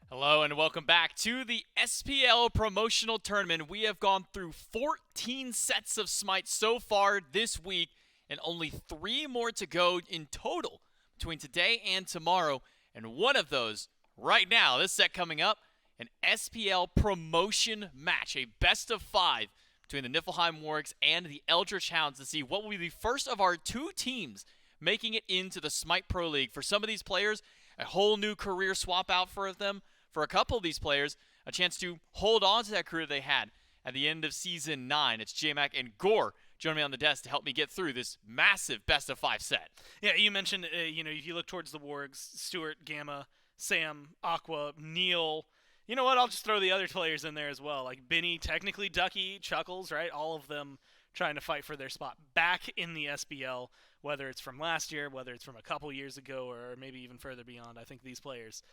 Hello and welcome back to the SPL promotional tournament. We have gone through 14 sets of Smite so far this week and only 3 more to go in total between today and tomorrow. And one of those right now, this set coming up, an SPL promotion match, a best of 5 between the Niflheim Wargs and the Eldritch Hounds to see what will be the first of our 2 teams making it into the Smite Pro League. For some of these players, a whole new career swap out for them. For a couple of these players, a chance to hold on to that career they had at the end of Season 9. It's J-Mac and Gore joining me on the desk to help me get through this massive best-of-5 set. Yeah, you mentioned, if you look towards the Wargs, Stuart, Gamma, Sam, Aqua, Neil. You know what? I'll just throw the other players in there as well. Like Benny, technically Ducky, Chuckles, right? All of them trying to fight for their spot back in the SPL, whether it's from last year, whether it's from a couple years ago, or maybe even further beyond. I think these players...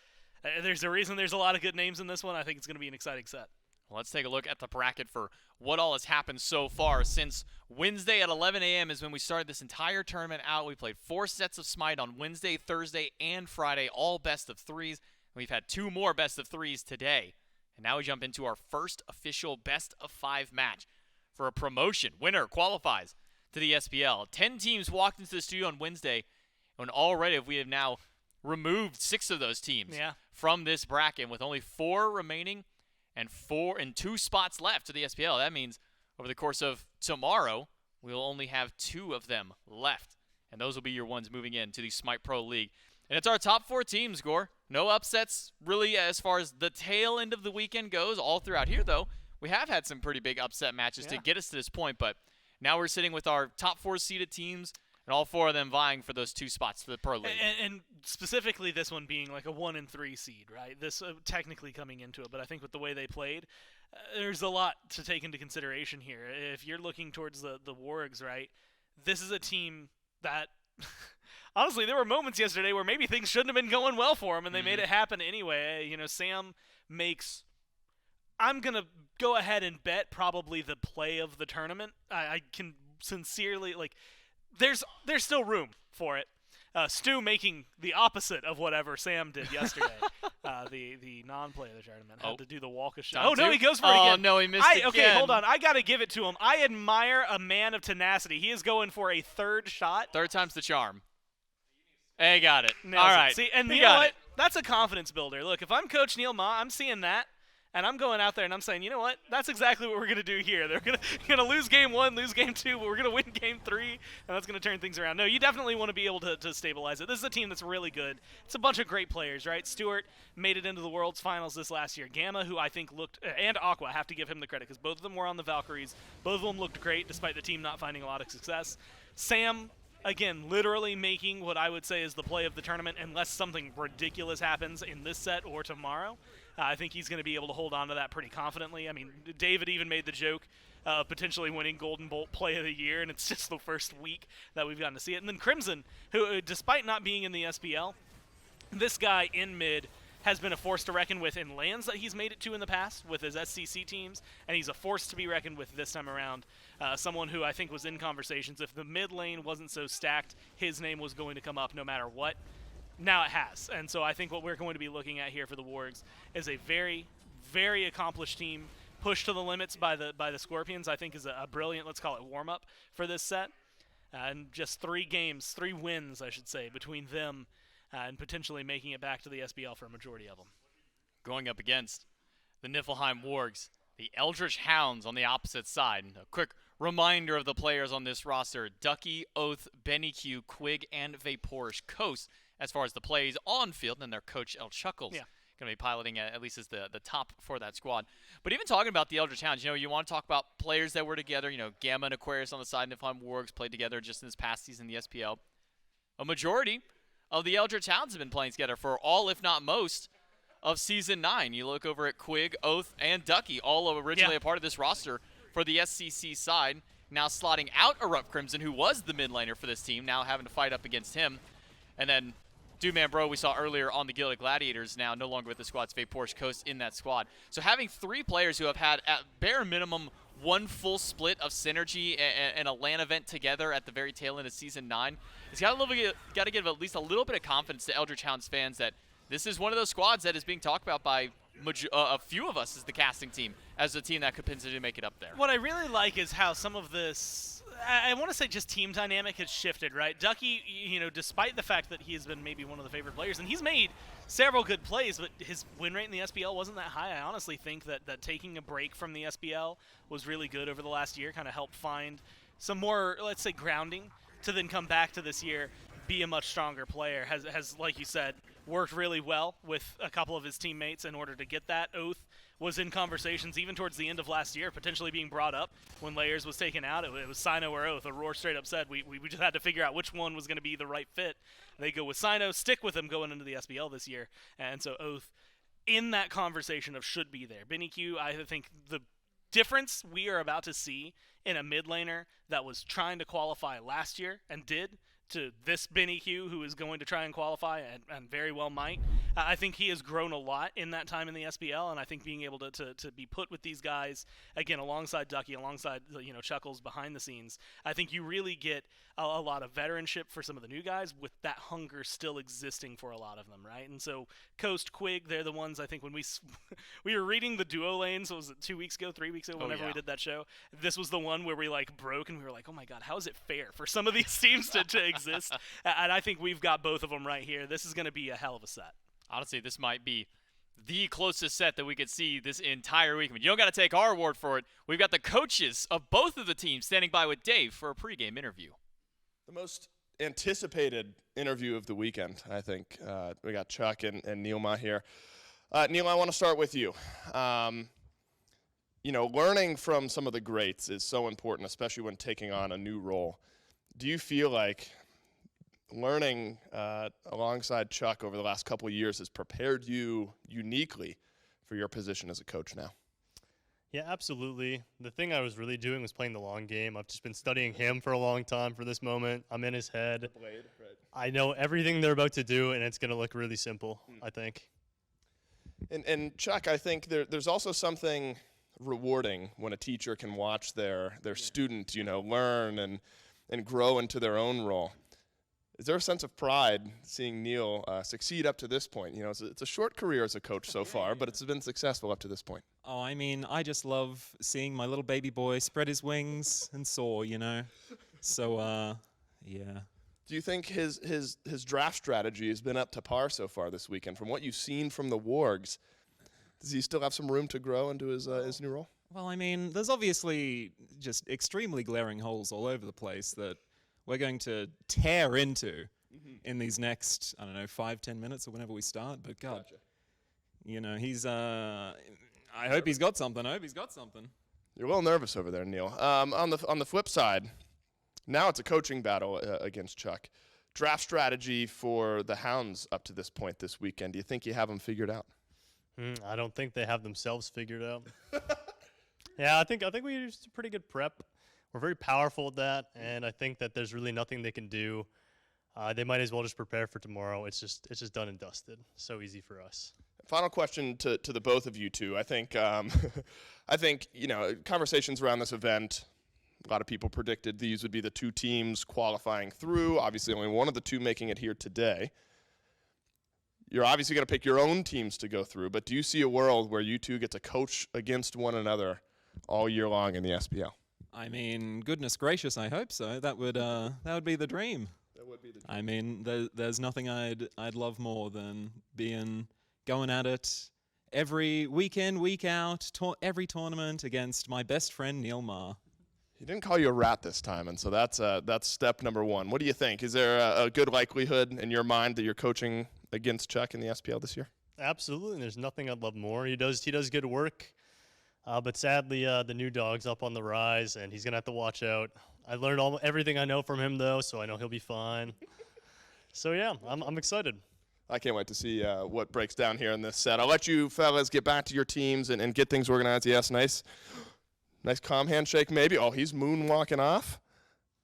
there's a reason there's a lot of good names in this one. I think it's going to be an exciting set. Well, let's take a look at the bracket for what all has happened so far. Since Wednesday at 11 a.m. is when we started this entire tournament out. We played 4 sets of Smite on Wednesday, Thursday, and Friday, all best of 3s. We've had 2 more best of 3s today. And now we jump into our first official best of 5 match for a promotion. Winner qualifies to the SPL. 10 teams walked into the studio on Wednesday, and already we have now removed 6 of those teams from this bracket with only 4 remaining and 2 spots left to the SPL. That means over the course of tomorrow, we'll only have 2 of them left. And those will be your ones moving into the Smite Pro League. And it's our top 4 teams, Gore. No upsets really as far as the tail end of the weekend goes. All throughout here, though, we have had some pretty big upset matches to get us to this point. But now we're sitting with our top 4 seeded teams, and all 4 of them vying for those 2 spots for the Pro League. And specifically this one being like a 1 and 3 seed, right? This technically coming into it, but I think with the way they played, there's a lot to take into consideration here. If you're looking towards the Wargs, right, this is a team that, honestly, there were moments yesterday where maybe things shouldn't have been going well for them, and they made it happen anyway. You know, Sam makes... I'm going to go ahead and bet probably the play of the tournament. I can sincerely, like... There's still room for it. Stu making the opposite of whatever Sam did yesterday. The non-play of the tournament had to do the walk of shame. Oh, no, he goes for it again. Oh, no, he missed again. Okay, hold on. I got to give it to him. I admire a man of tenacity. He is going for a 3rd shot. 3rd time's the charm. Hey, got it. Nails all right. See, and you know what? That's a confidence builder. Look, if I'm Coach Neil Ma, I'm seeing that. And I'm going out there and I'm saying, you know what? That's exactly what we're going to do here. They're going to lose game 1, lose game 2, but we're going to win game 3, and that's going to turn things around. No, you definitely want to be able to stabilize it. This is a team that's really good. It's a bunch of great players, right? Stuart made it into the World's Finals this last year. Gamma, who I think looked, and Aqua, I have to give him the credit because both of them were on the Valkyries. Both of them looked great despite the team not finding a lot of success. Sam, again, literally making what I would say is the play of the tournament unless something ridiculous happens in this set or tomorrow. I think he's going to be able to hold on to that pretty confidently. I mean, David even made the joke of potentially winning Golden Bolt Play of the Year, and it's just the first week that we've gotten to see it. And then Crimson, who, despite not being in the SPL, this guy in mid has been a force to reckon with in lands that he's made it to in the past with his SCC teams, and he's a force to be reckoned with this time around. Someone who I think was in conversations. If the mid lane wasn't so stacked, his name was going to come up no matter what. Now it has, and so I think what we're going to be looking at here for the Wargs is a very, very accomplished team pushed to the limits by the Scorpions. I think is a brilliant, let's call it warm-up for this set, and just 3 wins, I should say, between them and potentially making it back to the SBL for a majority of them. Going up against the Niflheim Wargs, the Eldritch Hounds on the opposite side. A quick reminder of the players on this roster: Ducky, Oathhh, BennyQ, Quig, and VaporishCoast. As far as the plays on field, and their coach El Chuckles going to be piloting at least as the top for that squad. But even talking about the Eldritch Hounds, you want to talk about players that were together. Gamma and Aquarius on the side, Niflheim Wargs played together just in this past season in the SPL. A majority of the Eldritch Hounds have been playing together for all, if not most, of Season 9. You look over at Quig, Oathhh, and Ducky, all originally a part of this roster for the SCC side. Now slotting out EruptCrimson, who was the mid laner for this team, now having to fight up against him. And then Dude Man Bro, we saw earlier on the Gilded Gladiators, now no longer with the squad. It's VaporishCoast in that squad. So having 3 players who have had, at bare minimum, 1 full split of synergy and a LAN event together at the very tail end of Season 9, it's got to give at least a little bit of confidence to Eldritch Hounds fans that this is one of those squads that is being talked about by a few of us as the casting team, as a team that could potentially make it up there. What I really like is how some of this, I want to say just team dynamic has shifted, right? Ducky, despite the fact that he has been maybe one of the favorite players, and he's made several good plays, but his win rate in the SPL wasn't that high. I honestly think that taking a break from the SPL was really good over the last year, kind of helped find some more, let's say, grounding to then come back to this year, be a much stronger player. Has, like you said, worked really well with a couple of his teammates in order to get that. Oathh was in conversations even towards the end of last year, potentially being brought up when Layers was taken out. It was Sino or Oathh. Aurora straight up said we just had to figure out which one was going to be the right fit. They go with Sino, stick with him going into the SPL this year. And so Oathh, in that conversation of should be there. BennyQ, I think the difference we are about to see in a mid laner that was trying to qualify last year and did, to this BennyQ who is going to try and qualify and very well might. I think he has grown a lot in that time in the SPL, and I think being able to be put with these guys, again, alongside Ducky, alongside Chuckles behind the scenes, I think you really get a lot of veteranship for some of the new guys with that hunger still existing for a lot of them, right? And so Coast, Quig, they're the ones I think when we were reading the duo lanes, was it 2 weeks ago, 3 weeks ago, whenever we did that show, this was the one where we broke and we were like, oh my god, how is it fair for some of these teams to exist? And I think we've got both of them right here. This is going to be a hell of a set. Honestly, this might be the closest set that we could see this entire week. I mean, you don't got to take our word for it. We've got the coaches of both of the teams standing by with Dave for a pregame interview. The most anticipated interview of the weekend, I think. We got Chuck and Neilma here. Neil, I want to start with you. Learning from some of the greats is so important, especially when taking on a new role. Do you feel like learning alongside Chuck over the last couple of years has prepared you uniquely for your position as a coach now? Yeah, absolutely. The thing I was really doing was playing the long game. I've just been studying him for a long time for this moment. I'm in his head. The blade, right. I know everything they're about to do, and it's going to look really simple, I think. And Chuck, I think there's also something rewarding when a teacher can watch their student, learn and grow into their own role. Is there a sense of pride seeing Neil succeed up to this point? It's a short career as a coach so far, but it's been successful up to this point. Oh, I mean, I just love seeing my little baby boy spread his wings and soar, So, yeah. Do you think his draft strategy has been up to par so far this weekend? From what you've seen from the Wargs, does he still have some room to grow into his new role? Well, I mean, there's obviously just extremely glaring holes all over the place that we're going to tear into in these next, 5-10 minutes or whenever we start. But God, Gotcha. He's, I hope he's got something. You're a little nervous over there, Neil. On the flip side, now it's a coaching battle against Chuck. Draft strategy for the Hounds up to this point this weekend. Do you think you have them figured out? I don't think they have themselves figured out. Yeah, I think we used a pretty good prep. We're very powerful at that, and I think that there's really nothing they can do. They might as well just prepare for tomorrow. It's just done and dusted. So easy for us. Final question to the both of you two. I think conversations around this event. A lot of people predicted these would be the two teams qualifying through. Obviously, only one of the two making it here today. You're obviously going to pick your own teams to go through, but do you see a world where you two get to coach against one another all year long in the SPL? I mean, goodness gracious, I hope so. That would be the dream. That would be the dream. I mean, there's nothing I'd love more than going at it every weekend, week out, every tournament against my best friend Neil Ma. He didn't call you a rat this time, and so that's step number one. What do you think? Is there a good likelihood in your mind that you're coaching against Chuck in the SPL this year? Absolutely. There's nothing I'd love more. He does good work, but sadly the new dog's up on the rise, and he's gonna have to watch out. I learned everything I know from him though, so I know he'll be fine. So yeah, I'm excited. I can't wait to see what breaks down here in this set. I'll let you fellas get back to your teams and get things organized. Yes, nice calm handshake maybe. Oh, he's moonwalking off.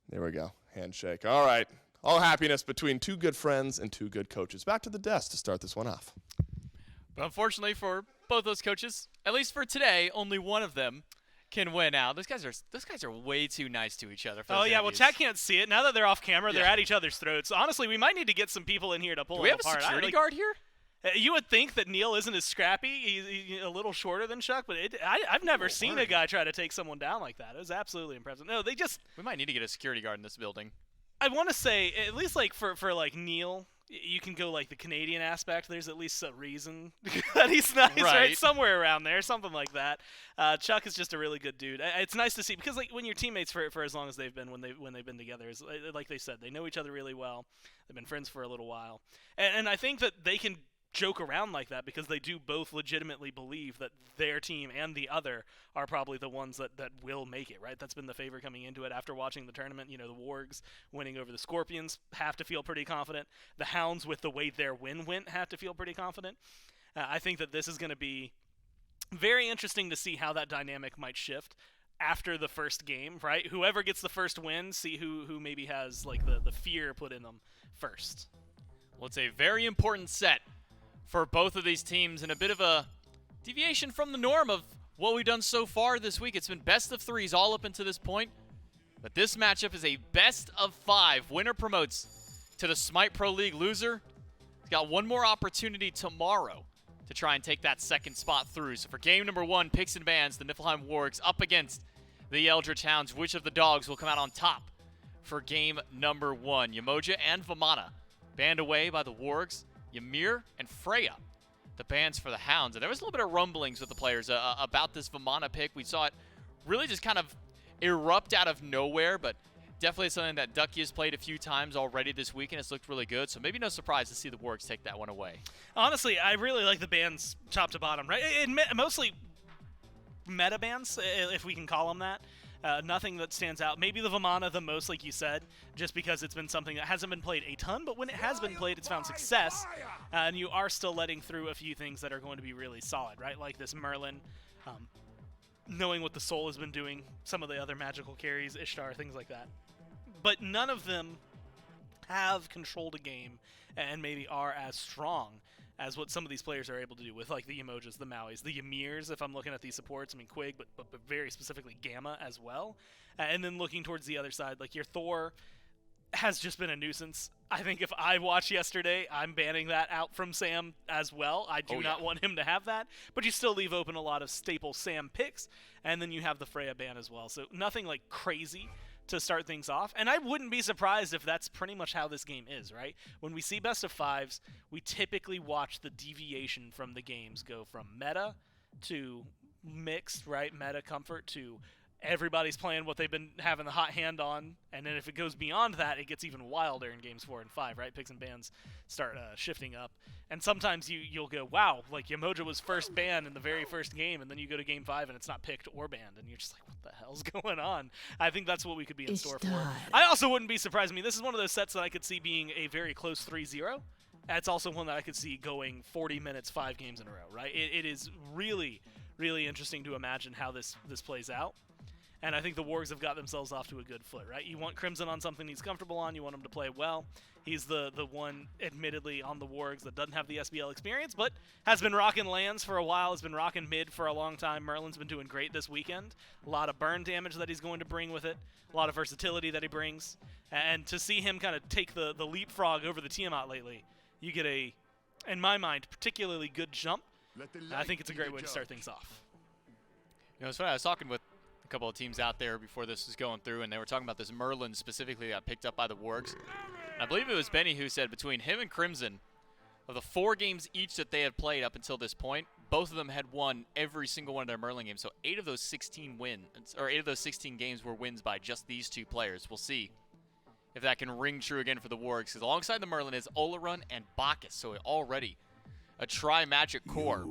There we go. Handshake. All right. All happiness between two good friends and two good coaches. Back to the desk to start this one off. But unfortunately for both those coaches, at least for today, only one of them can win out. Those guys are way too nice to each other. For oh those yeah, well interviews. chat can't see it. Now that they're off camera, they're at each other's throats. Honestly, we might need to get some people in here to pull Do we them have a apart. security guard here? You would think that Neil isn't as scrappy. He's a little shorter than Chuck, but I've never seen a guy try to take someone down like that. It was absolutely impressive. No, We might need to get a security guard in this building. I want to say, at least like for like Neil, you can go like the Canadian aspect. There's at least a reason that he's nice, right? Somewhere around there, something like that. Chuck is just a really good dude. It's nice to see because like when you're teammates for as long as they've been, when they've been together, is like they said, they know each other really well. They've been friends for a little while, and I think that they can joke around like that because they do both legitimately believe that their team and the other are probably the ones that will make it, right? That's been the favor coming into it after watching the tournament. You know, the Wargs winning over the Scorpions have to feel pretty confident. The Hounds, with the way their win went, have to feel pretty confident. I think that this is going to be very interesting to see how that dynamic might shift after the first game, right? Whoever gets the first win, see who maybe has like the fear put in them first. Well, it's a very important set for both of these teams, and a bit of a deviation from the norm of what we've done so far this week. It's been best of threes all up until this point, but this matchup is a best of 5. Winner promotes to the Smite Pro League. Loser has got one more opportunity tomorrow to try and take that second spot through. So for game number 1, Picks and Bans, the Niflheim Wargs up against the Eldritch Hounds. Which of the dogs will come out on top for game number 1? Umoja and Vamana banned away by the Wargs. Ymir and Freya, the bans for the Hounds. And there was a little bit of rumblings with the players about this Vamana pick. We saw it really just kind of erupt out of nowhere, but definitely something that Ducky has played a few times already this week, and it's looked really good. So maybe no surprise to see the Wargs take that one away. Honestly, I really like the bans top to bottom, right? Mostly meta bans, if we can call them that. Nothing that stands out. Maybe the Vamana the most, like you said, just because it's been something that hasn't been played a ton, but when it has been played, it's found success, and you are still letting through a few things that are going to be really solid, right? Like this Merlin, knowing what the Soul has been doing, some of the other magical carries, Ishtar, things like that. But none of them have controlled a game and maybe are as strong as what some of these players are able to do with, like, the Umojas, the Mauis, the Ymirs, if I'm looking at these supports. I mean, Quig, but very specifically Gamma as well. And then looking towards the other side, like your Thor has just been a nuisance. I think if I watched yesterday, I'm banning that out from Sam as well. I do not want him to have that. But you still leave open a lot of staple Sam picks, and then you have the Freya ban as well. So nothing, like, crazy to start things off, and I wouldn't be surprised if that's pretty much how this game is, right? When we see best of 5s, we typically watch the deviation from the games go from meta to mixed, right? Meta comfort to everybody's playing what they've been having the hot hand on, and then if it goes beyond that, it gets even wilder in games 4 and 5, right? Picks and bans start shifting up, and sometimes you'll go, wow, like Umoja was first banned in the very first game, and then you go to game 5 and it's not picked or banned, and you're just like, what the hell's going on? I think that's what we could be in store for. I also wouldn't be surprised. I mean, this is one of those sets that I could see being a very close 3-0. That's also one that I could see going 40 minutes, 5 games in a row, right? It is really, really interesting to imagine how this plays out. And I think the Wargs have got themselves off to a good foot, right? You want Crimson on something he's comfortable on. You want him to play well. He's the one, admittedly, on the Wargs that doesn't have the SBL experience, but has been rocking lands for a while, has been rocking mid for a long time. Merlin's been doing great this weekend. A lot of burn damage that he's going to bring with it. A lot of versatility that he brings. And to see him kind of take the leapfrog over the Tiamat lately, you get a, in my mind, particularly good jump. I think it's a great way to start things off. You know, it's funny, I was talking with couple of teams out there before this was going through, and they were talking about this Merlin specifically that got picked up by the Wargs. And I believe it was Benny who said between him and Crimson, of the 4 games each that they had played up until this point, both of them had won every single one of their Merlin games. So 8 of those 16 games were wins by just these 2 players. We'll see if that can ring true again for the Wargs, because alongside the Merlin is Olorun and Bacchus, so already a tri-magic core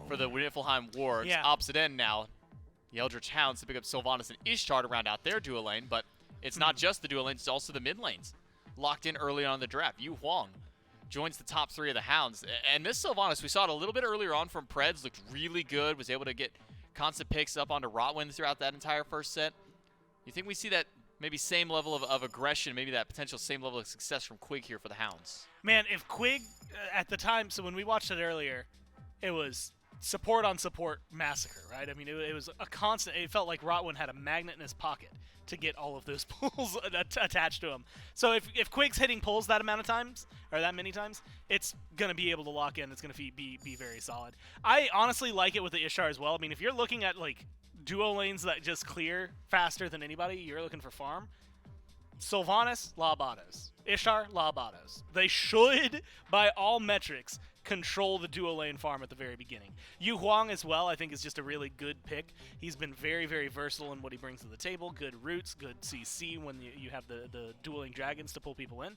for the Niflheim Wargs. Yeah. Opposite end now, the Eldritch Hounds to pick up Sylvanus and Ishtar to round out their dual lane, but it's not just the dual lanes, it's also the mid lanes. Locked in early on in the draft. Huang joins the top 3 of the Hounds. And this Sylvanus, we saw it a little bit earlier on from Preds, looked really good, was able to get constant picks up onto Rotwind throughout that entire first set. You think we see that maybe same level of aggression, maybe that potential same level of success from Quig here for the Hounds? Man, if Quig, at the time, so when we watched it earlier, it was support on support massacre, right? I mean, it was a constant. It felt like Rotwind had a magnet in his pocket to get all of those pulls attached to him. So if Quig's hitting pulls that amount of times, or that many times, it's going to be able to lock in. It's going to be very solid. I honestly like it with the Ishtar as well. I mean, if you're looking at, like, duo lanes that just clear faster than anybody, you're looking for farm. Sylvanus, Labados. Ishtar, Labados. They should, by all metrics, control the duo lane farm at the very beginning. Huang as well, I think, is just a really good pick. He's been very, very versatile in what he brings to the table. Good roots, good CC when you have the dueling dragons to pull people in.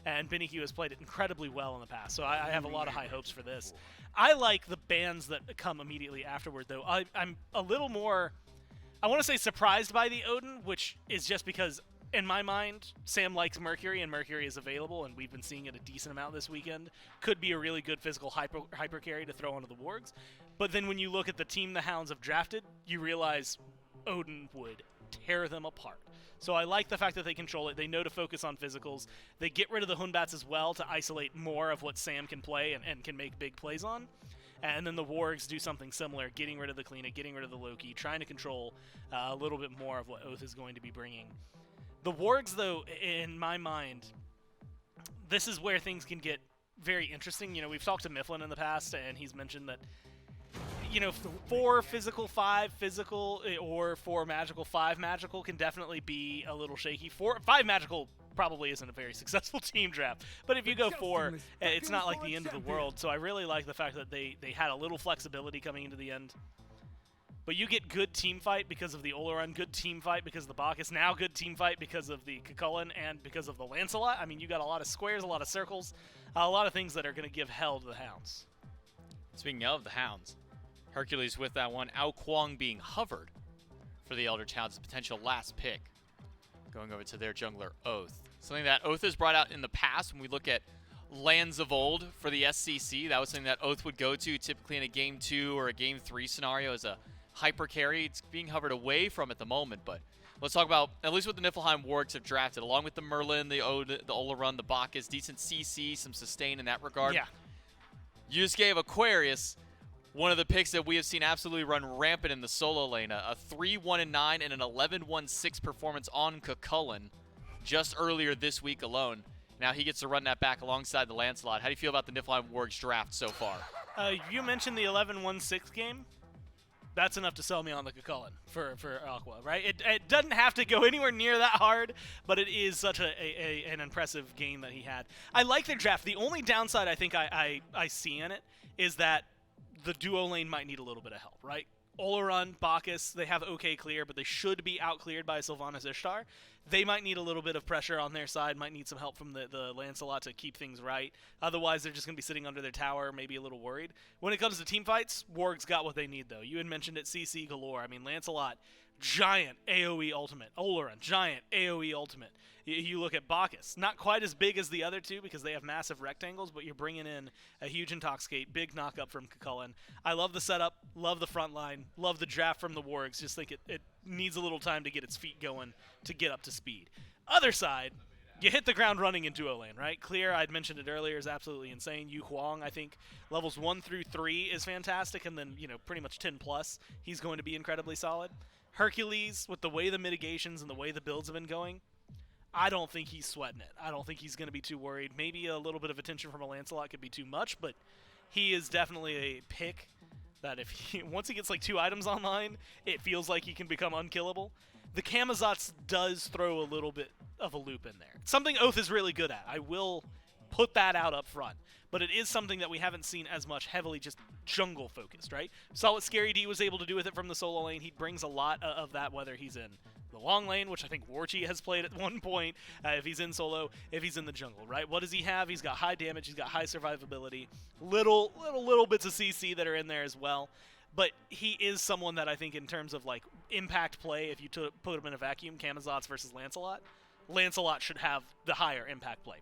And BennyQ has played it incredibly well in the past, so I have a lot of high hopes for this. I like the bans that come immediately afterward, though. I'm a little more, I want to say, surprised by the Odin, which is just because, in my mind, Sam likes Mercury, and Mercury is available, and we've been seeing it a decent amount this weekend. Could be a really good physical hyper carry to throw onto the Wargs. But then when you look at the team the Hounds have drafted, you realize Odin would tear them apart. So I like the fact that they control it. They know to focus on physicals. They get rid of the Hunbats as well to isolate more of what Sam can play and can make big plays on. And then the Wargs do something similar, getting rid of the Cliodhna, getting rid of the Loki, trying to control a little bit more of what Oathhh is going to be bringing. The Wargs, though, in my mind, this is where things can get very interesting. You know, we've talked to Mifflin in the past, and he's mentioned that, you know, 4 physical, 5 physical, or 4 magical, 5 magical can definitely be a little shaky. 5 magical probably isn't a very successful team draft, but if you go 4, it's not like the end of the world. So I really like the fact that they had a little flexibility coming into the end. But you get good team fight because of the Olorun, good team fight because of the Bacchus, now good team fight because of the Chulainn and because of the Lancelot. I mean, you got a lot of squares, a lot of circles, a lot of things that are going to give hell to the Hounds. Speaking of the Hounds, Hercules with that one. Huang being hovered for the Eldritch Hounds, potential last pick. Going over to their jungler, Oathhh. Something that Oathhh has brought out in the past when we look at Lands of Old for the SCC. That was something that Oathhh would go to typically in a Game 2 or a Game 3 scenario as a hyper carry. It's being hovered away from at the moment, but let's talk about at least what the Niflheim Wargs have drafted, along with the Merlin, the Olorun, the Bacchus, decent CC, some sustain in that regard. Yeah. You just gave Aquarius one of the picks that we have seen absolutely run rampant in the solo lane. A 3-1-9 and an 11-1-6 performance on Chulainn just earlier this week alone. Now he gets to run that back alongside the Lancelot. How do you feel about the Niflheim Wargs draft so far? You mentioned the 11-1-6 game. That's enough to sell me on the Chulainn for Aqua, right? It doesn't have to go anywhere near that hard, but it is such an impressive game that he had. I like their draft. The only downside I think I see in it is that the duo lane might need a little bit of help, right? Olorun, Bacchus, they have okay clear, but they should be out-cleared by Sylvanus Ishtar. They might need a little bit of pressure on their side, might need some help from the Lancelot to keep things right. Otherwise, they're just going to be sitting under their tower, maybe a little worried. When it comes to team fights, Wargs got what they need, though. You had mentioned it, CC galore. I mean, Lancelot, giant AoE ultimate. Olorun, giant AoE ultimate. You look at Bacchus, not quite as big as the other two because they have massive rectangles, but you're bringing in a huge Intoxicate, big knock-up from Chulainn. I love the setup, love the front line, love the draft from the Wargs. Just think it needs a little time to get its feet going to get up to speed. Other side, you hit the ground running in duo lane, right? Clear, I'd mentioned it earlier, is absolutely insane. Huang, I think, levels 1 through 3 is fantastic, and then, you know, pretty much 10+, he's going to be incredibly solid. Hercules, with the way the mitigations and the way the builds have been going, I don't think he's sweating it. I don't think he's going to be too worried. Maybe a little bit of attention from a Lancelot could be too much, but he is definitely a pick that if once he gets like 2 items online, it feels like he can become unkillable. The Camazotz does throw a little bit of a loop in there. Something Oathhh is really good at. I will put that out up front. But it is something that we haven't seen as much heavily just jungle-focused, right? Saw what Scary D was able to do with it from the solo lane. He brings a lot of that, whether he's in the long lane, which I think Warchi has played at one point, if he's in solo, if he's in the jungle, right? What does he have? He's got high damage, he's got high survivability, little bits of CC that are in there as well. But he is someone that I think in terms of like impact play, if you put him in a vacuum, Camazotz versus Lancelot should have the higher impact play.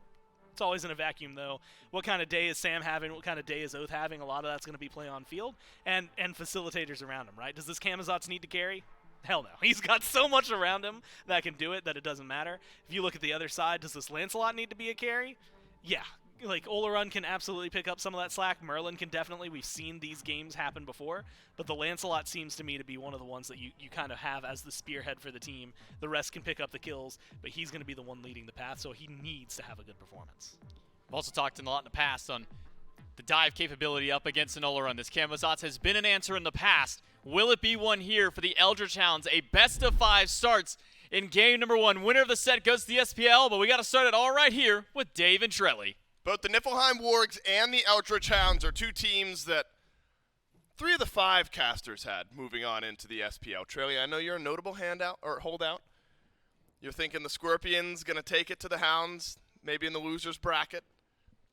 It's always in a vacuum, though. What kind of day is Sam having? What kind of day is Oathhh having? A lot of that's going to be play on field and facilitators around him, right? Does this Camazotz need to carry? Hell no. He's got so much around him that can do it that it doesn't matter. If you look at the other side, does this Lancelot need to be a carry? Yeah. like Olorun can absolutely pick up some of that slack. Merlin can definitely. We've seen these games happen before, but the Lancelot seems to me to be one of the ones that you kind of have as the spearhead for the team. The rest can pick up the kills, but he's going to be the one leading the path, so he needs to have a good performance. I've also talked a lot in the past on the dive capability up against an Olorun. This Camazotz has been an answer in the past. Will it be one here for the Eldritch Hounds? A best of 5 starts in game number 1. Winner of the set goes to the SPL, but we got to start it all right here with Dave and Trelly. Both the Niflheim Wargs and the Eldritch Hounds are 2 teams that 3 of the 5 casters had moving on into the SPL. Trelly, I know you're a notable holdout. You're thinking the Scorpions going to take it to the Hounds, maybe in the losers bracket.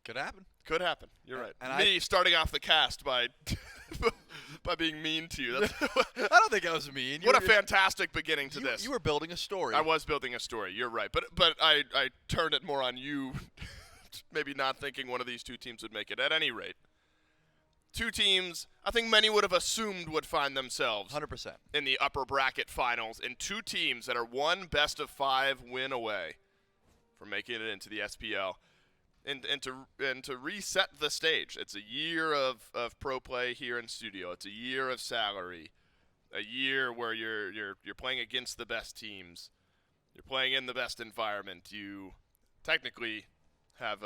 Could happen. Could happen. You're right. And Me starting off the cast by by being mean to you. That's I don't think I was mean. what a fantastic beginning to this. You were building a story. I was building a story. You're right. But I turned it more on you, maybe not thinking one of these 2 teams would make it. At any rate, 2 teams I think many would have assumed would find themselves 100%. in the upper bracket finals, and 2 teams that are 1 best of 5 win away from making it into the SPL. And to reset the stage. It's a year of pro play here in studio. It's a year of salary, a year where you're playing against the best teams. You're playing in the best environment. You technically have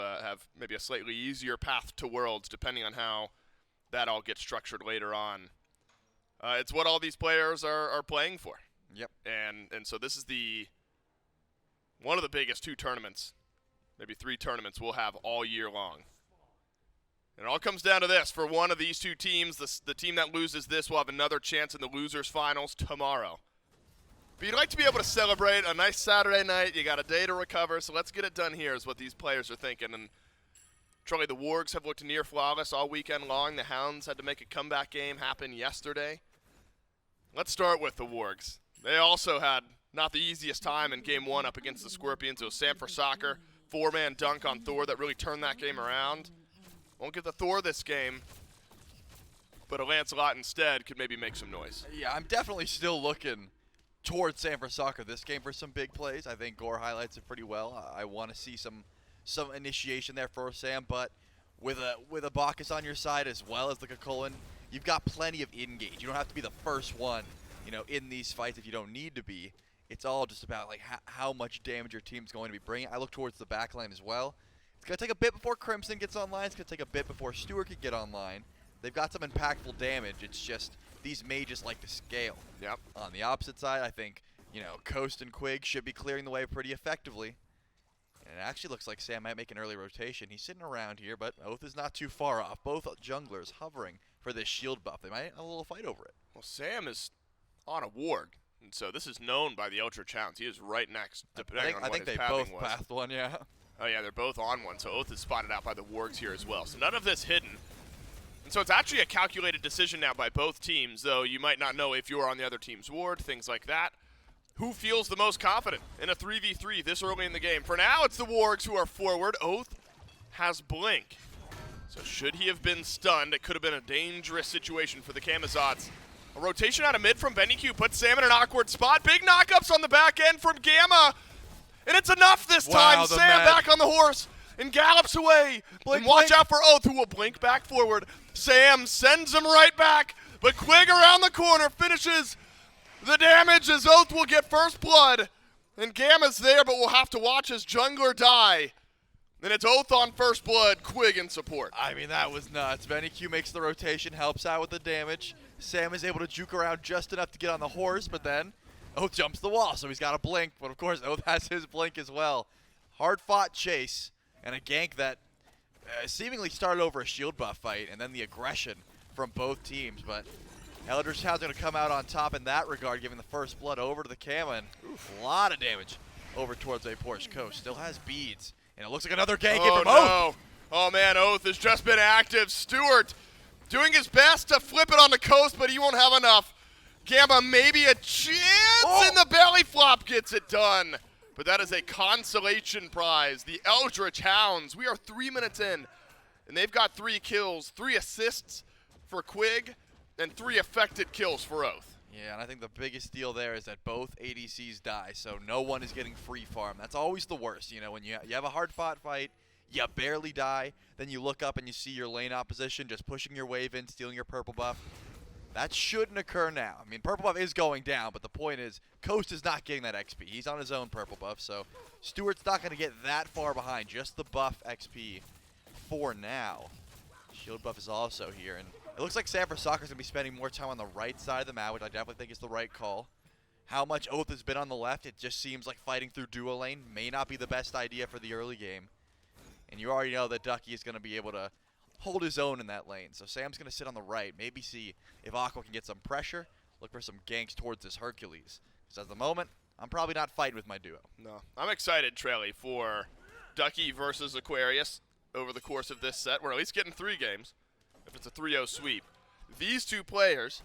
maybe a slightly easier path to Worlds, depending on how that all gets structured later on. It's what all these players are playing for. Yep. And so this is one of the biggest 2 tournaments. Maybe 3 tournaments we'll have all year long. And it all comes down to this. For one of these 2 teams, the team that loses this will have another chance in the losers finals tomorrow. But you'd like to be able to celebrate a nice Saturday night. You got a day to recover, so let's get it done here is what these players are thinking. And truly, the Wargs have looked near flawless all weekend long. The Hounds had to make a comeback game happen yesterday. Let's start with the Wargs. They also had not the easiest time in game 1 up against the Scorpions. It was Sam for Soccer. 4-man dunk on Thor that really turned that game around. Won't get the Thor this game, but a Lancelot instead could maybe make some noise. Yeah, I'm definitely still looking towards Sam for Soccer this game for some big plays. I think Gore highlights it pretty well. I want to see some initiation there for Sam, but with a Bacchus on your side as well as the Chulainn, you've got plenty of engage. You don't have to be the first one, in these fights if you don't need to be. It's all just about like how much damage your team's going to be bringing. I look towards the backline as well. It's going to take a bit before Crimson gets online. It's going to take a bit before Stuart can get online. They've got some impactful damage. It's just these mages like to scale. Yep. On the opposite side, I think, Coast and Quig should be clearing the way pretty effectively. And it actually looks like Sam might make an early rotation. He's sitting around here, but Oathhh is not too far off. Both junglers hovering for this shield buff. They might have a little fight over it. Well, Sam is on a Warg. And so this is known by the Eldritch Hounds. He is right next, depending on what his pathing was. I think they both pathed one, yeah. Oh, yeah, they're both on one. So Oathhh is spotted out by the Wargs here as well. So none of this hidden. And so it's actually a calculated decision now by both teams, though you might not know if you're on the other team's ward, things like that. Who feels the most confident in a 3v3 this early in the game? For now, it's the Wargs who are forward. Oathhh has Blink. So should he have been stunned, it could have been a dangerous situation for the Camazotz. A rotation out of mid from BennyQ puts Sam in an awkward spot. Big knockups on the back end from Gamma. And it's enough this time. Sam back on the horse and gallops away. And watch out for Oathhh, who will blink back forward. Sam sends him right back. But Quig around the corner finishes the damage as Oathhh will get first blood. And Gamma's there, but we'll have to watch his jungler die. And it's Oathhh on first blood, Quig in support. I mean, that was nuts. BennyQ makes the rotation, helps out with the damage. Sam is able to juke around just enough to get on the horse, but then Oathhh jumps the wall, so he's got a blink. But of course, Oathhh has his blink as well. Hard-fought chase and a gank that seemingly started over a shield buff fight, and then the aggression from both teams. But Eldritch Hounds going to come out on top in that regard, giving the first blood over to the Cama. A lot of damage over towards VaporishCoast. Still has beads. And it looks like another gank in from Oathhh. Oh, man, Oathhh has just been active. Stuart doing his best to flip it on the coast, but he won't have enough. Gamma maybe a chance, and the belly flop gets it done. But that is a consolation prize. The Eldritch Hounds, we are 3 minutes in, and they've got 3 kills, 3 assists for Quig, and 3 affected kills for Oathhh. Yeah, and I think the biggest deal there is that both ADCs die, so no one is getting free farm. That's always the worst, when you have a hard-fought fight, you barely die, then you look up and you see your lane opposition just pushing your wave in, stealing your purple buff. That shouldn't occur now. I mean, purple buff is going down, but the point is, Coast is not getting that XP. He's on his own purple buff, so Stuart's not going to get that far behind. Just the buff XP for now. Shield buff is also here, and it looks like San Francisco's going to be spending more time on the right side of the map, which I definitely think is the right call. How much Oathhh has been on the left, it just seems like fighting through duo lane may not be the best idea for the early game. And you already know that Ducky is going to be able to hold his own in that lane. So Sam's going to sit on the right, maybe see if Aqua can get some pressure, look for some ganks towards this Hercules. Because at the moment, I'm probably not fighting with my duo. No. I'm excited, Trelly, for Ducky versus Aquarius over the course of this set. We're at least getting 3 games, if it's a 3-0 sweep. These 2 players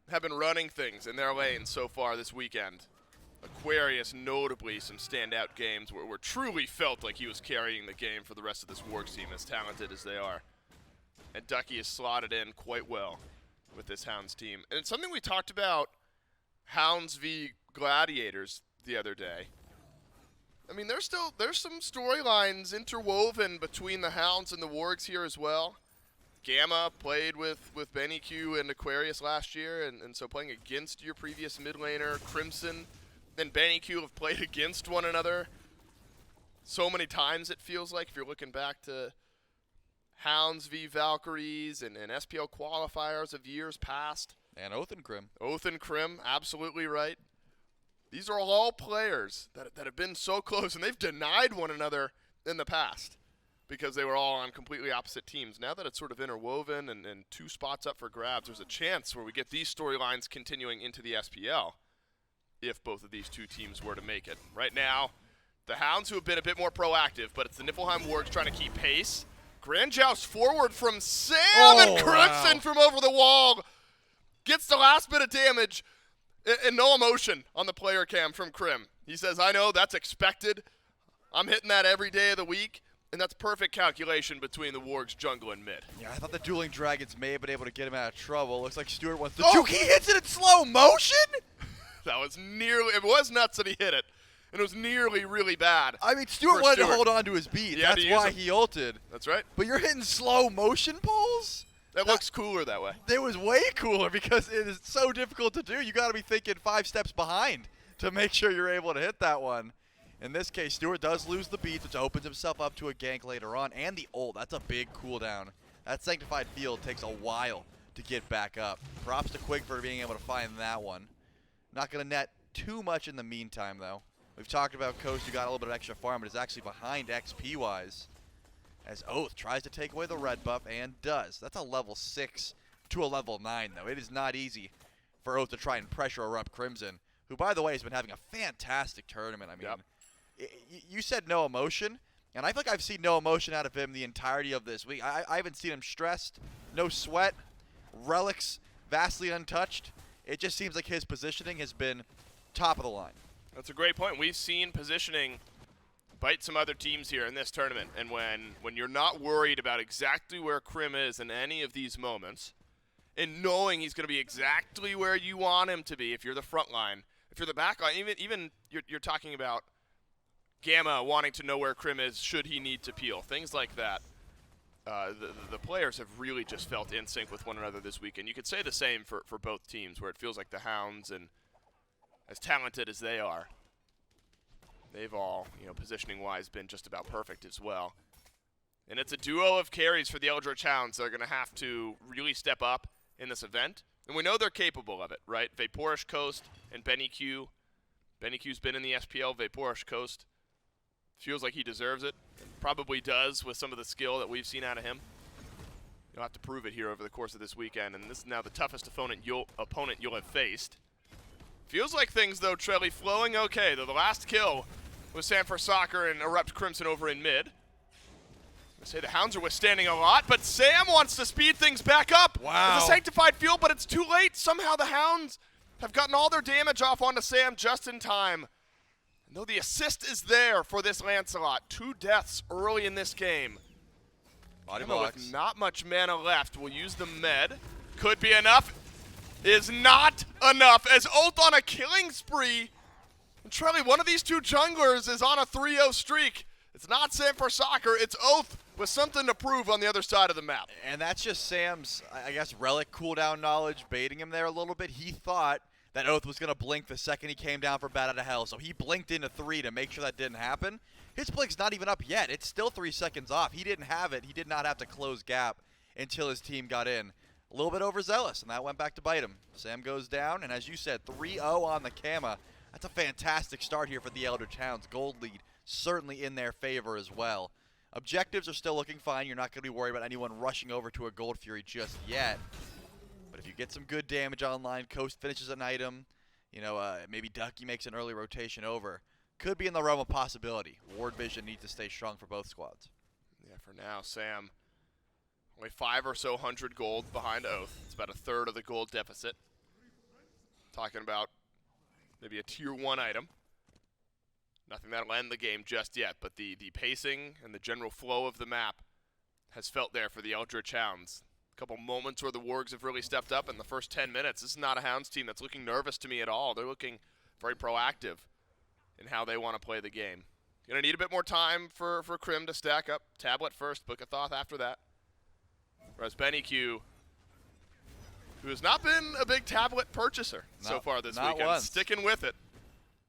have been running things in their lanes so far this weekend. Aquarius, notably, some standout games where truly felt like he was carrying the game for the rest of this Wargs team, as talented as they are. And Ducky is slotted in quite well with this Hounds team. And it's something we talked about Hounds v Gladiators the other day. I mean, there's some storylines interwoven between the Hounds and the Wargs here as well. Gamma played with BennyQ and Aquarius last year, and so playing against your previous mid laner, Crimson and BennyQ have played against one another so many times, it feels like, if you're looking back to Hounds v Valkyries and SPL qualifiers of years past. And Oathhh. Oathhh, absolutely right. These are all players that have been so close, and they've denied one another in the past because they were all on completely opposite teams. Now that it's sort of interwoven and 2 spots up for grabs, there's a chance where we get these storylines continuing into the SPL if both of these 2 teams were to make it. Right now, the Hounds, who have been a bit more proactive, but it's the Niflheim Wargs trying to keep pace. Grand Joust forward from Sam, and Crimson from over the wall gets the last bit of damage, and no emotion on the player cam from Crim. He says, I know, that's expected. I'm hitting that every day of the week, and that's perfect calculation between the Wargs jungle and mid. Yeah, I thought the Dueling Dragons may have been able to get him out of trouble. Looks like Stuart wants to juke. He hits it in slow motion? That was nearly, it was nuts that he hit it, and it was nearly really bad. I mean, Stuart wanted to hold on to his beat. Yeah, that's why he ulted. That's right. But you're hitting slow motion pulls? That looks cooler that way. It was way cooler because it is so difficult to do. You got to be thinking 5 steps behind to make sure you're able to hit that one. In this case, Stuart does lose the beats, which opens himself up to a gank later on, and the ult. That's a big cooldown. That Sanctified Field takes a while to get back up. Props to Quig for being able to find that one. Not going to net too much in the meantime, though. We've talked about Coast, who got a little bit of extra farm, but is actually behind XP-wise. As Oathhh tries to take away the red buff, and does. That's a level 6 to a level 9, though. It is not easy for Oathhh to try and pressure EruptCrimson, who, by the way, has been having a fantastic tournament. I mean, you said no emotion, and I feel like I've seen no emotion out of him the entirety of this week. I haven't seen him stressed, no sweat, relics vastly untouched. It just seems like his positioning has been top of the line. That's a great point. We've seen positioning bite some other teams here in this tournament, and when you're not worried about exactly where Crim is in any of these moments, and knowing he's going to be exactly where you want him to be if you're the front line, if you're the back line, even you're talking about Gamma wanting to know where Crim is should he need to peel, things like that. The players have really just felt in sync with one another this week, and you could say the same for both teams, where it feels like the Hounds, and as talented as they are, they've all, positioning-wise, been just about perfect as well. And it's a duo of carries for the Eldritch Hounds that are going to have to really step up in this event. And we know they're capable of it, right? VaporishCoast and BennyQ. BennyQ's been in the SPL. VaporishCoast feels like he deserves it. Probably does with some of the skill that we've seen out of him. You'll have to prove it here over the course of this weekend. And this is now the toughest opponent you'll have faced. Feels like things, though, Trelly, flowing okay. Though the last kill was Sanford Soccer and EruptCrimson over in mid. I say the Hounds are withstanding a lot, but Sam wants to speed things back up. Wow. It's a Sanctified Field, but it's too late. Somehow the Hounds have gotten all their damage off onto Sam just in time. And though the assist is there for this Lancelot, 2 deaths early in this game. Body Emma box. with not much mana left will use the med. Could be enough. Is not enough as Oathhh on a killing spree. And Trelly, one of these 2 junglers is on a 3-0 streak. It's not Sam for soccer, it's Oathhh with something to prove on the other side of the map. And that's just Sam's, I guess, relic cooldown knowledge baiting him there a little bit. He thought that Oathhh was going to blink the second he came down for Bat Out of Hell, so he blinked into 3 to make sure that didn't happen. His blink's not even up yet. It's still 3 seconds off. He didn't have it. He did not have to close gap until his team got in. A little bit overzealous, and that went back to bite him. Sam goes down, and as you said, 3-0 on the Kama. That's a fantastic start here for the Eldritch Hounds. Gold lead certainly in their favor as well. Objectives are still looking fine. You're not going to be worried about anyone rushing over to a Gold Fury just yet. But if you get some good damage online, Coast finishes an item, maybe Ducky makes an early rotation over, could be in the realm of possibility. Ward Vision needs to stay strong for both squads. Yeah, for now, Sam, only 5 or so hundred gold behind Oathhh. It's about a third of the gold deficit. Talking about maybe a tier 1 item. Nothing that'll end the game just yet, but the pacing and the general flow of the map has felt there for the Eldritch Hounds. A couple moments where the Wargs have really stepped up in the first 10 minutes. This is not a Hounds team that's looking nervous to me at all. They're looking very proactive in how they want to play the game. Going to need a bit more time for Crim to stack up. Tablet first, Book of Thoth after that. Whereas BennyQ, who has not been a big tablet purchaser so far this weekend, once. Sticking with it.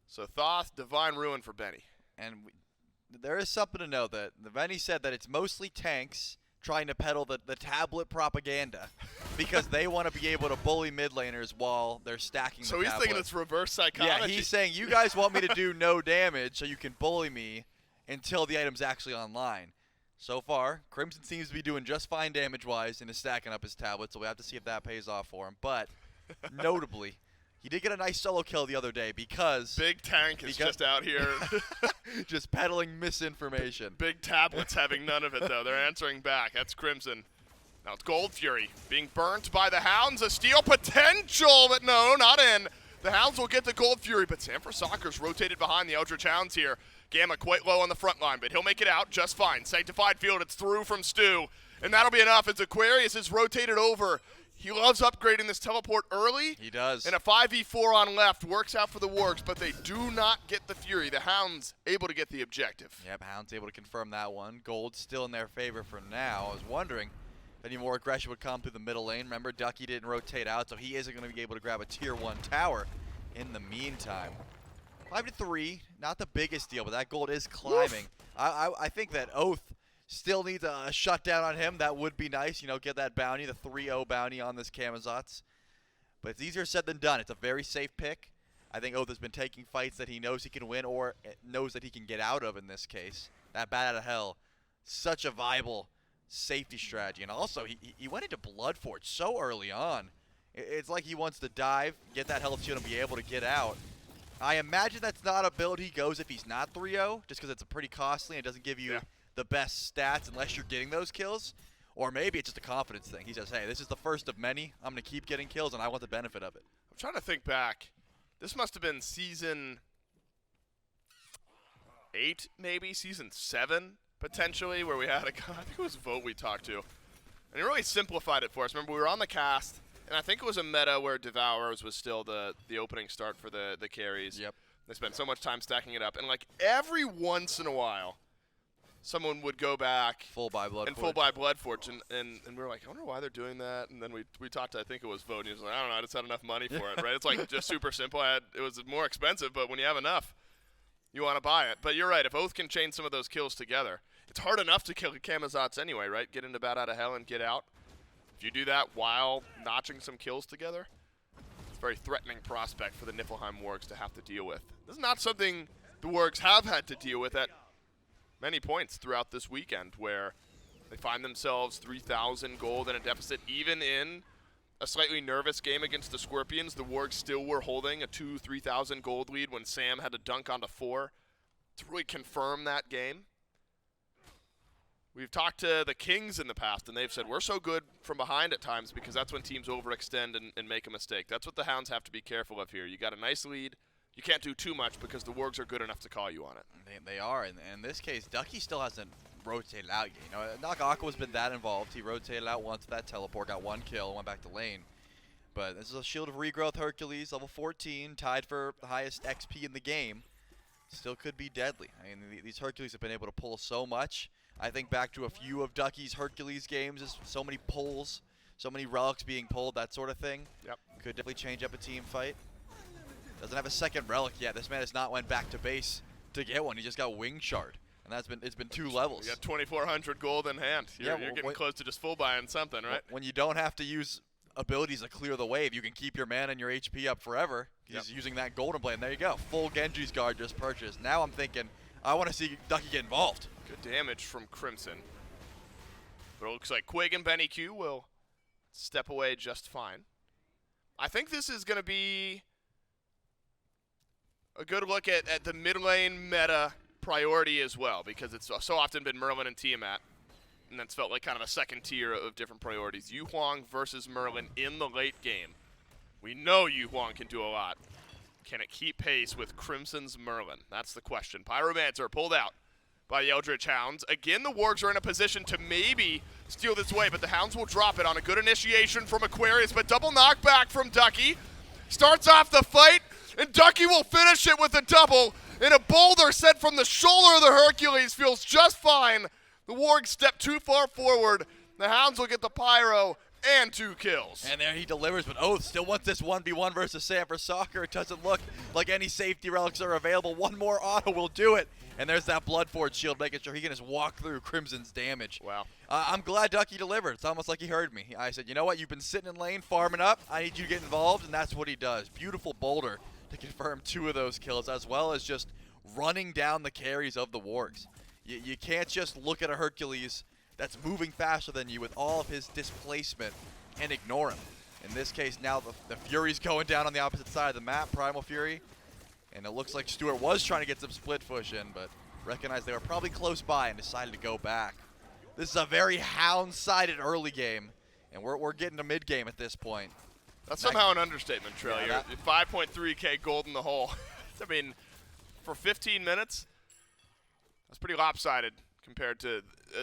So Thoth, Divine Ruin for Benny. And there is something to know that Benny said that it's mostly tanks trying to peddle the tablet propaganda because they want to be able to bully mid laners while they're stacking So the he's tablet. thinking it's reverse psychology. Yeah, he's saying, you guys want me to do no damage so you can bully me until the item's actually online. So far, Crimson seems to be doing just fine damage-wise and is stacking up his tablet, so we have to see if that pays off for him. But, notably, he did get a nice solo kill the other day because... Big Tank is just out here. just peddling misinformation. Big Tablets having none of it, though. They're answering back. That's Crimson. Now it's Gold Fury being burnt by the Hounds. A steal potential, but no, not in. The Hounds will get the Gold Fury, but Sam for Soccer's rotated behind the Eldritch Hounds here. Gamma quite low on the front line, but he'll make it out just fine. Sanctified Field, it's through from Stu, and that'll be enough as Aquarius is rotated over. He loves upgrading this teleport early. He does. And a 5v4 on left works out for the Wargs, but they do not get the Fury. The Hounds able to get the objective. Yep, Hounds able to confirm that one. Gold still in their favor for now. I was wondering if any more aggression would come through the middle lane. Remember, Ducky didn't rotate out, so he isn't going to be able to grab a tier 1 tower in the meantime. 5-3, not the biggest deal, but that gold is climbing. I think that Oathhh still needs a shutdown on him. That would be nice, get that bounty, the 3-0 bounty on this Camazotz. But it's easier said than done. It's a very safe pick. I think Oathhh has been taking fights that he knows he can win or knows that he can get out of in this case. That Bat Out of Hell, such a viable safety strategy. And also, he went into Bloodforge so early on. It's like he wants to dive, get that health shield, and be able to get out. I imagine that's not a build he goes if he's not 3-0, just because it's a pretty costly and it doesn't give you the best stats unless you're getting those kills. Or maybe it's just a confidence thing. He says, hey, this is the first of many. I'm going to keep getting kills, and I want the benefit of it. I'm trying to think back. This must have been season 8, maybe? Season 7, potentially, where we had I think it was Vote we talked to. And he really simplified it for us. Remember, we were on the cast, and I think it was a meta where Devourers was still the opening start for the carries. Yep. They spent so much time stacking it up. And, like, every once in a while, someone would go back Full buy Bloodforge. and full buy Bloodforge, and we were like, I wonder why they're doing that. And then we talked to, I think it was Vote, and he was like, I don't know, I just had enough money for it, right? It's like just super simple. It was more expensive, but when you have enough, you want to buy it. But you're right, if Oathhh can chain some of those kills together, it's hard enough to kill Camazotz anyway, right? Get into Bat Out of Hell and get out. If you do that while notching some kills together, it's a very threatening prospect for the Niflheim Wargs to have to deal with. This is not something the Wargs have had to deal with at many points throughout this weekend, where they find themselves 3,000 gold in a deficit. Even in a slightly nervous game against the Scorpions, the Wargs still were holding a 3,000 gold lead when Sam had to dunk onto 4 to really confirm that game. We've talked to the Kings in the past, and they've said we're so good from behind at times because that's when teams overextend and make a mistake. That's what the Hounds have to be careful of here. You got a nice lead. You can't do too much because the Wargs are good enough to call you on it. They are. And in this case, Ducky still hasn't rotated out yet. Not Aqua's been that involved. He rotated out once with that teleport, got 1 kill, went back to lane. But this is a Shield of Regrowth Hercules, level 14, tied for the highest XP in the game. still could be deadly. I mean, these Hercules have been able to pull so much. I think back to a few of Ducky's Hercules games, just so many pulls, so many relics being pulled, that sort of thing. Yep. Could definitely change up a team fight. Doesn't have a second relic yet. This man has not went back to base to get one. He just got Wing Shard, and it's been 2 levels. You got 2,400 gold in hand. You're getting close to just full buying something, right? When you don't have to use abilities to clear the wave, you can keep your mana and your HP up forever. He's using that golden blade, and there you go. Full Genji's Guard just purchased. Now I'm thinking, I want to see Ducky get involved. Good damage from Crimson. But it looks like Quig and BennyQ will step away just fine. I think this is going to be a good look at the mid lane meta priority as well, because it's so often been Merlin and Tiamat, and that's felt like kind of a second tier of different priorities. Huang versus Merlin in the late game. We know Huang can do a lot. Can it keep pace with Crimson's Merlin? That's the question. Pyromancer pulled out by the Eldritch Hounds. Again, the Wargs are in a position to maybe steal this away, but the Hounds will drop it on a good initiation from Aquarius, but double knockback from Ducky. Starts off the fight, and Ducky will finish it with a double, and a boulder sent from the shoulder of the Hercules feels just fine. The Wargs step too far forward. The Hounds will get the Pyro and 2 kills. And there he delivers, but Oathhh still wants this 1v1 versus Sam for Soccer. It doesn't look like any safety relics are available. One more auto will do it. And there's that Bloodforge shield, making sure he can just walk through Crimson's damage. Wow. I'm glad Ducky delivered. It's almost like he heard me. I said, you know what? You've been sitting in lane, farming up. I need you to get involved, and that's what he does. Beautiful boulder to confirm 2 of those kills, as well as just running down the carries of the Wargs. You can't just look at a Hercules that's moving faster than you with all of his displacement and ignore him. In this case, now the Fury's going down on the opposite side of the map, Primal Fury. And it looks like Stuart was trying to get some split push in, but recognized they were probably close by and decided to go back. This is a very Hound-sided early game, and we're getting to mid-game at this point. That's somehow an understatement, Trell. Yeah, You're 5.3k gold in the hole. I mean, for 15 minutes, that's pretty lopsided compared to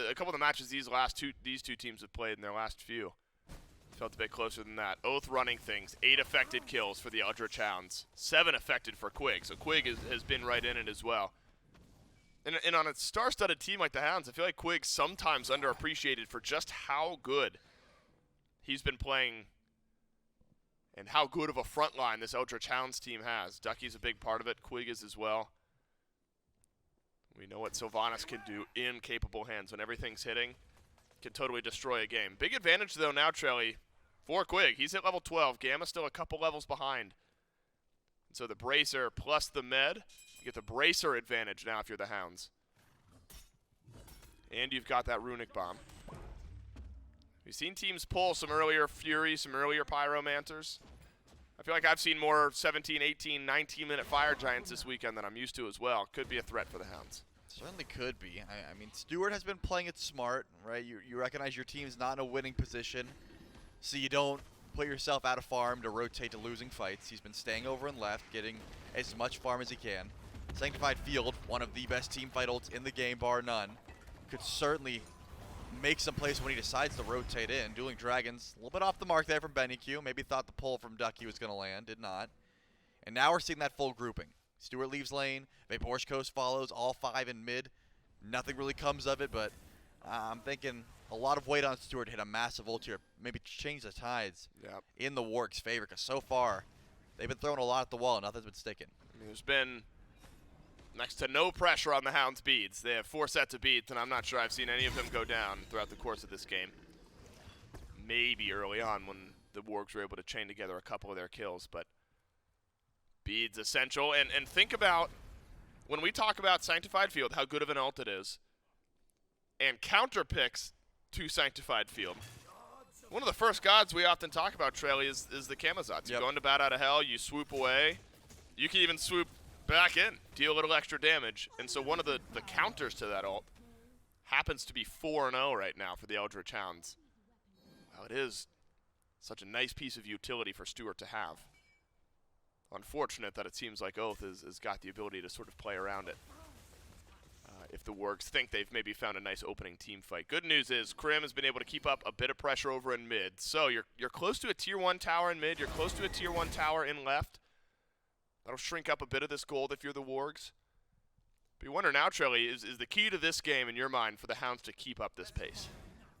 a couple of the matches these two teams have played in their last few. Felt a bit closer than that. Oathhh running things. 8 affected kills for the Eldritch Hounds. 7 affected for Quig. So Quig has been right in it as well. And on a star-studded team like the Hounds, I feel like Quig's sometimes underappreciated for just how good he's been playing and how good of a front line this Eldritch Hounds team has. Ducky's a big part of it. Quig is as well. We know what Sylvanus can do in capable hands. When everything's hitting, can totally destroy a game. Big advantage, though, now, Trelly, for Quig. He's at level 12. Gamma's still a couple levels behind. And so the Bracer plus the Med, you get the Bracer advantage now if you're the Hounds. And you've got that Runic Bomb. We've seen teams pull some earlier Fury, some earlier Pyromancers. I feel like I've seen more 17, 18, 19-minute Fire Giants this weekend than I'm used to as well. Could be a threat for the Hounds. Certainly could be. I mean, Stuart has been playing it smart, right? You recognize your team's not in a winning position, so you don't put yourself out of farm to rotate to losing fights. He's been staying over and left, getting as much farm as he can. Sanctified Field, one of the best team fight ults in the game, bar none, could certainly make some plays when he decides to rotate in. Dueling Dragons, a little bit off the mark there from BennyQ. Maybe thought the pull from Ducky was going to land, did not. And now we're seeing that full grouping. Stuart leaves lane, VaporishCoast follows, all 5 in mid. Nothing really comes of it, but I'm thinking a lot of weight on Stuart to hit a massive ult here. Maybe change the tides in the Wargs' favor, because so far they've been throwing a lot at the wall and nothing's been sticking. I mean, there's been next to no pressure on the Hounds' beads. They have 4 sets of beads, and I'm not sure I've seen any of them go down throughout the course of this game. Maybe early on when the Wargs were able to chain together a couple of their kills, but beads essential. And think about, when we talk about Sanctified Field, how good of an ult it is, and counter picks to Sanctified Field. One of the first gods we often talk about, Trelly, is the Camazotz. You go into Bat Out of Hell, you swoop away. You can even swoop back in, deal a little extra damage. And so one of the counters to that ult happens to be 4-0 right now for the Eldritch Hounds. Well, it is such a nice piece of utility for Stuart to have. Unfortunate that it seems like Oathhh has got the ability to sort of play around it. If the Wargs think they've maybe found a nice opening team fight. Good news is Crim has been able to keep up a bit of pressure over in mid. So you're close to a tier 1 tower in mid. You're close to a tier 1 tower in left. That'll shrink up a bit of this gold if you're the Wargs. But you wonder now, Trelly, is the key to this game in your mind for the Hounds to keep up this pace?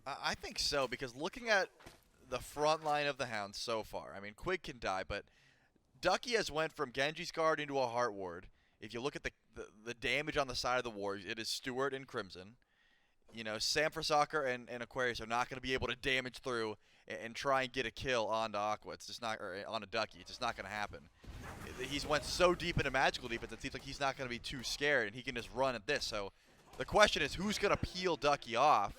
I think so, because looking at the front line of the Hounds so far, I mean, Quig can die, but Ducky has went from Genji's Guard into a Heart Ward. If you look at the damage on the side of the Wargs, it is Stuart and Crimson. You know, Soccer and Aquarius are not going to be able to damage through and try and get a kill onto Aqua. It's just not, or on a Ducky. It's just not going to happen. He's went so deep into magical defense, it seems like he's not going to be too scared, and he can just run at this. So the question is, who's going to peel Ducky off?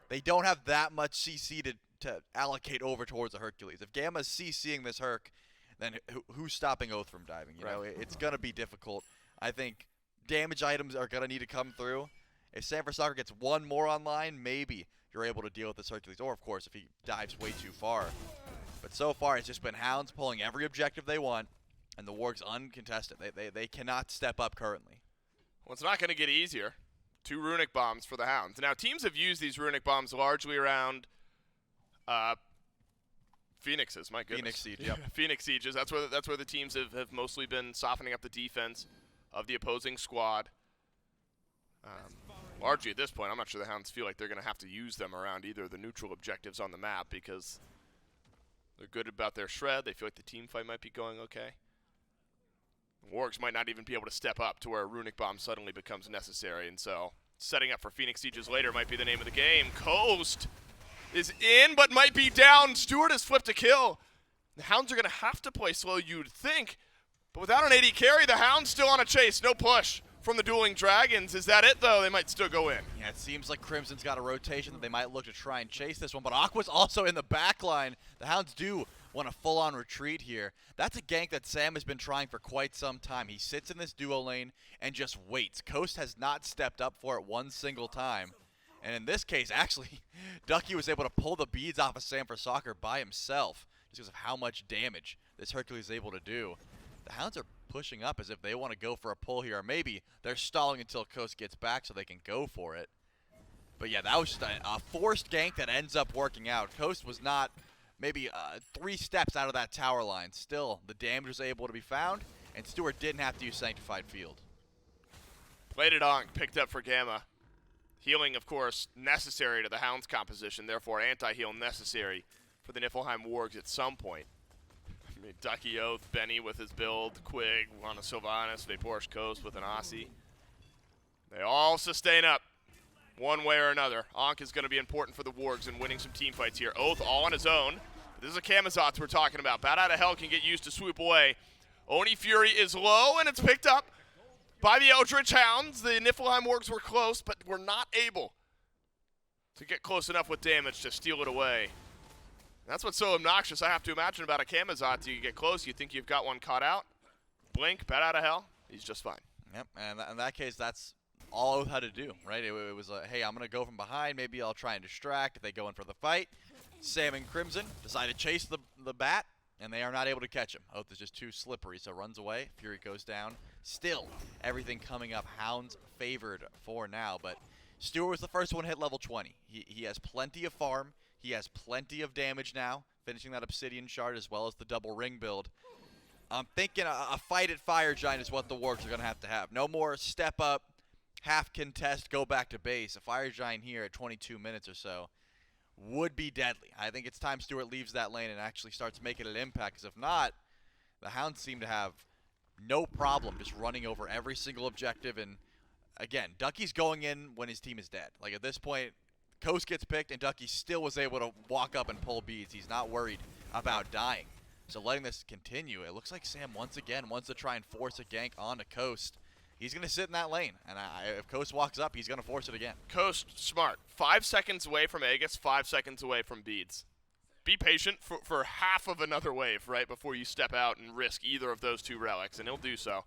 They don't have that much CC to allocate over towards the Hercules. If Gamma's CCing this Herc, then who's stopping Oathhh from diving? You know, it's going to be difficult. I think damage items are going to need to come through. If Soccer gets one more online, maybe you're able to deal with this Hercules. Or, of course, if he dives way too far. But so far, it's just been Hounds pulling every objective they want, and the Wargs uncontested. They cannot step up currently. Well, it's not going to get easier. 2 runic bombs for the Hounds. Now, teams have used these runic bombs largely around Phoenixes. My goodness. Phoenix Siege, yep. Phoenix Sieges. That's where the teams have mostly been softening up the defense of the opposing squad. Largely at this point, I'm not sure the Hounds feel like they're going to have to use them around either of the neutral objectives on the map because they're good about their shred. They feel like the team fight might be going okay. Wargs might not even be able to step up to where a runic bomb suddenly becomes necessary, and so setting up for Phoenix Sieges later might be the name of the game. Coast is in, but might be down. Stuart has flipped a kill. The Hounds are going to have to play slow, you'd think, but without an AD carry, the Hounds still on a chase. No push from the Dueling Dragons. Is that it, though? They might still go in. Yeah, it seems like Crimson's got a rotation that they might look to try and chase this one, but Aqua's also in the back line. The Hounds do want a full-on retreat here. That's a gank that Sam has been trying for quite some time. He sits in this duo lane and just waits. Coast has not stepped up for it one single time. And in this case, actually, Ducky was able to pull the beads off of Sam for Soccer by himself just because of how much damage this Hercules is able to do. The Hounds are pushing up as if they want to go for a pull here, or maybe they're stalling until Coast gets back so they can go for it. But yeah, that was just a forced gank that ends up working out. Coast was not maybe 3 steps out of that tower line. Still, the damage was able to be found, and Stuart didn't have to use Sanctified Field. Bladed Ankh picked up for Gamma. Healing, of course, necessary to the Hounds composition, therefore anti-heal necessary for the Niflheim Wargs at some point. I mean, Ducky, Oathhh, Benny with his build, Quig on a Sylvanus, VaporishCoast with an Aussie. They all sustain up one way or another. Ankh is going to be important for the Wargs in winning some team fights here. Oathhh all on his own. This is a Camazotz we're talking about. Bat out of hell can get used to swoop away. Oni Fury is low, and it's picked up by the Eldritch Hounds. The Niflheim Wargs were close, but were not able to get close enough with damage to steal it away. That's what's so obnoxious, I have to imagine, about a Camazotz. You get close, you think you've got one caught out. Blink, bat out of hell, he's just fine. Yep, and in that case, that's all Oathhh had to do, right? It was like, hey, I'm going to go from behind. Maybe I'll try and distract if they go in for the fight. Sam and Crimson decide to chase the bat, and they are not able to catch him. Oathhh is just too slippery, so runs away. Fury goes down. Still, everything coming up Hounds favored for now, but Stuart was the first one to hit level 20. He has plenty of farm. He has plenty of damage now, finishing that Obsidian Shard as well as the double ring build. I'm thinking a fight at Fire Giant is what the Wargs are going to have. No more step up, half contest, go back to base. A Fire Giant here at 22 minutes or so would be deadly. I think it's time Stuart leaves that lane and actually starts making an impact, because if not, the Hounds seem to have no problem just running over every single objective. And again, Ducky's going in when his team is dead. Like at this point, Coast gets picked and Ducky still was able to walk up and pull beads. He's not worried about dying. So letting this continue, it looks like Sam once again wants to try and force a gank onto Coast. He's going to sit in that lane, and if Coast walks up, he's going to force it again. Coast, smart. 5 seconds away from Aegis, 5 seconds away from beads. Be patient for half of another wave, right, before you step out and risk either of those 2 relics, and he'll do so.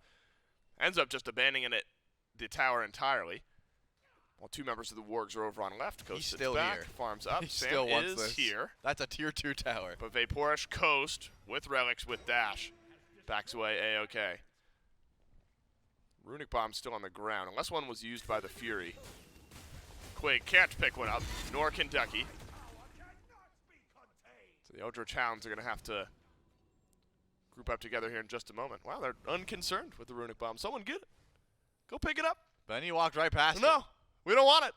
Ends up just abandoning the tower entirely. While 2 members of the Wargs are over on left. Coast He's sits still back, here. farms up. He Sam still wants is this. here. That's a tier 2 tower. But VaporishCoast with relics with dash backs away A-OK. Runic Bomb still on the ground, unless one was used by the Fury. Quig can't pick one up, nor can Ducky. So the Eldritch Hounds are going to have to group up together here in just a moment. Wow, they're unconcerned with the Runic Bomb. Someone get it. Go pick it up. Benny walked right past it. No, we don't want it.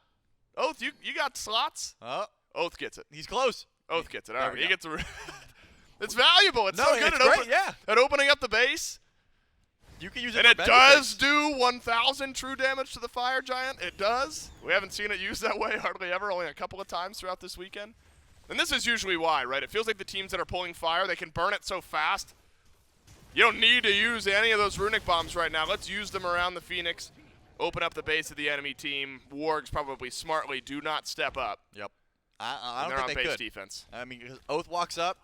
Oathh, you got slots? Oh, Oathh gets it. he's close. Oathh gets it. There All right, we he go. gets a. It's valuable. It's No, so good it's at, great, yeah. at opening up the base. You can use it And for it many does things. do 1,000 true damage to the fire giant. It does. We haven't seen it used that way hardly ever, only a couple of times throughout this weekend. And this is usually why, right? It feels like the teams that are pulling fire, they can burn it so fast. You don't need to use any of those runic bombs right now. Let's use them around the Phoenix. Open up the base of the enemy team. Wargs probably smartly do not step up. Yep. I And don't they're on think they base could. defense. I mean, 'cause Oathh walks up,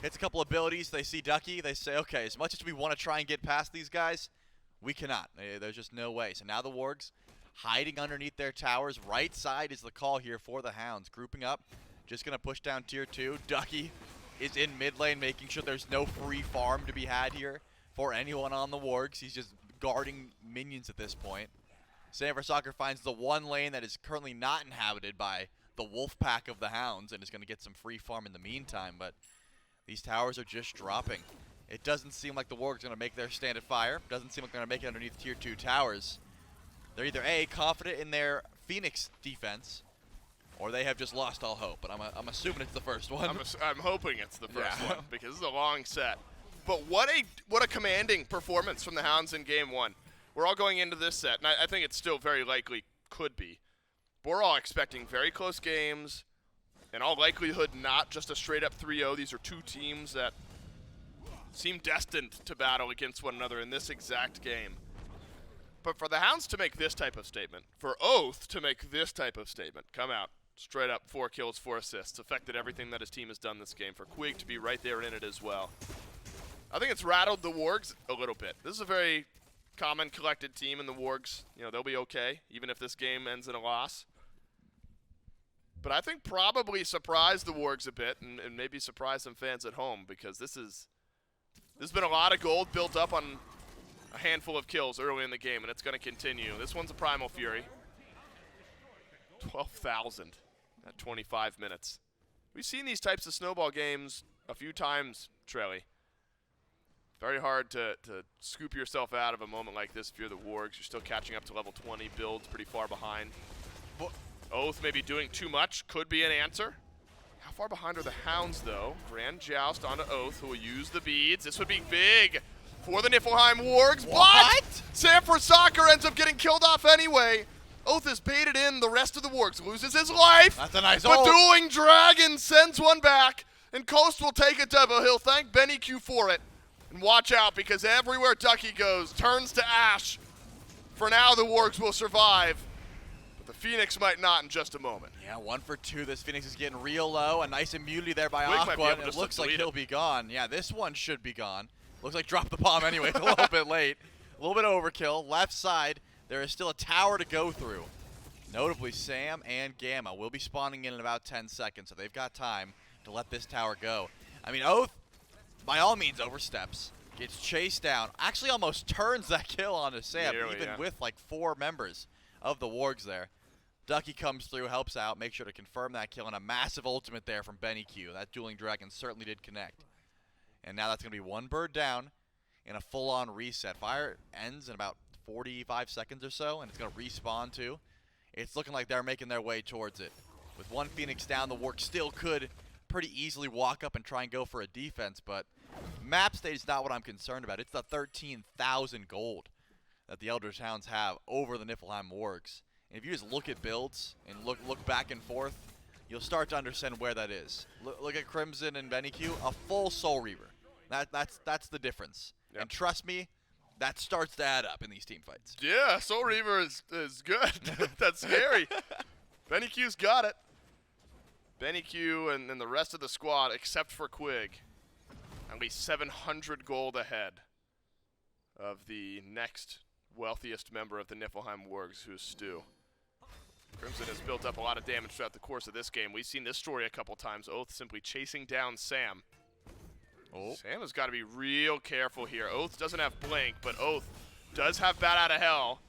hits a couple abilities. They see Ducky. They say, okay, as much as we want to try and get past these guys, we cannot. There's just no way. So now the Wargs hiding underneath their towers. Right side is the call here for the Hounds. Grouping up. Just going to push down tier 2. Ducky is in mid lane, making sure there's no free farm to be had here for anyone on the Wargs. He's just guarding minions at this point. SanForSoccer finds the one lane that is currently not inhabited by the wolf pack of the Hounds and is going to get some free farm in the meantime, but these towers are just dropping. It doesn't seem like the Wargs are going to make their stand at fire. Doesn't seem like they're going to make it underneath tier 2 towers. They're either A, confident in their Phoenix defense, or they have just lost all hope, but I'm assuming it's the first one. I'm hoping it's the first Yeah. one because this is a long set. But what a commanding performance from the Hounds in game 1. We're all going into this set, and I think it still very likely could be. But we're all expecting very close games, in all likelihood not just a straight-up 3-0. These are two teams that seem destined to battle against one another in this exact game. But for the Hounds to make this type of statement, for Oathh to make this type of statement, come out, straight up, 4 kills, 4 assists, affected everything that his team has done this game, for Quig to be right there in it as well. I think it's rattled the Wargs a little bit. This is a very common, collected team, and the Wargs, they'll be okay, even if this game ends in a loss. But I think probably surprised the Wargs a bit, and maybe surprised some fans at home, because there's been a lot of gold built up on a handful of kills early in the game, and it's going to continue. This one's a Primal Fury. 12,000 at 25 minutes. We've seen these types of snowball games a few times, Trelly. Very hard to scoop yourself out of a moment like this if you're the Wargs. You're still catching up to level 20. Build's pretty far behind. Oathh maybe doing too much could be an answer. How far behind are the Hounds, though? Grand Joust onto Oathh, who will use the beads. This would be big for the Niflheim Wargs. What? But SanForSoccer ends up getting killed off anyway. Oathh is baited in. The rest of the Wargs loses his life. That's a nice But ult. Dueling Dragon sends one back, and Coast will take it, Devil. He'll thank BennyQ for it. And watch out, because everywhere Ducky goes turns to ash. For now, the Wargs will survive, but the Phoenix might not in just a moment. Yeah, 1 for 2. This Phoenix is getting real low. A nice immunity there by Quig might be Aqua, able and it just to looks like delete he'll it. be gone. Yeah, this one should be gone. Looks like drop the bomb anyway. It's a little bit late. A little bit overkill. Left side, there is still a tower to go through. Notably, Sam and Gamma will be spawning in about 10 seconds, so they've got time to let this tower go. I mean, Oathh, by all means, oversteps. Gets chased down. Actually almost turns that kill onto Sam, Nearly, even yeah. with like 4 members of the Wargs there. Ducky comes through, helps out, makes sure to confirm that kill, and a massive ultimate there from BennyQ. That Dueling Dragon certainly did connect. And now that's going to be 1 bird down in a full-on reset. Fire ends in about 45 seconds or so, and it's going to respawn too. It's looking like they're making their way towards it. With 1 Phoenix down, the Wargs still could pretty easily walk up and try and go for a defense, but map state is not what I'm concerned about. It's the 13,000 gold that the Eldritch Hounds have over the Niflheim Wargs. And if you just look at builds and look back and forth, you'll start to understand where that is. Look at Crimson and BennyQ, a full Soul Reaver. That's the difference. Yep. And trust me, that starts to add up in these team fights. Yeah, Soul Reaver is good. That's scary. BennyQ's got it. BennyQ and the rest of the squad, except for Quig, at least 700 gold ahead of the next wealthiest member of the Niflheim Wargs, who's Stu. Crimson has built up a lot of damage throughout the course of this game. We've seen this story a couple times. Oathh simply chasing down Sam. Oh. Sam has got to be real careful here. Oathh doesn't have Blink, but Oathh does have Bat Out of Hell.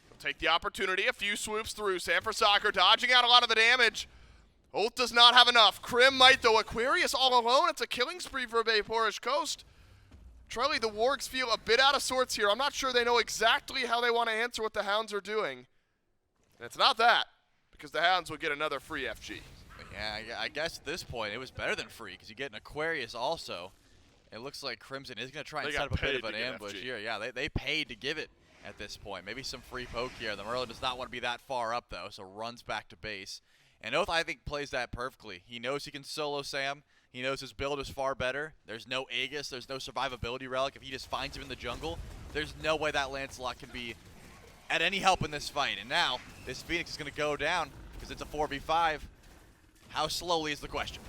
He'll take the opportunity. A few swoops through. SanForSoccer dodging out a lot of the damage. Oathh does not have enough. Crim might, though. Aquarius all alone. It's a killing spree for VaporishCoast. Trelly, the Wargs feel a bit out of sorts here. I'm not sure they know exactly how they want to answer what the Hounds are doing. And it's not that, because the Hounds would get another free FG. Yeah, I guess at this point it was better than free because you get an Aquarius also. It looks like Crimson is going to try and set up a bit of an ambush here. Yeah, they paid to give it at this point. Maybe some free poke here. The Merlin does not want to be that far up, though, so runs back to base. And Oathhh, I think, plays that perfectly. He knows he can solo Sam. He knows his build is far better. There's no Aegis. There's no survivability relic. If he just finds him in the jungle, there's no way that Lancelot can be at any help in this fight. And now, this Phoenix is going to go down because it's a 4v5. How slowly is the question?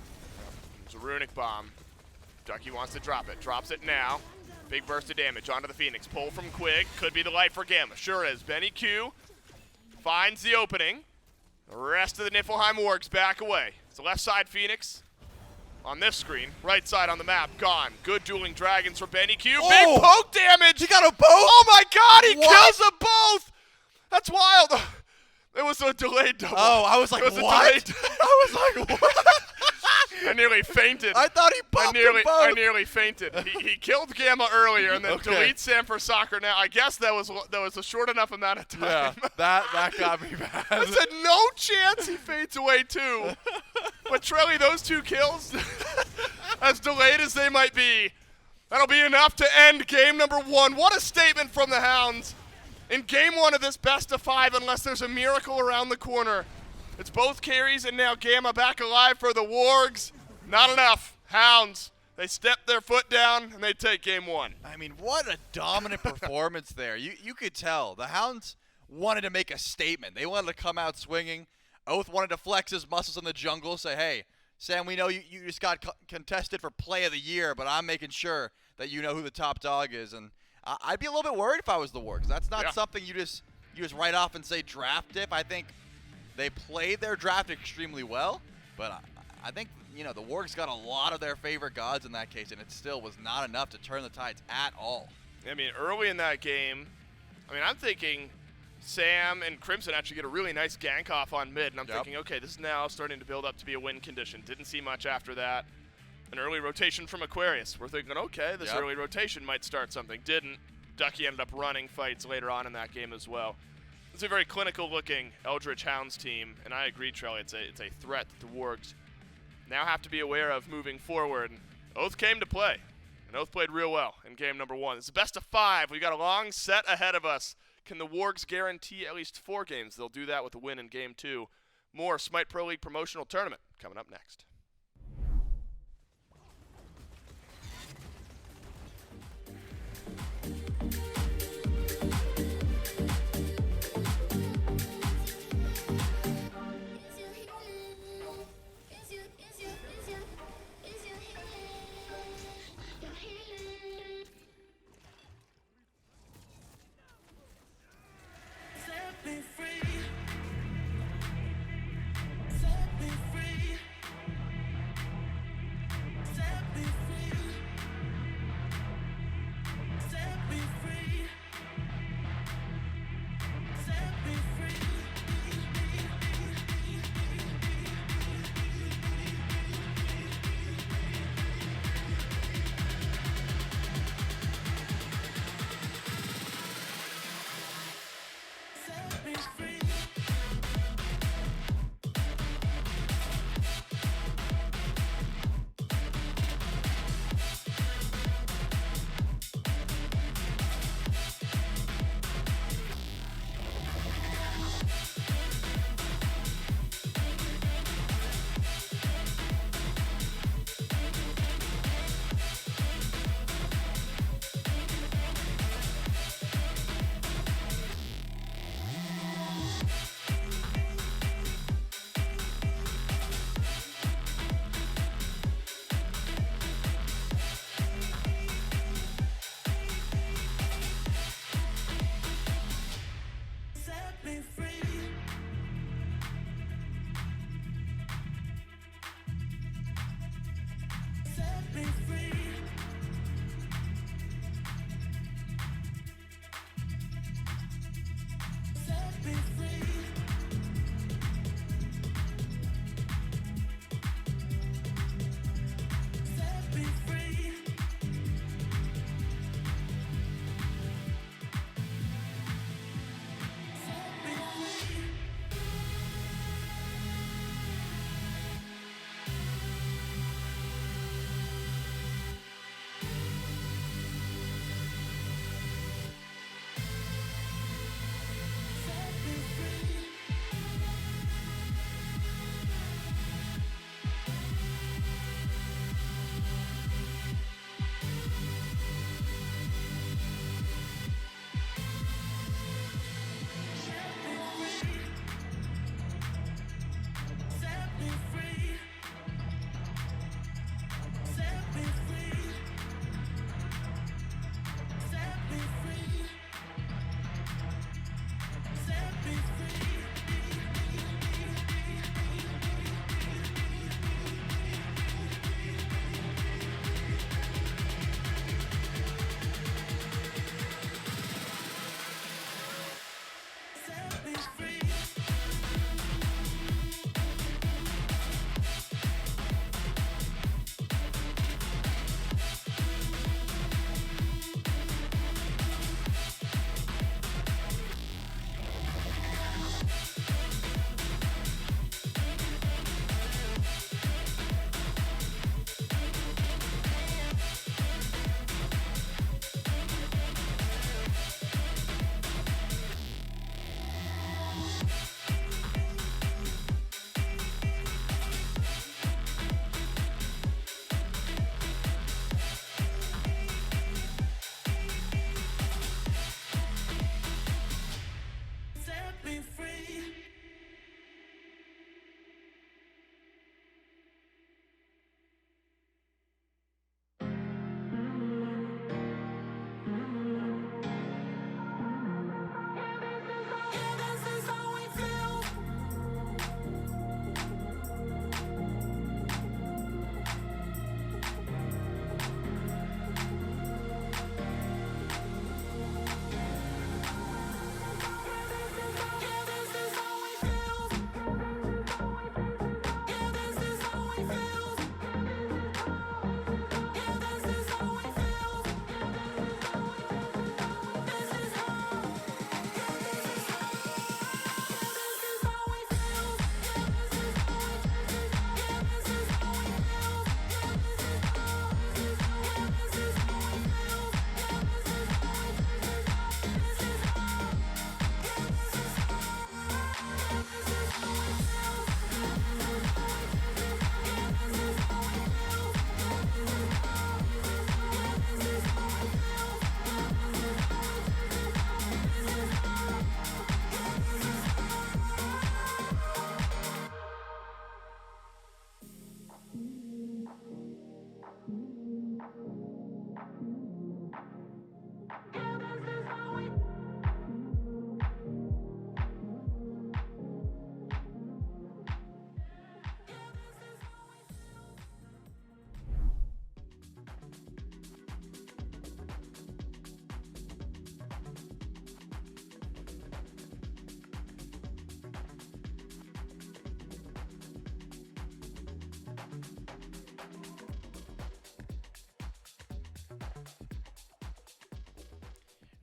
It's a runic bomb. Ducky wants to drop it. Drops it now. Big burst of damage onto the Phoenix. Pull from Quig. Could be the light for Gamma. Sure is. BennyQ finds the opening. The rest of the Niflheim Wargs back away. It's the left side Phoenix on this screen. Right side on the map. Gone. Good dueling dragons for BennyQ. Oh! Big poke damage. He got a both? Oh my god, he What? kills them both. That's wild. It was a delayed double. Oh, I was like, It was a what? delayed- I was like, what? I nearly fainted. I thought he popped them both. I nearly fainted. He killed Gamma earlier and then Okay. deletes Sam for soccer now. I guess that was a short enough amount of time. Yeah, that got me bad. I said no chance he fades away too. But Trelly, those 2 kills, as delayed as they might be, that'll be enough to end game number 1. What a statement from the Hounds. In game 1 of this best of 5, unless there's a miracle around the corner. It's both carries and now Gamma back alive for the Wargs. Not enough. Hounds, they step their foot down and they take game 1. I mean, what a dominant performance there. You could tell. The Hounds wanted to make a statement. They wanted to come out swinging. Oathhh wanted to flex his muscles in the jungle, say, hey, Sam, we know you just got contested for play of the year, but I'm making sure that you know who the top dog is. And I'd be a little bit worried if I was the Wargs. That's not something you just write off and say draft dip. I think they played their draft extremely well, but I think, the Wargs got a lot of their favorite gods in that case, and it still was not enough to turn the tides at all. I mean, early in that game, I'm thinking Sam and Crimson actually get a really nice gank off on mid, and I'm thinking, okay, this is now starting to build up to be a win condition. Didn't see much after that. An early rotation from Aquarius. We're thinking, okay, this early rotation might start something. Didn't. Ducky ended up running fights later on in that game as well. It's a very clinical-looking Eldritch Hounds team, and I agree, Trelly, it's a threat that the Wargs now have to be aware of moving forward. Oathhh came to play, and Oathhh played real well in game number 1. It's the best of 5. We've got a long set ahead of us. Can the Wargs guarantee at least 4 games? They'll do that with a win in game 2. More Smite Pro League promotional tournament coming up next.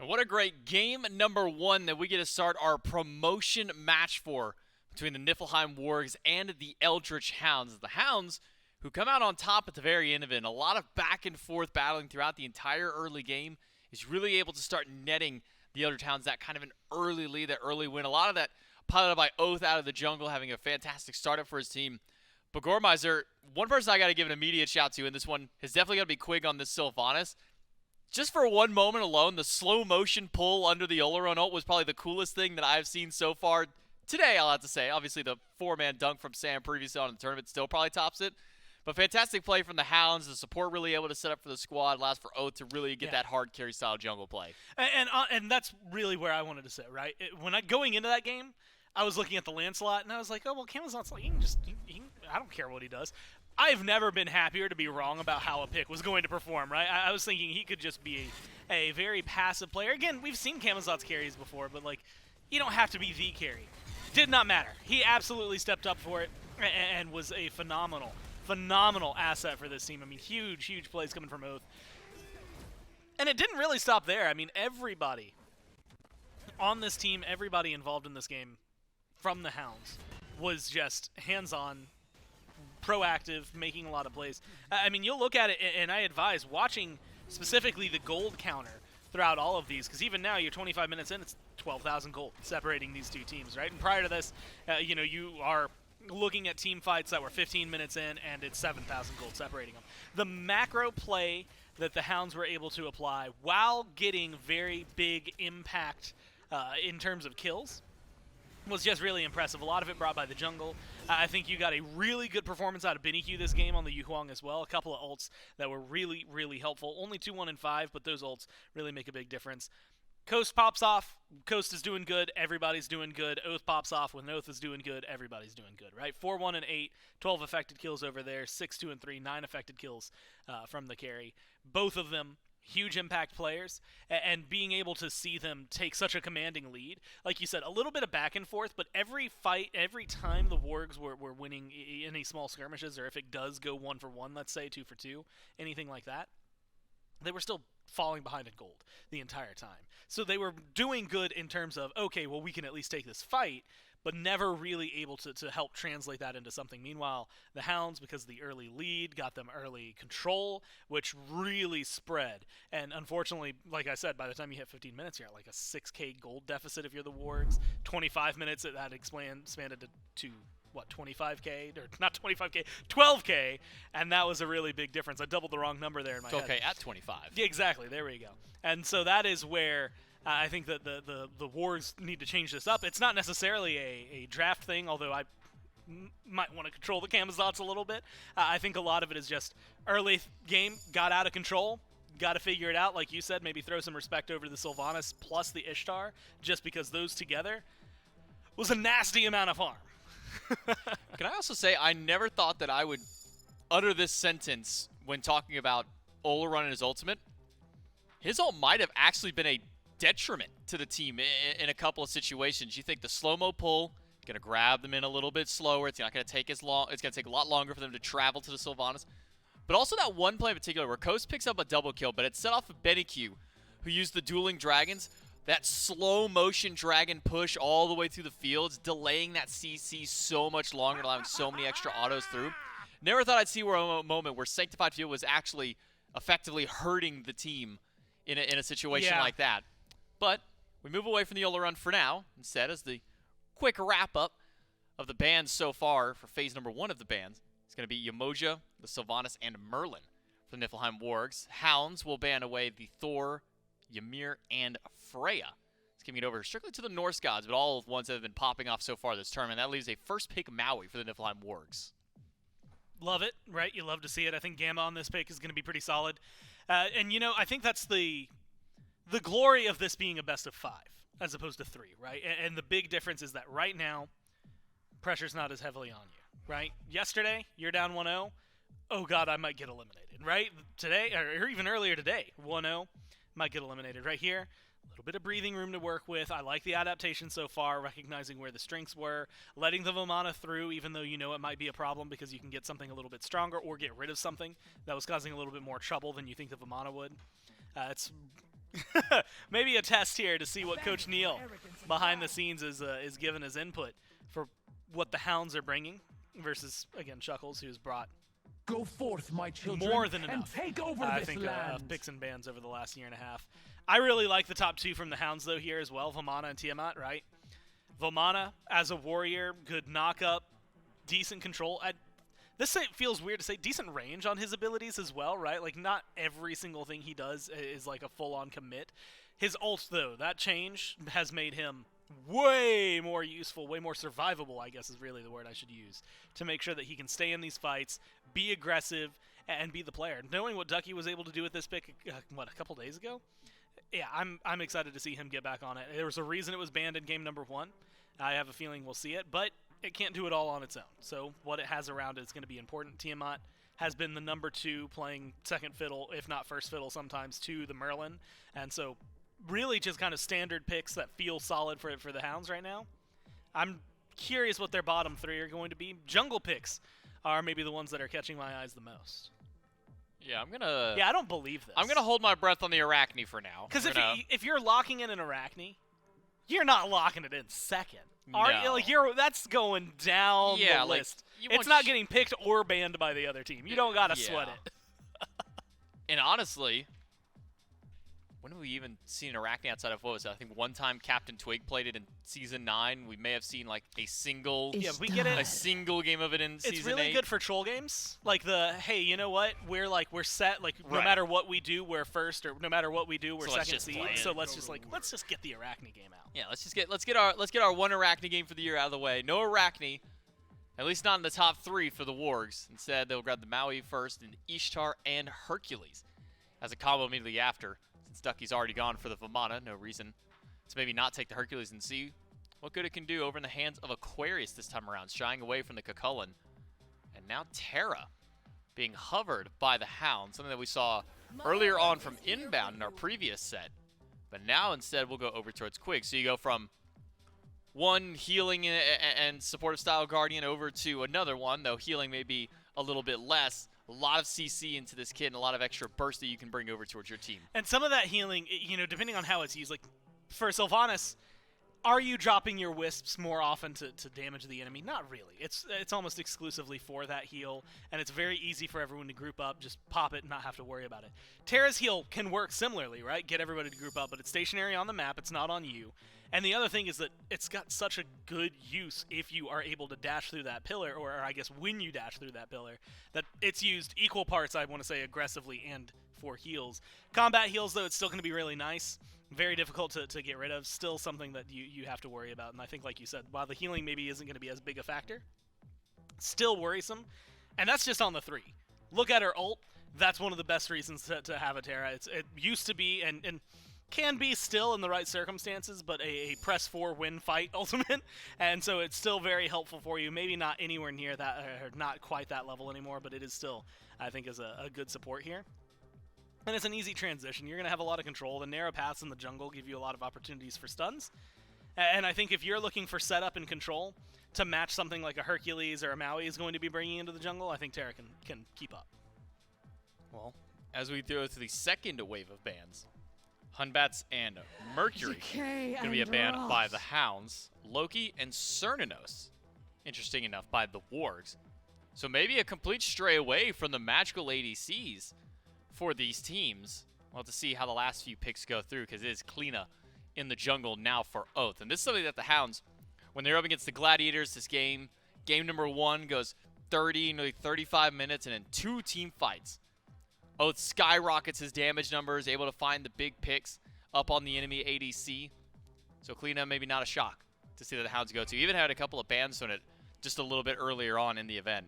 And what a great game number 1 that we get to start our promotion match for between the Niflheim Wargs and the Eldritch Hounds. The Hounds, who come out on top at the very end of it, and a lot of back and forth battling throughout the entire early game, is really able to start netting the Eldritch Hounds that kind of an early lead, that early win. A lot of that piloted by Oathhh out of the jungle, having a fantastic startup for his team. But Gormizer, one person I got to give an immediate shout to, and this one has definitely got to be Quig on this Sylvanus. Just for one moment alone, the slow motion pull under the Olorun ult was probably the coolest thing that I've seen so far today, I'll have to say. Obviously, the 4-man dunk from Sam previously on in the tournament still probably tops it. But fantastic play from the Hounds. The support really able to set up for the squad. Allows for Oathhh to really get that hard carry style jungle play. And that's really where I wanted to sit, right? Going into that game, I was looking at the Lancelot, and I was like, oh, well, Camazotz, I don't care what he does. I've never been happier to be wrong about how a pick was going to perform, right? I was thinking he could just be a very passive player. Again, we've seen Camazotz carries before, but, you don't have to be the carry. Did not matter. He absolutely stepped up for it and was a phenomenal asset for this team. I mean, huge plays coming from Oathhh. And it didn't really stop there. I mean, everybody on this team, everybody involved in this game from the Hounds was just hands-on, proactive, making a lot of plays. I mean, you'll look at it, and I advise watching specifically the gold counter throughout all of these, because even now, you're 25 minutes in, it's 12,000 gold separating these two teams, right? And prior to this, you are looking at team fights that were 15 minutes in, and it's 7,000 gold separating them. The macro play that the Hounds were able to apply while getting very big impact in terms of kills was just really impressive. A lot of it brought by the jungle. I think you got a really good performance out of BennyQ this game on the Huang as well. A couple of ults that were really helpful. Only 2, 1, and 5, but those ults really make a big difference. Coast pops off. Coast is doing good. Everybody's doing good. Oathhh pops off. When Oathhh is doing good, everybody's doing good, right? 4, 1, and 8. 12 affected kills over there. 6, 2, and 3. 9 affected kills from the carry. Both of them huge impact players, and being able to see them take such a commanding lead. Like you said, a little bit of back and forth, but every fight, every time the Wargs were winning any small skirmishes, or if it does go 1 for 1, let's say 2 for 2, anything like that, they were still falling behind in gold the entire time. So they were doing good in terms of, okay, well, we can at least take this fight, but never really able to help translate that into something. Meanwhile, the Hounds, because of the early lead, got them early control, which really spread. And unfortunately, like I said, by the time you hit 15 minutes, you're at like a 6k gold deficit if you're the Wargs. 25 minutes, that expanded to what, 25k? Or not 25k, 12k, and that was a really big difference. I doubled the wrong number there in my head. Okay, at 25. Yeah, exactly, there we go. And so that is where I think that the Wargs need to change this up. It's not necessarily a draft thing, although I might want to control the Camazotz a little bit. I think a lot of it is just early game got out of control. Got to figure it out, like you said, maybe throw some respect over the Sylvanus plus the Ishtar, just because those together was a nasty amount of harm. Can I also say, I never thought that I would utter this sentence when talking about Olorun and his ultimate. His ult might have actually been a detriment to the team in a couple of situations. You think the slow-mo pull, going to grab them in a little bit slower. It's not going to take as long. It's going to take a lot longer for them to travel to the Sylvanus. But also that one play in particular where Coast picks up a double kill, but it's set off of BennyQ, who used the dueling dragons. That slow motion dragon push all the way through the fields, delaying that CC so much longer, allowing so many extra autos through. Never thought I'd see a moment where Sanctified Field was actually effectively hurting the team in a situation like that. But we move away from the Olorun for now, instead, as the quick wrap-up of the bans so far for phase number 1 of the bans. It's going to be Yamoja, the Sylvanus, and Merlin for the Niflheim Wargs. Hounds will ban away the Thor, Ymir, and Freya. It's giving it over strictly to the Norse gods, but all ones that have been popping off so far this tournament. That leaves a first pick Maui for the Niflheim Wargs. Love it, right? You love to see it. I think Gamma on this pick is going to be pretty solid. And, I think that's the glory of this being a best of 5 as opposed to 3, right? And the big difference is that right now, pressure's not as heavily on you, right? Yesterday, you're down 1-0. Oh, God, I might get eliminated, right? Today, or even earlier today, 1-0, might get eliminated. Right here, a little bit of breathing room to work with. I like the adaptation so far, recognizing where the strengths were, letting the Vamana through, even though you know it might be a problem because you can get something a little bit stronger or get rid of something that was causing a little bit more trouble than you think the Vamana would. Maybe a test here to see what Coach Neil behind the scenes is giving his input for what the Hounds are bringing versus, again, Chuckles, who's brought Go forth, my children, more than and enough, take over I this think, land. picks and bans over the last year and a half. I really like the top 2 from the Hounds, though, here as well, Vamana and Tiamat, right? Vamana, as a warrior, good knock-up, decent control. This feels weird to say, decent range on his abilities as well, right? Like, not every single thing he does is like a full-on commit. His ult, though, that change has made him way more useful, way more survivable, I guess is really the word I should use, to make sure that he can stay in these fights, be aggressive, and be the player. Knowing what Ducky was able to do with this pick, a couple days ago? Yeah, I'm excited to see him get back on it. There was a reason it was banned in game number 1. I have a feeling we'll see it, but it can't do it all on its own. So what it has around it is going to be important. Tiamat has been the number 2 playing second fiddle, if not first fiddle sometimes, to the Merlin. And so really just kind of standard picks that feel solid for the Hounds right now. I'm curious what their bottom 3 are going to be. Jungle picks are maybe the ones that are catching my eyes the most. Yeah, I'm gonna. Yeah, I don't believe this. I'm gonna hold my breath on the Arachne for now. Because if you're locking in an Arachne, you're not locking it in second. No. That's going down Yeah, the like, list. you It's want not getting picked or banned by the other team. You don't gotta Yeah. sweat it. And honestly, when have we even seen Arachne outside of, what was it? I think one time Captain Twig played it in Season 9. We may have seen like a single We get it. a single game of it in It's Season really 8. good for troll games. Like hey, you know what? We're set. Like no Right. matter what we do, we're first, or no matter what we do, we're So let's second just seed. play it. So let's just get the Arachne game out. Yeah, let's get our one Arachne game for the year out of the way. No Arachne, at least not in the top 3 for the Wargs. Instead, they'll grab the Maui first and Ishtar and Hercules as a combo immediately after. Since Ducky's already gone for the Vamana, no reason to maybe not take the Hercules and see what good it can do over in the hands of Aquarius this time around, shying away from the Chulainn. And now Terra being hovered by the Hound, something that we saw earlier on from inbound in our previous set. But now instead we'll go over towards Quig. So you go from one healing and supportive style Guardian over to another one, though healing may be a little bit less. A lot of CC into this kit and a lot of extra burst that you can bring over towards your team. And some of that healing, depending on how it's used, like for Sylvanus, are you dropping your wisps more often to damage the enemy? Not really. It's almost exclusively for that heal, and it's very easy for everyone to group up, just pop it and not have to worry about it. Terra's heal can work similarly, right? Get everybody to group up, but it's stationary on the map, it's not on you. And the other thing is that it's got such a good use if you are able to dash through that pillar, or I guess when you dash through that pillar, that it's used equal parts, I want to say, aggressively and for heals. Combat heals, though, it's still going to be really nice. Very difficult to get rid of. Still something that you have to worry about. And I think, like you said, while the healing maybe isn't going to be as big a factor, still worrisome. And that's just on the 3. Look at her ult. That's one of the best reasons to have a Terra. It used to be, and can be still in the right circumstances, but a press 4 win fight ultimate, and so it's still very helpful for you. Maybe not anywhere near that, or not quite that level anymore, but it is still, I think, is a good support here. And it's an easy transition. You're going to have a lot of control. The narrow paths in the jungle give you a lot of opportunities for stuns, and I think if you're looking for setup and control to match something like a Hercules or a Maui is going to be bringing into the jungle, I think Terra can keep up. Well, as we go to the second wave of bans, Hunbats and Mercury going to be a ban by the Hounds, Loki and Cernunnos, interesting enough, by the Wargs. So maybe a complete stray away from the magical ADCs for these teams. We'll have to see how the last few picks go through, because it is Cliodhna in the jungle now for Oathhh. And this is something that the Hounds, when they're up against the Gladiators, this game number 1 goes 30, nearly 35 minutes, and in 2 team fights. Oathhh skyrockets his damage numbers, able to find the big picks up on the enemy ADC. So Cliodhna maybe not a shock to see that the Hounds go to. Even had a couple of bans on it just a little bit earlier on in the event.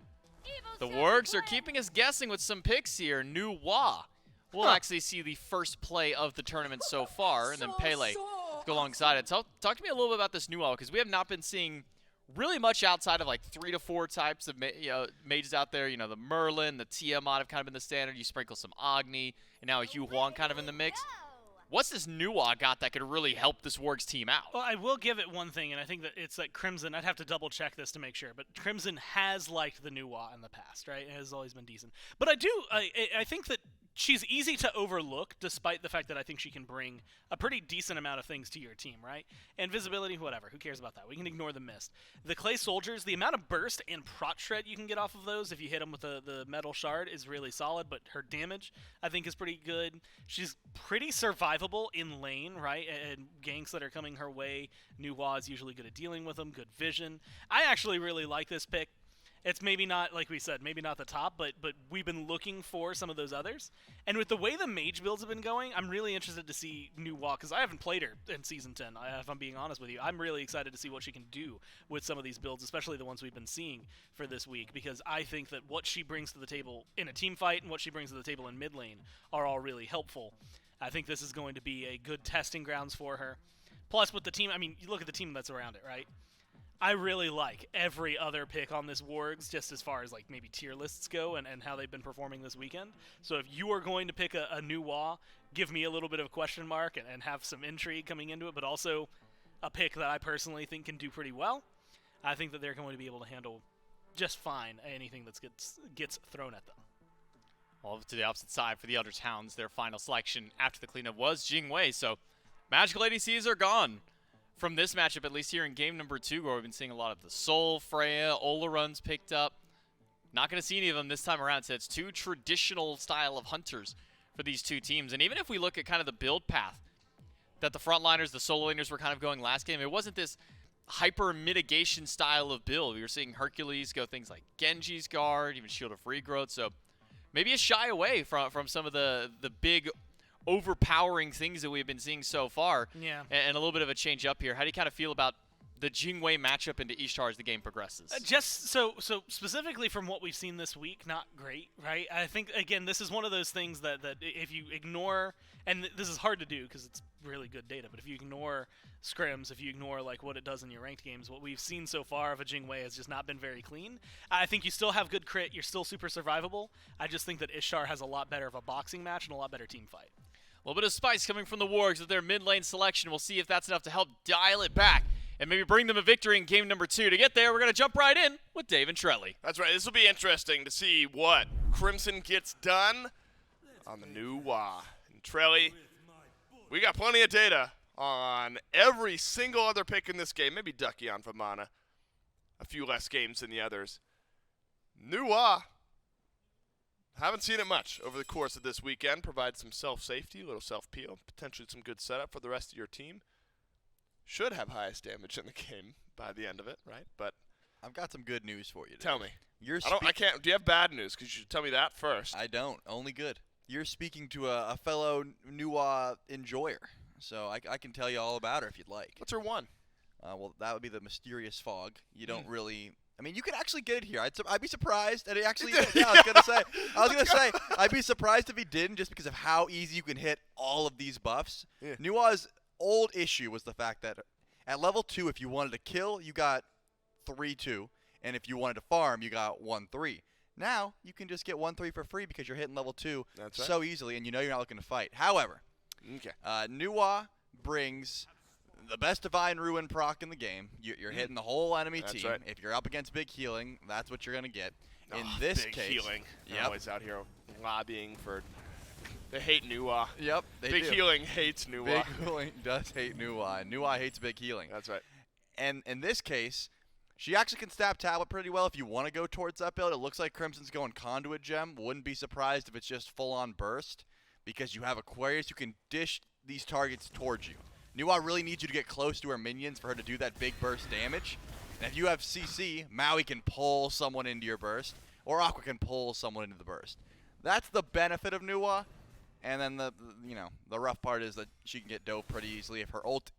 The Wargs are keeping us guessing with some picks here. Oathhh. We'll actually see the first play of the tournament so far, and then Pele go alongside it. Talk to me a little bit about this Oathhh, because we have not been seeing really much outside of like 3 to 4 types of mages out there. The Merlin, the Tiamat have kind of been the standard. You sprinkle some Agni, and now a Huang kind of in the mix. What's this Oathhh got that could really help this Wargs team out? Well, I will give it one thing, and I think that it's like Crimson. I'd have to double check this to make sure, but Crimson has liked the Oathhh in the past, right? It has always been decent. But I think that she's easy to overlook, despite the fact that I think she can bring a pretty decent amount of things to your team, right? Invisibility, whatever. Who cares about that? We can ignore the mist. The Clay Soldiers, the amount of burst and prot shred you can get off of those if you hit them with the metal shard is really solid, but her damage, I think, is pretty good. She's pretty survivable in lane, right? And ganks that are coming her way, Nuwa is usually good at dealing with them, good vision. I actually really like this pick. It's maybe not, like we said, maybe not the top, but we've been looking for some of those others. And with the way the mage builds have been going, I'm really interested to see Nuwa, because I haven't played her in Season 10, if I'm being honest with you. I'm really excited to see what she can do with some of these builds, especially the ones we've been seeing for this week, because I think that what she brings to the table in a team fight and what she brings to the table in mid lane are all really helpful. I think this is going to be a good testing grounds for her. Plus, with the team, I mean, you look at the team that's around it, right? I really like every other pick on this Wargs, just as far as like maybe tier lists go and how they've been performing this weekend. So if you are going to pick a new Wa, give me a little bit of a question mark and have some intrigue coming into it, but also a pick that I personally think can do pretty well. I think that they're going to be able to handle just fine anything that gets thrown at them. Well, to the opposite side for the Eldritch Hounds, their final selection after the cleanup was Jing Wei, so magical ADCs are gone. From this matchup, at least here in game number 2, where we've been seeing a lot of the Soul, Freya, Olorun's picked up. Not going to see any of them this time around, so it's 2 traditional style of hunters for these 2 teams. And even if we look at kind of the build path that the frontliners, the solo laners were kind of going last game, it wasn't this hyper mitigation style of build. We were seeing Hercules go things like Genji's Guard, even Shield of Regrowth, so maybe a shy away from some of the big overpowering things that we've been seeing so far. Yeah. And a little bit of a change up here. How do you kind of feel about the Jing Wei matchup into Ishtar as the game progresses? Just so specifically from what we've seen this week, not great, right? I think, again, this is one of those things that if you ignore, and this is hard to do because it's really good data, but if you ignore scrims, if you ignore like what it does in your ranked games, what we've seen so far of a Jing Wei has just not been very clean. I think you still have good crit, you're still super survivable. I just think that Ishtar has a lot better of a boxing match and a lot better team fight. A little bit of spice coming from the Wargs with their mid lane selection. We'll see if that's enough to help dial it back and maybe bring them a victory in game number 2. To get there, we're going to jump right in with Dave and Trelly. That's right. This will be interesting to see what Crimson gets done on the new Wa. And Trelly, we got plenty of data on every single other pick in this game. Maybe Ducky on Vamana. A few less games than the others. New Wa. Haven't seen it much over the course of this weekend. Provide some self-safety, a little self-peel, potentially some good setup for the rest of your team. Should have highest damage in the game by the end of it, right? But I've got some good news for you today. tell me. I can't. Do you have bad news? Because you should tell me that first. I don't. Only good. You're speaking to a fellow Nuwa enjoyer, so I can tell you all about her if you'd like. What's her one? Well, that would be the Mysterious Fog. You don't really... I mean, you could actually get it here. I'd be surprised. And it actually, yeah, I was gonna say, I'd be surprised if he didn't, just because of how easy you can hit all of these buffs. Yeah. Nuwa's old issue was the fact that at level 2, if you wanted to kill, you got 3-2, and if you wanted to farm, you got 1-3. Now you can just get 1-3 for free because you're hitting level 2 so easily, and you know you're not looking to fight. However, Nuwa brings the best Divine Ruin proc in the game. You're hitting the whole enemy team. Right. If you're up against big healing, that's what you're going to get. In this big case, healing. They're always out here lobbying for. They hate Nuwa. Yep, they Big do. healing hates Nuwa. Big healing does hate Nuwa. Nuwa hates big healing. That's right. And in this case, she actually can stab Tablet pretty well if you want to go towards that build. It looks like Crimson's going Conduit Gem. Wouldn't be surprised if it's just full-on burst, because you have Aquarius. You can dish these targets towards you. Nuwa really needs you to get close to her minions for her to do that big burst damage. And if you have CC, Maui can pull someone into your burst, or Aqua can pull someone into the burst. That's the benefit of Nuwa. And then the rough part is that she can get dove pretty easily if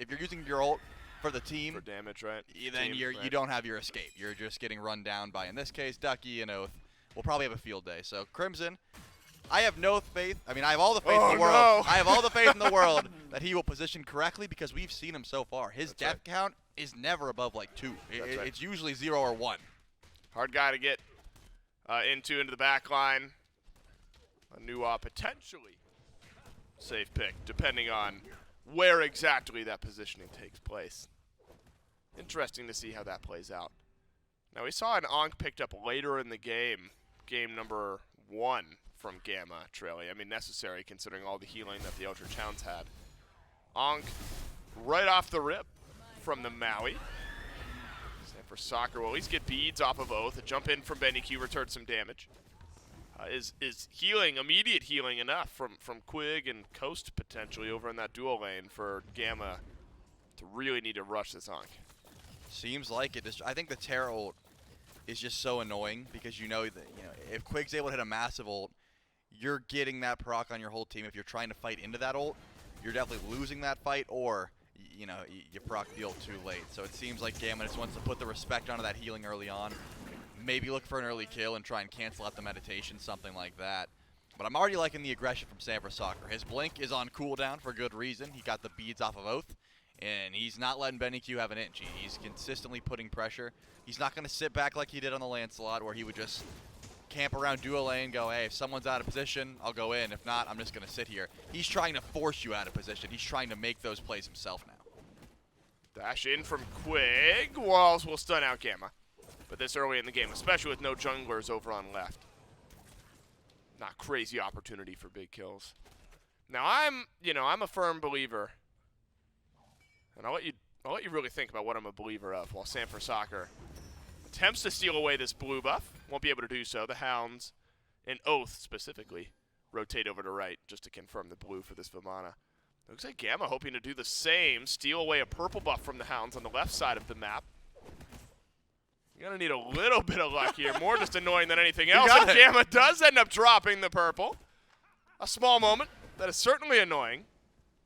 you're using your ult for the team For damage, right? then you don't have your escape. You're just getting run down by, in this case, Ducky and Oathhh. We'll probably have a field day. So Crimson, I have no faith. I mean, I have all the faith in the world. No. I have all the faith in the world that he will position correcly, because we've seen him so far. His death count is never above like 2. It's usually 0 or 1. Hard guy to get into the back line. A new potentially safe pick, depending on where exactly that positioning takes place. Interesting to see how that plays out. Now, we saw an Ankh picked up later in the game, game number 1 from Gamma Trelly. I mean, necessary considering all the healing that the Eldritch Hounds had. Onk right off the rip from the Maui. For Soccer will at least get beads off of Oathhh. A jump in from BennyQ, return some damage. Is healing, immediate healing enough from Quig and Coast potentially over in that dual lane for Gamma to really need to rush this Onk? Seems like it. I think the Terra ult is just so annoying because you know that if Quig's able to hit a massive ult, you're getting that proc on your whole team. If you're trying to fight into that ult, you're definitely losing that fight, or you proc the ult too late. So it seems like Gamma just wants to put the respect onto that healing early on. Maybe look for an early kill and try and cancel out the meditation, something like that. But I'm already liking the aggression from VaporishCoast. His blink is on cooldown for good reason. He got the beads off of Oathhh, and he's not letting BennyQ have an inch. He's consistently putting pressure. He's not going to sit back like he did on the Lancelot, where he would just camp around dual lane, go, hey, if someone's out of position, I'll go in. If not, I'm just going to sit here. He's trying to force you out of position. He's trying to make those plays himself now. Dash in from Quig. Walls will stun out Gamma. But this early in the game, especially with no junglers over on left. Not crazy opportunity for big kills. Now I'm a firm believer. And I'll let you really think about what I'm a believer of while VaporishCoast attempts to steal away this blue buff. Won't be able to do so. The Hounds, and Oathhh specifically, rotate over to right just to confirm the blue for this Vamana. Looks like Gamma hoping to do the same, steal away a purple buff from the Hounds on the left side of the map. You're going to need a little bit of luck here, more just annoying than anything else. And Gamma does end up dropping the purple. A small moment that is certainly annoying.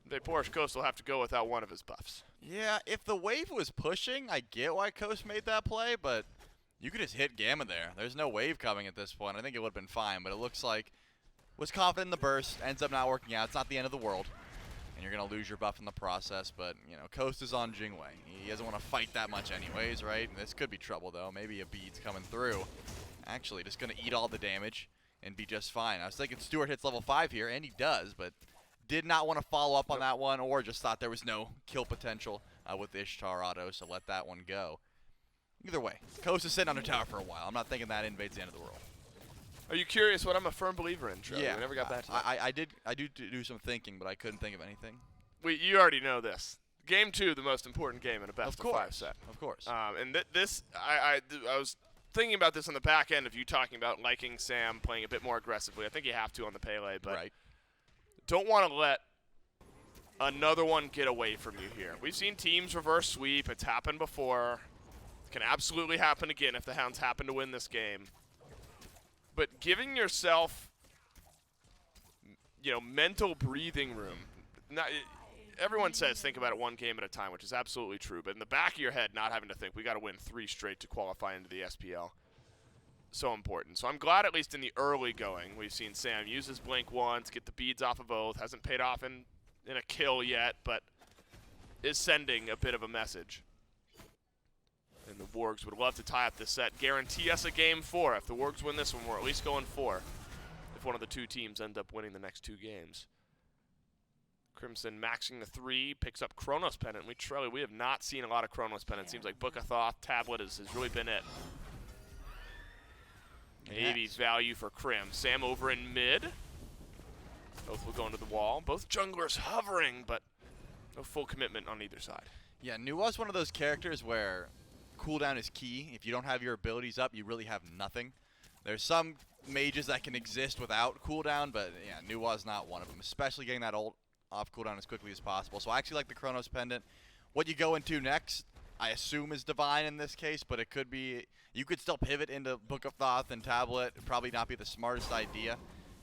VaporishCoast will have to go without one of his buffs. Yeah, if the wave was pushing, I get why Coast made that play, but you could just hit Gamma there. There's no wave coming at this point. I think it would have been fine, but it looks like was confident in the burst, ends up not working out. It's not the end of the world. And you're going to lose your buff in the process, but, Coast is on Jing Wei. He doesn't want to fight that much anyways, right? And this could be trouble, though. Maybe a bead's coming through. Actually, just going to eat all the damage and be just fine. I was thinking Stuart hits level 5 here, and he does, but did not want to follow up on that one, or just thought there was no kill potential with the Ishtar auto, so let that one go. Either way, Coast is sitting under tower for a while. I'm not thinking that invades the end of the world. Are you curious what I'm a firm believer in, Trevor? Yeah, We never got back to that. I do do some thinking, but I couldn't think of anything. You already know this. Game 2, the most important game in a best of 5 set. Of course. And I was thinking about this on the back end of you talking about liking Sam playing a bit more aggressively. I think you have to on the Pele, but right. Don't want to let another one get away from you here. We've seen teams reverse sweep. It's happened before. It can absolutely happen again if the Hounds happen to win this game. But giving yourself, mental breathing room. Everyone says think about it one game at a time, which is absolutely true. But in the back of your head, not having to think, we got to win 3 straight to qualify into the SPL. So important. So I'm glad, at least in the early going, we've seen Sam use his blink once, get the beads off of Oathhh. Hasn't paid off in a kill yet, but is sending a bit of a message. And the Wargs would love to tie up this set. Guarantee us a game 4. If the Wargs win this one, we're at least going 4. If one of the two teams end up winning the next 2 games. Crimson maxing the 3, picks up Chronos Pendant. We have not seen a lot of Chronos Pendant. Seems like Book of Thoth tablet has really been it. Maybe value for Crim. Sam over in mid. Both will go into the wall. Both junglers hovering, but no full commitment on either side. Yeah, Nuwa's one of those characters where cooldown is key. If you don't have your abilities up, you really have nothing. There's some mages that can exist without cooldown, but yeah, Nuwa's not one of them, especially getting that ult off cooldown as quickly as possible. So I actually like the Chronos Pendant. What you go into next, I assume, is Divine in this case, but it could be, you could still pivot into Book of Thoth and Tablet. It'd probably not be the smartest idea,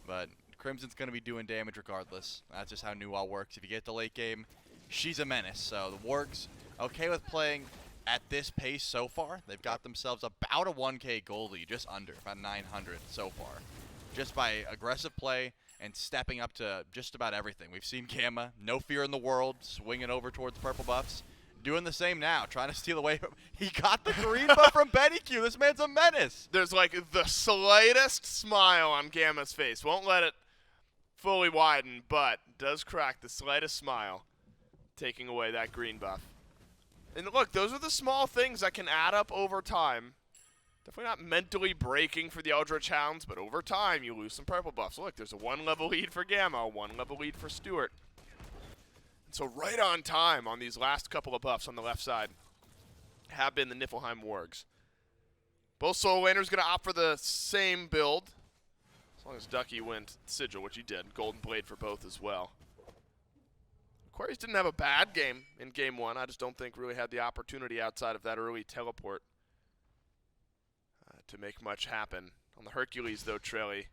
but Crimson's going to be doing damage regardless. That's just how Nuwa works. If you get the late game, she's a menace. So the Wargs, okay with playing at this pace so far. They've got themselves about a 1K goal lead, just under, about 900 so far. Just by aggressive play and stepping up to just about everything. We've seen Gamma, no fear in the world, swinging over towards purple buffs. Doing the same now, trying to steal away. He got the green buff from BennyQ. This man's a menace. There's like the slightest smile on Gamma's face. Won't let it fully widen, but does crack the slightest smile, taking away that green buff. And look, those are the small things that can add up over time Definitely not mentally breaking for the Eldritch Hounds, but over time you lose some purple buffs. Look, there's a 1-level lead for Gamma, a 1-level lead for Stuart. And so right on time on these last couple of buffs on the left side have been the Niflheim Wargs. Both solo laners going to opt for the same build, as long as Ducky went Sigil, which he did. Golden Blade for both as well. Aquarius didn't have a bad game in Game 1. I just don't think really had the opportunity outside of that early teleport to make much happen. On the Hercules, though, Trelly,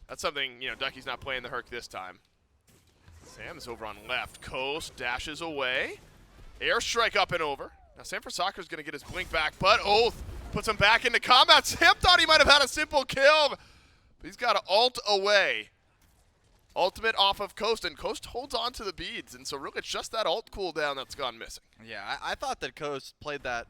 that's something, Ducky's not playing the Herc this time. Sam is over on left. Coast dashes away. Airstrike up and over. Now Sam for Soccer's going to get his blink back, but Oathhh puts him back into combat. Sam thought he might have had a simple kill, but he's got to ult away. Ultimate off of Coast, and Coast holds on to the beads, and so really it's just that ult cooldown that's gone missing. Yeah, I thought that Coast played that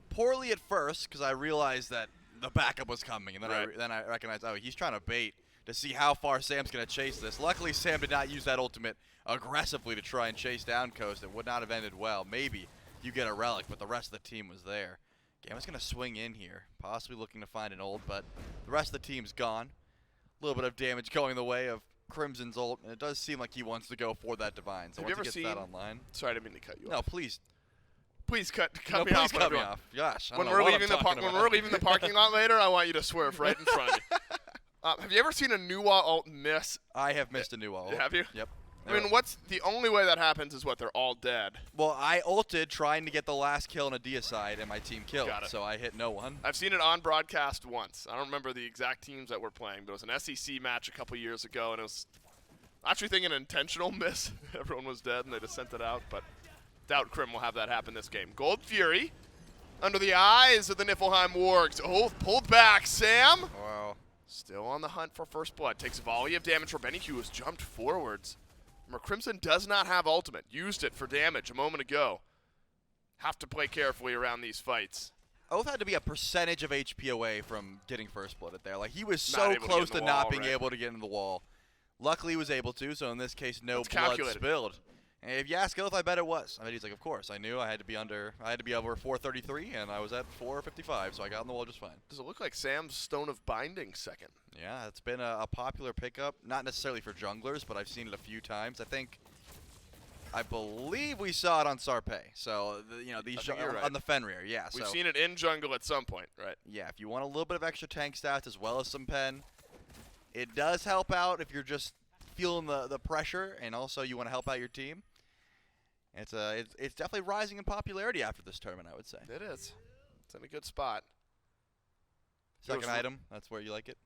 poorly at first because I realized that the backup was coming, and then I recognized, oh, he's trying to bait to see how far Sam's going to chase this. Luckily, Sam did not use that ultimate aggressively to try and chase down Coast. It would not have ended well. Maybe you get a relic, but the rest of the team was there. Gamma's going to swing in here, possibly looking to find an ult, but the rest of the team's gone. A little bit of damage going the way of Crimson's ult, and it does seem like he wants to go for that Divine. So have you once ever he seen gets that online. Sorry, I didn't mean to cut you off. No, please. Please cut No, me please off. cut me off. Gosh, I don't When know we're what leaving I'm the talking when about. we're leaving the parking lot later, I want you to swerve right in front of me. Have you ever seen a Nuwa ult miss? I have missed a new ult. Have you? Yep. I mean, what's the only way that happens is what they're all dead. Well, I ulted trying to get the last kill on a deicide, and my team killed. Got it. So I hit no one. I've seen it on broadcast once. I don't remember the exact teams that were playing, but it was an SEC match a couple years ago, and it was actually thinking an intentional miss. Everyone was dead, and they just sent it out, but doubt Crim will have that happen this game. Gold Fury under the eyes of the Niflheim Wargs. Oathhh pulled back. Sam Wow. still on the hunt for first blood. Takes a volley of damage for BennyQ, who has jumped forwards. Remember, Crimson does not have ultimate. Used it for damage a moment ago. Have to play carefully around these fights. Oathhh had to be a percentage of HP away from getting first blood at there. Like, he was Not so able to get close in the to wall, not being right. able to get in the wall. Luckily, he was able to, so in this case, no That's blood calculated. spilled. And if you ask Oathhh, I bet it was. I bet he's like, of course. I knew I had to be over 433, and I was at 455, so I got in the wall just fine. Does it look like Sam's Stone of Binding second? Yeah, it's been a popular pickup. Not necessarily for junglers, but I've seen it a few times. I believe we saw it on Sarpé. So, these think you're right. on the Fenrir, yeah. We've so, seen it in jungle at some point, right? yeah, if you want a little bit of extra tank stats as well as some pen, it does help out if you're just feeling the pressure, and also you want to help out your team. It's definitely rising in popularity after this tournament, I would say. It is. It's in a good spot. Second item, that's where you like it.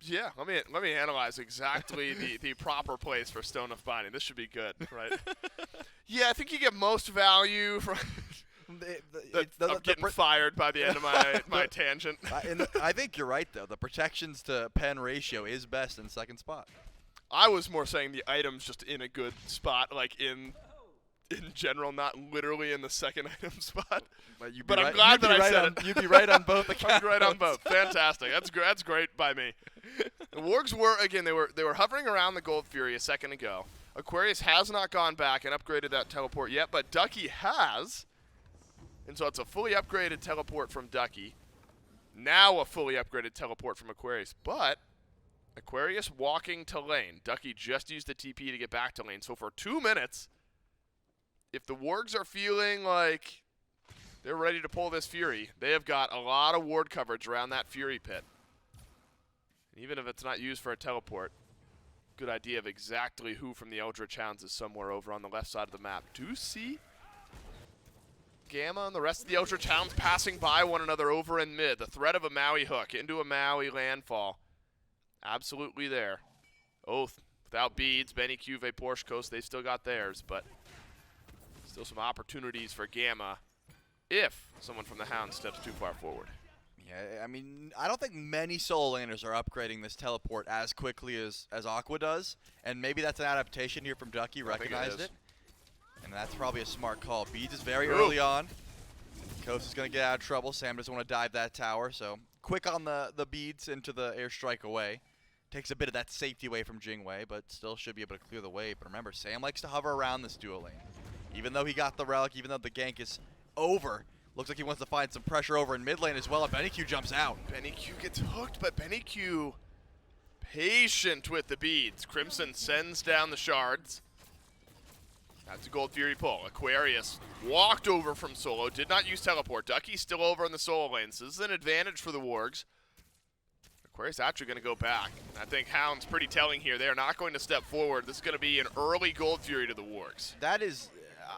Yeah, let me analyze exactly the proper place for Stone of Binding. This should be good, right? Yeah, I think you get most value from. I'm getting fired by the end of my tangent. I think you're right, though. The protections to pen ratio is best in second spot. I was more saying the item's just in a good spot, like in general, not literally in the second item spot. But I'm glad that I said it. You'd be right on both accounts. I'm right on both. Fantastic. That's great by me. The Wargs were, again, they were hovering around the Gold Fury a second ago. Aquarius has not gone back and upgraded that teleport yet, but Ducky has. And so it's a fully upgraded teleport from Ducky. Now a fully upgraded teleport from Aquarius. But Aquarius walking to lane. Ducky just used the TP to get back to lane. So for 2 minutes, if the Wargs are feeling like they're ready to pull this Fury, they have got a lot of ward coverage around that Fury pit. And even if it's not used for a teleport, good idea of exactly who from the Eldritch Hounds is somewhere over on the left side of the map. Do you see Gamma and the rest of the Eldritch Hounds passing by one another over in mid? The threat of a Maui hook into a Maui landfall. Absolutely there. Oathhh without beads. BennyQ, VaporishCoast, they've still got theirs, but still some opportunities for Gamma if someone from the Hound steps too far forward. Yeah, I mean, I don't think many solo laners are upgrading this teleport as quickly as Aqua does, and maybe that's an adaptation here from Ducky, recognized it. And that's probably a smart call. Beads is very early on. Coast is going to get out of trouble. Sam doesn't want to dive that tower, so quick on the beads into the airstrike away. Takes a bit of that safety away from Jing Wei, but still should be able to clear the way. But remember, Sam likes to hover around this duo lane. Even though he got the relic, even though the gank is over, Looks like he wants to find some pressure over in mid lane as well, and BennyQ jumps out. BennyQ gets hooked, but BennyQ patient with the beads. Crimson sends down the shards. That's a Gold Fury pull. Aquarius walked over from solo, did not use teleport. Ducky's still over in the solo lane, so this is an advantage for the Wargs. Aquarius actually going to go back. I think Hound's pretty telling here. They're not going to step forward. This is going to be an early Gold Fury to the Wargs. That is,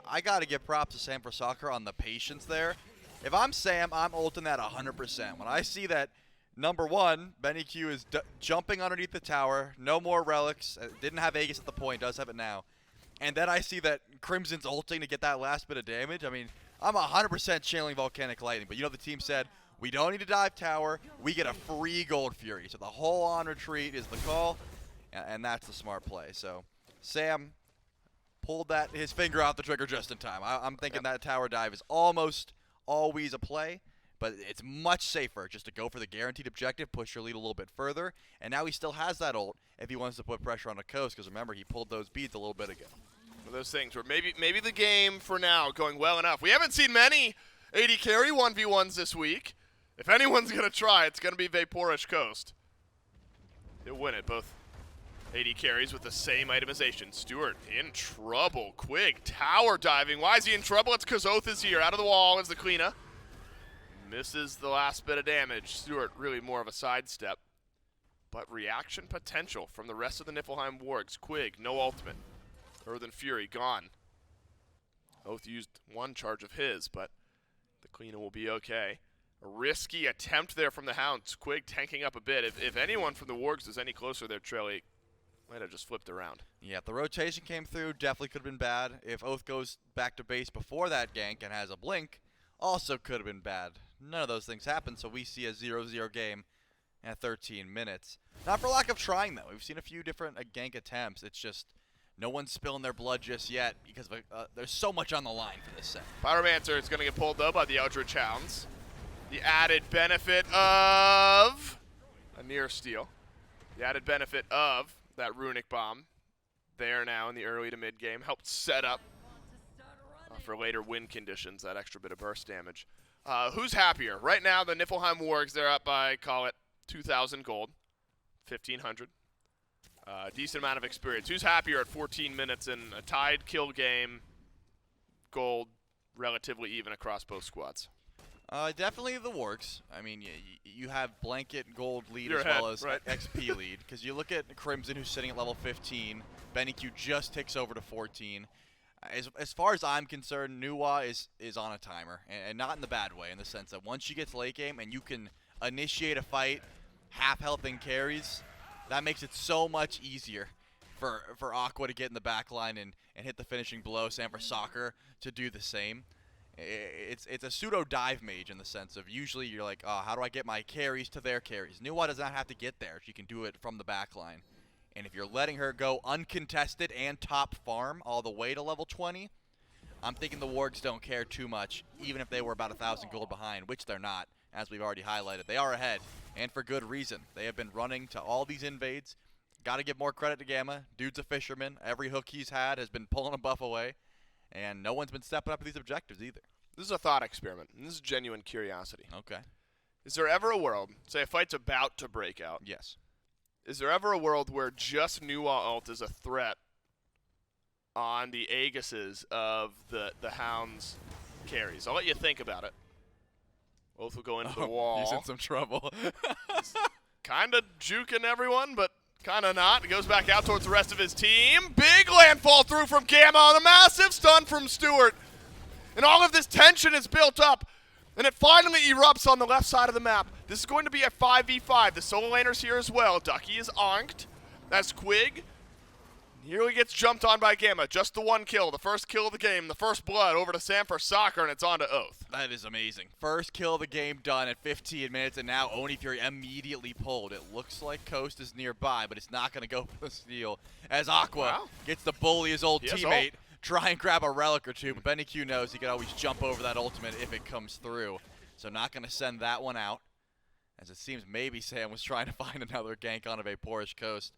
I got to give props to Sam for Soccer on the patience there. If I'm Sam, I'm ulting that 100%. When I see that, number one, BennyQ is jumping underneath the tower, no more relics, didn't have Aegis at the point, does have it now. And then I see that Crimson's ulting to get that last bit of damage. I mean, I'm 100% channeling Volcanic Lightning, but you know the team said, we don't need to dive tower, we get a free Gold Fury. So the whole on retreat is the call, and that's the smart play. So Sam pulled his finger off the trigger just in time. I'm thinking that tower dive is almost always a play, but it's much safer just to go for the guaranteed objective, push your lead a little bit further, and now he still has that ult if he wants to put pressure on the coast, because remember, he pulled those beads a little bit ago. One of those things where maybe the game for now going well enough. We haven't seen many AD carry 1v1s this week. If anyone's going to try, it's going to be VaporishCoast. They'll win it, both AD carries with the same itemization. Stuart in trouble. Quig tower diving. Why is he in trouble? It's because Oathhh is here. Out of the wall is the Cliodhna. Misses the last bit of damage. Stuart really more of a sidestep. But reaction potential from the rest of the Niflheim Wargs. Quig, no ultimate. Earthen Fury, gone. Oathhh used one charge of his, but the Cliodhna will be okay. A risky attempt there from the Hounds. Quig tanking up a bit. If anyone from the Wargs is any closer there, Trelly might have just flipped around. Yeah, if the rotation came through, definitely could have been bad. If Oathhh goes back to base before that gank and has a blink, also could have been bad. None of those things happened, so we see a 0-0 game at 13 minutes. Not for lack of trying, though. We've seen a few different gank attempts. It's just no one's spilling their blood just yet because there's so much on the line for this set. Pyromancer is going to get pulled, though, by the Eldritch Hounds. The added benefit of a near steal. The added benefit of that runic bomb there now in the early to mid game helped set up for later win conditions, that extra bit of burst damage. Who's happier? Right now, the Niflheim Wargs, they're up by, call it, 2,000 gold, 1,500. Decent amount of experience. Who's happier at 14 minutes in a tied kill game, gold, relatively even across both squads? Definitely the Wargs. I mean, you have blanket gold lead You're as ahead, well as right. XP lead. Because you look at Crimson, who's sitting at level 15. BennyQ just ticks over to 14. As far as I'm concerned, Nuwa is on a timer. And not in the bad way, in the sense that once you get to late game and you can initiate a fight, half health and carries, that makes it so much easier for Aqua to get in the back line and hit the finishing blow. Sam for Soccer to do the same. It's a pseudo dive mage in the sense of usually you're like, oh, how do I get my carries to their carries? Nuwa does not have to get there. She can do it from the back line. And if you're letting her go uncontested and top farm all the way to level 20, I'm thinking the Wargs don't care too much, even if they were about 1,000 gold behind, which they're not, as we've already highlighted. They are ahead, and for good reason. They have been running to all these invades. Got to give more credit to Gamma. Dude's a fisherman. Every hook he's had has been pulling a buff away. And no one's been stepping up to these objectives either. This is a thought experiment, and this is genuine curiosity. Okay. Is there ever a world, say a fight's about to break out, Yes. is there ever a world where just Nuwa ult is a threat on the Aegises of the Hounds carries? I'll let you think about it. Both will go into the wall. He's in some trouble. Kind of juking everyone, but kind of not. He goes back out towards the rest of his team. Big landfall through from Gamma on a massive stun from Stuart. And all of this tension is built up. And it finally erupts on the left side of the map. This is going to be a 5v5. The solo laner's here as well. Ducky is onked. That's Quig. Nearly gets jumped on by Gamma. Just the one kill. The first kill of the game. The first blood over to Sam for Soccer, and it's on to Oathhh. That is amazing. First kill of the game done at 15 minutes, and now Oni Fury immediately pulled. It looks like Coast is nearby, but it's not going to go for the steal. As Aqua gets to bully his old teammate, try and grab a relic or two, but BennyQ knows he can always jump over that ultimate if it comes through. So not going to send that one out, as it seems maybe Sam was trying to find another gank on a VaporishCoast.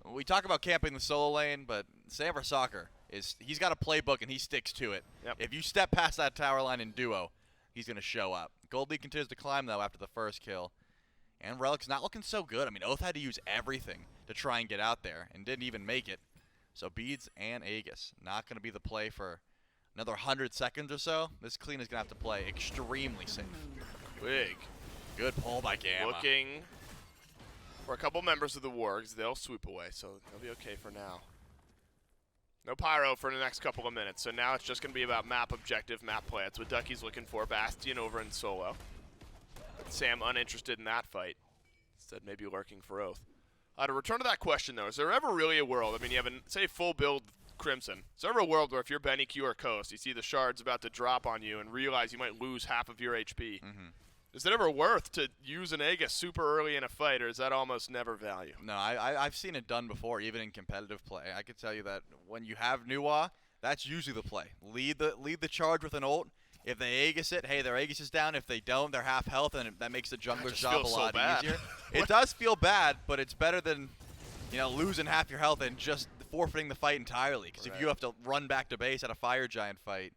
We talk about camping the solo lane, but Sam for Soccer he's got a playbook and he sticks to it. Yep. If you step past that tower line in duo, he's going to show up. Gold League continues to climb, though, after the first kill. And Relic's not looking so good. I mean, Oathhh had to use everything to try and get out there and didn't even make it. So Beads and Aegis not going to be the play for another 100 seconds or so. This clean is going to have to play extremely safe. Quig Good pull by Gamma. looking for a couple members of the Wargs. They'll swoop away, so they'll be okay for now. No pyro for the next couple of minutes, so now it's just going to be about map objective, map play. That's what Ducky's looking for. Bastion over in solo. Sam uninterested in that fight. Instead, maybe lurking for Oathhh. To return to that question, though, is there ever really a world, I mean, you have, say, full build Crimson. Is there ever a world where if you're BennyQ or Coast, you see the shards about to drop on you and realize you might lose half of your HP? Is it ever worth to use an Aegis super early in a fight, or is that almost never value? No, I've seen it done before, even in competitive play. I can tell you that when you have Nuwa, that's usually the play. Lead the charge with an ult. If they Aegis it, hey, their Aegis is down. If they don't, they're half health, and that makes the jungler's job a lot easier. It does feel bad, but it's better than, losing half your health and just forfeiting the fight entirely. Because if you have to run back to base at a fire giant fight,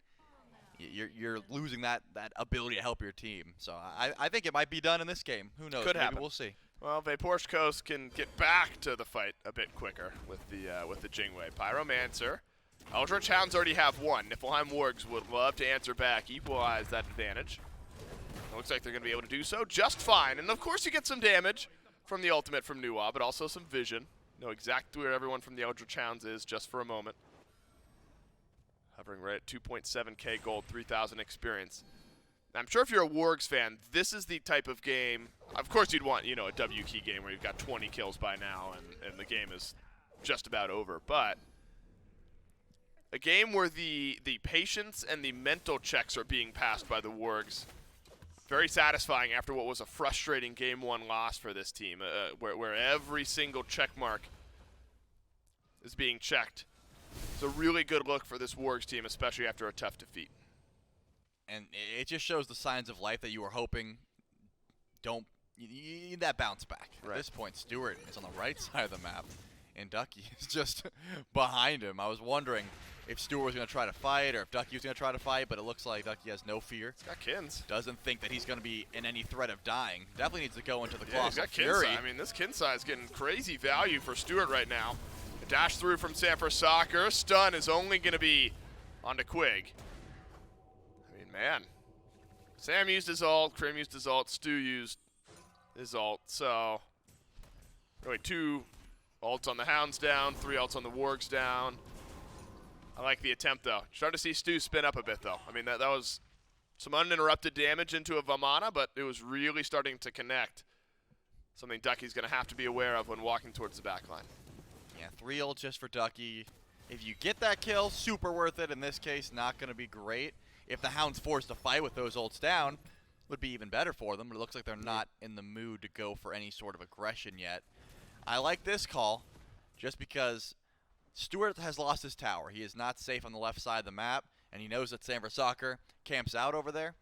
you're losing that ability to help your team. So I think it might be done in this game. Who knows? Could Maybe happen. We'll see. Well, VaporishCoast can get back to the fight a bit quicker with the Jingwei. Pyromancer. Eldritch Hounds already have one. Niflheim Wargs would love to answer back, equalize that advantage. It looks like they're going to be able to do so just fine. And of course you get some damage from the ultimate from Nuwa, but also some vision. Know exactly where everyone from the Eldritch Hounds is just for a moment. Hovering right at 2.7k gold, 3,000 experience. Now, I'm sure if you're a Wargs fan, this is the type of game. Of course you'd want, a W key game where you've got 20 kills by now and the game is just about over. But a game where the patience and the mental checks are being passed by the Wargs. Very satisfying after what was a frustrating Game 1 loss for this team, where every single check mark is being checked. It's a really good look for this Wargs team, especially after a tough defeat. And it just shows the signs of life that you were hoping you need that bounce back. At this point, Stuart is on the right side of the map, and Ducky is just behind him. I was wondering if Stuart was going to try to fight or if Ducky was going to try to fight, but it looks like Ducky has no fear. He's got Kins. Doesn't think that he's going to be in any threat of dying. Definitely needs to go into the He's Colossal got Fury. Kinsai. I mean, this Kinsai is getting crazy value for Stuart right now. A dash through from Sanford Soccer. Stun is only going to be onto Quig. I mean, man. Sam used his ult, Krim used his ult, Stu used his ult. So, really 2 ults on the Hounds down, 3 ults on the Wargs down. I like the attempt, though. Starting to see Stu spin up a bit, though. I mean, that was some uninterrupted damage into a Vamana, but it was really starting to connect. Something Ducky's going to have to be aware of when walking towards the back line. Yeah, 3 ults just for Ducky. If you get that kill, super worth it. In this case, not going to be great. If the Hound's forced to fight with those ults down, would be even better for them, but it looks like they're not in the mood to go for any sort of aggression yet. I like this call just because Stuart has lost his tower. He is not safe on the left side of the map, and he knows that Sanford Soccer camps out over there.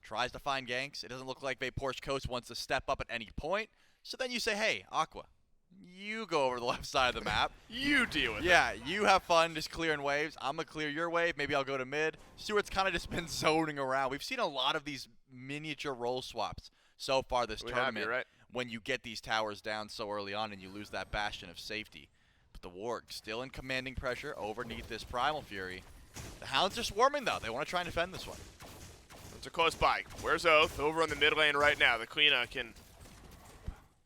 Tries to find ganks. It doesn't look like VaporishCoast wants to step up at any point. So then you say, hey, Aqua, you go over to the left side of the map. You deal with it. Yeah, you have fun just clearing waves. I'm going to clear your wave. Maybe I'll go to mid. Stuart's kind of just been zoning around. We've seen a lot of these miniature role swaps so far this tournament. You're right. When you get these towers down so early on and you lose that bastion of safety. But the Warg still in commanding pressure overneath this Primal Fury. The Hounds are swarming, though. They want to try and defend this one. It's a close by. Where's Oathhh? Over on the mid lane right now. The Cliodhna can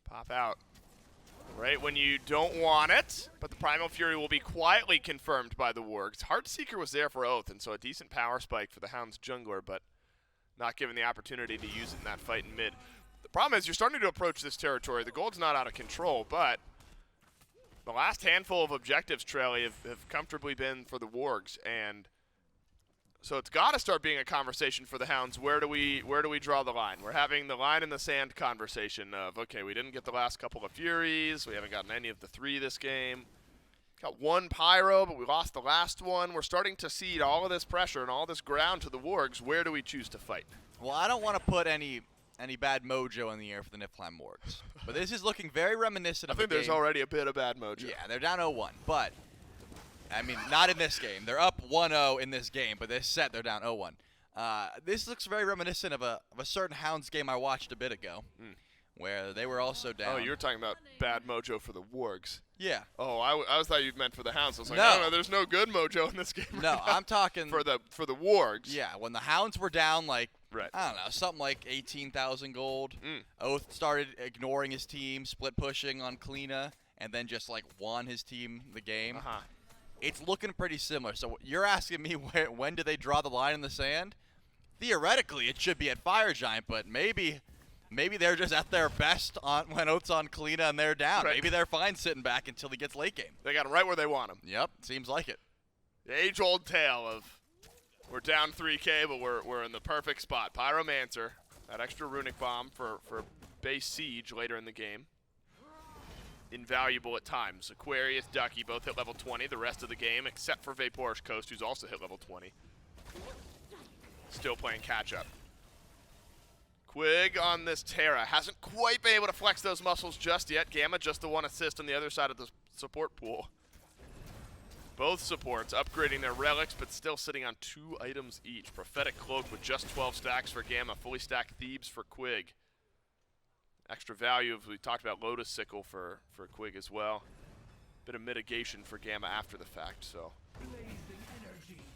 pop out right when you don't want it. But the Primal Fury will be quietly confirmed by the Wargs. Heartseeker was there for Oathhh, and so a decent power spike for the Hounds jungler, but not given the opportunity to use it in that fight in mid. The problem is you're starting to approach this territory. The gold's not out of control, but the last handful of objectives, Trelly, have comfortably been for the Wargs, and so it's got to start being a conversation for the Hounds. Where do we draw the line? We're having the line in the sand conversation of, okay, we didn't get the last couple of Furies. We haven't gotten any of the 3 this game. Got 1 Pyro, but we lost the last one. We're starting to cede all of this pressure and all this ground to the Wargs. Where do we choose to fight? Well, I don't want to put any bad mojo in the air for the Niflheim Wargs. But this is looking very reminiscent of I think there's already a bit of bad mojo. Yeah, they're down 0-1, but I mean, not in this game. They're up 1-0 in this game, but this set they're down 0-1. This looks very reminiscent of a certain Hounds game I watched a bit ago, where they were also down. Oh, you were talking about bad mojo for the Wargs. Yeah. Oh, I thought you meant for the Hounds. I was like, No. no, there's no good mojo in this game. No, right now. I'm talking for the Wargs. Yeah, when the Hounds were down, like, Right. I don't know, something like 18,000 gold. Oathhh started ignoring his team, split pushing on Cliodhna, and then just like won his team the game. It's looking pretty similar. So you're asking me when do they draw the line in the sand? Theoretically, it should be at Fire Giant, but maybe they're just at their best when Oathh's on Cliodhna and they're down. Right. Maybe they're fine sitting back until he gets late game. They got him right where they want him. Yep, seems like it. The age-old tale of we're down 3K, but we're in the perfect spot. Pyromancer, that extra runic bomb for base siege later in the game. Invaluable at times. Aquarius, Ducky both hit level 20 the rest of the game, except for VaporishCoast, who's also hit level 20. Still playing catch-up. Quig on this Terra. Hasn't quite been able to flex those muscles just yet. Gamma just the one assist on the other side of the support pool. Both supports upgrading their relics, but still sitting on 2 items each. Prophetic Cloak with just 12 stacks for Gamma. Fully stacked Thebes for Quig. Extra value, we talked about Lotus Sickle for Quig as well. Bit of mitigation for Gamma after the fact, so.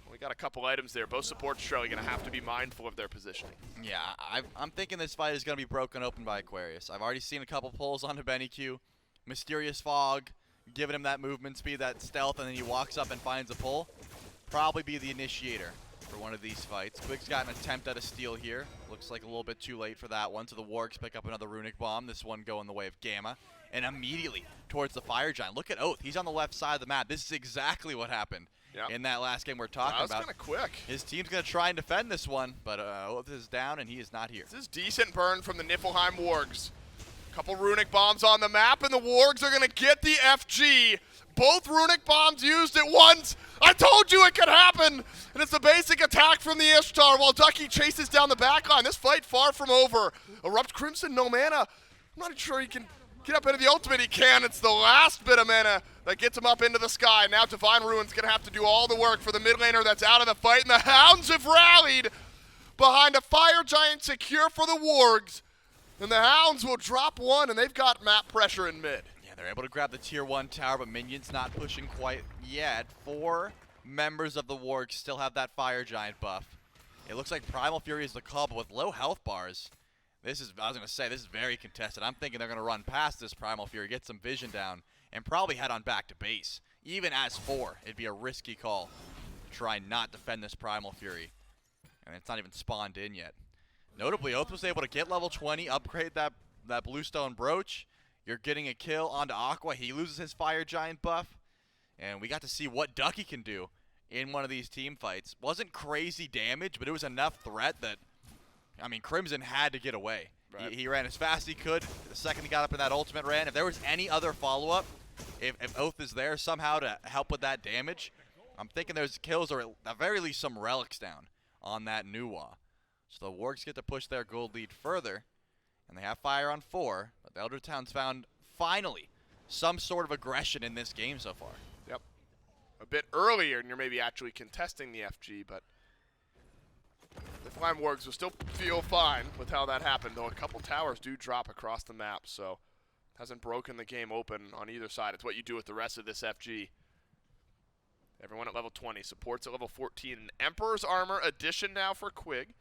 We got a couple items there. Both supports surely going to have to be mindful of their positioning. Yeah, I'm thinking this fight is going to be broken open by Aquarius. I've already seen a couple pulls onto BennyQ. Mysterious Fog, giving him that movement speed, that stealth, and then he walks up and finds a pull. Probably be the initiator for one of these fights. Quig's got an attempt at a steal here. Looks like a little bit too late for that one. So the Wargs pick up another runic bomb. This one going the way of Gamma. And immediately towards the Fire Giant. Look at Oathhh. He's on the left side of the map. This is exactly what happened in that last game we're talking about. That was kind of quick. His team's going to try and defend this one, but Oathhh is down and he is not here. This is decent burn from the Niflheim Wargs. Couple runic bombs on the map, and the Wargs are going to get the FG. Both runic bombs used at once. I told you it could happen. And it's the basic attack from the Ishtar while Ducky chases down the backline. This fight far from over. EruptCrimson, no mana. I'm not sure he can get up into the ultimate. He can. It's the last bit of mana that gets him up into the sky. Now Divine Ruin's going to have to do all the work for the mid laner that's out of the fight. And the Hounds have rallied behind a Fire Giant secure for the Wargs. And the Hounds will drop one, and they've got map pressure in mid. Yeah, they're able to grab the tier 1 tower, but Minions not pushing quite yet. 4 members of the Wargs still have that Fire Giant buff. It looks like Primal Fury is the call, but with low health bars, I was going to say, this is very contested. I'm thinking they're going to run past this Primal Fury, get some vision down, and probably head on back to base. Even as 4, it'd be a risky call to try and not defend this Primal Fury. And it's not even spawned in yet. Notably, Oathhh was able to get level 20, upgrade that Bluestone Brooch. You're getting a kill onto Aqua. He loses his Fire Giant buff. And we got to see what Ducky can do in one of these team fights. Wasn't crazy damage, but it was enough threat that, I mean, Crimson had to get away. Right. He ran as fast as he could. The second he got up in that ultimate ran, if there was any other follow-up, if Oathhh is there somehow to help with that damage, I'm thinking there's kills or at the very least some relics down on that Nuwa. So the Wargs get to push their gold lead further, and they have fire on 4. But the Eldritch Hounds found, finally, some sort of aggression in this game so far. Yep. A bit earlier, and you're maybe actually contesting the FG, but the Niflheim Wargs will still feel fine with how that happened, though a couple towers do drop across the map, so hasn't broken the game open on either side. It's what you do with the rest of this FG. Everyone at level 20, supports at level 14. An Emperor's Armor addition now for Quig.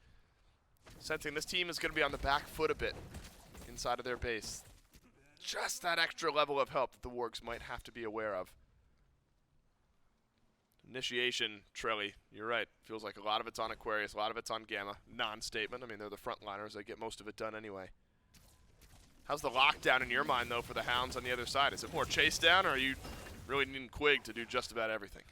Sensing this team is going to be on the back foot a bit inside of their base. Just that extra level of help that the Wargs might have to be aware of. Initiation, Trelly, you're right. Feels like a lot of it's on Aquarius, a lot of it's on Gamma. Non-statement. I mean, they're the frontliners. They get most of it done anyway. How's the lockdown in your mind, though, for the Hounds on the other side? Is it more chase down, or are you really needing Quig to do just about everything?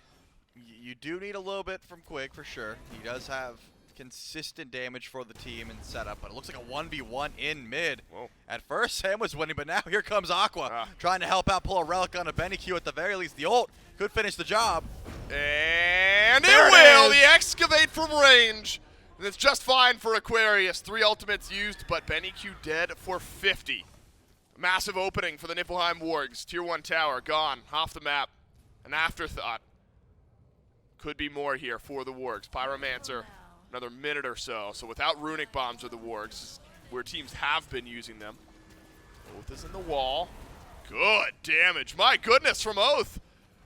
You do need a little bit from Quig, for sure. He does have consistent damage for the team and setup, but it looks like a 1v1 in mid. Whoa. At first, Sam was winning, but now here comes Aqua, trying to help out, pull a relic onto BennyQ at the very least. The ult could finish the job. And There it will! is. The excavate from range. And it's just fine for Aquarius. 3 ultimates used, but BennyQ dead for 50. Massive opening for the Niflheim Wargs. Tier 1 tower gone, off the map. An afterthought. Could be more here for the Wargs. Pyromancer another minute or so. So without runic bombs or the wargs, where teams have been using them. Oathh is in the wall. Good damage. My goodness from Oathh.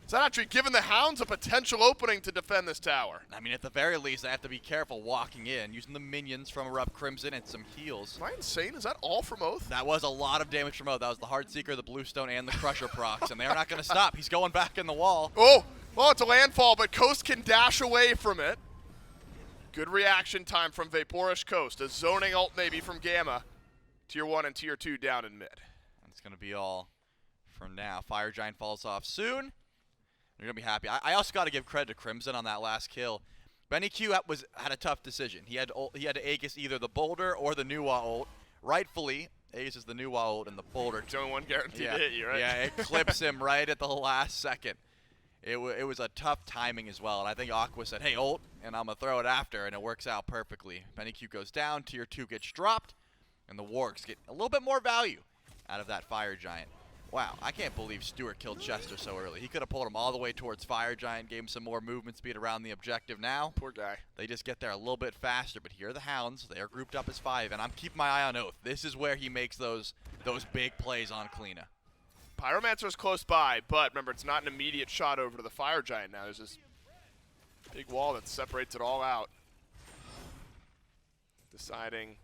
Is that actually giving the Hounds a potential opening to defend this tower? I mean, at the very least, they have to be careful walking in, using the minions from EruptCrimson and some heals. Am I insane? Is that all from Oathh? That was a lot of damage from Oathh. That was the Heartseeker, the Bluestone, and the Crusher procs, and they're not going to stop. He's going back in the wall. Oh, well, it's a landfall, but Coast can dash away from it. Good reaction time from VaporishCoast. A zoning ult maybe from Gamma. Tier 1 and Tier 2 down in mid. That's going to be all for now. Fire Giant falls off soon. You're going to be happy. I also got to give credit to Crimson on that last kill. BennyQ had a tough decision. He had to Aegis either the Boulder or the Nuwa ult. Rightfully, Aegis is the Nuwa ult and the Boulder. It's only one guaranteed to hit you, right? Yeah, it clips him right at the last second. It was a tough timing as well, and I think Aqua said, hey, ult, and I'm going to throw it after, and it works out perfectly. BennyQ goes down, Tier 2 gets dropped, and the Wargs get a little bit more value out of that Fire Giant. Wow, I can't believe Stuart killed Chester so early. He could have pulled him all the way towards Fire Giant, gave him some more movement speed around the objective now. Poor guy. They just get there a little bit faster, but here are the Hounds. They are grouped up as 5, and I'm keeping my eye on Oathh. This is where he makes those big plays on Cliodhna. Pyromancer's close by, but remember, it's not an immediate shot over to the Fire Giant now. There's this big wall that separates it all out. Deciding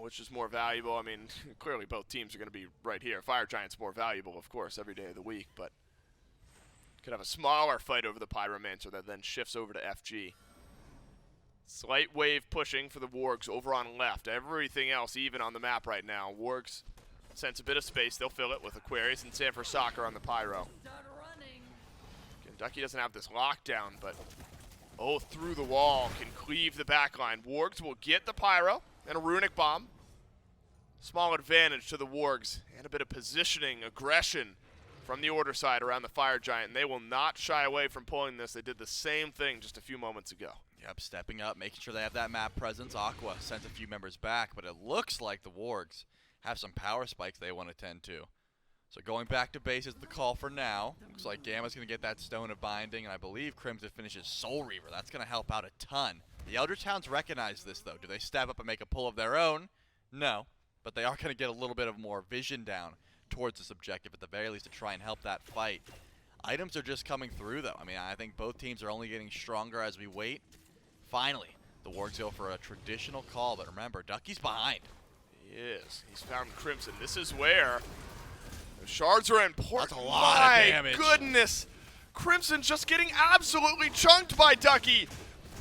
which is more valuable. I mean, clearly both teams are going to be right here. Fire Giant's more valuable, of course, every day of the week, but could have a smaller fight over the Pyromancer that then shifts over to FG. Slight wave pushing for the Wargs over on left. Everything else even on the map right now. Wargs sense a bit of space. They'll fill it with Aquarius and Sanford Soccer on the Pyro. Again, Ducky doesn't have this lockdown, but Oathh through the wall can cleave the backline. Wargs will get the Pyro and a runic bomb. Small advantage to the Wargs and a bit of positioning, aggression from the Order side around the Fire Giant. And they will not shy away from pulling this. They did the same thing just a few moments ago. Yep, stepping up, making sure they have that map presence. Aqua sends a few members back, but it looks like the Wargs have some power spikes they want to tend to. So going back to base is the call for now. Looks like Gamma's going to get that Stone of Binding, and I believe Crimson finishes Soul Reaver. That's going to help out a ton. The Eldritch Hounds recognize this, though. Do they step up and make a pull of their own? No, but they are going to get a little bit of more vision down towards this objective, at the very least, to try and help that fight. Items are just coming through, though. I mean, I think both teams are only getting stronger as we wait. Finally, the Wargs go for a traditional call, but remember, Ducky's behind. He is. He's found Crimson. This is where the shards are important. That's a lot of damage. My goodness. Crimson just getting absolutely chunked by Ducky.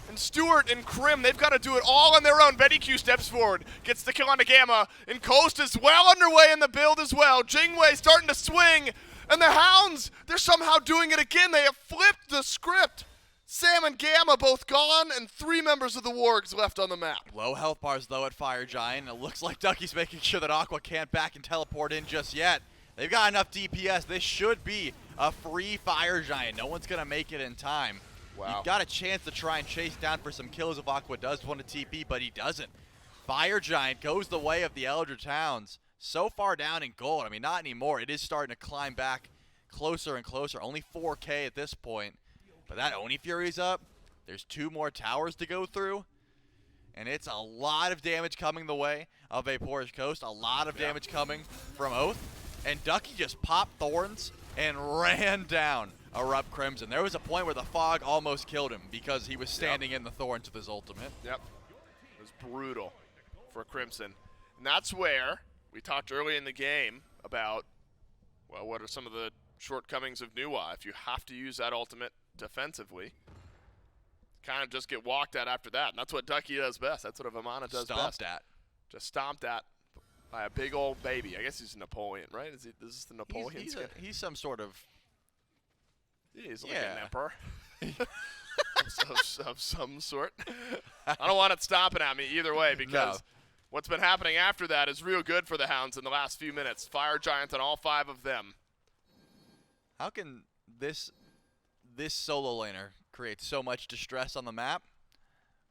And Stuart and Crim, they've got to do it all on their own. BennyQ steps forward, gets the kill on the Gamma, and Coast is well underway in the build as well. Jingwei starting to swing, and the Hounds, they're somehow doing it again. They have flipped the script. Sam and Gamma both gone, and 3 members of the Wargs left on the map. Low health bars, though, at Fire Giant. It looks like Ducky's making sure that Aqua can't back and teleport in just yet. They've got enough DPS. This should be a free Fire Giant. No one's going to make it in time. Wow. He got a chance to try and chase down for some kills if Aqua does want to TP, but he doesn't. Fire Giant goes the way of the Eldritch Hounds. So far down in gold. I mean, not anymore. It is starting to climb back closer and closer. Only 4K at this point. But that Oni Fury's up. There's 2 more towers to go through. And it's a lot of damage coming the way of VaporishCoast. A lot of damage coming from Oathh. And Ducky just popped Thorns and ran down EruptCrimson. There was a point where the fog almost killed him because he was standing in the Thorns with his ultimate. Yep. It was brutal for Crimson. And that's where we talked early in the game about, well, what are some of the shortcomings of Nuwa? If you have to use that ultimate defensively, kind of just get walked at after that. And that's what Ducky does best. That's what a Vamana does best. Stomped at. Just stomped at by a big old baby. I guess he's Napoleon, right? Is this the Napoleon skin? He's some sort of... He's like an emperor. of some sort. I don't want it stomping at me either way, because what's been happening after that is real good for the Hounds in the last few minutes. Fire Giant on all 5 of them. How can this solo laner create so much distress on the map?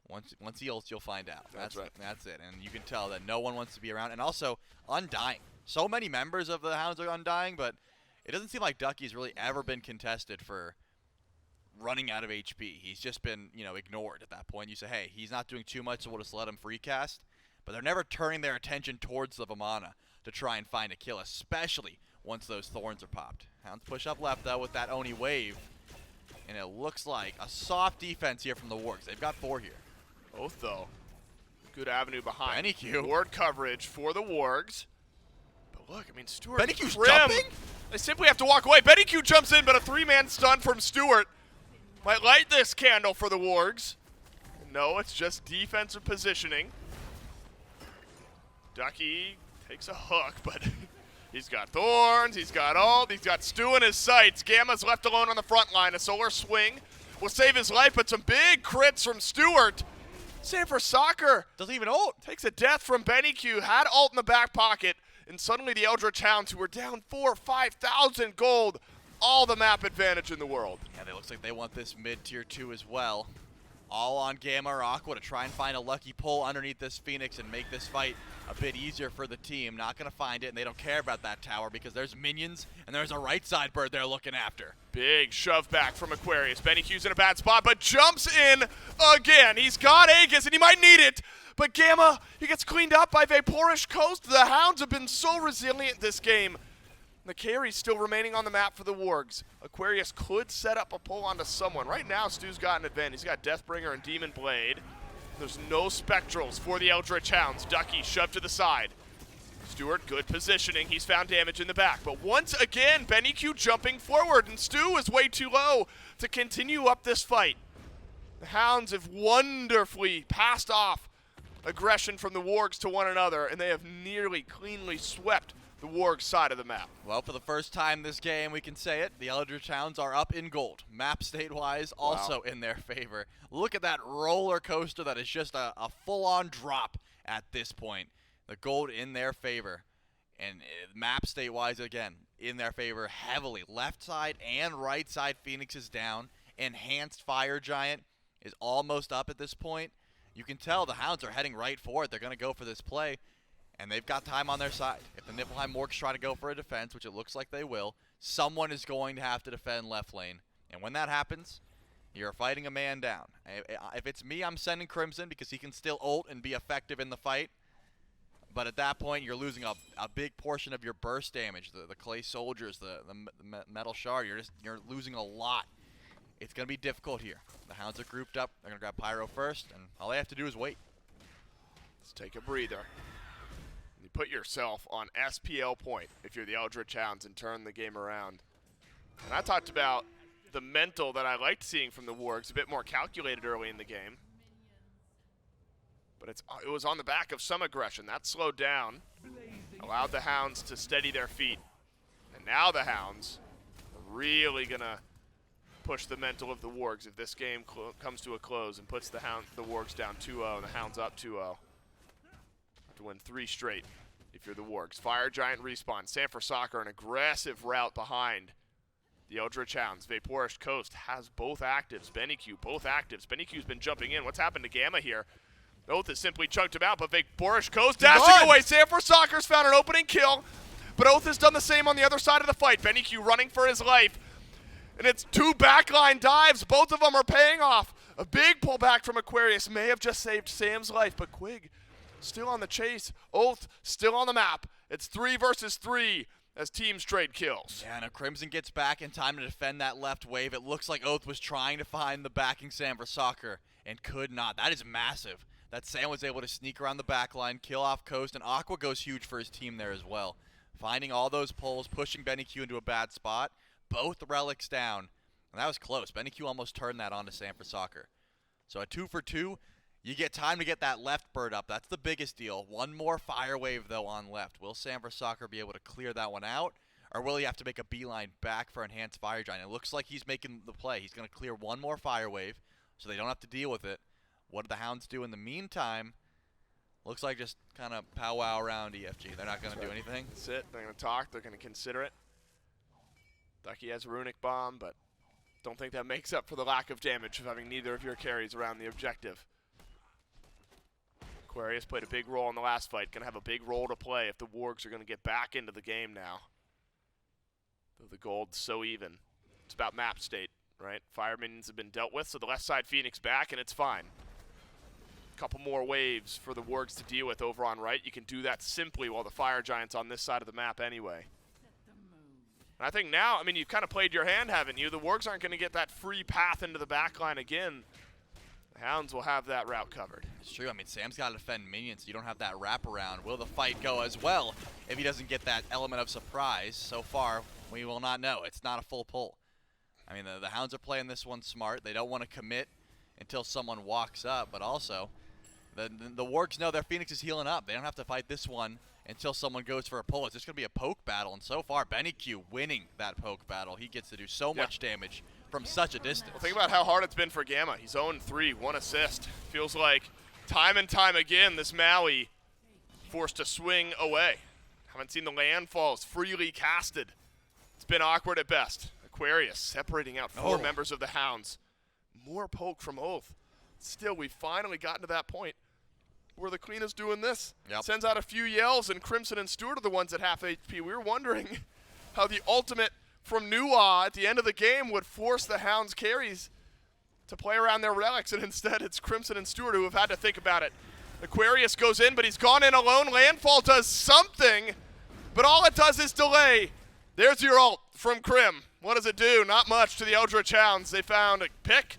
Once he ults, you'll find out. That's right. That's it. And you can tell that no one wants to be around. And also, Undying. So many members of the Hounds are Undying, but it doesn't seem like Ducky's really ever been contested for running out of HP. He's just been, ignored at that point. You say, hey, he's not doing too much, so we'll just let him free cast. But they're never turning their attention towards the Vamana to try and find a kill, especially once those thorns are popped. Hounds push up left, though, with that Oni wave. And it looks like a soft defense here from the Wargs. They've got Thor here. Oathhh, though. Good avenue behind. BennyQ. Ward coverage for the Wargs. But look, I mean, Stuart. BennyQ's Grim. jumping? They simply have to walk away. BennyQ jumps in, but a 3-man stun from Stuart might light this candle for the Wargs. No, it's just defensive positioning. Ducky takes a hook, but he's got thorns, he's got ult, he's got Stu in his sights. Gamma's left alone on the front line. A solar swing will save his life, but some big crits from Stuart. Save for soccer. Doesn't even ult. Takes a death from BennyQ, had ult in the back pocket, and suddenly the Eldritch Hounds, who were down 4,000 or 5,000 gold, all the map advantage in the world. Yeah, it looks like they want this mid-tier 2 as well. All on Gamma or Aqua to try and find a lucky pull underneath this Phoenix and make this fight a bit easier for the team. Not going to find it, and they don't care about that tower because there's minions and there's a right side bird they're looking after. Big shove back from Aquarius. BennyQ's in a bad spot, but jumps in again. He's got Aegis, and he might need it. But Gamma, he gets cleaned up by VaporishCoast. The Hounds have been so resilient this game. The carry's still remaining on the map for the Wargs. Aquarius could set up a pull onto someone. Right now, Stu's got an advantage. He's got Deathbringer and Demon Blade. There's no Spectrals for the Eldritch Hounds. Ducky shoved to the side. Stuart, good positioning. He's found damage in the back. But once again, BennyQ jumping forward, and Stu is way too low to continue up this fight. The Hounds have wonderfully passed off aggression from the Wargs to one another, and they have nearly cleanly swept the Wargs side of the map. Well, for the first time this game, we can say it, the Eldritch Hounds are up in gold. Map state-wise, also in their favor. Look at that roller coaster that is just a full-on drop at this point. The gold in their favor. And map state-wise, again, in their favor heavily. Left side and right side, Phoenix is down. Enhanced Fire Giant is almost up at this point. You can tell the Hounds are heading right for it. They're going to go for this play. And they've got time on their side. If the Niflheim Wargs try to go for a defense, which it looks like they will, someone is going to have to defend left lane. And when that happens, you're fighting a man down. If it's me, I'm sending Crimson because he can still ult and be effective in the fight. But at that point, you're losing a big portion of your burst damage. The clay soldiers, the metal shard, you're losing a lot. It's going to be difficult here. The Hounds are grouped up. They're going to grab Pyro first, and all they have to do is wait. Let's take a breather. You put yourself on SPL point if you're the Eldritch Hounds and turn the game around. And I talked about the mental that I liked seeing from the Wargs, a bit more calculated early in the game. But it was on the back of some aggression. That slowed down, allowed the Hounds to steady their feet. And now the Hounds are really going to push the mental of the Wargs if this game comes to a close and puts the Wargs down 2-0 and the Hounds up 2-0. To win 3 straight if you're the Wargs. Fire Giant respawn. Sanford Soccer, an aggressive route behind the Eldritch Hounds. VaporishCoast has both actives. BennyQ, both actives. BennyQ's been jumping in. What's happened to Gamma here? Oathhh has simply chunked him out, but VaporishCoast dashing away. Sanford Soccer's found an opening kill, but Oathhh has done the same on the other side of the fight. BennyQ running for his life, and it's 2 backline dives. Both of them are paying off. A big pullback from Aquarius may have just saved Sam's life, but Quig still on the chase. Oathhh still on the map. It's 3 versus 3 as teams trade kills. Yeah, and Crimson gets back in time to defend that left wave. It looks like Oathhh was trying to find the backing Sam for soccer and could not. That is massive. That Sam was able to sneak around the back line, kill off Coast, and Aqua goes huge for his team there as well. Finding all those pulls, pushing BennyQ into a bad spot. Both relics down. And that was close. BennyQ almost turned that onto Sam for soccer. So a 2 for 2. You get time to get that left bird up. That's the biggest deal. One more fire wave, though, on left. Will Sam for soccer be able to clear that one out? Or will he have to make a beeline back for Enhanced Fire Giant? It looks like he's making the play. He's going to clear one more fire wave so they don't have to deal with it. What do the Hounds do in the meantime? Looks like just kind of powwow around EFG. They're not going to do anything. That's it. They're going to talk. They're going to consider it. Ducky has a Runic Bomb, but don't think that makes up for the lack of damage of having neither of your carries around the objective. Aquarius played a big role in the last fight. Going to have a big role to play if the Wargs are going to get back into the game now. Though the gold's so even. It's about map state. right? Fire minions have been dealt with, so the left side Phoenix back, and it's fine. Couple more waves for the Wargs to deal with over on right. You can do that simply while the Fire Giant's on this side of the map anyway. And I think now, I mean, you've kind of played your hand, haven't you? The Wargs aren't going to get that free path into the backline again. The Hounds will have that route covered. It's true. I mean, Sam's got to defend minions. You don't have that wraparound. Will the fight go as well if he doesn't get that element of surprise? So far, we will not know. It's not a full pull. I mean, the Hounds are playing this one smart. They don't want to commit until someone walks up, but also the Wargs know their Phoenix is healing up. They don't have to fight this one until someone goes for a pull. It's just going to be a poke battle, and so far, BennyQ winning that poke battle. He gets to do so much damage from such a distance. Well, think about how hard it's been for Gamma. He's 0-3, 1 assist. Feels like time and time again this Maui forced to swing away. Haven't seen the landfalls freely casted. It's been awkward at best. Aquarius separating out 4 members of the Hounds. More poke from Oathhh. Still, we've finally gotten to that point where the Queen is doing this. Sends out a few yells, and Crimson and Stuart are the ones at half HP. We were wondering how the ultimate from Nuwa at the end of the game would force the Hounds carries to play around their relics, and instead it's Crimson and Stuart who have had to think about it. Aquarius goes in, but he's gone in alone. Landfall does something, but all it does is delay. There's your ult from Crim. What does it do? Not much to the Eldritch Hounds. They found a pick.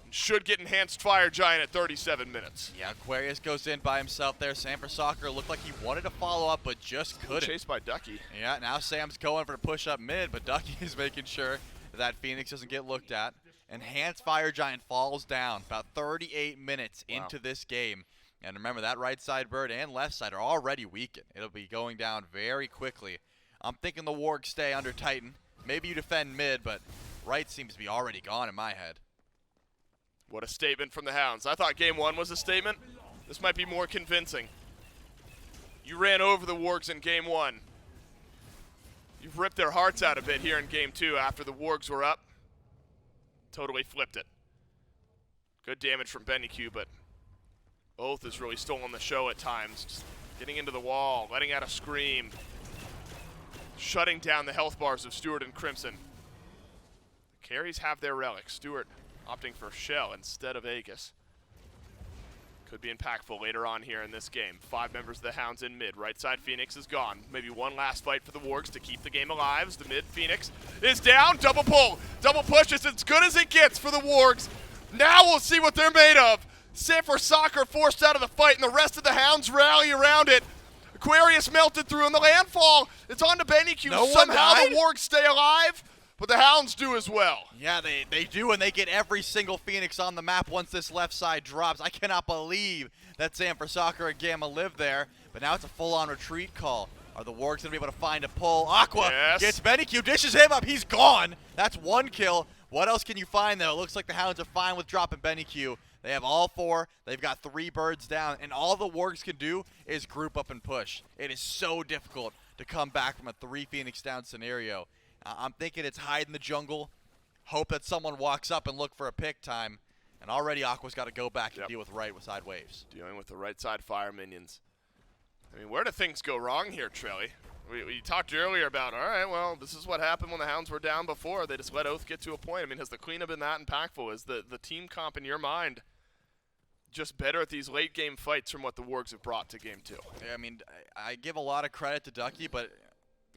Should get enhanced Fire Giant at 37 minutes. Yeah, Aquarius goes in by himself there. Sam for Soccer looked like he wanted to follow up, but just couldn't. Chased by Ducky. Yeah, now Sam's going for the push up mid, but Ducky is making sure that Phoenix doesn't get looked at. Enhanced Fire Giant falls down about 38 minutes into this game. And remember, that right side bird and left side are already weakened. It'll be going down very quickly. I'm thinking the Wargs stay under Titan. Maybe you defend mid, but right seems to be already gone in my head. What a statement from the Hounds. I thought game 1 was a statement. This might be more convincing. You ran over the Wargs in game 1. You've ripped their hearts out a bit here in game 2 after the Wargs were up. Totally flipped it. Good damage from BennyQ, but Oathhh is really stolen the show at times. Just getting into the wall, letting out a scream. Shutting down the health bars of Stuart and Crimson. The carries have their relics. Stuart opting for Shell instead of Aegis. Could be impactful later on here in this game. 5 members of the Hounds in mid. Right side Phoenix is gone. Maybe one last fight for the Wargs to keep the game alive as the mid Phoenix is down. Double pull. Double push is as good as it gets for the Wargs. Now we'll see what they're made of. Sam for Soccer forced out of the fight, and the rest of the Hounds rally around it. Aquarius melted through, and the landfall, it's on to BennyQ. Somehow the Wargs stay alive, but the Hounds do as well. Yeah, they do, and they get every single Phoenix on the map once this left side drops. I cannot believe that Sam for Soccer and Gamma live there, but now it's a full-on retreat call. Are the Wargs going to be able to find a pull? Aqua gets BennyQ, dishes him up. He's gone. That's 1 kill. What else can you find, though? It looks like the Hounds are fine with dropping BennyQ. They have all 4. They've got 3 birds down, and all the Wargs can do is group up and push. It is so difficult to come back from a 3 Phoenix down scenario. I'm thinking it's hide in the jungle, hope that someone walks up and look for a pick time, and already Aqua's got to go back and deal with right side waves. Dealing with the right side fire minions. I mean, where do things go wrong here, Trelly? We talked earlier about, all right, well, this is what happened when the Hounds were down before. They just let Oathhh get to a point. I mean, has the cleanup been that impactful? Is the team comp in your mind just better at these late game fights from what the Wargs have brought to game 2? Yeah, I mean, I give a lot of credit to Ducky, but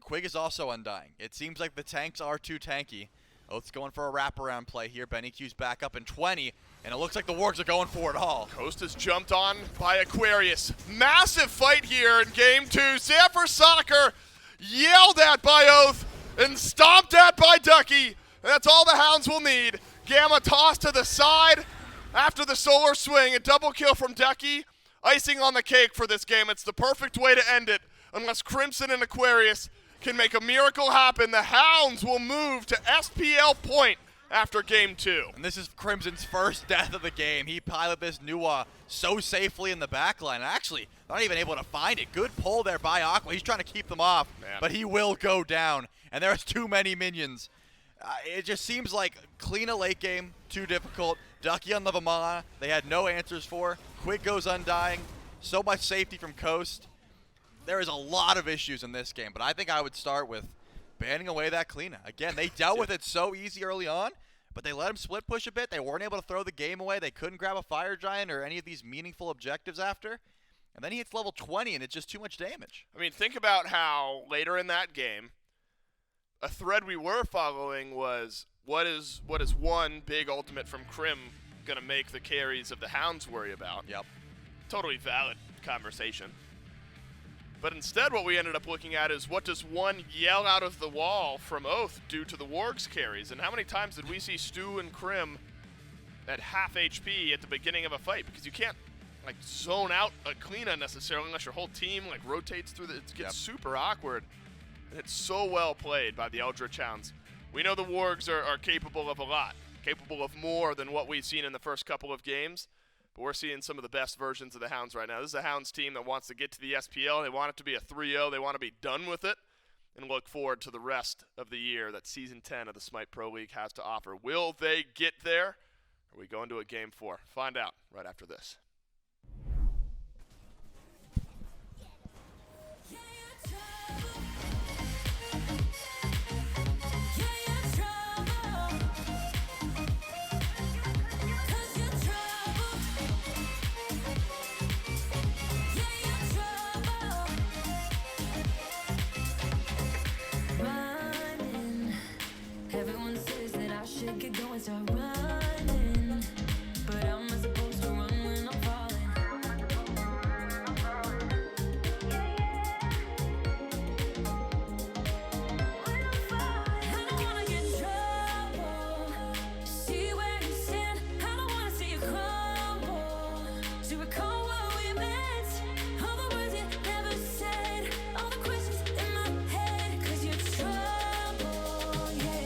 Quig is also undying. It seems like the tanks are too tanky. Oathh's going for a wraparound play here. BennyQ's back up in 20, and it looks like the Wargs are going for it all. Coast is jumped on by Aquarius. Massive fight here in game 2. Sam for Soccer yelled at by Oathhh and stomped at by Ducky. That's all the Hounds will need. Gamma tossed to the side after the solar swing. A double kill from Ducky. Icing on the cake for this game. It's the perfect way to end it unless Crimson and Aquarius can make a miracle happen. The Hounds will move to SPL point after game 2. And this is Crimson's first death of the game. He piloted this Nuwa so safely in the backline. Actually, not even able to find it. Good pull there by Aqua. He's trying to keep them off, but he will go down. And there's too many minions. It just seems like clean a late game, too difficult. Ducky on the Vamana, they had no answers for. Quig goes undying. So much safety from Coast. There is a lot of issues in this game, but I think I would start with banning away that Cliodhna. Again, they dealt with it so easy early on, but they let him split push a bit. They weren't able to throw the game away. They couldn't grab a Fire Giant or any of these meaningful objectives after. And then he hits level 20, and it's just too much damage. I mean, think about how later in that game, a thread we were following was what is one big ultimate from Crim going to make the carries of the Hounds worry about? Yep. Totally valid conversation. But instead what we ended up looking at is what does one yell out of the wall from Oathhh do to the Wargs carries? And how many times did we see Stu and Crim at half HP at the beginning of a fight? Because you can't like zone out a Cliodhna necessarily unless your whole team like rotates through it gets super awkward. And it's so well played by the Eldritch Hounds. We know the Wargs are capable of a lot, capable of more than what we've seen in the first couple of games. But we're seeing some of the best versions of the Hounds right now. This is a Hounds team that wants to get to the SPL. They want it to be a 3-0. They want to be done with it and look forward to the rest of the year that Season 10 of the Smite Pro League has to offer. Will they get there? Are we going to a Game 4? Find out right after this. Start running, but I'm not supposed to run when I'm falling. I don't wanna get in trouble. See where you stand. I don't wanna see you crumble. To recall what we meant, all the words you never said, all the questions in my head, 'cause you're trouble, yeah.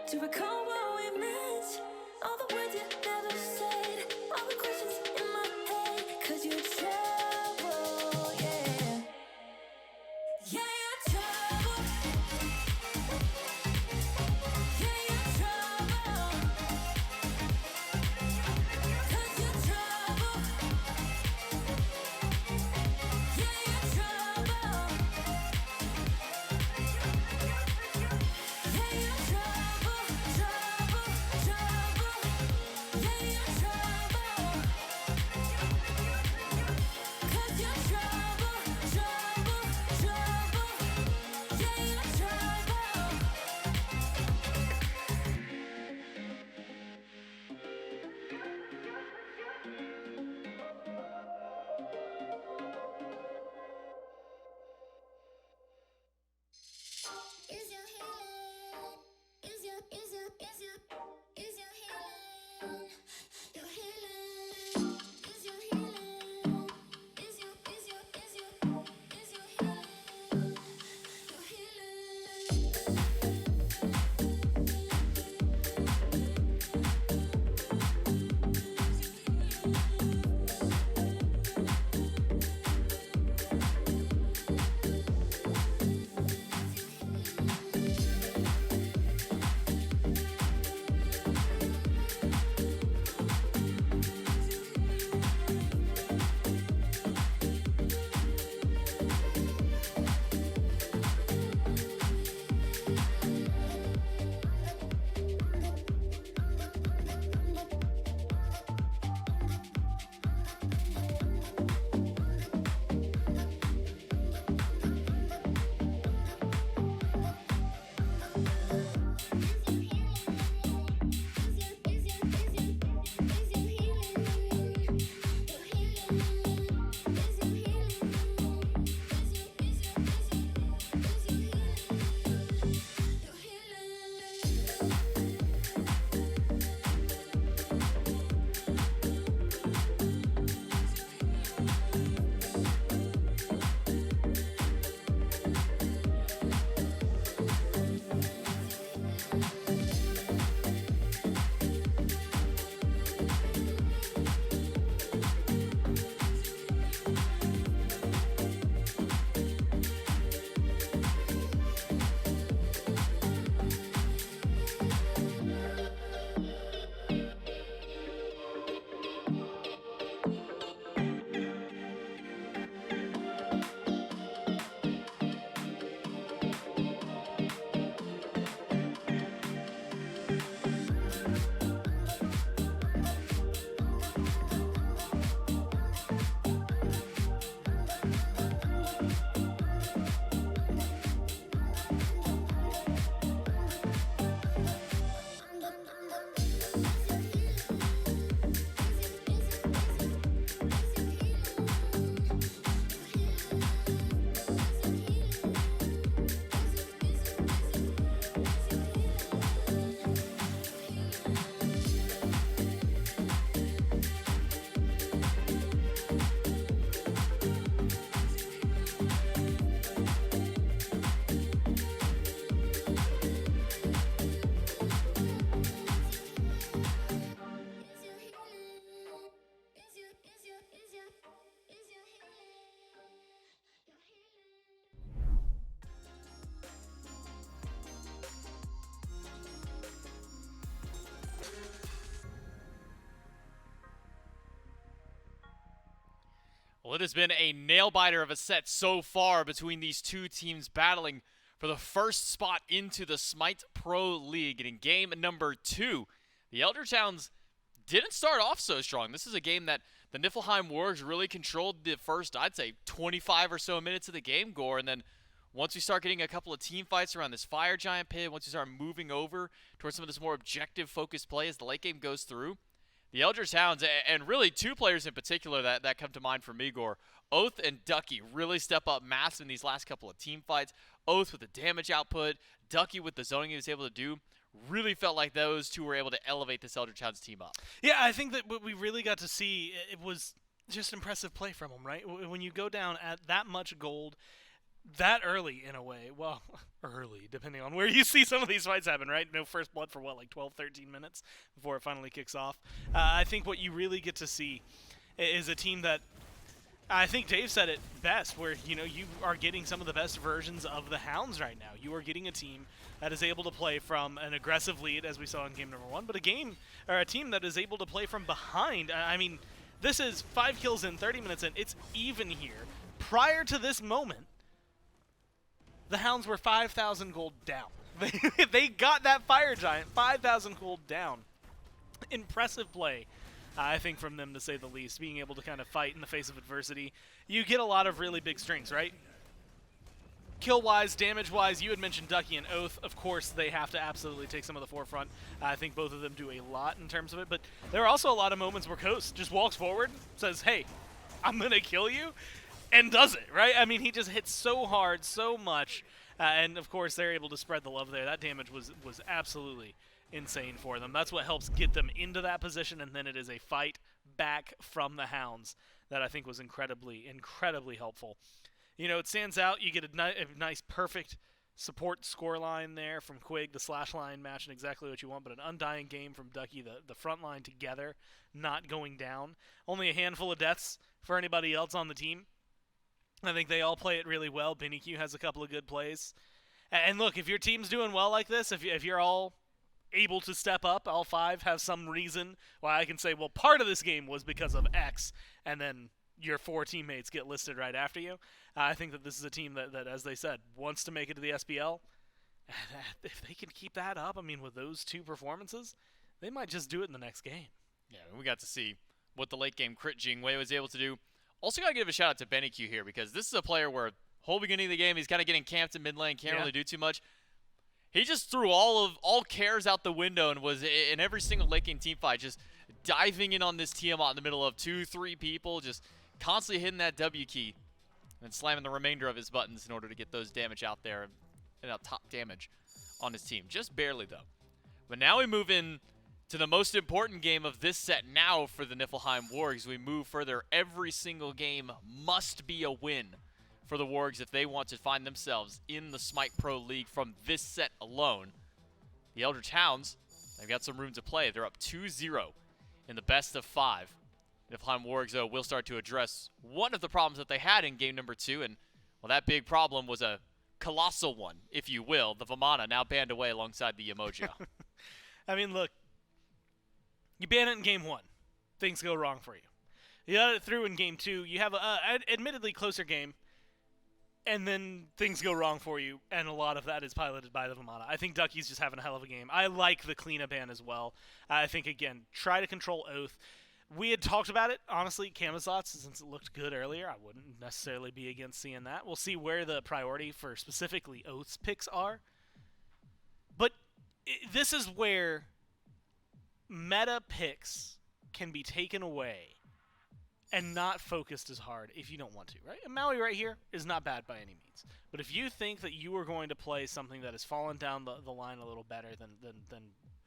To recall what we meant, all the words you never said, all the questions in my head, 'cause you're trouble, yeah. Yeah, you're trouble. Yeah, you're trouble. 'Cause you're trouble. Yeah, you're trouble. Yeah, you're trouble. Well, it has been a nail-biter of a set so far between these two teams battling for the first spot into the Smite Pro League. And in game number 2, the Eldritch Hounds didn't start off so strong. This is a game that the Niflheim Wargs really controlled the first, I'd say, 25 or so minutes of the game, Gore. And then once we start getting a couple of team fights around this Fire Giant pit, once we start moving over towards some of this more objective-focused play as the late game goes through, the Eldritch Hounds, and really two players in particular that come to mind for me, Gore, Oathhh and Ducky really step up massive in these last couple of team fights. Oathhh with the damage output, Ducky with the zoning he was able to do. Really felt like those two were able to elevate this Eldritch Hounds team up. Yeah, I think that what we really got to see, it was just impressive play from them, right? When you go down at that much gold that early in a way, well, early, depending on where you see some of these fights happen, right? No first blood for, 12, 13 minutes before it finally kicks off. I think what you really get to see is a team that, I think Dave said it best, where, you are getting some of the best versions of the Hounds right now. You are getting a team that is able to play from an aggressive lead, as we saw in game number 1, but a team that is able to play from behind. I mean, this is 5 kills in, 30 minutes in. It's even here. Prior to this moment, the Hounds were 5,000 gold down. They got that Fire Giant 5,000 gold down. Impressive play, I think, from them, to say the least, being able to kind of fight in the face of adversity. You get a lot of really big strings, right? Kill-wise, damage-wise, you had mentioned Ducky and Oathhh. Of course, they have to absolutely take some of the forefront. I think both of them do a lot in terms of it, but there are also a lot of moments where Coast just walks forward, says, hey, I'm going to kill you, and does it, right? I mean, he just hits so hard, so much, and of course they're able to spread the love there. That damage was absolutely insane for them. That's what helps get them into that position, and then it is a fight back from the Hounds that I think was incredibly, incredibly helpful. It stands out. You get a nice, perfect support scoreline there from Quig, the slash line matching exactly what you want, but an undying game from Ducky, the front line together, not going down. Only a handful of deaths for anybody else on the team. I think they all play it really well. BennyQ has a couple of good plays. And look, if your team's doing well like this, if you're all able to step up, all 5 have some reason why I can say, well, part of this game was because of X, and then your 4 teammates get listed right after you. I think that this is a team that, as they said, wants to make it to the SPL. If they can keep that up, I mean, with those 2 performances, they might just do it in the next game. Yeah, we got to see what the late game crit Jing was able to do. Also got to give a shout out to BennyQ here, because this is a player where whole beginning of the game he's kind of getting camped in mid lane, can't really do too much. He just threw all cares out the window and was in every single late game team fight just diving in on this Tiamat in the middle of 2-3 people, just constantly hitting that W key and slamming the remainder of his buttons in order to get those damage out there and out top damage on his team. Just barely, though. But now we move in to the most important game of this set now for the Niflheim Wargs. We move further. Every single game must be a win for the Wargs if they want to find themselves in the Smite Pro League from this set alone. The Eldritch Hounds, they've got some room to play. They're up 2-0 in the best of 5. Niflheim Wargs, though, will start to address one of the problems that they had in game number 2, and, well, that big problem was a colossal one, if you will. The Vamana now banned away alongside the Emoji. I mean, look, you ban it in game 1. Things go wrong for you. You let it through in game 2. You have an admittedly closer game, and then things go wrong for you, and a lot of that is piloted by the Vamana. I think Ducky's just having a hell of a game. I like the Cliodhna ban as well. I think, again, try to control Oathhh. We had talked about it, honestly, Camazotz, since it looked good earlier. I wouldn't necessarily be against seeing that. We'll see where the priority for specifically Oath's picks are. But this is where meta picks can be taken away and not focused as hard if you don't want to, right? And Maui right here is not bad by any means. But if you think that you are going to play something that has fallen down the line a little better than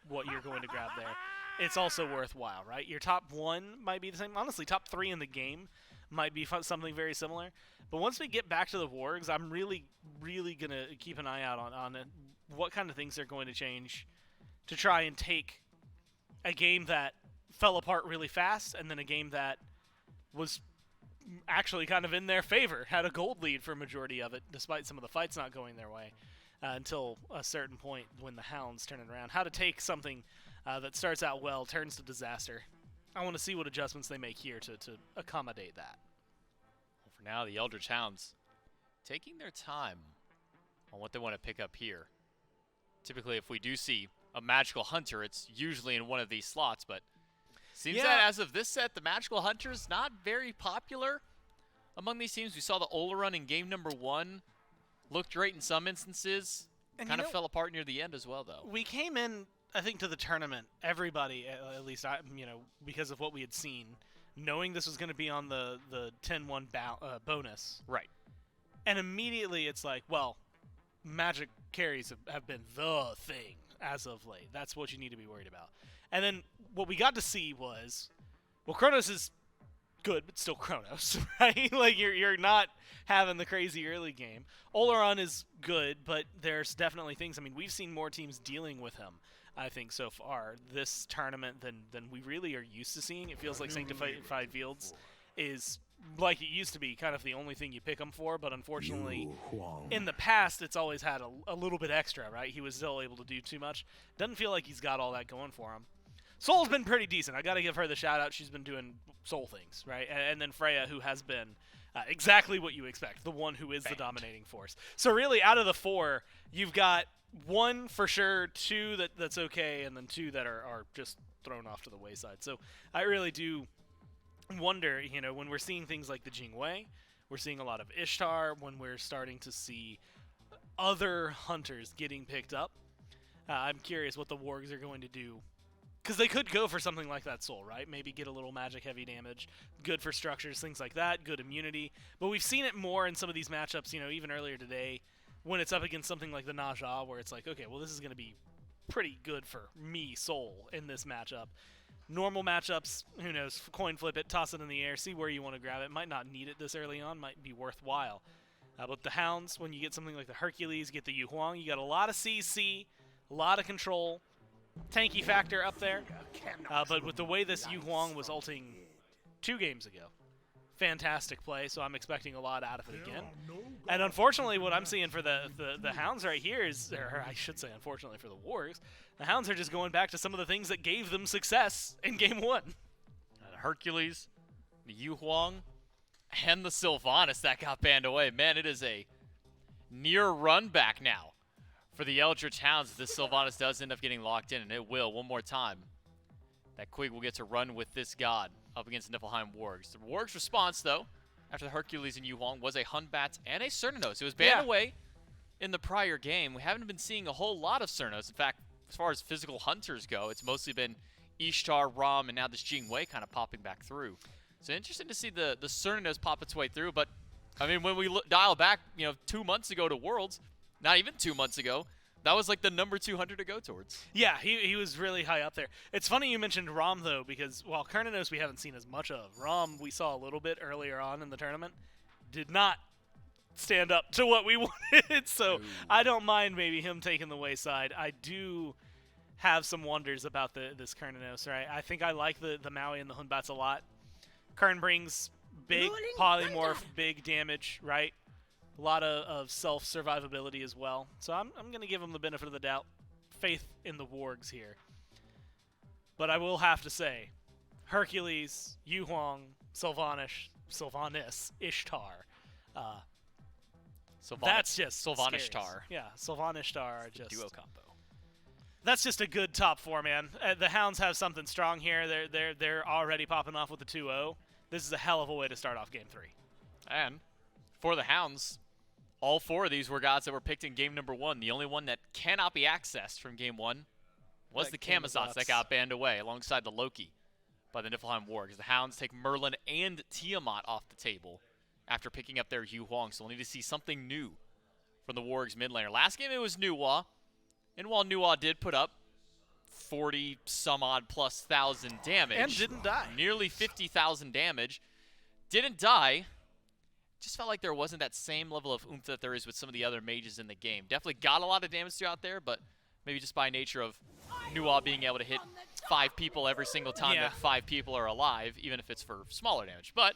what you're going to grab there, it's also worthwhile, right? Your top 1 might be the same. Honestly, top 3 in the game might be something very similar. But once we get back to the Wargs, I'm really, really going to keep an eye out on what kind of things they're going to change to try and take a game that fell apart really fast and then a game that was actually kind of in their favor, had a gold lead for a majority of it, despite some of the fights not going their way until a certain point when the Hounds turn it around. How to take something that starts out well, turns to disaster. I want to see what adjustments they make here to accommodate that. For now, the Eldritch Hounds taking their time on what they want to pick up here. Typically, if we do see a Magical Hunter, it's usually in one of these slots, but seems that as of this set, the Magical Hunter's not very popular among these teams. We saw the Olorun in game number 1. Looked great in some instances. And Kind of fell apart near the end as well, though. We came in, I think, to the tournament, everybody, at least, because of what we had seen, knowing this was going to be on the 10-1 bonus. Right. And immediately it's like, well, magic carries have been the thing as of late. That's what you need to be worried about. And then what we got to see was, well, Chronos is good, but still Chronos, right? Like, you're not having the crazy early game. Olorun is good, but there's definitely things. I mean, we've seen more teams dealing with him, I think, so far this tournament than we really are used to seeing. It feels like Sanctified Fields is, like it used to be, kind of the only thing you pick him for, but unfortunately, in the past, it's always had a little bit extra, right? He was still able to do too much. Doesn't feel like he's got all that going for him. Soul's been pretty decent. I got to give her the shout-out. She's been doing Soul things, right? And then Freya, who has been exactly what you expect, the one who is the dominating force. So really, out of the 4, you've got 1 for sure, 2 that's okay, and then 2 that are just thrown off to the wayside. So I really do wonder, when we're seeing things like the Jing, we're seeing a lot of Ishtar, when we're starting to see other hunters getting picked up. I'm curious what the Wargs are going to do. Because they could go for something like that Soul, right? Maybe get a little magic-heavy damage, good for structures, things like that, good immunity. But we've seen it more in some of these matchups, even earlier today, when it's up against something like the Naja, where it's like, okay, well, this is going to be pretty good for me, Soul, in this matchup. Normal matchups, who knows, coin flip it, toss it in the air, see where you want to grab it. Might not need it this early on, might be worthwhile. But the Hounds, when you get something like the Hercules, get the Huang, you got a lot of CC, a lot of control. Tanky factor up there, but with the way this Huang was ulting 2 games ago, fantastic play, so I'm expecting a lot out of it again. And unfortunately, what I'm seeing for the Hounds right here is, or I should say unfortunately for the Wargs, the Hounds are just going back to some of the things that gave them success in game 1. Hercules, the Huang, and the Sylvanus that got banned away. Man, it is a near run back now for the Eldritch Hounds. This Sylvanus does end up getting locked in, and it will one more time. That Quig will get to run with this god up against the Niflheim Wargs. The Wargs' response, though, after the Hercules and Huang, was a Batz and a Cernunnos. It was banned away in the prior game. We haven't been seeing a whole lot of Cernunnos. In fact, as far as physical hunters go, it's mostly been Ishtar, Ram, and now this Jing kind of popping back through. So interesting to see the Cernunnos pop its way through. But, I mean, when we dial back, 2 months ago to Worlds, not even 2 months ago, that was like the number 200 to go towards. Yeah, he was really high up there. It's funny you mentioned Ram, though, because while Cernunnos we haven't seen as much of, Ram we saw a little bit earlier on in the tournament, did not stand up to what we wanted. So I don't mind maybe him taking the wayside. I do have some wonders about this Cernunnos, right? I think I like the Maui and the Hunbats a lot. Kern brings big polymorph, big damage, right? A lot of self-survivability as well. So I'm going to give him the benefit of the doubt. Faith in the Wargs here. But I will have to say, Hercules, Huang, Sylvanus, Ishtar. That's just Sylvanus scary. Ishtar. Yeah, Sylvanus Ishtar. Just Duo combo. That's just a good top 4, man. The Hounds have something strong here. They're already popping off with the 2-0. This is a hell of a way to start off game 3. And for the Hounds, all 4 of these were gods that were picked in game number 1. The only one that cannot be accessed from game 1 was the Camazotz that got banned away alongside the Loki by the Niflheim Wargs. The Hounds take Merlin and Tiamat off the table after picking up their Huang. So we'll need to see something new from the Wargs mid laner. Last game it was Nuwa. And while Nuwa did put up 40 some odd plus thousand damage. And didn't die. Nearly 50,000 damage. Didn't die. Just felt like there wasn't that same level of oomph that there is with some of the other mages in the game. Definitely got a lot of damage throughout there, but maybe just by nature of Nuwa being able to hit 5 people every single time that 5 people are alive, even if it's for smaller damage. But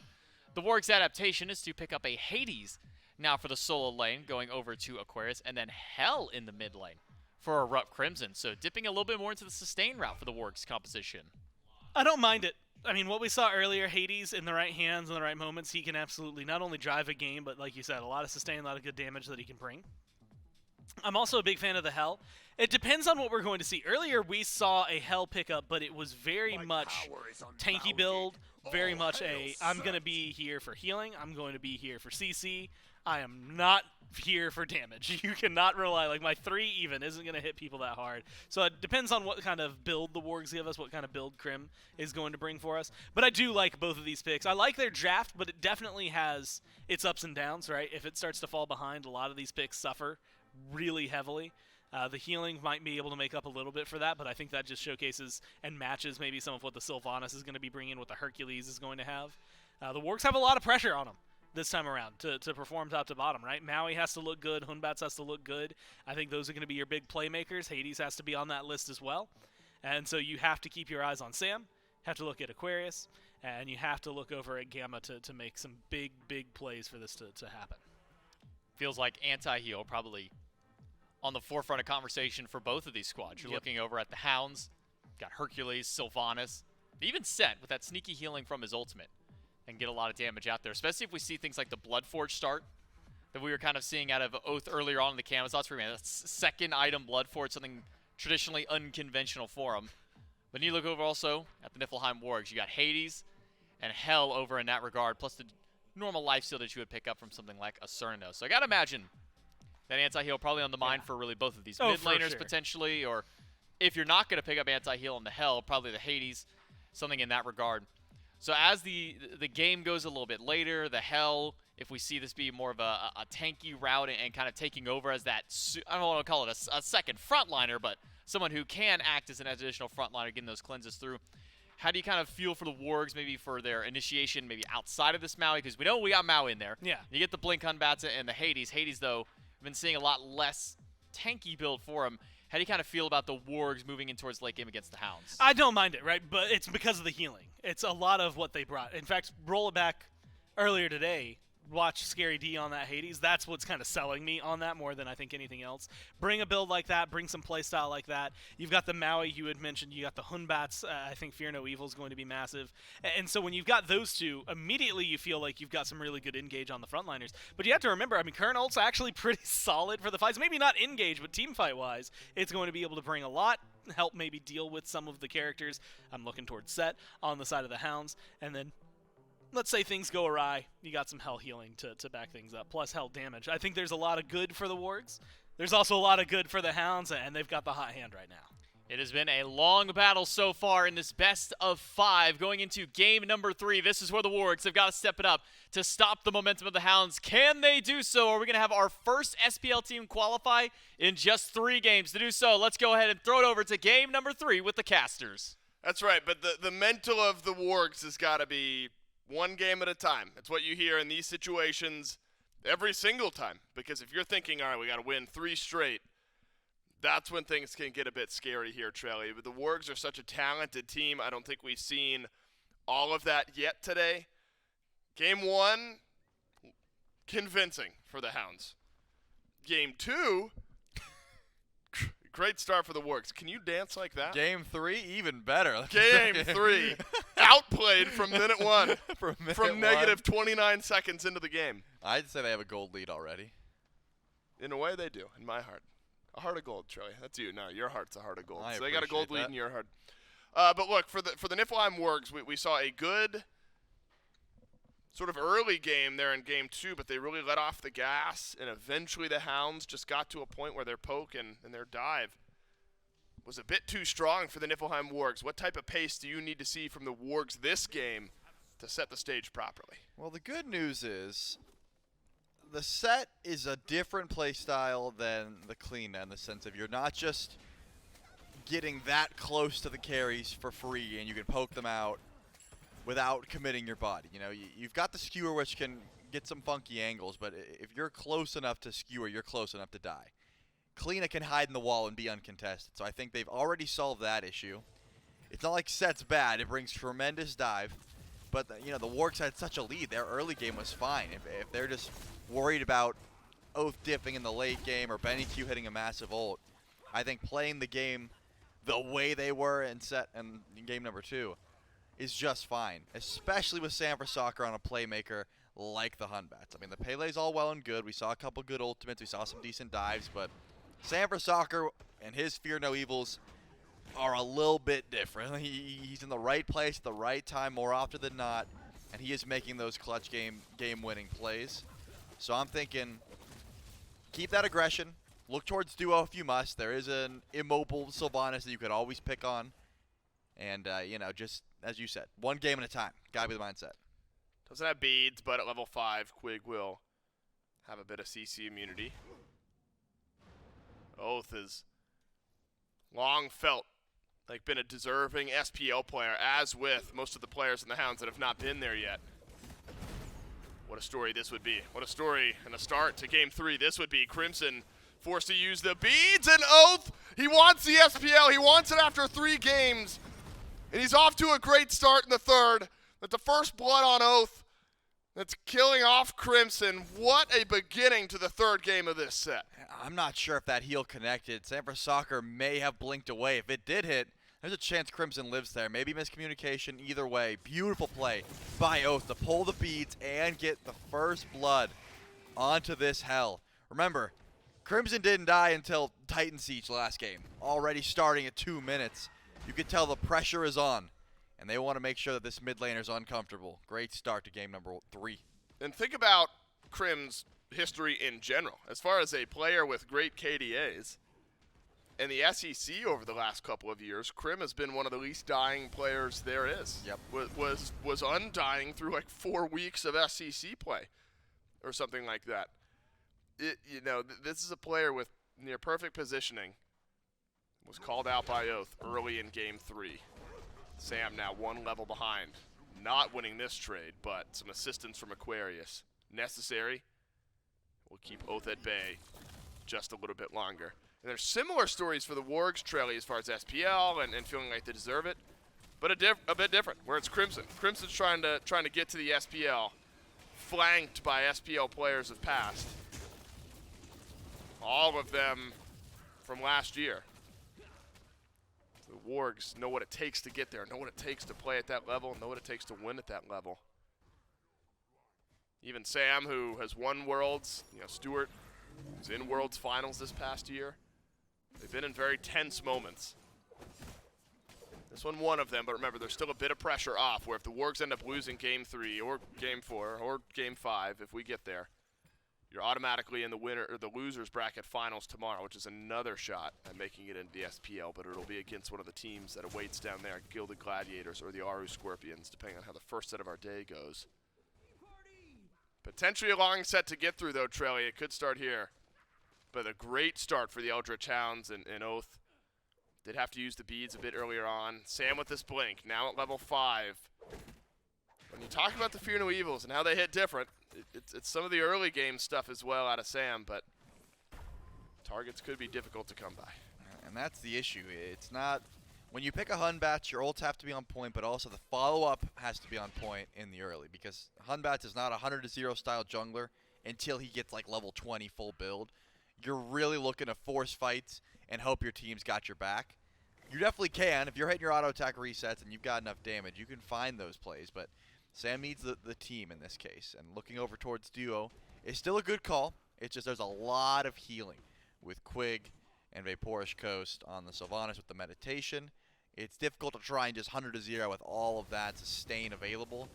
the Warg's adaptation is to pick up a Hades now for the solo lane, going over to Aquarius, and then Hell in the mid lane for EruptCrimson. So dipping a little bit more into the sustain route for the Warg's composition. I don't mind it. I mean, what we saw earlier, Hades in the right hands in the right moments, he can absolutely not only drive a game, but like you said, a lot of sustain, a lot of good damage that he can bring. I'm also a big fan of the Hell. It depends on what we're going to see. Earlier, we saw a Hell pickup, but it was very much tanky build, very much I'm going to be here for healing, I'm going to be here for CC, I am not here for damage. You cannot rely, like my 3 even isn't going to hit people that hard. So it depends on what kind of build the Wargs give us, what kind of build Crim is going to bring for us. But I do like both of these picks. I like their draft, but it definitely has its ups and downs, right? If it starts to fall behind, a lot of these picks suffer really heavily. The healing might be able to make up a little bit for that, but I think that just showcases and matches maybe some of what the Sylvanus is going to be bringing, what the Hercules is going to have. The Wargs have a lot of pressure on them this time around to perform top to bottom, right? Maui has to look good. Batz has to look good. I think those are going to be your big playmakers. Hades has to be on that list as well. And so you have to keep your eyes on Sam, have to look at Aquarius, and you have to look over at Gamma to make some big, big plays for this to happen. Feels like anti-heal probably on the forefront of conversation for both of these squads. You're looking over at the Hounds, got Hercules, Sylvanus, even Set with that sneaky healing from his ultimate and get a lot of damage out there, especially if we see things like the Bloodforge start that we were kind of seeing out of Oathhh earlier on in the Camazotz. That's second item Bloodforge, something traditionally unconventional for him. But you look over also at the Niflheim Wargs. You got Hades and Hell over in that regard, plus the normal lifesteal that you would pick up from something like a Cernunnos. So I got to imagine that anti-heal probably on the mind for really both of these mid laners potentially, or if you're not going to pick up anti-heal on the Hell, probably the Hades, something in that regard. So as the game goes a little bit later, the Hell, if we see this be more of a tanky route and kind of taking over as that, I don't want to call it a second frontliner, but someone who can act as an additional frontliner, getting those cleanses through. How do you kind of feel for the Wargs, maybe for their initiation, maybe outside of this Maui? Because we know we got Maui in there. Yeah. You get the Blink Batz and the Hades. Hades, though, we've been seeing a lot less tanky build for him. How do you kind of feel about the Wargs moving in towards late game against the Hounds? I don't mind it, right? But it's because of the healing. It's a lot of what they brought. In fact, roll it back earlier today. Watch Scary D on that Hades. That's what's kind of selling me on that more than I think anything else. Bring a build like that. Bring some playstyle like that. You've got the Maui you had mentioned. You got the Batz. I think Fear No Evil is going to be massive. And so when you've got those two, immediately you feel like you've got some really good engage on the frontliners. But you have to remember, I mean, current ult's actually pretty solid for the fights. Maybe not engage, but team fight-wise, it's going to be able to bring a lot, help maybe deal with some of the characters. I'm looking towards Set on the side of the Hounds. And then let's say things go awry, you got some Hell healing to back things up, plus Hell damage. I think there's a lot of good for the Wargs. There's also a lot of good for the Hounds, and they've got the hot hand right now. It has been a long battle so far in this best of 5 going into game number 3. This is where the Wargs have got to step it up to stop the momentum of the Hounds. Can they do so? Are we going to have our first SPL team qualify in just 3 games? To do so, let's go ahead and throw it over to game number 3 with the casters. That's right, but the mental of the Wargs has got to be one game at a time. It's what you hear in these situations every single time. Because if you're thinking, all right, we got to win 3 straight, that's when things can get a bit scary here, Trelly. But the Wargs are such a talented team. I don't think we've seen all of that yet today. Game 1, convincing for the Hounds. Game 2, great start for the Wargs. Can you dance like that? Game 3, even better. Game 3, outplayed from minute 1. From negative 29 seconds into the game. I'd say they have a gold lead already. In a way, they do, in my heart. A heart of gold, Troy. That's you. No, your heart's a heart of gold. I So they got a gold appreciate lead that. in your heart. But look, for the Niflheim Wargs, we saw a good sort of early game there in game 2, but they really let off the gas, and eventually the Hounds just got to a point where their poke and their dive was a bit too strong for the Niflheim Wargs. What type of pace do you need to see from the Wargs this game to set the stage properly? Well, the good news is the Set is a different play style than the Cliodhna in the sense of you're not just getting that close to the carries for free and you can poke them out without committing your body. You know, you've got the skewer, which can get some funky angles, but if you're close enough to skewer, you're close enough to die. Cliodhna can hide in the wall and be uncontested, so I think they've already solved that issue. It's not like Set's bad. It brings tremendous dive, but the Wargs had such a lead. Their early game was fine. If they're just worried about Oathhh diffing in the late game or BennyQ hitting a massive ult, I think playing the game the way they were in game number 2 is just fine, especially with Sam for Soccer on a playmaker like the Hunbats. I mean, the Pele's all well and good. We saw a couple good ultimates. We saw some decent dives, but Sam for Soccer and his Fear No Evils are a little bit different. He's in the right place at the right time more often than not, and he is making those clutch game-winning plays. So I'm thinking, keep that aggression. Look towards duo if you must. There is an immobile Sylvanus that you could always pick on. And, just as you said, one game at a time. Gotta be the mindset. Doesn't have beads, but at level 5, Quig will have a bit of CC immunity. Oathhh has long felt like been a deserving SPL player, as with most of the players in the Hounds that have not been there yet. What a story this would be. What a story and a start to Game 3 this would be. Crimson forced to use the beads, and Oathhh, he wants the SPL. He wants it after 3 games. And he's off to a great start in the third. With the first blood on Oathhh, that's killing off Crimson. What a beginning to the third game of this set. I'm not sure if that heal connected. Sam for Soccer may have blinked away. If it did hit, there's a chance Crimson lives there. Maybe miscommunication. Either way, beautiful play by Oathhh to pull the beads and get the first blood onto this hell. Remember, Crimson didn't die until Titan Siege last game. Already starting at 2 minutes. You can tell the pressure is on, and they want to make sure that this mid laner is uncomfortable. Great start to game number 3. And think about Crim's history in general. As far as a player with great KDAs, in the SEC over the last couple of years, Crim has been one of the least dying players there is. Yep. Was undying through like 4 weeks of SEC play or something like that. This is a player with near perfect positioning. Was called out by Oathhh early in Game 3. Sam now 1 level behind. Not winning this trade, but some assistance from Aquarius. Necessary. We'll keep Oathhh at bay just a little bit longer. And there's similar stories for the Wargs Trelly as far as SPL and feeling like they deserve it, but a bit different, where it's Crimson. Crimson's trying to get to the SPL, flanked by SPL players of past. All of them from last year. The Wargs know what it takes to get there, know what it takes to play at that level, know what it takes to win at that level. Even Sam, who has won Worlds, Stuart was in Worlds Finals this past year. They've been in very tense moments. This one of them, but remember, there's still a bit of pressure off, where if the Wargs end up losing Game 3 or Game 4 or Game 5, if we get there, you're automatically in the winner or the losers bracket finals tomorrow, which is another shot at making it into the SPL, but it'll be against one of the teams that awaits down there, Gilded Gladiators or the Aru Scorpions, depending on how the first set of our day goes. Potentially a long set to get through, though, Trelly. It could start here. But a great start for the Eldritch Hounds and Oathhh. Did have to use the beads a bit earlier on. Sam with this blink, now at level 5. When you talk about the Fear No Evils and how they hit different, it's some of the early game stuff as well out of Sam, but targets could be difficult to come by. And that's the issue. It's not, when you pick a Hunbats, your ults have to be on point, but also the follow-up has to be on point in the early, because Hunbats is not a 100-0 style jungler until he gets like level 20 full build. You're really looking to force fights and hope your team's got your back. You definitely can. If you're hitting your auto attack resets and you've got enough damage, you can find those plays, but Sam needs the team in this case, and looking over towards duo is still a good call. It's just there's a lot of healing with Quig and VaporishCoast on the Sylvanus with the meditation. It's difficult to try and just 100-0 with all of that sustain available.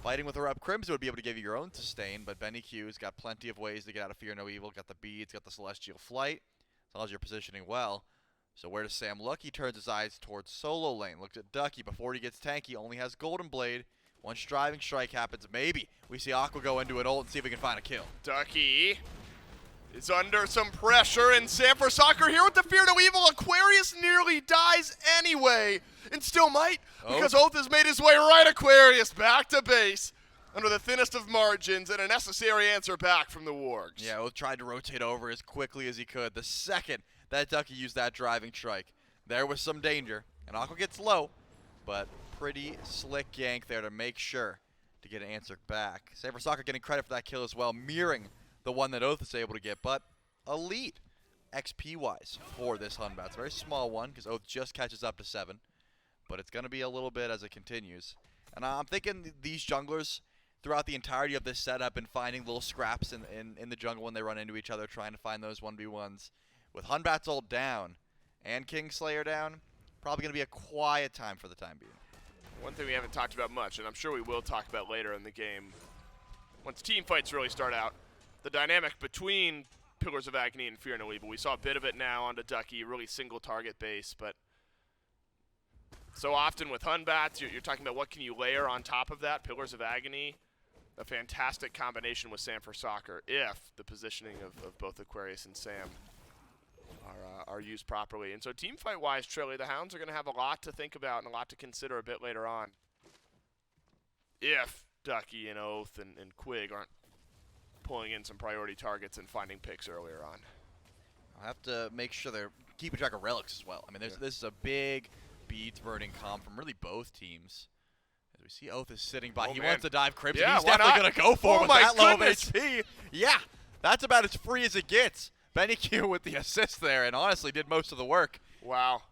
Fighting with EruptCrimson would be able to give you your own sustain, but BennyQ's got plenty of ways to get out of Fear No Evil. Got the beads, got the Celestial Flight, as long as you're positioning well. So where does Sam look? He turns his eyes towards solo lane. Looks at Ducky before he gets tanky. Only has Golden Blade. Once Driving Strike happens, maybe we see Aqua go into an ult and see if we can find a kill. Ducky is under some pressure, and Sam for Soccer here with the Fear No Evil. Aquarius nearly dies anyway, and still might, because Oathhh has made his way right. Aquarius back to base under the thinnest of margins, and a necessary answer back from the Wargs. Yeah, Oathhh tried to rotate over as quickly as he could. The second that Ducky used that Driving Strike, there was some danger, and Aqua gets low, but pretty slick gank there to make sure to get an answer back. Sam for Soccer getting credit for that kill as well, mirroring the one that Oathhh is able to get, but a lead XP-wise for this Hunbats. Very small one, because Oathhh just catches up to 7. but it's going to be a little bit as it continues. And I'm thinking these junglers throughout the entirety of this set have been finding little scraps in the jungle when they run into each other, trying to find those 1v1s. With Hunbat's ult down and Kingslayer down, probably going to be a quiet time for the time being. One thing we haven't talked about much, and I'm sure we will talk about later in the game, once team fights really start out, the dynamic between Pillars of Agony and Fear No Evil. We saw a bit of it now onto Ducky, really single target base, but so often with Hunbats, you're talking about what can you layer on top of that. Pillars of Agony, a fantastic combination with Sam for Soccer if the positioning of both Aquarius and Sam are used properly. And so team fight-wise, Trilly, the Hounds are going to have a lot to think about and a lot to consider a bit later on if Ducky and Oathhh and Quig aren't pulling in some priority targets and finding picks earlier on. I'll have to make sure they're keeping track of relics as well. I mean, this is a big beads burning comp from really both teams. As we see Oathhh is sitting by. Oh, he man. wants to dive Crimson. Yeah, He's why definitely not? going to go for it Oh with my that low of goodness. HP. Yeah, that's about as free as it gets. BennyQ with the assist there and honestly did most of the work. Wow.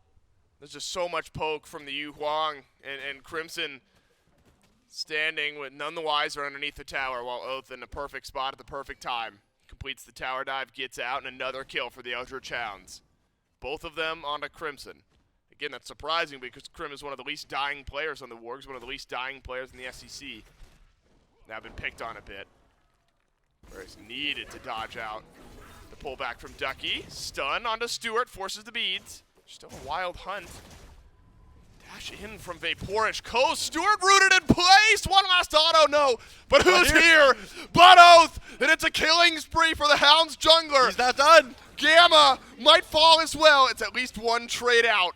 There's just so much poke from the Huang and Crimson standing with none the wiser underneath the tower while Oathhh in the perfect spot at the perfect time. Completes the tower dive, gets out, and another kill for the Eldritch Hounds. Both of them onto Crimson. Again, that's surprising because Crim is one of the least dying players on the Wargs, one of the least dying players in the SEC. Now been picked on a bit. Whereas needed to dodge out. The pullback from Ducky. Stun onto Stuart, forces the beads. Still a wild hunt. Dash in from VaporishCoast. Stuart rooted in place. One last auto, no. But who's here? But Oathhh. And it's a killing spree for the Hounds jungler. He's not done. Gamma might fall as well. It's at least one trade out.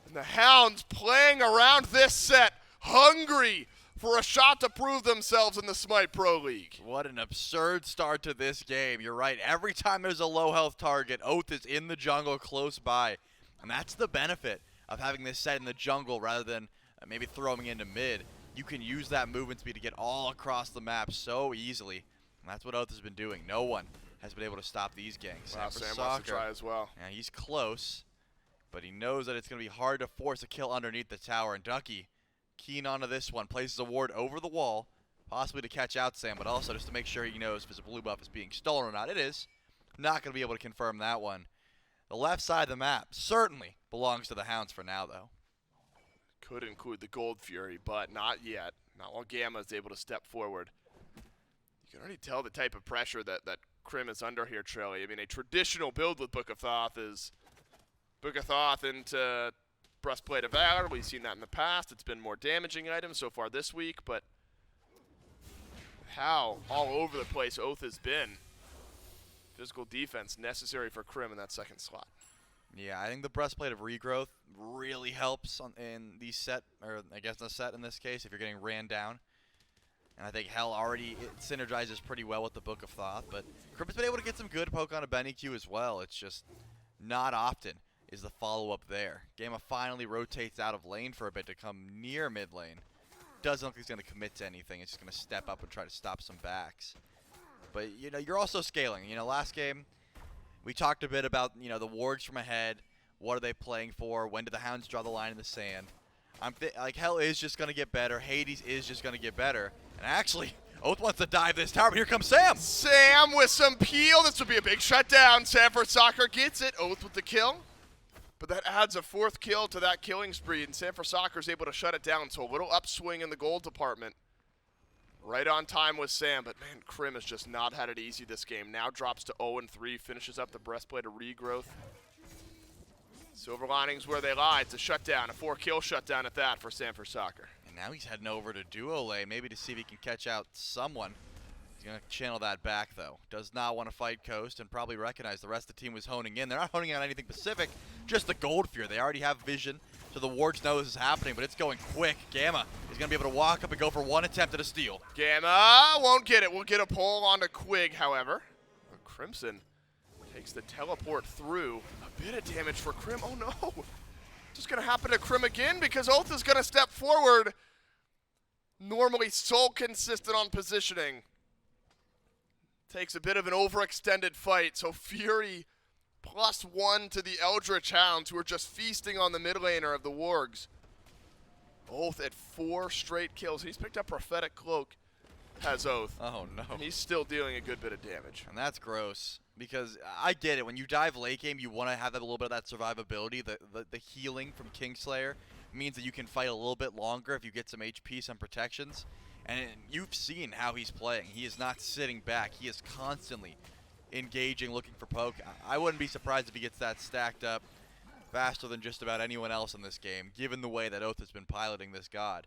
And the Hounds playing around this set, hungry for a shot to prove themselves in the Smite Pro League. What an absurd start to this game. You're right. Every time there's a low health target, Oathhh is in the jungle close by. And that's the benefit of having this set in the jungle rather than maybe throwing into mid. You can use that movement speed to get all across the map so easily. And that's what Oathhh has been doing. No one has been able to stop these ganks. Wow, Sam wants to try as well. Yeah, he's close, but he knows that it's going to be hard to force a kill underneath the tower. And Ducky, keen onto this one, places a ward over the wall, possibly to catch out Sam, but also just to make sure he knows if his blue buff is being stolen or not. It is. Not going to be able to confirm that one. The left side of the map certainly belongs to the Hounds for now, though. Could include the Gold Fury, but not yet. Not while Gamma is able to step forward. You can already tell the type of pressure that Crim is under here, Trilly. I mean, a traditional build with Book of Thoth is Book of Thoth into Breastplate of Valor. We've seen that in the past. It's been more damaging items so far this week, but how all over the place Oathhh has been. Physical defense necessary for Crim in that second slot. Yeah, I think the Breastplate of Regrowth really helps in the set, or I guess the set in this case, if you're getting ran down. And I think Hell already it synergizes pretty well with the Book of Thoth, but Crim's been able to get some good poke on a BennyQ as well. It's just not often is the follow-up there. Gamma finally rotates out of lane for a bit to come near mid lane. Doesn't look like he's going to commit to anything. It's just going to step up and try to stop some backs. But, you know, you're also scaling. You know, last game, we talked a bit about, you know, the wards from ahead. What are they playing for? When do the Hounds draw the line in the sand? Like, Hell is just going to get better. Hades is just going to get better. And actually, Oathhh wants to dive this tower, but here comes Sam. Sam with some peel. This would be a big shutdown. Sam for Soccer gets it. Oathhh with the kill. But that adds a fourth kill to that killing spree, and Sam for Soccer is able to shut it down. So a little upswing in the gold department. Right on time with Sam, but man, Crim has just not had it easy this game. Now drops to 0-3, finishes up the Breastplate of Regrowth. Silver linings where they lie. It's a shutdown, a 4-kill shutdown at that for Sam for Soccer. And now he's heading over to duo lane, maybe to see if he can catch out someone. He's going to channel that back, though. Does not want to fight Coast and probably recognize the rest of the team was honing in. They're not honing on anything specific, just the Gold Fear. They already have vision, so the wards know this is happening, but it's going quick. Gamma is going to be able to walk up and go for one attempt at a steal. Gamma won't get it. We'll get a pull onto Quig, however. Crimson takes the teleport through. A bit of damage for Crim. Oh, no. Just going to happen to Crim again because Oathhh is going to step forward. Normally so consistent on positioning. Takes a bit of an overextended fight, so Fury +1 to the Eldritch Hounds, who are just feasting on the mid laner of the Wargs. Oathhh at 4 straight kills. He's picked up Prophetic Cloak, has Oathhh. Oh, no. And he's still dealing a good bit of damage. And that's gross. Because I get it. When you dive late game, you want to have a little bit of that survivability. The healing from Kingslayer means that you can fight a little bit longer if you get some HP, some protections. And you've seen how he's playing. He is not sitting back. He is constantly engaging, looking for poke. I wouldn't be surprised if he gets that stacked up faster than just about anyone else in this game, given the way that Oathhh has been piloting this god.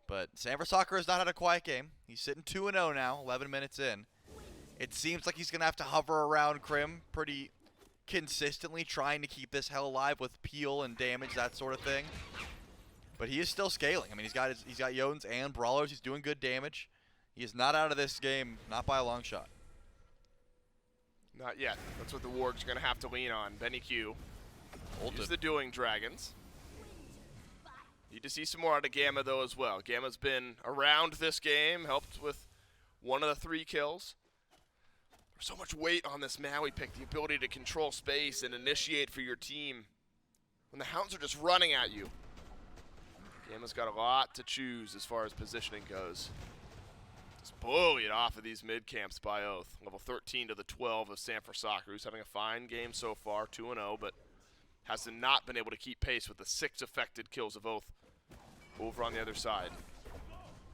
But Sanfrecce has not had a quiet game. He's sitting 2-0 now, 11 minutes in. It seems like he's going to have to hover around Crim pretty consistently, trying to keep this hell alive with peel and damage, that sort of thing. But he is still scaling. I mean, he's got Yones and Brawlers. He's doing good damage. He is not out of this game, not by a long shot. Not yet. That's what the Wargs are going to have to lean on. BennyQ. Use the Dueling Dragons. Need to see some more out of Gamma, though, as well. Gamma's been around this game, helped with one of the 3 kills. There's so much weight on this Maui pick, the ability to control space and initiate for your team when the Hounds are just running at you. Gamma's got a lot to choose as far as positioning goes. Just bullied off of these mid camps by Oathhh. Level 13 to the 12 of Sanfrecce, who's having a fine game so far, 2-0, but has not been able to keep pace with the 6 affected kills of Oathhh over on the other side.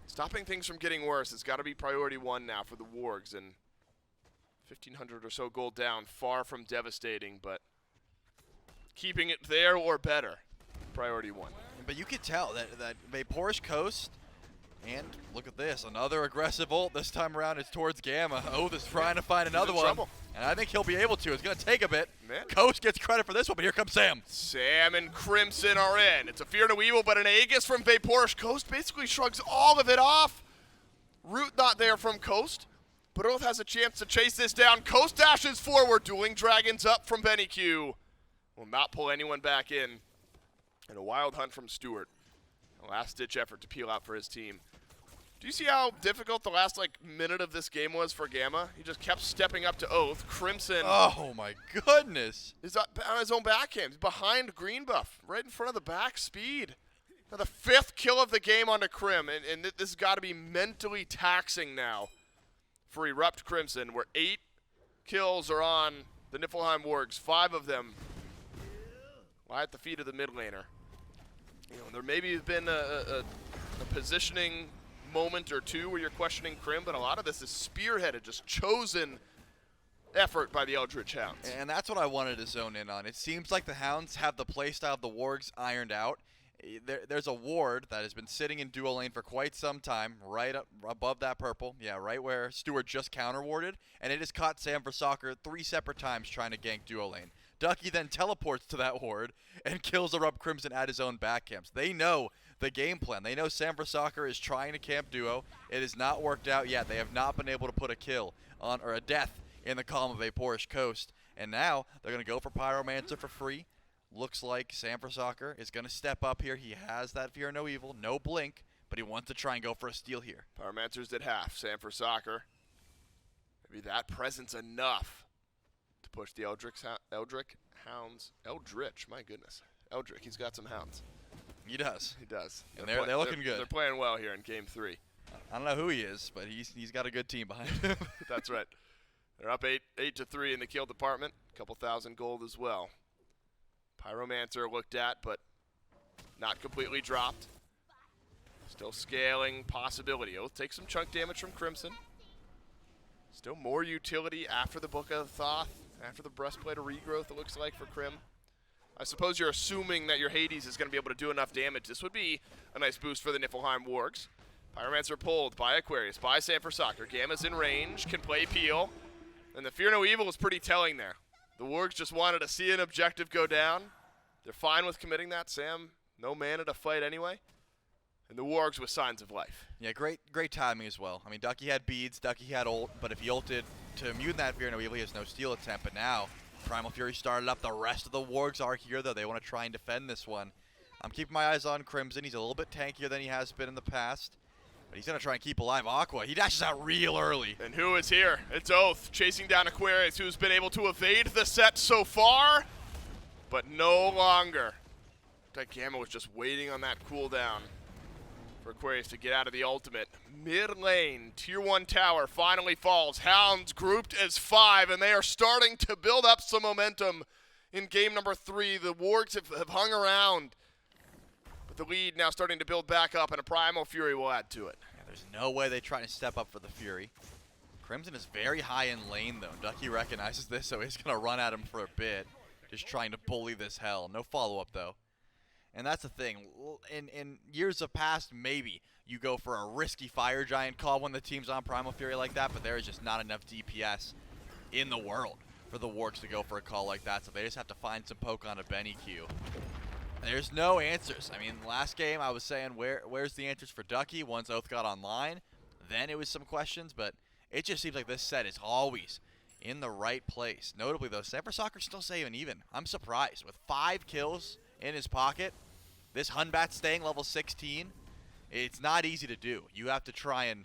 Stopping things from getting worse has got to be priority 1 now for the Wargs, and 1,500 or so gold down, far from devastating, but keeping it there or better, priority 1. But you could tell that VaporishCoast, and look at this, another aggressive ult this time around. It's towards Gamma. Oathhh is trying to find another one, and I think he'll be able to. It's going to take a bit. Man. Coast gets credit for this one, but here comes Sam. Sam and Crimson are in. It's a Fear No Evil, but an Aegis from VaporishCoast basically shrugs all of it off. Root not there from Coast, but Oathhh has a chance to chase this down. Coast dashes forward, Dueling Dragons up from BennyQ. Will not pull anyone back in. And a wild hunt from Stuart. A last-ditch effort to peel out for his team. Do you see how difficult the last minute of this game was for Gamma? He just kept stepping up to Oathhh. Crimson. Oh my goodness. Is on his own backhand. He's behind Green Buff, right in front of the back speed. Now the 5th kill of the game onto Crim, and this has got to be mentally taxing now for EruptCrimson, where 8 kills are on the Niflheim Wargs, 5 of them lie at the feet of the mid laner. You know, there maybe has been a positioning moment or 2 where you're questioning Crim, but a lot of this is spearheaded, just chosen effort by the Eldritch Hounds. And that's what I wanted to zone in on. It seems like the Hounds have the playstyle of the Wargs ironed out. There's a ward that has been sitting in duo lane for quite some time, right up above that purple. Yeah, right where Stuart just counter-warded, and it has caught Sanfrecce 3 separate times trying to gank duo lane. Ducky then teleports to that ward and kills EruptCrimson at his own back camps. They know the game plan. They know Sanfrecce is trying to camp duo. It has not worked out yet. They have not been able to put a kill on, or a death in the column of VaporishCoast. And now they're going to go for Pyromancer for free. Looks like Sanfrecce is going to step up here. He has that Fear No Evil, no blink, but he wants to try and go for a steal here. Pyromancer's at half. Sanfrecce. Maybe that presence enough to push the Eldritch Hounds. Eldritch, my goodness. Eldritch, he's got some hounds. He does. He does. And they're looking good. They're playing well here in Game 3. I don't know who he is, but he's got a good team behind him. That's right. They're up 8-3 in the kill department. A couple thousand gold as well. Pyromancer looked at, but not completely dropped. Still scaling possibility. Oathhh takes some chunk damage from Crimson. Still more utility after the Book of Thoth, after the Breastplate of Regrowth, it looks like, for Crim. I suppose you're assuming that your Hades is going to be able to do enough damage. This would be a nice boost for the Niflheim Wargs. Pyromancer pulled by Aquarius, by Sanfrecce. Gamma's in range, can play Peel. And the Fear No Evil is pretty telling there. The Wargs just wanted to see an objective go down. They're fine with committing that. Sam, no mana to fight anyway. And the Wargs with signs of life. Yeah, great timing as well. I mean, Ducky had beads, Ducky had ult, but if he ulted to immune that Fear No Evil, he has no steal attempt. But now, Primal Fury started up. The rest of the Wargs are here, though. They want to try and defend this one. I'm keeping my eyes on Crimson. He's a little bit tankier than he has been in the past. But he's going to try and keep alive Aqua. He dashes out real early. And who is here? It's Oathhh chasing down Aquarius, who's been able to evade the set so far, but no longer. That Gamma was just waiting on that cooldown. for Aquarius to get out of the ultimate. Mid lane, tier 1 tower finally falls. Hounds grouped as 5, and they are starting to build up some momentum in game number 3. The Wargs have hung around, but the lead now starting to build back up, and a Primal Fury will add to it. Yeah, there's no way they're trying to step up for the Fury. Crimson is very high in lane, though. Ducky recognizes this, so he's going to run at him for a bit, just trying to bully this hell. No follow-up, though. And that's the thing. In years of past, maybe you go for a risky Fire Giant call when the team's on Primal Fury like that, but there is just not enough DPS in the world for the Wargs to go for a call like that, so they just have to find some poke on a BennyQ. There's no answers. I mean, last game I was saying, where's the answers for Ducky once Oathhh got online? Then it was some questions, but it just seems like this set is always in the right place. Notably, though, VaporishCoast's still saving even. I'm surprised. With 5 kills in his pocket, this Hunbat staying level 16, it's not easy to do. You have to try and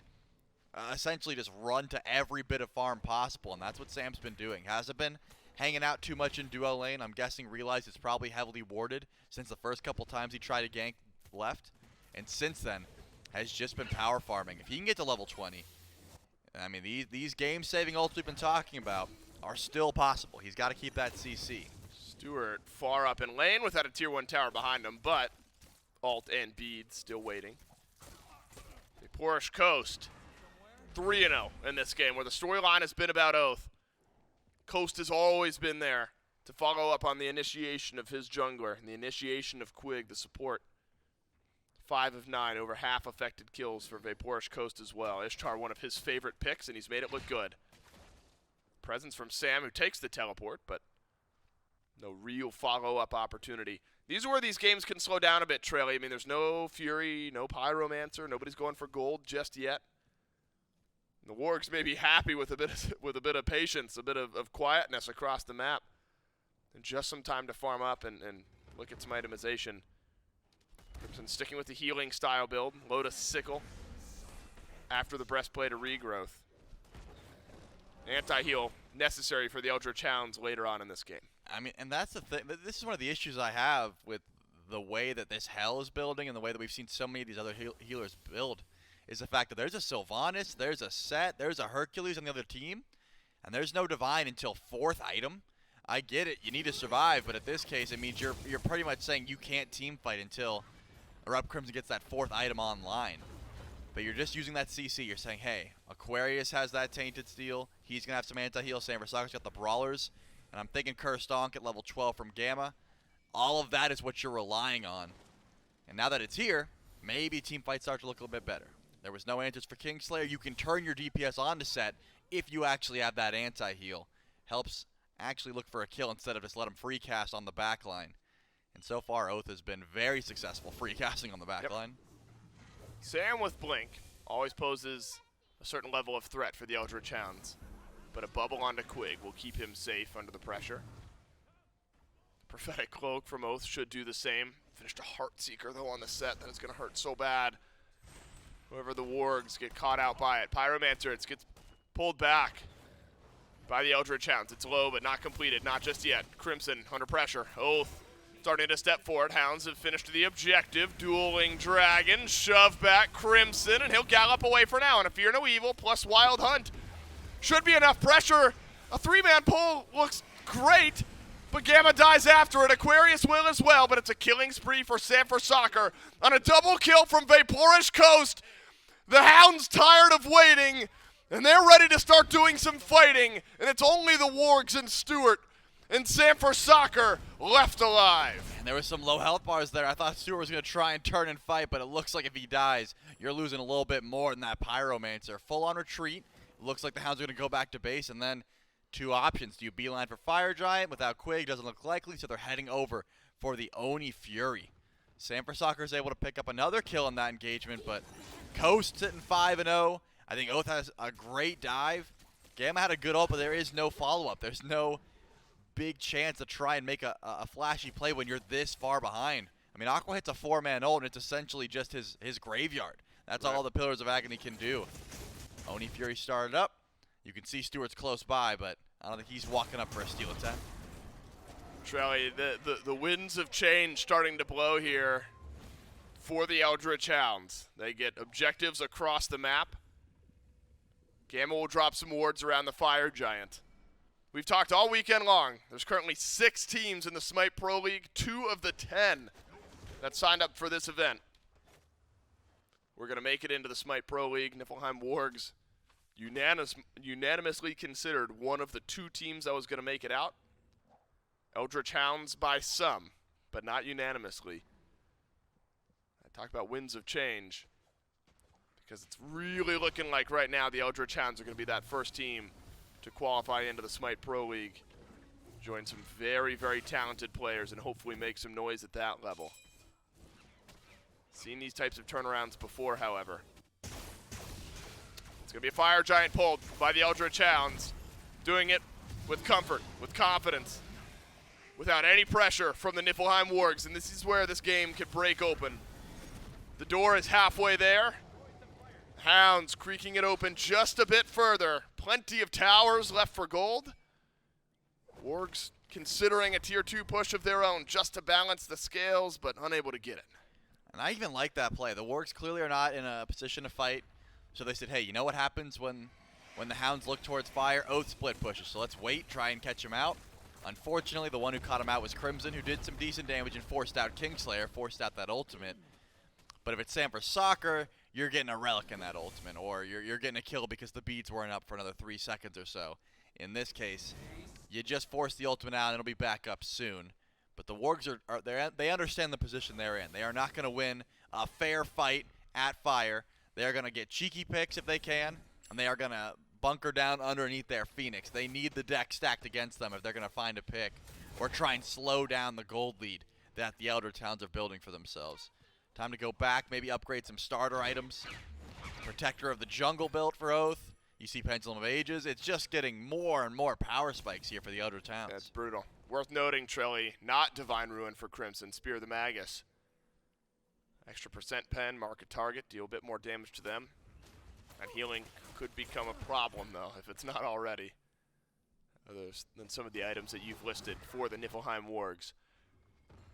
essentially just run to every bit of farm possible, and that's what Sam's been doing. Hasn't been hanging out too much in duo lane. I'm guessing realized it's probably heavily warded since the first couple times he tried to gank left, and since then has just been power farming. If he can get to level 20, I mean, these game-saving ults we've been talking about are still possible. He's got to keep that CC. Stuart far up in lane without a tier 1 tower behind him, but Alt and Bead still waiting. VaporishCoast 3-0 in this game, where the storyline has been about Oathhh. Coast has always been there to follow up on the initiation of his jungler and the initiation of Quig, the support. 5 of 9, over half affected kills for VaporishCoast as well. Ishtar, one of his favorite picks, and he's made it look good. Presence from Sam, who takes the teleport, but no real follow-up opportunity. These are where these games can slow down a bit, Trelly. I mean, there's no Fury, no Pyromancer, nobody's going for gold just yet. The Wargs may be happy with a bit of patience, a bit of quietness across the map, and just some time to farm up and look at some itemization. Crimson sticking with the healing style build. Lotus Sickle after the Breastplate of Regrowth. Anti-heal necessary for the Eldritch Hounds later on in this game. I mean, and that's the thing. This is one of the issues I have with the way that this hell is building and the way that we've seen so many of these other healers build, is the fact that there's a Sylvanus, there's a Set, there's a Hercules on the other team, and there's no Divine until 4th item. I get it, you need to survive, but at this case, it means you're pretty much saying you can't team fight until EruptCrimson gets that 4th item online. But you're just using that CC. You're saying, hey, Aquarius has that Tainted Steel. He's going to have some anti-heal. VaporishCoast's got the Brawlers. And I'm thinking Cursed Donk at level 12 from Gamma. All of that is what you're relying on. And now that it's here, maybe team fights start to look a little bit better. There was no answers for Kingslayer. You can turn your DPS on to Set if you actually have that anti-heal. Helps actually look for a kill instead of just let him free cast on the backline. And so far, Oathhh has been very successful free casting on the backline. Sam with Blink always poses a certain level of threat for the Eldritch Hounds, but a bubble onto Quig will keep him safe under the pressure. Prophetic Cloak from Oathhh should do the same. Finished a Heartseeker, though, on the set. That is going to hurt so bad. Whoever the Wargs get caught out by it. Pyromancer, it gets pulled back by the Eldritch Hounds. It's low, but not completed. Not just yet. Crimson under pressure. Oathhh starting to step forward. Hounds have finished the objective. Dueling Dragon. Shove back Crimson, and he'll gallop away for now. And a Fear No Evil plus Wild Hunt should be enough pressure. A 3-man pull looks great, but Gamma dies after it. Aquarius will as well, but it's a killing spree for VaporishCoast on a double kill from VaporishCoast. The Hounds tired of waiting, and they're ready to start doing some fighting, and it's only the Wargs and Stuart and VaporishCoast left alive. And there was some low health bars there. I thought Stuart was going to try and turn and fight, but it looks like if he dies, you're losing a little bit more than that Pyromancer. Full on retreat. Looks like the Hounds are going to go back to base, and then 2 options. Do you beeline for Fire Giant? Without Quig, doesn't look likely, so they're heading over for the Oni Fury. VaporishCoast is able to pick up another kill in that engagement, but Coast sitting 5-0. I think Oathhh has a great dive. Gamma had a good ult, but there is no follow-up. There's no big chance to try and make a flashy play when you're this far behind. I mean, Aqua hits a 4-man ult, and it's essentially just his graveyard. That's all the Pillars of Agony can do. Oni Fury started up. You can see Stuart's close by, but I don't think he's walking up for a steal attack. Trelly, the winds of change starting to blow here for the Eldritch Hounds. They get objectives across the map. Gamma will drop some wards around the Fire Giant. We've talked all weekend long. There's currently 6 teams in the Smite Pro League, 2 of the 10 that signed up for this event. We're going to make it into the Smite Pro League. Niflheim Wargs unanimously considered one of the 2 teams that was going to make it out. Eldritch Hounds by some, but not unanimously. I talk about winds of change because it's really looking like right now the Eldritch Hounds are going to be that first team to qualify into the Smite Pro League. Join some very, very talented players and hopefully make some noise at that level. Seen these types of turnarounds before, however. It's going to be a Fire Giant pulled by the Eldritch Hounds. Doing it with comfort, with confidence, without any pressure from the Niflheim Wargs. And this is where this game could break open. The door is halfway there. Hounds creaking it open just a bit further. Plenty of towers left for gold. Wargs considering a tier 2 push of their own just to balance the scales, but unable to get it. And I even like that play. The Wargs clearly are not in a position to fight. So they said, hey, you know what happens when the Hounds look towards fire? Oathhh split pushes. So let's wait, try and catch him out. Unfortunately, the one who caught him out was Crimson, who did some decent damage and forced out Kingslayer, forced out that ultimate. But if it's Sam for soccer, you're getting a relic in that ultimate, or you're getting a kill because the beads weren't up for another 3 seconds or so. In this case, you just force the ultimate out and it'll be back up soon. But the Wargs they understand the position they're in. They are not going to win a fair fight at fire. They are going to get cheeky picks if they can, and they are going to bunker down underneath their Phoenix. They need the deck stacked against them if they're going to find a pick or try and slow down the gold lead that the Eldritch Hounds are building for themselves. Time to go back, maybe upgrade some starter items. Protector of the Jungle built for Oathhh. You see Pendulum of Ages. It's just getting more and more power spikes here for the Eldritch Hounds. That's brutal. Worth noting, Trilly, not Divine Ruin for Crimson. Spear the Magus. Extra % pen, mark a target, deal a bit more damage to them. And healing could become a problem, though, if it's not already. Other than some of the items that you've listed for the Niflheim Wargs.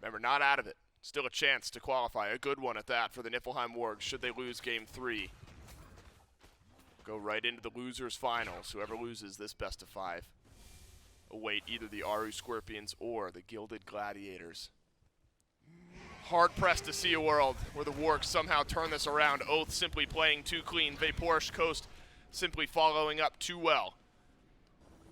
Remember, not out of it. Still a chance to qualify, a good one at that for the Niflheim Wargs should they lose Game 3. Go right into the losers finals. Whoever loses this best of 5 await either the Aru Scorpions or the Gilded Gladiators. Hard pressed to see a world where the Wargs somehow turn this around. Oathhh simply playing too clean. VaporishCoast simply following up too well.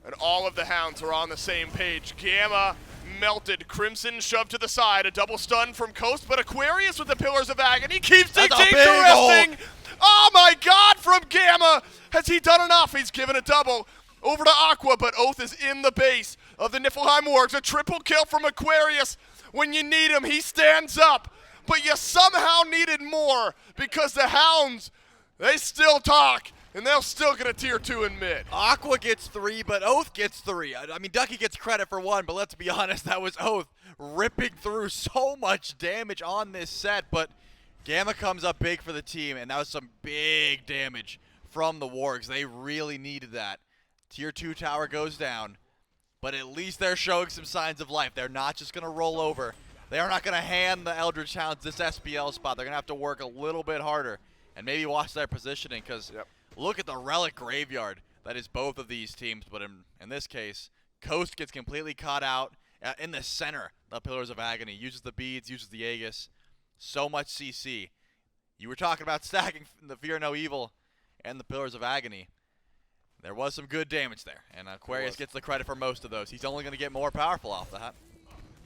And all of the Hounds are on the same page. Gamma melted. Crimson shoved to the side. A double stun from Coast, but Aquarius with the Pillars of Agony keeps things interesting. Oh my God, from Gamma. Has he done enough? He's given a double over to Aqua, but Oathhh is in the base of the Niflheim Wargs. A triple kill from Aquarius. When you need him, he stands up. But you somehow needed more because the Hounds, they still talk. And they'll still get a tier 2 in mid. Aqua gets 3, but Oathhh gets 3. I mean, Ducky gets credit for 1, but let's be honest, that was Oathhh ripping through so much damage on this set. But Gamma comes up big for the team, and that was some big damage from the Wargs. They really needed that. Tier 2 tower goes down, but at least they're showing some signs of life. They're not just going to roll over. They are not going to hand the Eldritch Hounds this SPL spot. They're going to have to work a little bit harder and maybe watch their positioning because look at the relic graveyard that is both of these teams. But in this case, Coast gets completely caught out in the center. The Pillars of Agony uses the beads, uses the Aegis. So much CC. You were talking about stacking the Fear No Evil and the Pillars of Agony. There was some good damage there, and Aquarius gets the credit for most of those. He's only going to get more powerful off that. How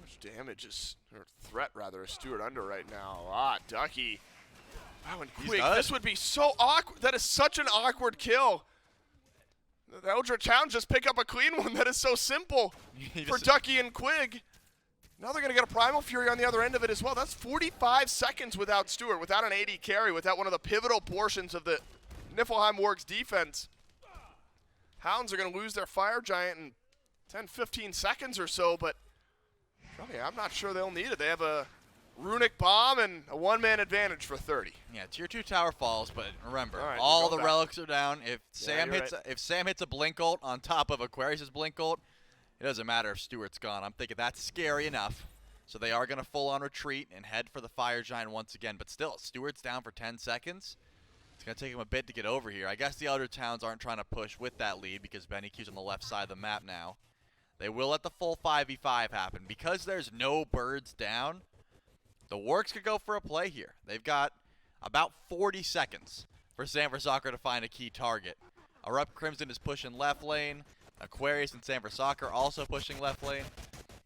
much damage is, or threat rather, is Stuart under right now? Ducky. Wow, and Quig, this would be so awkward. That is such an awkward kill. The Eldritch Hounds just pick up a clean one. That is so simple for Ducky and Quig. Now they're going to get a Primal Fury on the other end of it as well. That's 45 seconds without Stuart, without an AD carry, without one of the pivotal portions of the Niflheim Wargs defense. Hounds are going to lose their Fire Giant in 10, 15 seconds or so, but I'm not sure they'll need it. They have a Runic Bomb and a one-man advantage for 30. Yeah, tier 2 tower falls, but remember, all the relics are down. If Sam hits a Blink ult on top of Aquarius' Blink ult, it doesn't matter if Stuart's gone. I'm thinking that's scary enough. So they are going to full-on retreat and head for the Fire Giant once again. But still, Stuart's down for 10 seconds. It's going to take him a bit to get over here. I guess the Eldritch Hounds aren't trying to push with that lead because BennyQ's on the left side of the map now. They will let the full 5v5 happen. Because there's no birds down, the Wargs could go for a play here. They've got about 40 seconds for Sanfrecce to find a key target. EruptCrimson is pushing left lane. Aquarius and Sanfrecce also pushing left lane.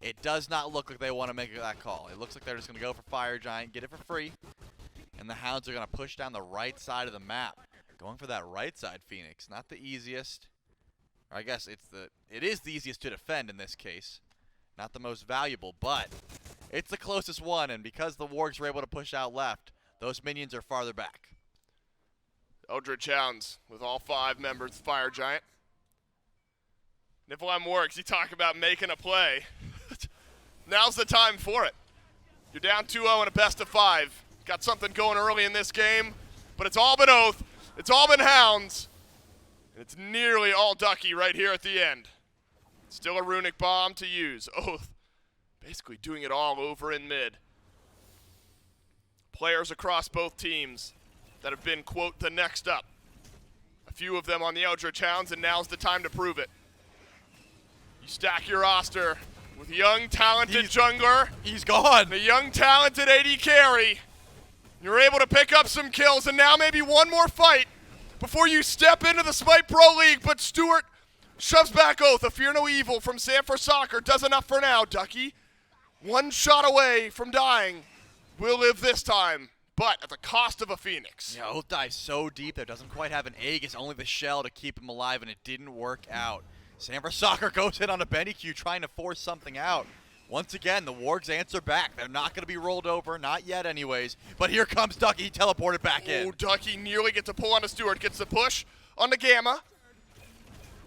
It does not look like they want to make that call. It looks like they're just going to go for Fire Giant, get it for free. And the Hounds are going to push down the right side of the map. Going for that right side Phoenix. Not the easiest. Or I guess it is the easiest to defend in this case. Not the most valuable, but it's the closest one. And because the Wargs were able to push out left, those minions are farther back. Eldritch Hounds with all 5 members of Fire Giant. Niflheim Wargs, you talk about making a play. Now's the time for it. You're down 2-0 in a best of 5. Got something going early in this game, but it's all been Oathhh. It's all been Hounds. And it's nearly all Ducky right here at the end. Still a runic bomb to use. Oathhh basically doing it all over in mid. Players across both teams that have been, quote, the next up. A few of them on the Eldritch Hounds, and now's the time to prove it. You stack your roster with young, talented jungler. He's gone. The young, talented AD carry. You're able to pick up some kills, and now maybe one more fight before you step into the Smite Pro League, but Stuart shoves back Oathhh. A fear no evil from Sanfrecce does enough for now. Ducky, one shot away from dying. Will live this time, but at the cost of a Phoenix. Yeah, Oathhh dives so deep there, doesn't quite have an egg. It's only the shell to keep him alive, and it didn't work out. Sanfrecce goes in on a BennyQ trying to force something out. Once again, the Wargs answer back. They're not going to be rolled over, not yet anyways. But here comes Ducky, he teleported back in. Oh, Ducky nearly gets a pull onto Stuart, gets the push on the Gamma.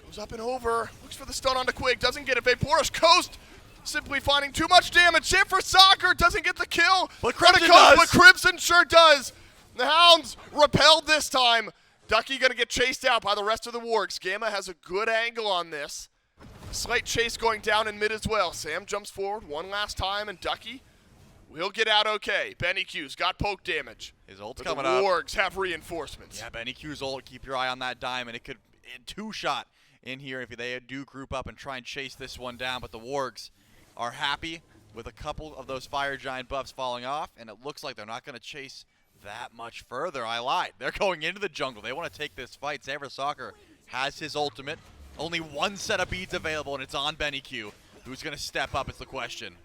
Goes up and over, looks for the stun onto Quig, doesn't get it. VaporishCoast simply finding too much damage. Sanfrecce doesn't get the kill. But Crimson does. But Crimson sure does. The Hounds repelled this time. Ducky gonna get chased out by the rest of the Wargs. Gamma has a good angle on this. Slight chase going down in mid as well. Sam jumps forward one last time, and Ducky will get out okay. BennyQ's got poke damage. His ult's but coming the up. Wargs have reinforcements. Yeah, BennyQ's ult. Keep your eye on that diamond. It could two-shot in here if they do group up and try and chase this one down. But the Wargs are happy with a couple of those Fire Giant buffs falling off, and it looks like they're not going to chase that much further. I lied. They're going into the jungle. They want to take this fight. Sanfrecce has his ultimate. Only one set of beads available, and it's on BennyQ. Who's going to step up is the question.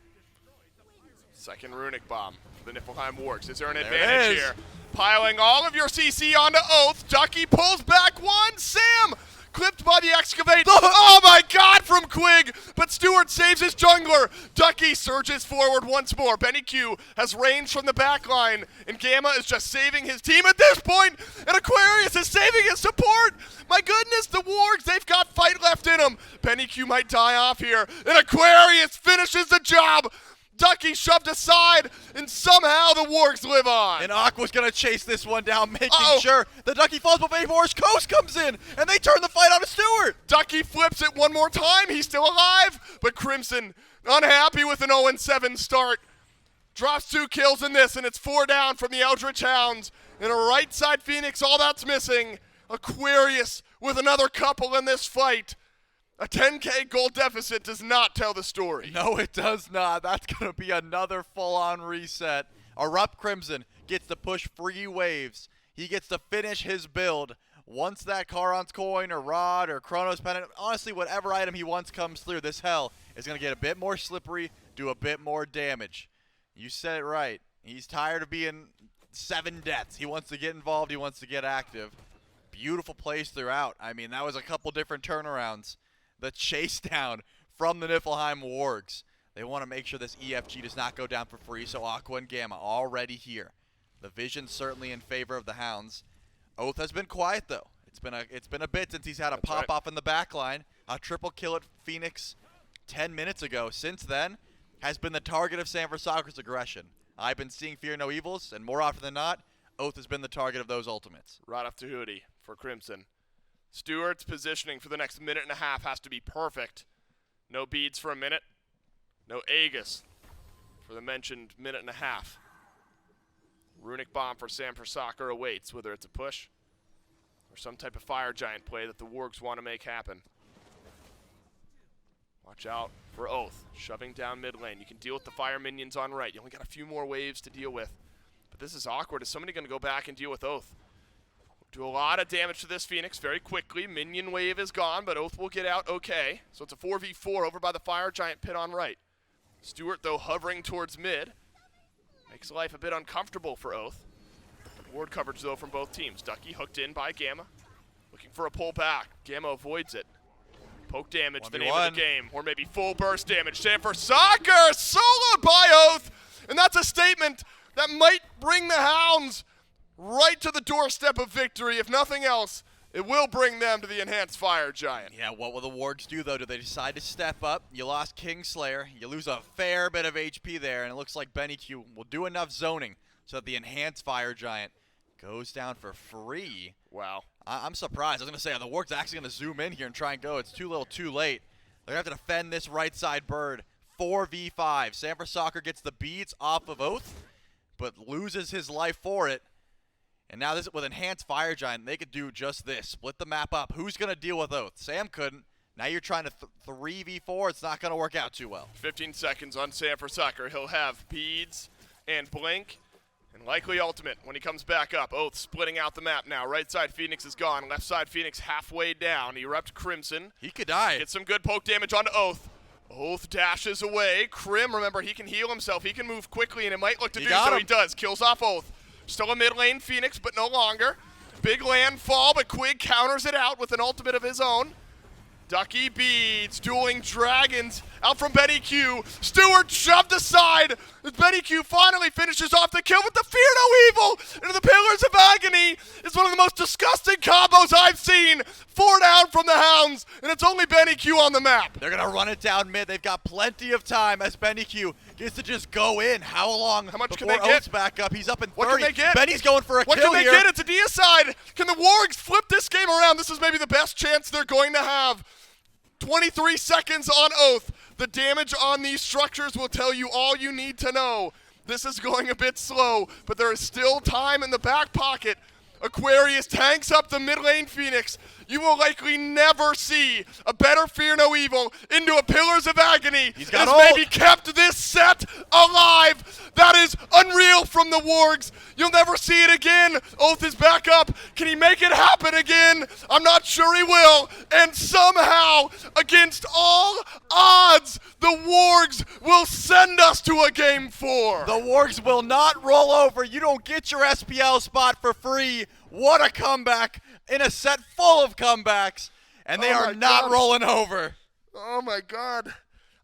Second runic bomb for the Niflheim Wargs. Is there an There advantage it is. here? Piling all of your CC onto Oathhh. Ducky pulls back one. Sam clipped by the excavate. Oh my god from Quig, but Stuart saves his jungler. Ducky surges forward once more. BennyQ has range from the back line, and Gamma is just saving his team at this point, and Aquarius is saving his support. My goodness, the Wargs, they've got fight left in them. BennyQ might die off here, and Aquarius finishes the job. Ducky shoved aside, and somehow the Wargs live on. And Aqua's going to chase this one down, making sure the Ducky falls, but VaporishCoast comes in, and they turn the fight on to Stuart. Ducky flips it one more time. He's still alive, but Crimson, unhappy with an 0-7 start, drops 2 kills in this, and it's 4 down from the Eldritch Hounds. And a right side Phoenix, all that's missing. Aquarius with another couple in this fight. A 10K gold deficit does not tell the story. No, it does not. That's going to be another full-on reset. EruptCrimson gets to push free waves. He gets to finish his build. Once that Charon's coin or rod or Chronos pendant, honestly, whatever item he wants comes through, this hell is going to get a bit more slippery, do a bit more damage. You said it right. He's tired of being 7 deaths. He wants to get involved. He wants to get active. Beautiful plays throughout. I mean, that was a couple different turnarounds. The chase down from the Niflheim Wargs. They want to make sure this EFG does not go down for free, so Aqua and Gamma already here. The vision certainly in favor of the Hounds. Oathhh has been quiet, though. It's been a bit since he's had a pop-off in the back line. A triple kill at Phoenix 10 minutes ago. Since then, has been the target of Sanfrecce's aggression. I've been seeing Fear No Evils, and more often than not, Oathhh has been the target of those ultimates. Right off to Hoodie for Crimson. Stuart's positioning for the next minute and a half has to be perfect. No beads for a minute. No Aegis for the mentioned minute and a half. Runic Bomb for Sam Soccer awaits, whether it's a push or some type of Fire Giant play that the Wargs want to make happen. Watch out for Oathhh, shoving down mid lane. You can deal with the fire minions on right. You only got a few more waves to deal with. But this is awkward. Is somebody going to go back and deal with Oathhh? Do a lot of damage to this Phoenix very quickly. Minion wave is gone, but Oathhh will get out okay. So it's a 4v4 over by the Fire Giant pit on right. Stuart, though, hovering towards mid. Makes life a bit uncomfortable for Oathhh. Ward coverage, though, from both teams. Ducky hooked in by Gamma. Looking for a pull back. Gamma avoids it. Poke damage, the name of the game. Or maybe full burst damage. Soccer soloed by Oathhh. And that's a statement that might bring the Hounds right to the doorstep of victory. If nothing else, it will bring them to the enhanced Fire Giant. Yeah, what will the Wargs do, though? Do they decide to step up? You lost Kingslayer. You lose a fair bit of HP there, and it looks like BennyQ will do enough zoning so that the enhanced Fire Giant goes down for free. Wow. I'm surprised. I was going to say, are the Wargs actually going to zoom in here and try and go? It's too little too late. They're going to have to defend this right side bird. 4v5. Sanford Soccer gets the beads off of Oathhh, but loses his life for it. And now this with enhanced Fire Giant, they could do just this. Split the map up. Who's going to deal with Oathhh? Sam couldn't. Now you're trying to 3v4. It's not going to work out too well. 15 seconds on Sanford Soccer. He'll have beads and blink. And likely ultimate when he comes back up. Oathhh splitting out the map now. Right side Phoenix is gone. Left side Phoenix halfway down. EruptCrimson. He could die. Get some good poke damage onto Oathhh. Oathhh dashes away. Crim, remember, he can heal himself. He can move quickly, and it might look to do so. He does. Kills off Oathhh. Still a mid lane Phoenix, but no longer. Big landfall, but Quig counters it out with an ultimate of his own. Ducky beads, dueling dragons, out from BennyQ. Stuart shoved aside. BennyQ finally finishes off the kill with the Fear No Evil into the Pillars of Agony. It's one of the most disgusting combos I've seen. 4 down from the Hounds, and it's only BennyQ on the map. They're going to run it down mid. They've got plenty of time as BennyQ gets to just go in. How long How much before can they get? Oathh's back up? He's up in 30. What can they get? Benny's going for a What kill can they here. get? It's a deicide. Can the Wargs flip this game around? This is maybe the best chance they're going to have. 23 seconds on Oathhh. The damage on these structures will tell you all you need to know. This is going a bit slow, but there is still time in the back pocket. Aquarius tanks up the mid lane Phoenix. You will likely never see a better Fear No Evil into a Pillars of Agony. He's got has maybe kept this set alive. That is unreal from the Wargs. You'll never see it again. Oathhh is back up. Can he make it happen again? I'm not sure he will. And somehow, against all odds, the Wargs will send us to a Game 4. The Wargs will not roll over. You don't get your SPL spot for free. What a comeback in a set full of comebacks. And they are not rolling over. Oh my God.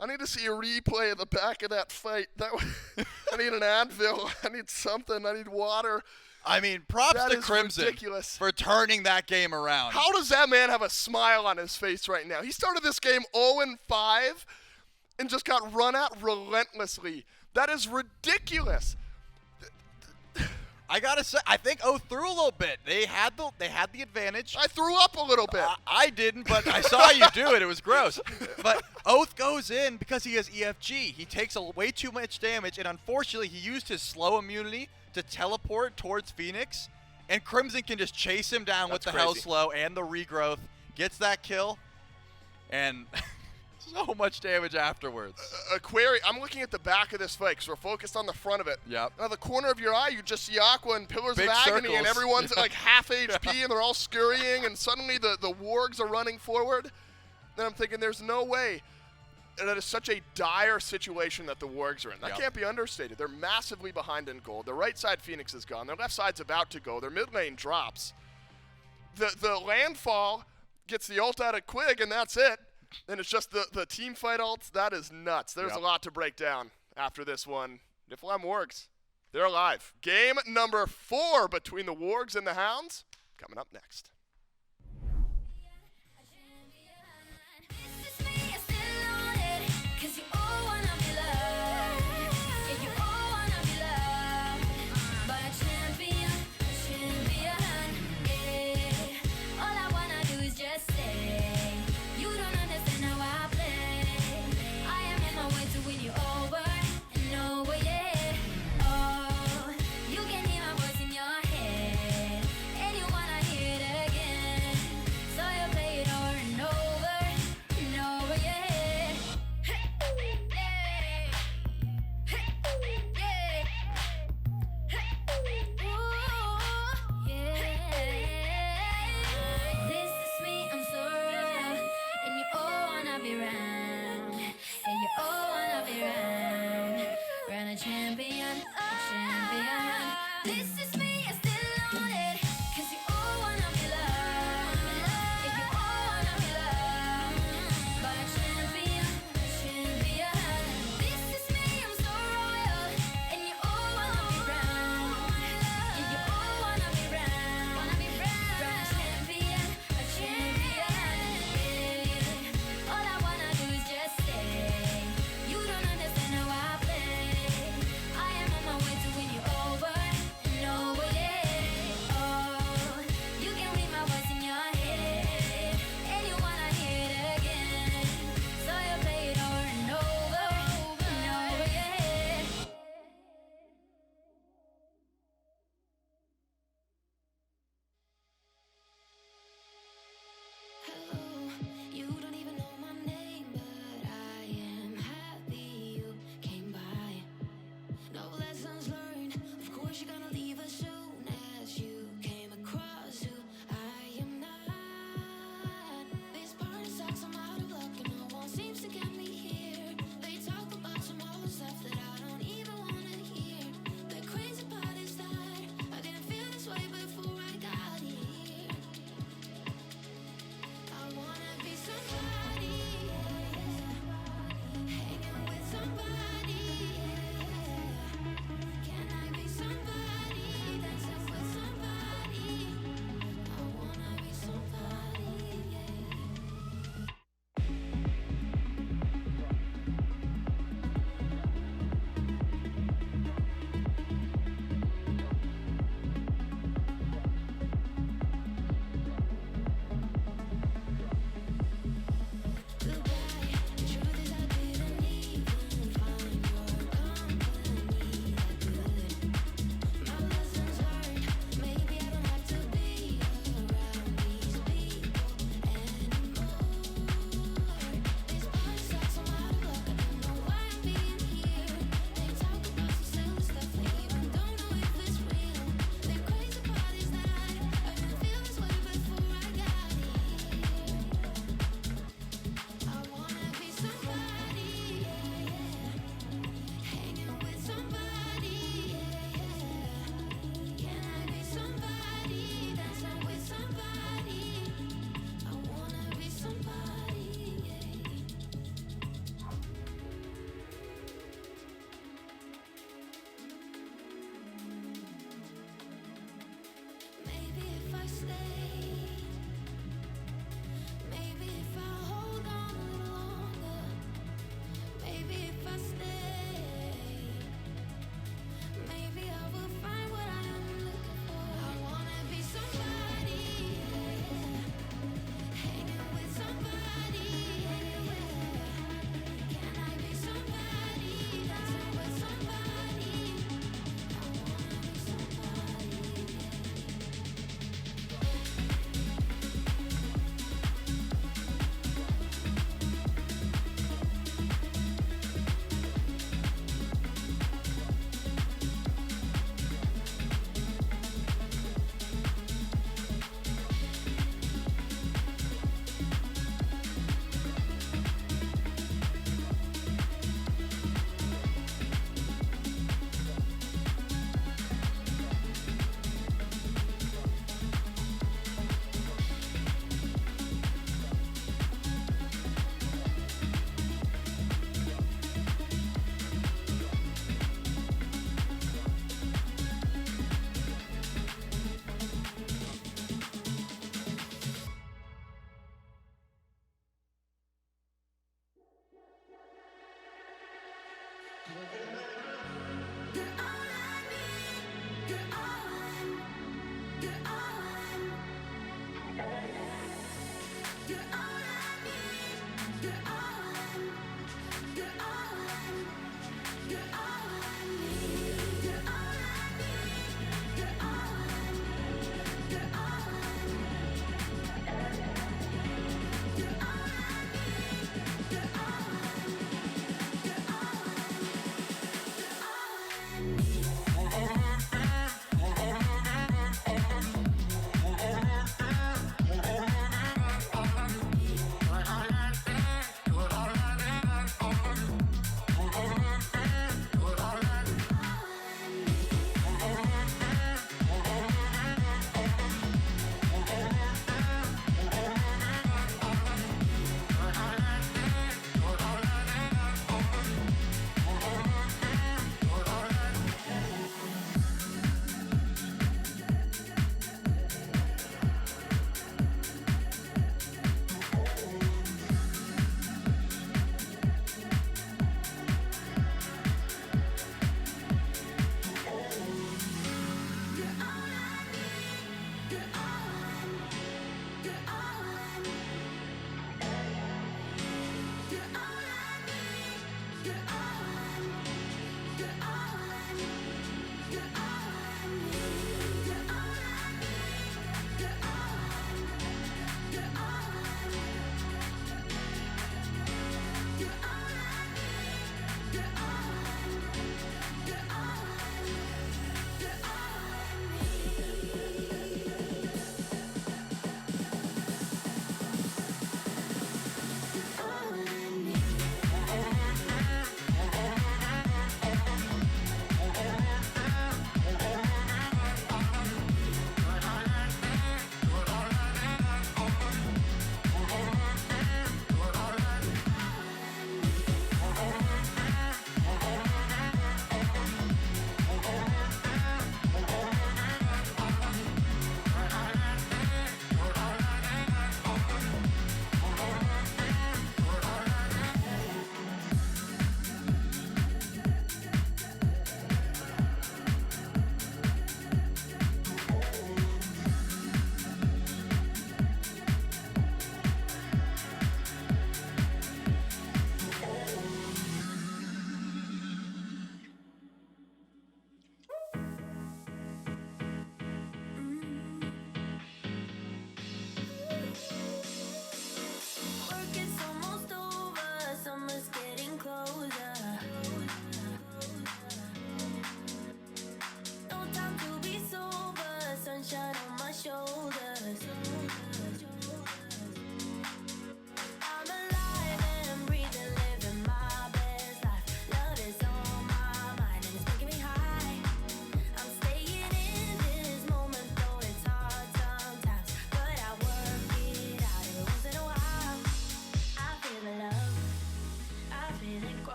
I need to see a replay of the back of that fight. I need an Advil. I need something. I need water. I mean, props That to is Crimson ridiculous. for turning that game around. How does that man have a smile on his face right now? He started this game 0-5 and just got run at relentlessly. That is ridiculous. I gotta say, I think Oathhh threw a little bit. They had the advantage. I threw up a little bit. I didn't, but I saw you do it. It was gross. But Oathhh goes in because he has EFG. He takes way too much damage, and unfortunately, he used his slow immunity to teleport towards Phoenix, and Crimson can just chase him down with the Hell Slow and the regrowth. Gets that kill, and so much damage afterwards. Aquarius, I'm looking at the back of this fight because we're focused on the front of it. Yep. Now, the corner of your eye, you just see Aqua and Pillars Big of Agony, circles. and everyone's at like half HP, and they're all scurrying, and suddenly the Wargs are running forward. Then I'm thinking, there's no way. And that is such a dire situation that the Wargs are in. That can't be understated. They're massively behind in gold. Their right side Phoenix is gone. Their left side's about to go. Their mid lane drops. The landfall gets the ult out of Quig, and that's it. And it's just the team fight ults. That is nuts. There's a lot to break down after this one. Niflheim Wargs, they're alive. Game number 4 between the Wargs and the Hounds coming up next. No way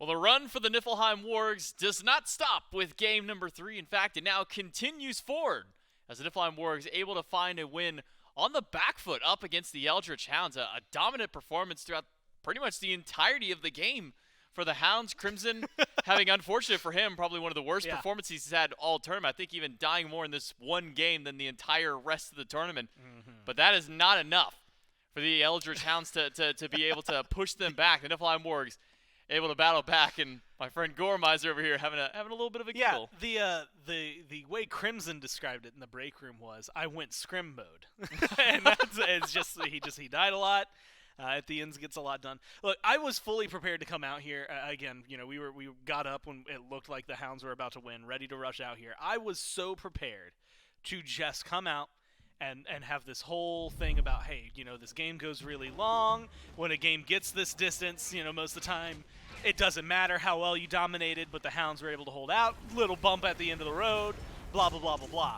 Well, the run for the Niflheim Wargs does not stop with game number 3. In fact, it now continues forward as the Niflheim Wargs able to find a win on the back foot up against the Eldritch Hounds. A dominant performance throughout pretty much the entirety of the game for the Hounds. Crimson having, unfortunate for him, probably one of the worst performances he's had all tournament. I think even dying more in this one game than the entire rest of the tournament. But that is not enough for the Eldritch Hounds to be able to push them back. The Niflheim Wargs able to battle back, and my friend Goremizer over here having a little bit of a giggle. The way Crimson described it in the break room was, I went scrim mode, and it's just he died a lot. At the ends, gets a lot done. Look, I was fully prepared to come out here again. You know, we got up when it looked like the Hounds were about to win, ready to rush out here. I was so prepared to just come out and have this whole thing about, hey, you know, this game goes really long. When a game gets this distance, you know, most of the time it doesn't matter how well you dominated, but the Hounds were able to hold out. Little bump at the end of the road, blah, blah, blah, blah, blah.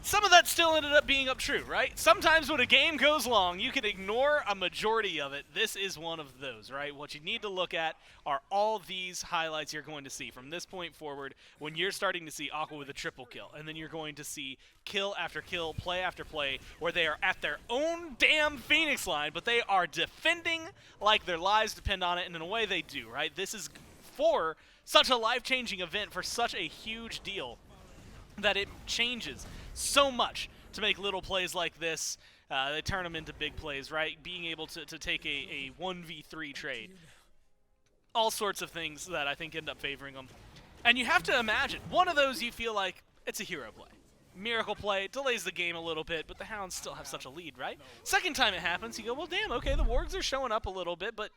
Some of that still ended up being true, right? Sometimes when a game goes long, you can ignore a majority of it. This is one of those, right? What you need to look at are all these highlights you're going to see from this point forward when you're starting to see Aqua with a triple kill. And then you're going to see kill after kill, play after play, where they are at their own damn Phoenix line, but they are defending like their lives depend on it, and in a way they do, right? This is for such a life-changing event, for such a huge deal, that it changes so much to make little plays like this. They turn them into big plays, right? Being able to take a 1v3 trade. All sorts of things that I think end up favoring them. And you have to imagine, one of those you feel like it's a hero play. Miracle play, delays the game a little bit, but the Hounds still have such a lead, right? Second time it happens, you go, well, damn, okay, the Wargs are showing up a little bit, but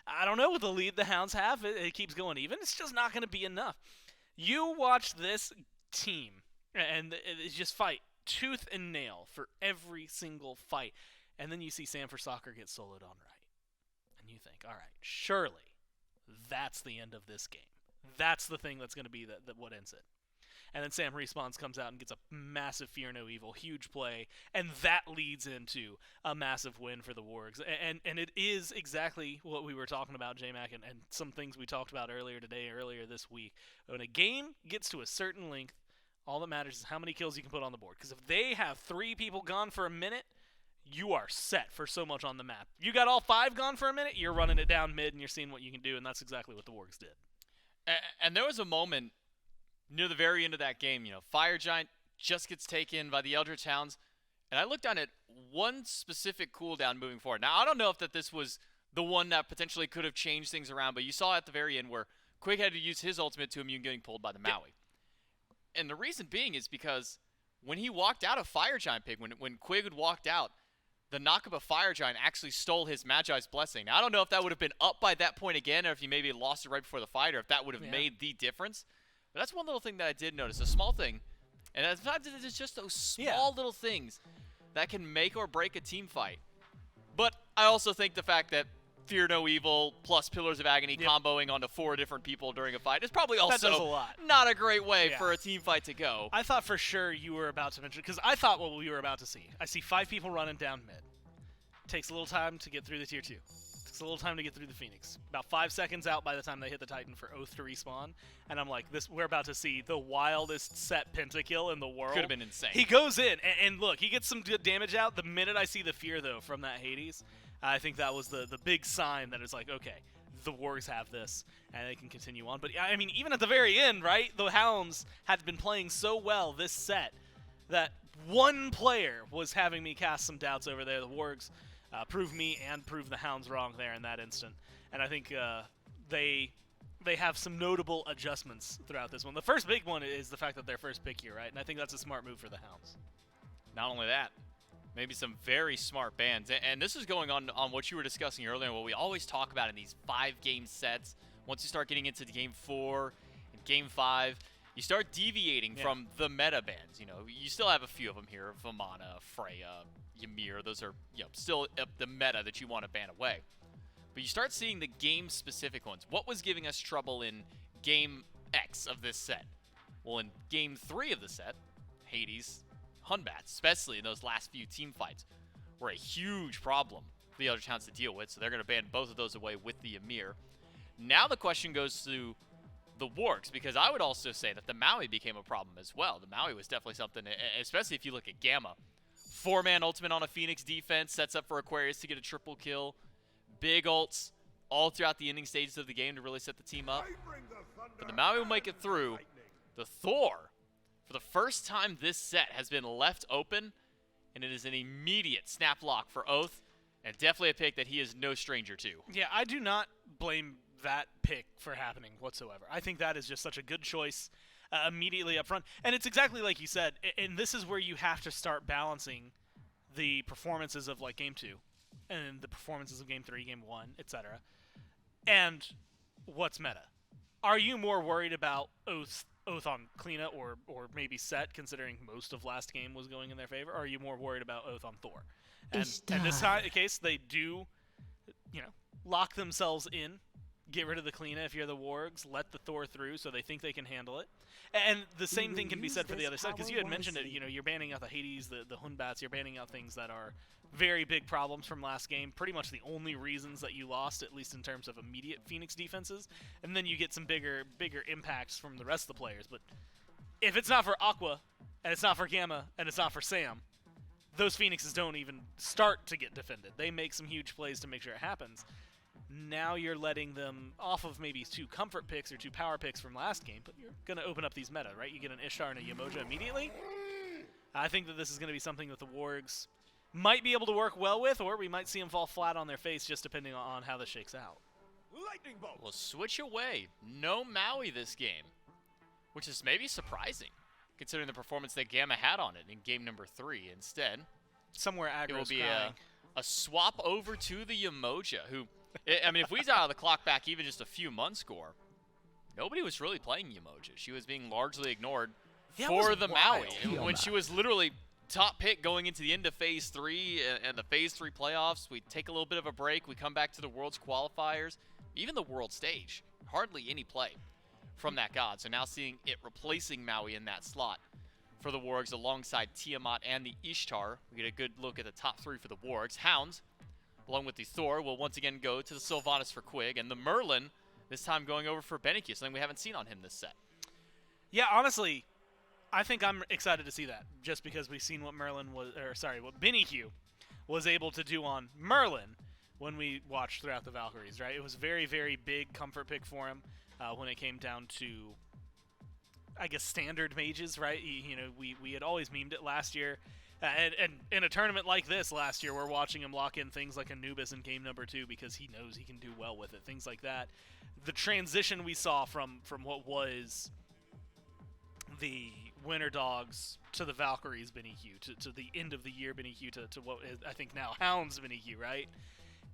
I don't know what the lead the Hounds have. It keeps going even. It's just not going to be enough. You watch this team, and it's just fight tooth and nail for every single fight. And then you see Sam for Soccer get soloed on right. And you think, all right, surely that's the end of this game. That's the thing that's going to be what ends it. And then Sam Respawns comes out and gets a massive Fear No Evil, huge play, and that leads into a massive win for the Wargs. And it is exactly what we were talking about, J-Mac, and some things we talked about earlier this week. When a game gets to a certain length, all that matters is how many kills you can put on the board. Because if they have 3 people gone for a minute, you are set for so much on the map. You got all 5 gone for a minute, you're running it down mid, and you're seeing what you can do, and that's exactly what the Wargs did. And there was a moment near the very end of that game, you know, Fire Giant just gets taken by the Eldritch Hounds, and I looked down at one specific cooldown moving forward. Now, I don't know if this was the one that potentially could have changed things around, but you saw at the very end where Quig had to use his ultimate to immune getting pulled by the Maui. And the reason being is because when he walked out of Fire Giant Pig, when Quig had walked out, the knockup of Fire Giant actually stole his Magi's Blessing. Now, I don't know if that would have been up by that point again, or if he maybe lost it right before the fight, or if that would have made the difference. But that's one little thing that I did notice, a small thing. And it's just those small little things that can make or break a team fight. But I also think the fact that Fear No Evil plus Pillars of Agony comboing onto 4 different people during a fight is probably also not a great way for a team fight to go. I thought for sure you were about to mention, because I thought what we were about to see. I see 5 people running down mid. Takes a little time to get through the tier 2. Takes a little time to get through the Phoenix. About 5 seconds out by the time they hit the Titan for Oathhh to respawn. And I'm like, we're about to see the wildest set pentakill in the world. Could have been insane. He goes in, and look, he gets some good damage out. The minute I see the Fear, though, from that Hades, I think that was the big sign that it's like, okay, the Wargs have this, and they can continue on. But, I mean, even at the very end, right, the Hounds had been playing so well this set that one player was having me cast some doubts over there. The Wargs proved me and proved the Hounds wrong there in that instant. And I think they have some notable adjustments throughout this one. The first big one is the fact that they're first pick here, right? And I think that's a smart move for the Hounds. Not only that, maybe some very smart bans. And this is going on what you were discussing earlier, what we always talk about in these 5-game sets. Once you start getting into Game 4 and Game 5, you start deviating from the meta bans. You know, you still have a few of them here, Vamana, Freya, Ymir. Those are still the meta that you want to ban away. But you start seeing the game-specific ones. What was giving us trouble in Game X of this set? Well, in Game 3 of the set, Hades, Hunbats, especially in those last few team fights, were a huge problem for the Eldritch Hounds to deal with, so they're going to ban both of those away with the Ymir. Now the question goes to the Wargs, because I would also say that the Maui became a problem as well. The Maui was definitely something, especially if you look at Gamma. 4-man ultimate on a Phoenix defense, sets up for Aquarius to get a triple kill. Big ults all throughout the ending stages of the game to really set the team up. But the Maui will make it through. The Thor, for the first time this set, has been left open, and it is an immediate snap lock for Oathhh, and definitely a pick that he is no stranger to. Yeah, I do not blame that pick for happening whatsoever. I think that is just such a good choice immediately up front. And it's exactly like you said, and this is where you have to start balancing the performances of like Game 2 and the performances of Game 3, Game 1, etc. And what's meta. Are you more worried about Oathh on Cliodhna or maybe Set, considering most of last game was going in their favor? Or are you more worried about Oathh on Thor? And in this case, they do, lock themselves in, get rid of the Cliodhna if you're the Wargs, let the Thor through so they think they can handle it. And the same thing can be said for the other side, because you had mentioned it, you're banning out the Hades, the Hunbats, you're banning out things that are very big problems from last game, pretty much the only reasons that you lost, at least in terms of immediate Phoenix defenses, and then you get some bigger impacts from the rest of the players. But if it's not for Aqua, and it's not for Gamma, and it's not for Sam, those Phoenixes don't even start to get defended. They make some huge plays to make sure it happens. Now you're letting them off of maybe 2 comfort picks or 2 power picks from last game, but you're going to open up these meta, right? You get an Ishtar and a Yamoja immediately. I think that this is going to be something that the Wargs might be able to work well with, or we might see them fall flat on their face just depending on how this shakes out. Lightning bolt. We'll switch away. No Maui this game, which is maybe surprising, considering the performance that Gamma had on it in game number 3. Instead, Somewhere it will aggro's be crying. a swap over to the Yamoja, who, I mean, if we dial the clock back even just a few months ago, nobody was really playing Yamoja. She was being largely ignored Yeah, it for was the wild. Maui. When she was literally top pick going into the end of Phase 3 and the Phase 3 playoffs, we take a little bit of a break. We come back to the World's qualifiers, even the World stage. Hardly any play from that god. So now seeing it replacing Maui in that slot for the Wargs alongside Tiamat and the Ishtar. We get a good look at the top 3 for the Wargs. Hounds, along with the Thor, will once again go to the Sylvanus for Quig, and the Merlin, this time going over for BennyQ, something we haven't seen on him this set. Yeah, honestly, I think I'm excited to see that, just because we've seen what what BennyQ was able to do on Merlin when we watched throughout the Valkyries, right? It was very, very big comfort pick for him when it came down to, I guess, standard mages, right? We had always memed it last year. And in a tournament like this last year, we're watching him lock in things like Anubis in game number 2 because he knows he can do well with it, things like that. The transition we saw from what was the Winter Dogs to the Valkyries BennyQ, to the end of the year BennyQ, to what is, I think, now Hounds BennyQ, right,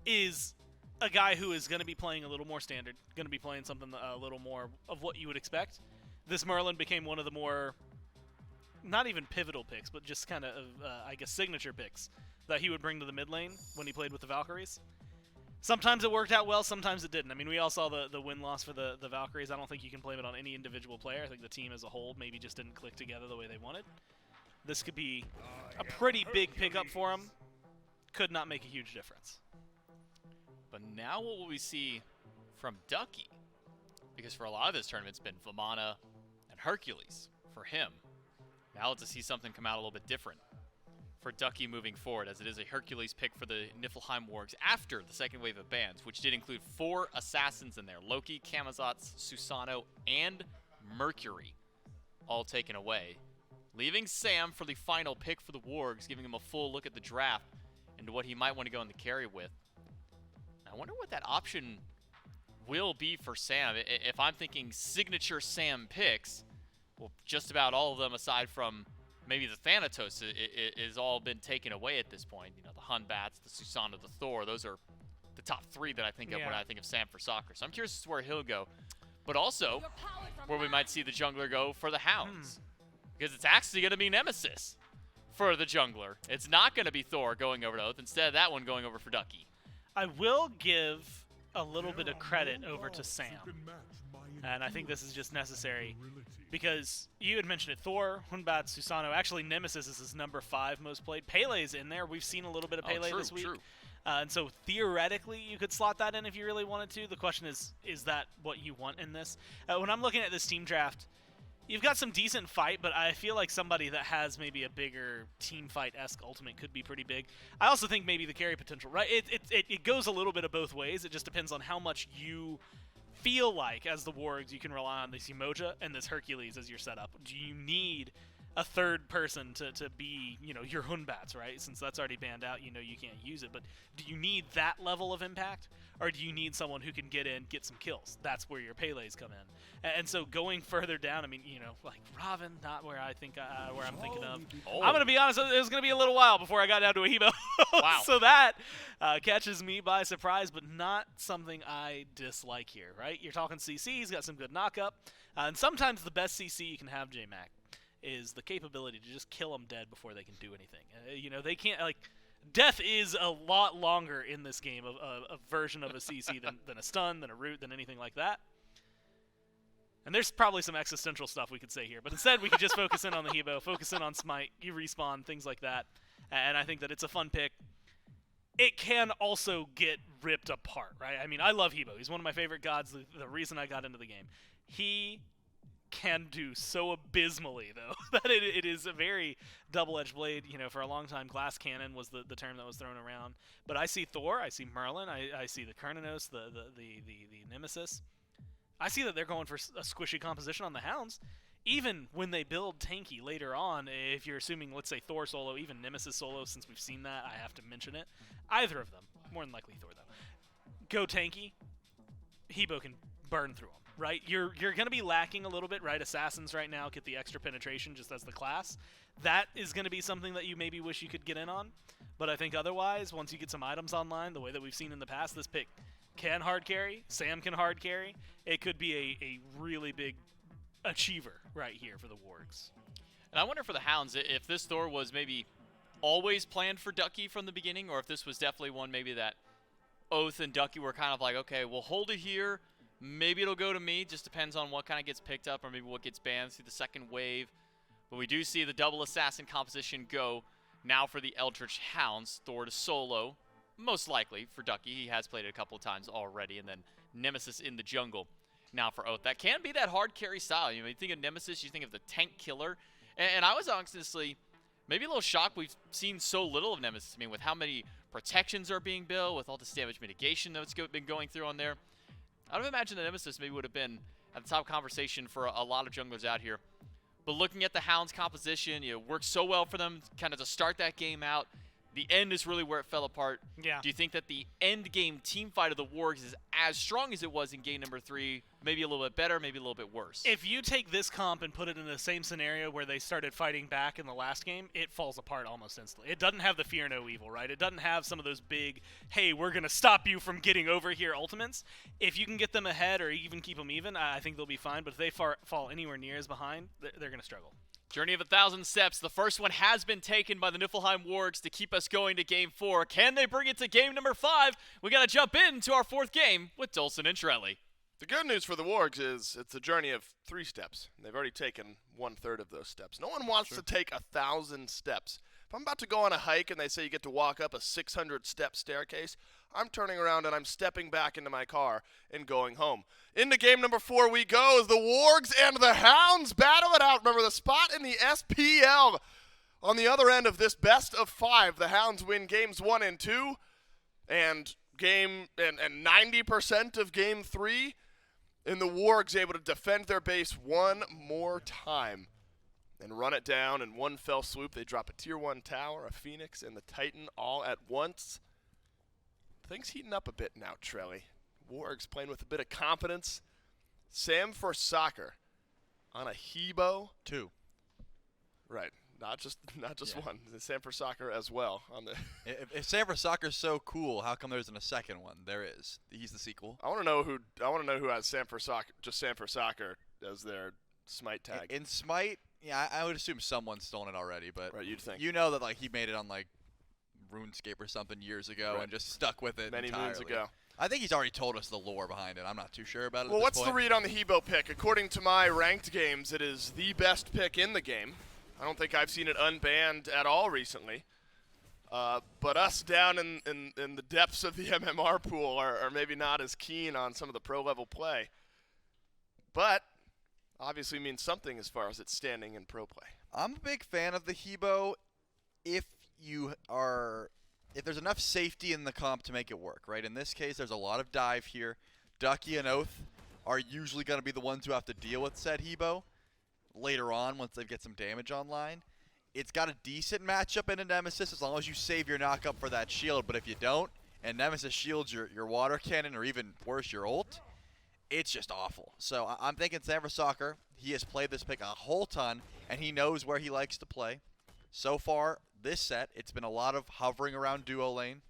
is a guy who is going to be playing a little more standard, going to be playing something a little more of what you would expect. This Merlin became one of the more, not even pivotal picks, but just kind of, I guess, signature picks that he would bring to the mid lane when he played with the Valkyries. Sometimes it worked out well, sometimes it didn't. I mean, we all saw the win-loss for the Valkyries. I don't think you can blame it on any individual player. I think the team as a whole maybe just didn't click together the way they wanted. This could be a pretty big pickup for him. Could not make a huge difference. But now what will we see from Ducky? Because for a lot of this tournament, it's been Vamana and Hercules for him. Now let's see something come out a little bit different for Ducky moving forward, as it is a Hercules pick for the Niflheim Wargs after the second wave of bans, which did include 4 assassins in there. Loki, Camazotz, Susano, and Mercury, all taken away. Leaving Sam for the final pick for the Wargs, giving him a full look at the draft and what he might want to go in the carry with. I wonder what that option will be for Sam. If I'm thinking signature Sam picks, well, just about all of them, aside from maybe the Thanatos, is all been taken away at this point. You know, the Hunbats, the Susano, the Thor, those are the top 3 that I think of when I think of Sam for soccer. So I'm curious as to where he'll go, but also where we might see the jungler go for the Hounds. Because it's actually going to be Nemesis for the jungler. It's not going to be Thor going over to Oathhh. Instead, that one going over for Ducky. I will give a little bit of credit over to Sam. And I think this is just necessary because you had mentioned it, Thor, Hunbat, Susano. Actually, Nemesis is his number 5 most played. Pele's in there. We've seen a little bit of Pele this week. And so theoretically, you could slot that in if you really wanted to. The question is that what you want in this? When I'm looking at this team draft, you've got some decent fight, but I feel like somebody that has maybe a bigger team fight-esque ultimate could be pretty big. I also think maybe the carry potential, right? It goes a little bit of both ways. It just depends on how much you feel like, as the Wargs, you can rely on this Umoja and this Hercules as your setup. Do you need a third person to be, your Hunbats, right? Since that's already banned out, you can't use it. But do you need that level of impact? Or do you need someone who can get in, get some kills? That's where your Pele's come in. And so going further down, I mean, like Robin, not where I'm thinking of. I'm going to be honest, it was going to be a little while before I got down to a Hebo. Wow. So that catches me by surprise, but not something I dislike here, right? You're talking CC, he's got some good knock-up. And sometimes the best CC you can have, J-Mac, is the capability to just kill them dead before they can do anything. They can't, death is a lot longer in this game, a version of a CC than a stun, than a root, than anything like that. And there's probably some existential stuff we could say here, but instead we could just focus in on the Hebo, focus in on Smite, you respawn, things like that. And I think that it's a fun pick. It can also get ripped apart, right? I mean, I love Hebo. He's one of my favorite gods, the reason I got into the game. He can do so abysmally, though, that it is a very double-edged blade. For a long time, glass cannon was the term that was thrown around. But I see Thor, I see Merlin, I see the Cernunnos, the Nemesis. I see that they're going for a squishy composition on the Hounds. Even when they build tanky later on, if you're assuming, let's say, Thor solo, even Nemesis solo, since we've seen that, I have to mention it. Either of them, more than likely Thor, though. Go tanky, Hebo can burn through them. Right, you're going to be lacking a little bit, right? Assassins right now get the extra penetration just as the class. That is going to be something that you maybe wish you could get in on. But I think otherwise, once you get some items online, the way that we've seen in the past, this pick can hard carry. Sam can hard carry. It could be a really big achiever right here for the Wargs. And I wonder for the Hounds, if this Thor was maybe always planned for Ducky from the beginning, or if this was definitely one maybe that Oathhh and Ducky were kind of like, okay, we'll hold it here. Maybe it'll go to me. Just depends on what kind of gets picked up or maybe what gets banned through the second wave. But we do see the double assassin composition go now for the Eldritch Hounds. Thor to solo, most likely for Ducky. He has played it a couple of times already. And then Nemesis in the jungle now for Oathhh. That can be that hard carry style. You think of Nemesis, you think of the tank killer. And I was honestly maybe a little shocked we've seen so little of Nemesis. I mean, with how many protections are being built, with all this damage mitigation that's been going through on there. I would imagine the Nemesis maybe would have been at the top conversation for a lot of junglers out here. But looking at the Hounds composition, it worked so well for them kind of to start that game out. The end is really where it fell apart. Yeah. Do you think that the end game team fight of the Wargs is as strong as it was in game number 3? Maybe a little bit better, maybe a little bit worse. If you take this comp and put it in the same scenario where they started fighting back in the last game, it falls apart almost instantly. It doesn't have the fear no evil, right? It doesn't have some of those big, hey, we're going to stop you from getting over here ultimates. If you can get them ahead or even keep them even, I think they'll be fine. But if they fall anywhere near as behind, they're going to struggle. Journey of 1,000 steps. The first one has been taken by the Niflheim Wargs to keep us going to game 4. Can they bring it to game number 5? We got to jump into our 4th game with Dolson and Trelly. The good news for the Wargs is it's a journey of 3 steps. They've already taken 1/3 of those steps. No one wants to take 1,000 steps. If I'm about to go on a hike and they say you get to walk up a 600-step staircase, I'm turning around and I'm stepping back into my car and going home. Into game number 4 we go as the Wargs and the Hounds battle it out. Remember, the spot in the SPL on the other end of this best of 5. The Hounds win games 1 and 2 and 90% of game 3. And the Wargs able to defend their base one more time and run it down in one fell swoop. They drop a tier 1 tower, a Phoenix, and the Titan all at once. Things heating up a bit now, Trelly. Wargs playing with a bit of confidence. Sam for soccer on a Hebo. 2. Right. Not just one. The Sam for soccer as well. On the if Sam for soccer's so cool, how come there isn't a second one? There is. He's the sequel. I want to know who has Sam for soccer, just Sam for soccer as their Smite tag. In Smite, yeah, I would assume someone's stolen it already, but right, you'd think. You know that he made it on RuneScape or something years ago right. and just stuck with it many entirely. moons ago. I think he's already told us the lore behind it. I'm not too sure about it. Well, at this what's the point. read on the Hebo pick? According to my ranked games, it is the best pick in the game. I don't think I've seen it unbanned at all recently. But us down in the depths of the MMR pool are maybe not as keen on some of the pro-level play. But obviously means something as far as its standing in pro play. I'm a big fan of the Hebo if there's enough safety in the comp to make it work, right? In this case, there's a lot of dive here. Ducky and Oathhh are usually going to be the ones who have to deal with said Hebo later on once they get some damage online. It's got a decent matchup in a Nemesis as long as you save your knockup for that shield, but if you don't, and Nemesis shields your water cannon or even worse, your ult, it's just awful. So I'm thinking SamForSoccer, he has played this pick a whole ton, and he knows where he likes to play. So far, this set, it's been a lot of hovering around duo lane,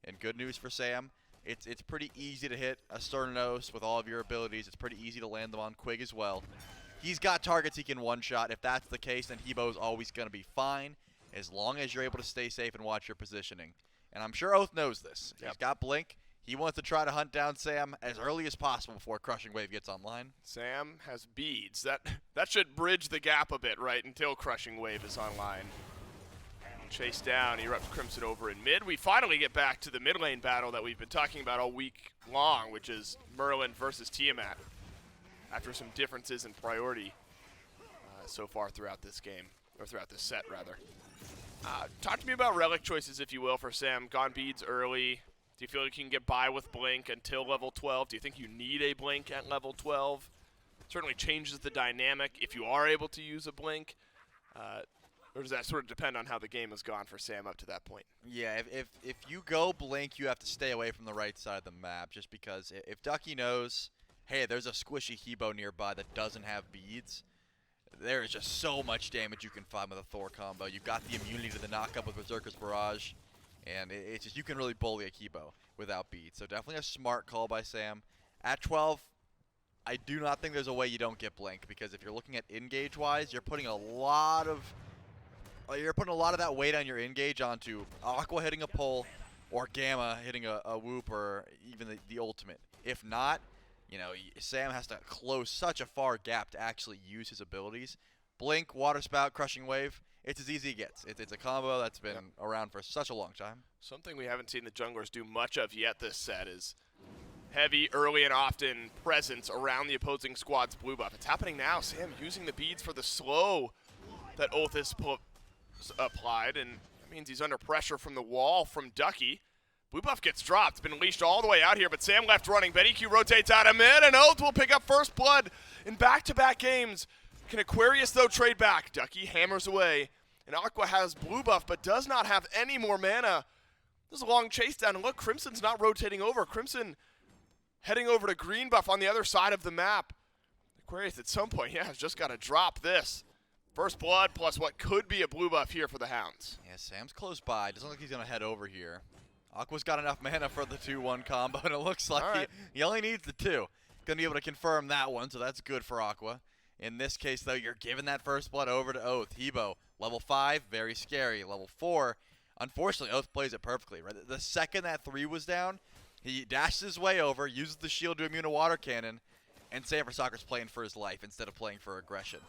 and good news for Sam, it's pretty easy to hit a Cernunnos with all of your abilities. It's pretty easy to land them on Quig as well. He's got targets he can one-shot. If that's the case, then Hebo's always going to be fine as long as you're able to stay safe and watch your positioning. And I'm sure Oathhh knows this. He's got Blink. He wants to try to hunt down Sam as early as possible before Crushing Wave gets online. Sam has beads. That should bridge the gap a bit, right, until Crushing Wave is online. Chase down, EruptCrimson over in mid. We finally get back to the mid lane battle that we've been talking about all week long, which is Merlin versus Tiamat, after some differences in priority so far throughout this game, or throughout this set, rather. Talk to me about relic choices, if you will, for Sam. Gone beads early. Do you feel like you can get by with Blink until level 12? Do you think you need a Blink at level 12? Certainly changes the dynamic if you are able to use a Blink. Or does that sort of depend on how the game has gone for Sam up to that point? Yeah, if you go Blink, you have to stay away from the right side of the map, just because if Ducky knows, hey, there's a squishy Hebo nearby that doesn't have beads, there is just so much damage you can find with a Thor combo. You've got the immunity to the knockup with Berserker's Barrage, and it's just you can really bully a Hebo without beads. So definitely a smart call by Sam. At 12, I do not think there's a way you don't get Blink, because if you're looking at engage-wise, you're putting a lot of that weight on your engage onto Aqua hitting a pull or Gamma hitting a whoop or even the ultimate. If not, you know, Sam has to close such a far gap to actually use his abilities. Blink, Water Spout, Crushing Wave, it's as easy as it gets. It's a combo that's been around for such a long time. Something we haven't seen the junglers do much of yet this set is heavy, early, and often presence around the opposing squad's blue buff. It's happening now. Sam using the beads for the slow that Oathhh has applied, and that means he's under pressure from the wall from Ducky. Blue buff gets dropped. It's been leashed all the way out here, but Sam left running. BennyQ rotates out of mid, and Oathhh will pick up first blood in back-to-back games. Can Aquarius, though, trade back? Ducky hammers away, and Aqua has blue buff, but does not have any more mana. There's a long chase down, and look, Crimson's not rotating over. Crimson heading over to green buff on the other side of the map. Aquarius, at some point, has just got to drop this. First blood plus what could be a blue buff here for the Hounds. Yeah, Sam's close by. Doesn't look like he's going to head over here. Aqua's got enough mana for the 2-1 combo, and it looks like he only needs the 2. Going to be able to confirm that one, so that's good for Aqua. In this case, though, you're giving that first blood over to Oathhh. Hebo, level 5, very scary. Level 4, unfortunately, Oathhh plays it perfectly. Right? The second that 3 was down, he dashes his way over, uses the shield to immune a water cannon, and SamForSoccer's playing for his life instead of playing for aggression.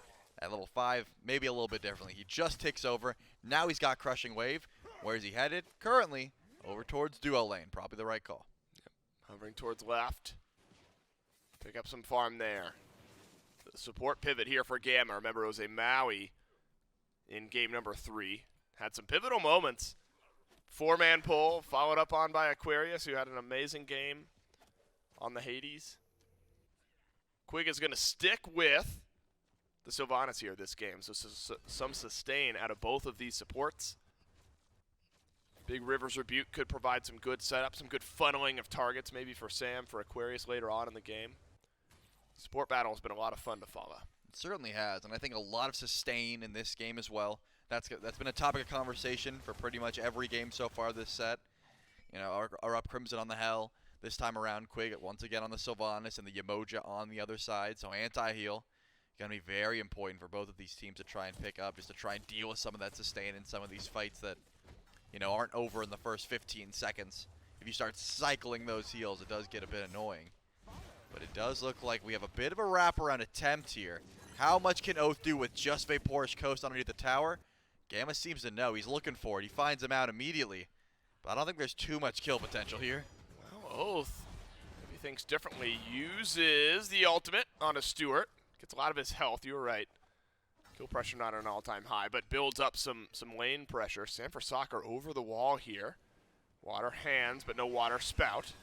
At level 5, maybe a little bit differently. He just ticks over. Now he's got Crushing Wave. Where's he headed? Currently, over towards duo lane. Probably the right call. Yep. Hovering towards left. Pick up some farm there. The support pivot here for Gamma. Remember, it was a Maui in game number 3. Had some pivotal moments. 4-man pull, followed up on by Aquarius, who had an amazing game on the Hades. Quig is going to stick with the Sylvanus here this game, so some sustain out of both of these supports. Big River's Rebuke could provide some good setup, some good funneling of targets maybe for Sam, for Aquarius later on in the game. Support battle has been a lot of fun to follow. It certainly has, and I think a lot of sustain in this game as well. That's been a topic of conversation for pretty much every game so far this set. You know, EruptCrimson on the Hell. This time around, Quig once again on the Sylvanus and the Yemoja on the other side, so anti-heal. Going to be very important for both of these teams to try and pick up, just to try and deal with some of that sustain in some of these fights that, you know, aren't over in the first 15 seconds. if you start cycling those heals, it does get a bit annoying. But it does look like we have a bit of a wraparound attempt here. How much can Oathhh do with just VaporishCoast underneath the tower? Gamma seems to know. He's looking for it. He finds him out immediately. But I don't think there's too much kill potential here. Well, Oathhh, maybe thinks differently. Uses the ultimate on a Stuart. Gets a lot of his health. You were right. Kill pressure not at an all-time high, but builds up some lane pressure. Sanford over the wall here. Water hands, but no water spout.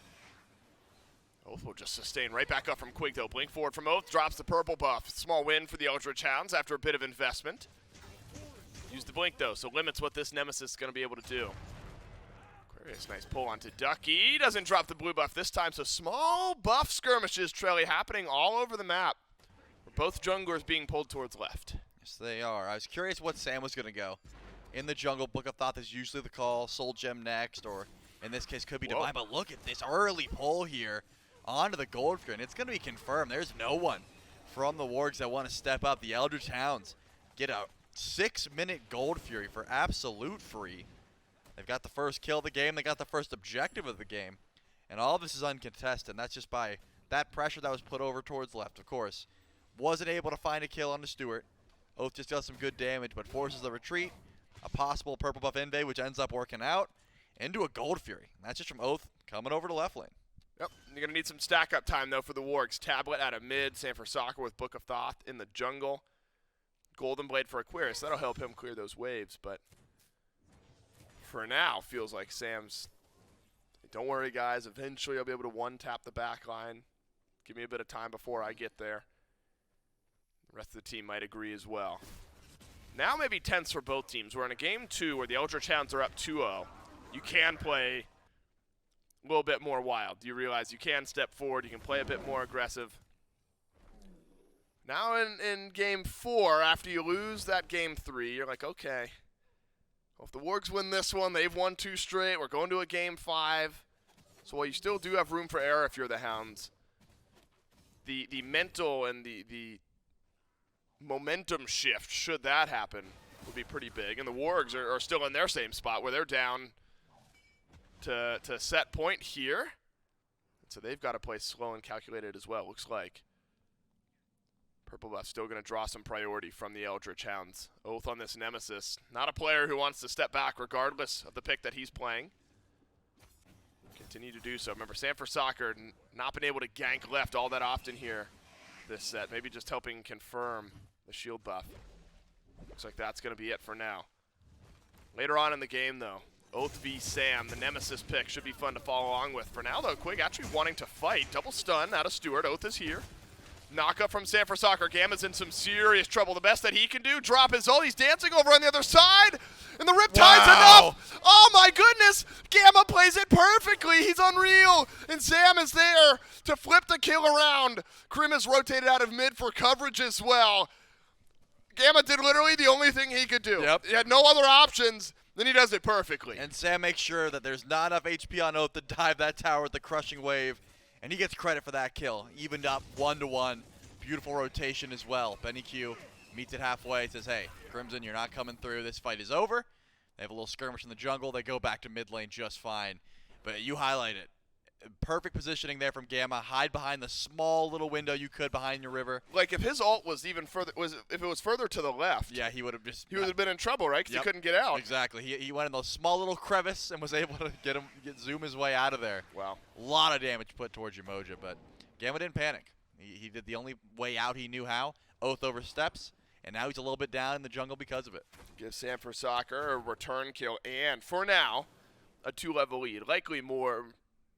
Oathhh will just sustain right back up from Quig, though. Blink forward from Oathhh, drops the purple buff. Small win for the Eldritch Hounds after a bit of investment. Use the blink, though, so limits what this Nemesis is going to be able to do. Aquarius, nice pull onto Ducky. Doesn't drop the blue buff this time, so small buff skirmishes, Trelly, happening all over the map. Both junglers being pulled towards left. Yes, they are. I was curious what Sam was going to go. In the jungle, Book of Thoth is usually the call. Soul Gem next, or in this case, could be Divine. But look at this early pull here onto the Gold Fury, and it's going to be confirmed. There's no one from the Wargs that want to step up. The Eldritch Hounds get a 6-minute Gold Fury for absolute free. They've got the first kill of the game. They got the first objective of the game. And all of this is uncontested, and that's just by that pressure that was put over towards left, of course. Wasn't able to find a kill on the Stuart. Oathhh just does some good damage, but forces the retreat. A possible purple buff invade, which ends up working out, into a Gold Fury. And that's just from Oathhh coming over to left lane. Yep, you're going to need some stack-up time, though, for the Wargs. Tablet out of mid, Sanford with Book of Thoth in the jungle. Golden Blade for Aquarius. That'll help him clear those waves, but for now, feels like Sam's, don't worry, guys. Eventually, I'll be able to one-tap the back line. Give me a bit of time before I get there. The rest of the team might agree as well. Now maybe tense for both teams. We're in a game 2 where the Eldritch Hounds are up 2-0. You can play a little bit more wild. You realize you can step forward. You can play a bit more aggressive. Now in game 4, after you lose that game 3, you're like, okay, well, if the Wargs win this one, they've won 2 straight. We're going to a game 5. So while you still do have room for error if you're the Hounds, the mental and the momentum shift, should that happen, would be pretty big. And the Wargs are still in their same spot where they're down to set point here. So they've got to play slow and calculated as well, looks like. Purple buff still going to draw some priority from the Eldritch Hounds. Oathhh on this Nemesis. Not a player who wants to step back regardless of the pick that he's playing. Continue to do so. Remember, Sanford not been able to gank left all that often here this set. Maybe just helping confirm the shield buff. Looks like that's going to be it for now. Later on in the game, though, Oathhh v Sam, the Nemesis pick, should be fun to follow along with. For now, though, Quig actually wanting to fight. Double stun out of Stuart. Oathhh is here. Knock up from Sanford. Gamma's in some serious trouble. The best that he can do, drop his ult. He's dancing over on the other side. And the Riptide's enough. Oh, my goodness. Gamma plays it perfectly. He's unreal. And Sam is there to flip the kill around. Krim is rotated out of mid for coverage as well. Gamma did literally the only thing he could do. Yep. He had no other options. Then he does it perfectly. And Sam makes sure that there's not enough HP on Oathhh to dive that tower with the crushing wave. And he gets credit for that kill. Evened up 1-1. Beautiful rotation as well. BennyQ meets it halfway. Says, hey, Crimson, you're not coming through. This fight is over. They have a little skirmish in the jungle. They go back to mid lane just fine. But you highlight it. Perfect positioning there from Gamma. Hide behind the small little window you could behind your river. Like, if his ult was even further, if it was further to the left, yeah, he would have just. He would have been in trouble, right? Because he couldn't get out. Exactly. He went in those small little crevice and was able to zoom his way out of there. Wow. A lot of damage put towards your Moja, but Gamma didn't panic. He did the only way out he knew how. Oathhh oversteps, and now he's a little bit down in the jungle because of it. Give Sanford a return kill, and for now, a 2-level lead. Likely more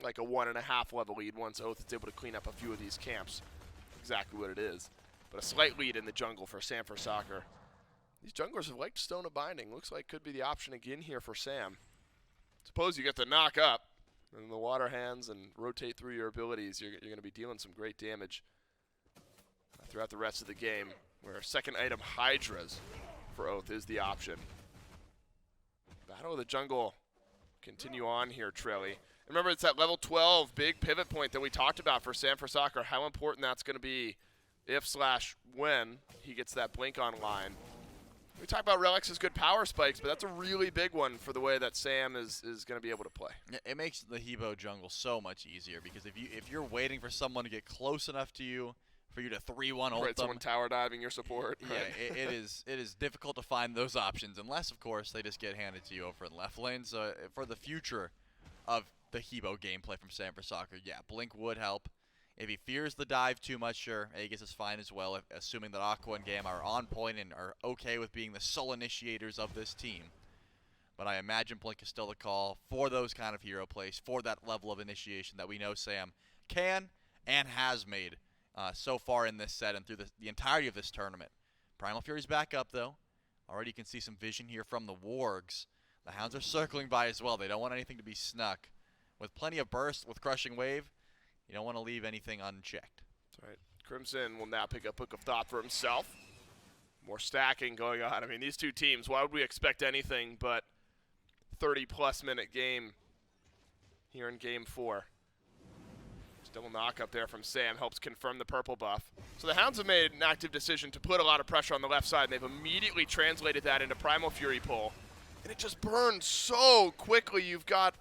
like a 1.5 level lead once Oathhh is able to clean up a few of these camps. Exactly what it is. But a slight lead in the jungle for Sanford. These junglers have liked Stone of Binding. Looks like could be the option again here for Sam. Suppose you get the knock up, and the water hands and rotate through your abilities. You're going to be dealing some great damage throughout the rest of the game, where second item Hydras for Oathhh is the option. Battle of the Jungle continue on here, Trelly. Remember, it's that level 12 big pivot point that we talked about for Sanford, how important that's going to be if/when he gets that blink online. We talk about Relics as good power spikes, but that's a really big one for the way that Sam is going to be able to play. It makes the Hebo jungle so much easier because if you're waiting for someone to get close enough to you for you to 3-1 ult Right, them, someone tower diving your support. yeah, Right? it is difficult to find those options unless, of course, they just get handed to you over in left lane. So for the future of the Hebo gameplay from Sam for Soccer, yeah, Blink would help. If he fears the dive too much, sure, Aegis is fine as well, assuming that Aqua and Game are on point and are okay with being the sole initiators of this team. But I imagine Blink is still the call for those kind of hero plays, for that level of initiation that we know Sam can and has made so far in this set and through the entirety of this tournament. Primal Fury's back up, though. Already you can see some vision here from the Wargs. The Hounds are circling by as well. They don't want anything to be snuck. With plenty of burst, with Crushing Wave, you don't want to leave anything unchecked. That's right. Crimson will now pick up Book of Thought for himself. More stacking going on. I mean, these two teams, why would we expect anything but 30-plus minute game here in Game 4? Still knock up there from Sam helps confirm the purple buff. So the Hounds have made an active decision to put a lot of pressure on the left side, and they've immediately translated that into Primal Fury pull. And it just burns so quickly. You've got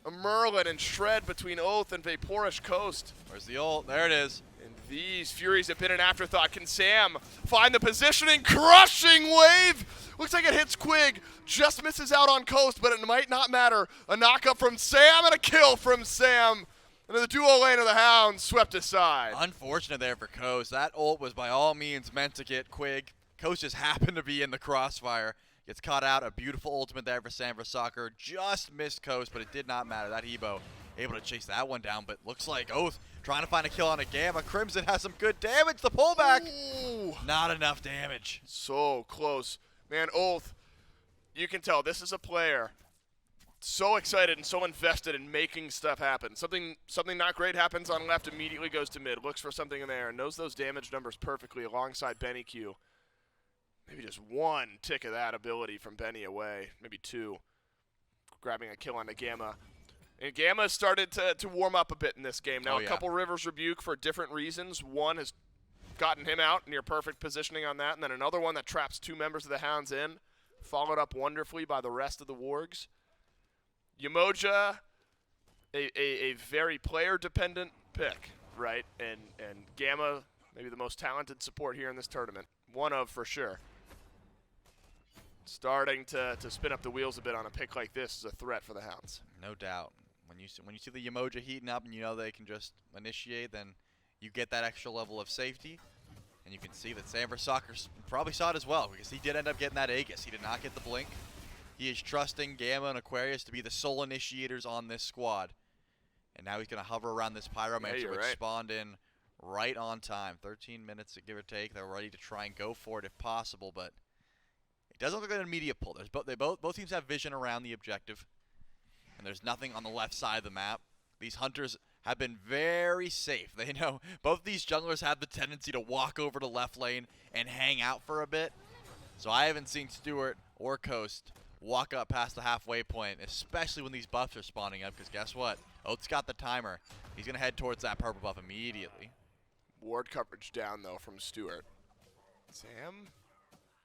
a Merlin and Shred between Oathhh and VaporishCoast. Where's the ult? There it is. And these Furies have been an afterthought. Can Sam find the positioning? Crushing Wave! Looks like it hits Quig. Just misses out on Coast, but it might not matter. A knock-up from Sam and a kill from Sam. And the duo lane of the Hounds swept aside. Unfortunate there for Coast. That ult was by all means meant to get Quig. Coast just happened to be in the crossfire. Gets caught out. A beautiful ultimate there for Sam for Soccer. Just missed Coast, but it did not matter. That Hebo able to chase that one down, but looks like Oathhh trying to find a kill on a Gamma. Crimson has some good damage. The pullback. Ooh. Not enough damage. So close. Man, Oathhh, you can tell this is a player so excited and so invested in making stuff happen. Something not great happens on left, immediately goes to mid, looks for something in there, and knows those damage numbers perfectly alongside BennyQ. Maybe just one tick of that ability from Benny away, maybe two, grabbing a kill on the Gamma. And Gamma started to warm up a bit in this game. Now, Oh, yeah. A couple Rivers Rebuke for different reasons. One has gotten him out, near perfect positioning on that, and then another one that traps two members of the Hounds in, followed up wonderfully by the rest of the Wargs. Yamoja, a very player-dependent pick, right? And Gamma, maybe the most talented support here in this tournament. One of, for sure. Starting to spin up the wheels a bit on a pick like this is a threat for the Hounds. No doubt. When you see the Yamoja heating up and you know they can just initiate, then you get that extra level of safety. And you can see that Sam for Soccer probably saw it as well, because he did end up getting that Aegis. He did not get the blink. He is trusting Gamma and Aquarius to be the sole initiators on this squad. And now he's going to hover around this Pyromancer, you're which right. spawned in right on time. 13 minutes, give or take. They're ready to try and go for it if possible, but it doesn't look like an immediate pull. Both teams have vision around the objective, and there's nothing on the left side of the map. These hunters have been very safe. They know both these junglers have the tendency to walk over to left lane and hang out for a bit. So I haven't seen Stuart or Coast walk up past the halfway point, especially when these buffs are spawning up, because guess what? Oath's got the timer. He's going to head towards that purple buff immediately. Ward coverage down, though, from Stuart. Sam,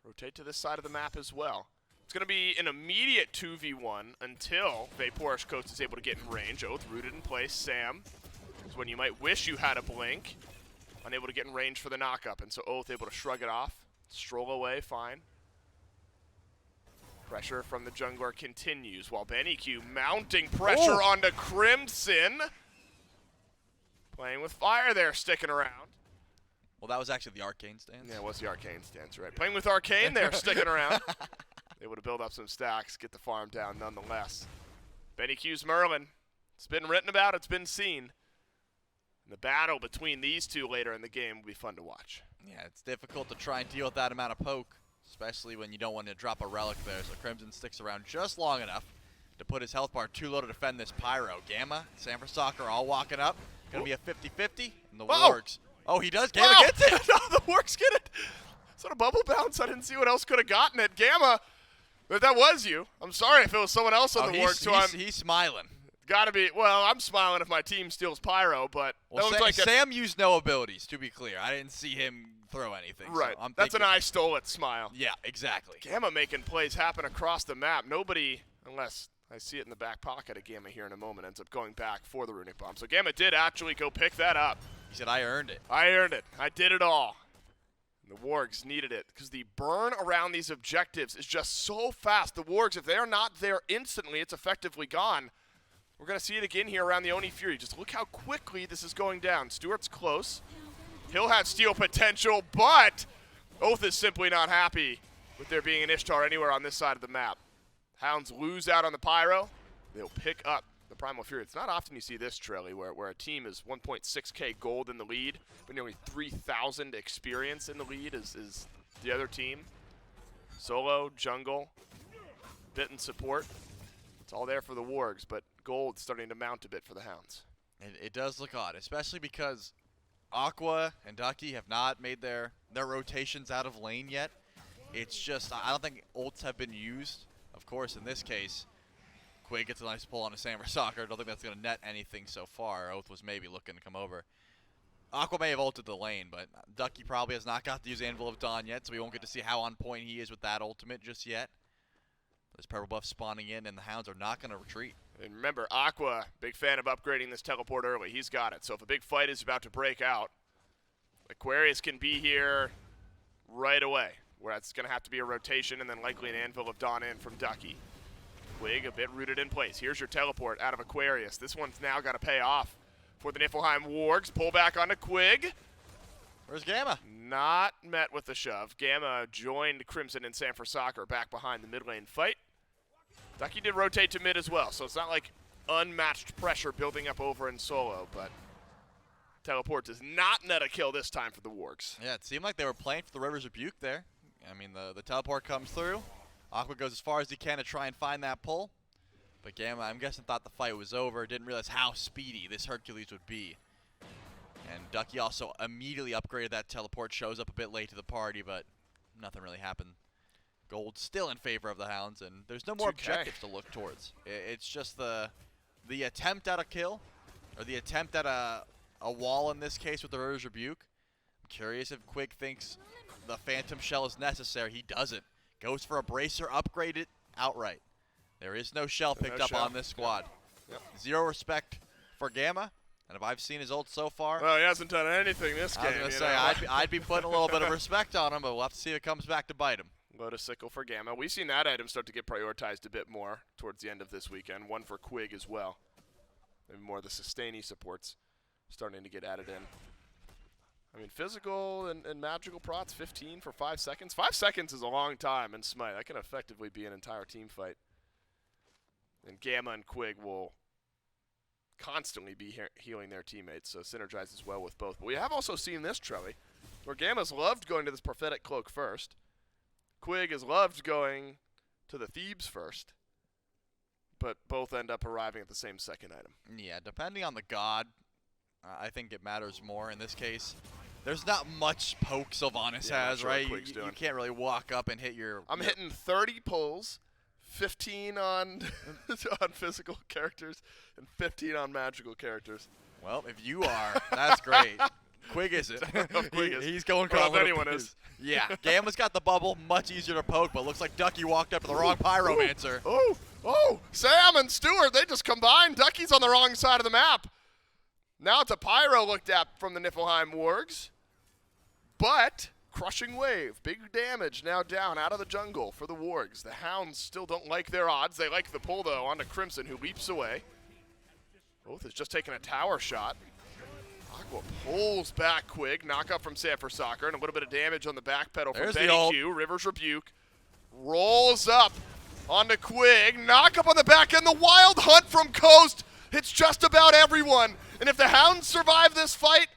rotate to this side of the map as well. It's going to be an immediate 2v1 until VaporishCoast is able to get in range. Oathh rooted in place. Sam is when you might wish you had a blink. Unable to get in range for the knockup, and so Oathh able to shrug it off. Stroll away, fine. Pressure from the jungler continues while BennyQ mounting pressure onto Crimson. Playing with fire there, sticking around. Well, that was actually the Arcane stance. Yeah, it was the Arcane stance, right. Playing with Arcane there, sticking around. Able to build up some stacks, get the farm down nonetheless. BennyQ's Merlin. It's been written about, it's been seen. And the battle between these two later in the game will be fun to watch. Yeah, it's difficult to try and deal with that amount of poke, especially when you don't want to drop a relic there. So Crimson sticks around just long enough to put his health bar too low to defend this Pyro. Gamma, Sam for Soccer all walking up. Going to be a 50-50, and the Wargs. Oh, he does. Gamma gets it. No, the Wargs get it. Sort of bubble bounce. I didn't see what else could have gotten it. Gamma, but that was you. I'm sorry if it was someone else on the Wargs. So he's smiling. Gotta be. Well, I'm smiling if my team steals Pyro, but Well, that looks like Sam used no abilities, to be clear. I didn't see him throw anything. Right. So I'm That's thinking, an I stole it smile. Yeah, exactly. Gamma making plays happen across the map. Nobody, unless I see it in the back pocket of Gamma here in a moment, ends up going back for the Runic Bomb. So Gamma did actually go pick that up. He said, I earned it. I earned it. I did it all. And the Wargs needed it because the burn around these objectives is just so fast. The Wargs, if they're not there instantly, it's effectively gone. We're going to see it again here around the Oni Fury. Just look how quickly this is going down. Stuart's close. He'll have steal potential, but Oathhh is simply not happy with there being an Ishtar anywhere on this side of the map. Hounds lose out on the Pyro. They'll pick up the Primal Fury. It's not often you see this, Trelly, where a team is 1.6k gold in the lead, but nearly 3,000 experience in the lead is the other team. Solo, jungle, bit and support. It's all there for the Wargs, but gold's starting to mount a bit for the Hounds. It does look odd, especially because Aqua and Ducky have not made their rotations out of lane yet. It's just, I don't think ults have been used. Of course, in this case, Quig gets a nice pull on a Samurai Soccer. I don't think that's going to net anything so far. Oathhh was maybe looking to come over. Aqua may have ulted the lane, but Ducky probably has not got to use Anvil of Dawn yet, so we won't get to see how on point he is with that ultimate just yet. There's purple buff spawning in, and the Hounds are not going to retreat. And remember, Aqua, big fan of upgrading this teleport early. He's got it. So if a big fight is about to break out, Aquarius can be here right away, where it's going to have to be a rotation and then likely an Anvil of Dawn in from Ducky. Quig a bit rooted in place. Here's your teleport out of Aquarius. This one's now got to pay off for the Niflheim Wargs. Pull back onto Quig. Where's Gamma? Not met with the shove. Gamma joined Crimson and Sanford Soccer back behind the mid lane fight. Ducky did rotate to mid as well, so it's not like unmatched pressure building up over in solo, but teleport does not net a kill this time for the Wargs. Yeah, it seemed like they were playing for the River's Rebuke there. I mean, the teleport comes through. Aqua goes as far as he can to try and find that pull. But Gamma, I'm guessing, thought the fight was over. Didn't realize how speedy this Hercules would be. And Ducky also immediately upgraded that teleport. Shows up a bit late to the party, but nothing really happened. Gold still in favor of the Hounds, and there's no more 2K. objectives to look towards. It's just the attempt at a kill, or the attempt at a wall in this case with the River's Rebuke. I'm curious if Quig thinks the Phantom Shell is necessary. He doesn't. Goes for a bracer, upgrade it outright. There is no shell picked up on this squad. Yep. Zero respect for Gamma, and if I've seen his ult so far, Well, he hasn't done anything this I game. was going to you say, know? I'd be putting a little bit of respect on him, but we'll have to see if it comes back to bite him. Lotus Sickle for Gamma. We've seen that item start to get prioritized a bit more towards the end of this weekend. One for Quig as well. Maybe more of the sustainy supports starting to get added in. I mean, physical and magical prots, 15 for 5 seconds. 5 seconds is a long time in Smite. That can effectively be an entire team fight. And Gamma and Quig will constantly be healing their teammates, so synergizes well with both. But we have also seen this, Trelly, where Gamma's loved going to this Prophetic Cloak first. Quig has loved going to the Thebes first, but both end up arriving at the same second item. Yeah, depending on the god, I think it matters more in this case. There's not much poke Sylvanus Yeah, has, sure what right? Quig's doing. You can't really walk up and hit your... I'm hitting 30 pulls, 15 on on physical characters, and 15 on magical characters. Well, if you are, that's great. Quig isn't. Quig is. He's going Well, if for anyone is. Yeah, Gamma's got the bubble, much easier to poke, but looks like Ducky walked up to the wrong Pyromancer. Oh, Sam and Stuart, they just combined. Ducky's on the wrong side of the map. Now it's a Pyro looked at from the Niflheim Wargs. But, crushing wave, big damage now down out of the jungle for the Wargs. The Hounds still don't like their odds. They like the pull, though, onto Crimson, who leaps away. Oathhh has just taken a tower shot. Aqua pulls back Quig, knock up from Sanford Soccer, and a little bit of damage on the back pedal from There's the ult. BennyQ. River's Rebuke rolls up onto Quig, knock up on the back end. The Wild Hunt from Coast hits just about everyone. And if the Hounds survive this fight,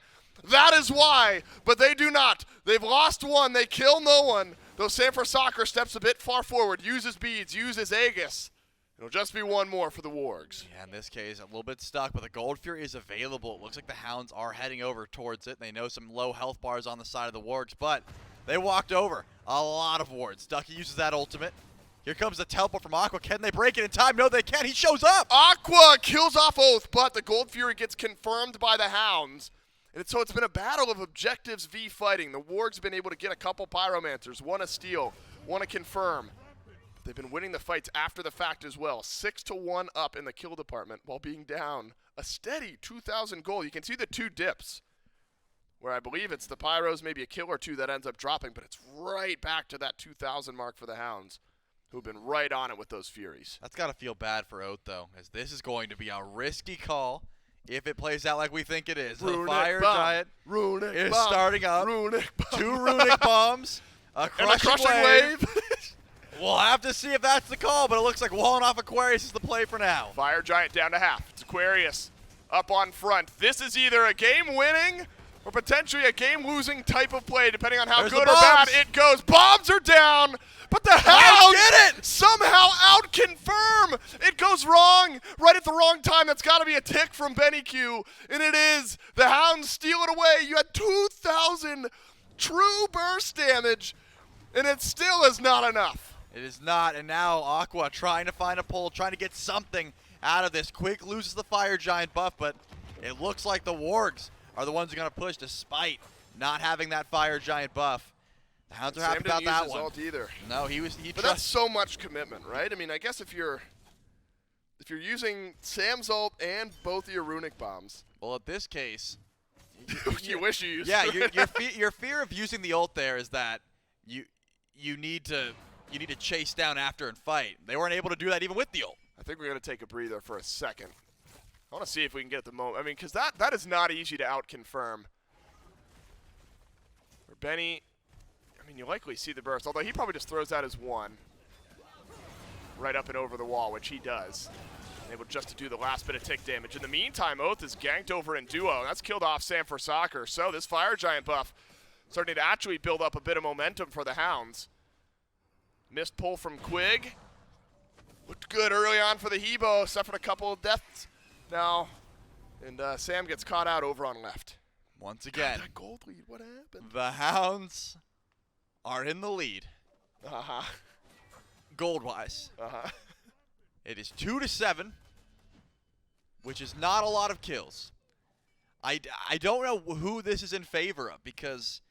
that is why. But they do not. They've lost one. They kill no one. Though Sanford Soccer steps a bit far forward, uses beads, uses Aegis. It'll just be one more for the Wargs. Yeah, in this case, a little bit stuck, but the Gold Fury is available. It looks like the Hounds are heading over towards it. They know some low health bars on the side of the Wargs, but they walked over a lot of wards. Ducky uses that ultimate. Here comes the teleport from Aqua. Can they break it in time? No, they can't. He shows up. Aqua kills off Oathhh, but the Gold Fury gets confirmed by the Hounds. And so it's been a battle of objectives v fighting. The Wargs have been able to get a couple Pyromancers, one a steal, one a confirm. But they've been winning the fights after the fact as well. 6-1 up in the kill department while being down a steady 2,000 gold. You can see the two dips where I believe it's the Pyros, maybe a kill or two that ends up dropping, but it's right back to that 2,000 mark for the Hounds, who've been right on it with those Furies. That's got to feel bad for Oathhh, though, as this is going to be a risky call if it plays out like we think it is. The Fire Giant is starting up. Two Runic Bombs, a Crushing Wave. We'll have to see if that's the call, but it looks like walling off Aquarius is the play for now. Fire Giant down to half. It's Aquarius up on front. This is either a game-winning or potentially a game-losing type of play, depending on how good or bad it goes. Bombs are down, but the Hounds somehow out-confirm. It goes wrong right at the wrong time. That's got to be a tick from BennyQ, and it is. The Hounds steal it away. You had 2,000 true burst damage, and it still is not enough. It is not, and now Aqua trying to find a pull, trying to get something out of this. Quig loses the Fire Giant buff, but it looks like the Wargs are the ones who are going to push despite not having that Fire Giant buff. The Hounds are happy about that one. Ult either. No, he but that's so much commitment, right? I mean, I guess if you're using Sam's ult and both of your Runic Bombs. Well, in this case, you wish you used yeah, your fear of using the ult there is that you need to chase down after and fight. They weren't able to do that even with the ult. I think we're going to take a breather for a second. I want to see if we can get the moment. I mean, because that is not easy to out-confirm. For Benny, I mean, you likely see the burst, although he probably just throws out his one right up and over the wall, which he does. Able just to do the last bit of tick damage. In the meantime, Oathhh is ganked over in duo, and that's killed off Sam for Soccer. So this Fire Giant buff starting to actually build up a bit of momentum for the Hounds. Missed pull from Quig. Looked good early on for the Hebo. Suffered a couple of deaths now. And Sam gets caught out over on left. Once again. God, that gold lead, what happened? The Hounds are in the lead. Uh-huh. Gold-wise. Uh-huh. It is 2-7, which is not a lot of kills. I don't know who this is in favor of, because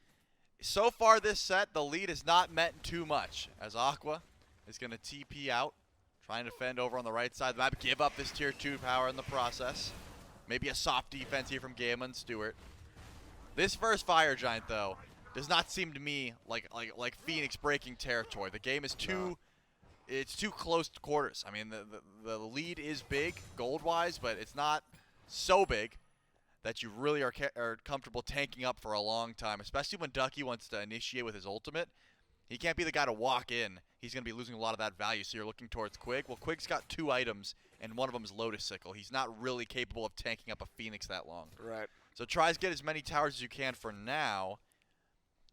so far this set, the lead has not meant too much, as Aqua is going to TP out, trying to fend over on the right side of the map, give up this tier 2 power in the process. Maybe a soft defense here from Gamma and Stuart. This first Fire Giant, though, does not seem to me like Phoenix breaking territory. The game is it's too close to quarters. I mean, the lead is big gold-wise, but it's not so big that you really are comfortable tanking up for a long time, especially when Ducky wants to initiate with his ultimate. He can't be the guy to walk in. He's going to be losing a lot of that value, so you're looking towards Quig. Well, Quig's got 2 items, and one of them is Lotus Sickle. He's not really capable of tanking up a Phoenix that long. Right. So try to get as many towers as you can for now,